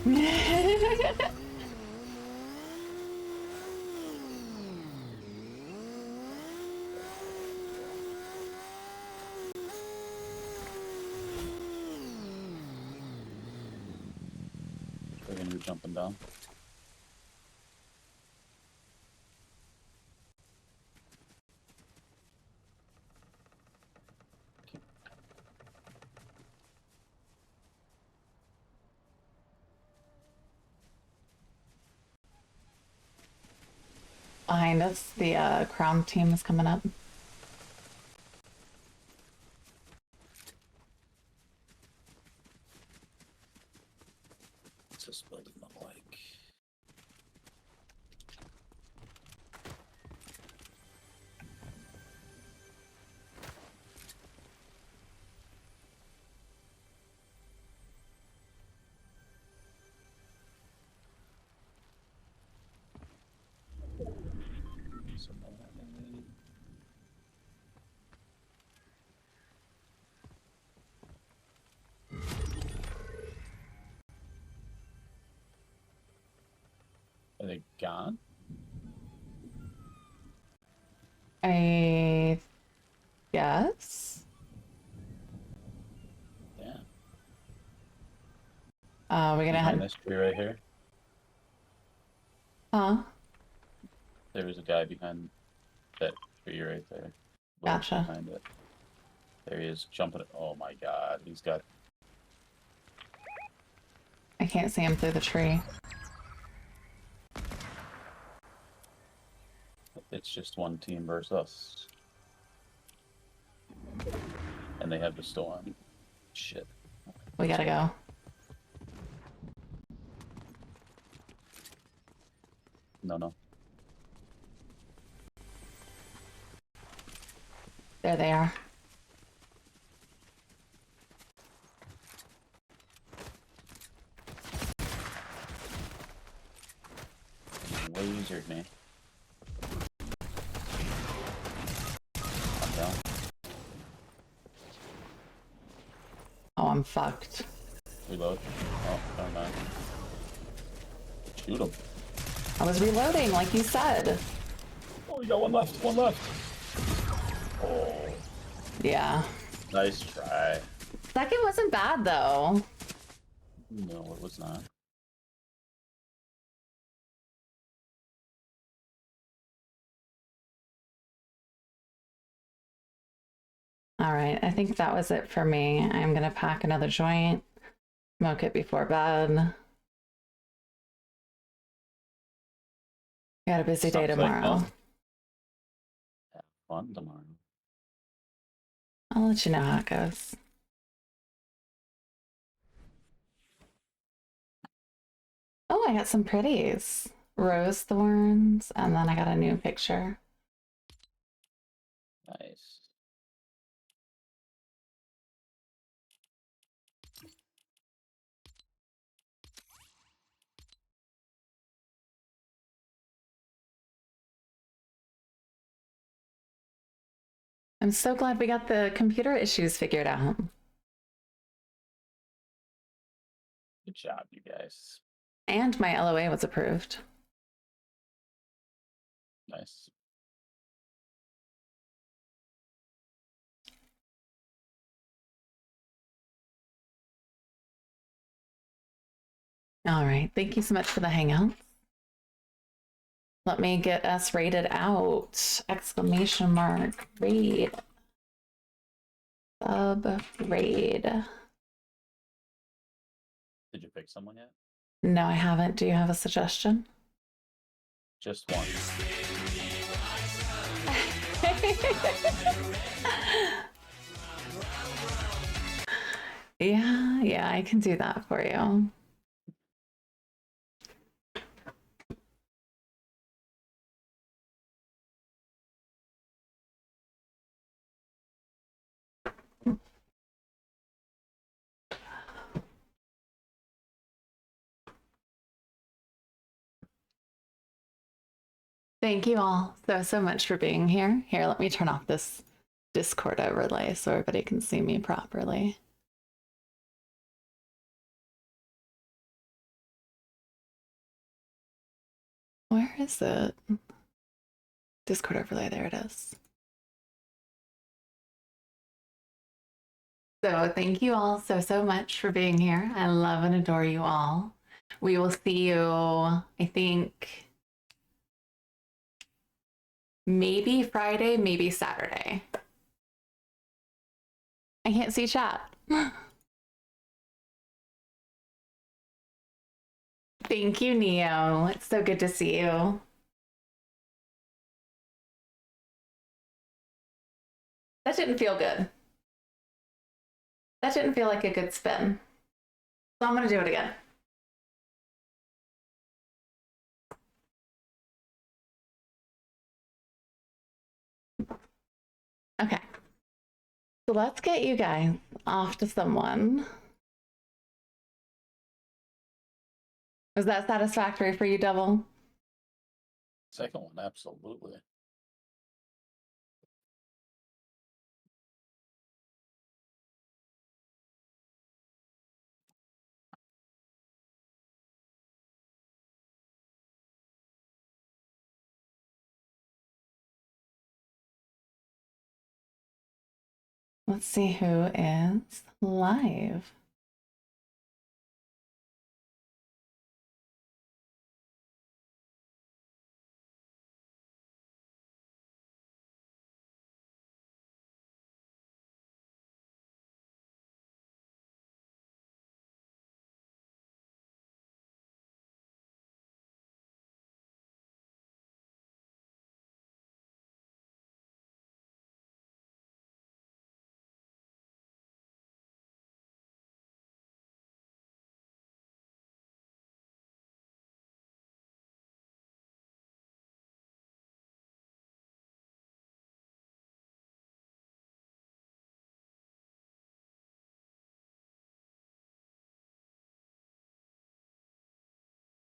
They're gonna be jumping down. Behind us, the Crown team is coming up. What's this building look like? Are they gone? I guess. Yeah. We're gonna Behind head. this tree right here. Huh? There was a guy behind that tree right there. Gotcha. Behind it. There he is, jumping. Oh my god, he's got. I can't see him through the tree. It's just one team versus us. And they have the storm. Shit. We gotta go. No. There they are. Lasered me. I'm down. Oh, I'm fucked. Reload. Oh, never mind. Shoot him. I was reloading, like you said. Oh, you got one left. One left. Oh. Yeah. Nice try. Second wasn't bad though. No, it was not. All right, I think that was it for me. I'm gonna pack another joint, smoke it before bed. Got a busy day Sounds like tomorrow. fun. Have fun tomorrow. I'll let you know how it goes. Oh, I got some pretties. Rose thorns, and then I got a new picture. Nice. I'm so glad we got the computer issues figured out. Good job, you guys. And my LOA was approved. Nice. All right, thank you so much for the hangout. Let me get us rated out. Exclamation mark, raid. Sub, raid. Did you pick someone yet? No, I haven't. Do you have a suggestion? Just one. Yeah, I can do that for you. Thank you all so much for being here. Here, let me turn off this Discord overlay so everybody can see me properly. Where is it? Discord overlay, there it is. So thank you all so much for being here. I love and adore you all. We will see you, I think, maybe Friday, maybe Saturday. I can't see chat. Thank you, Neo. It's so good to see you. That didn't feel good. That didn't feel like a good spin. So I'm going to do it again. Okay. So let's get you guys off to someone. Was that satisfactory for you, Double? Second one, absolutely. Let's see who is live.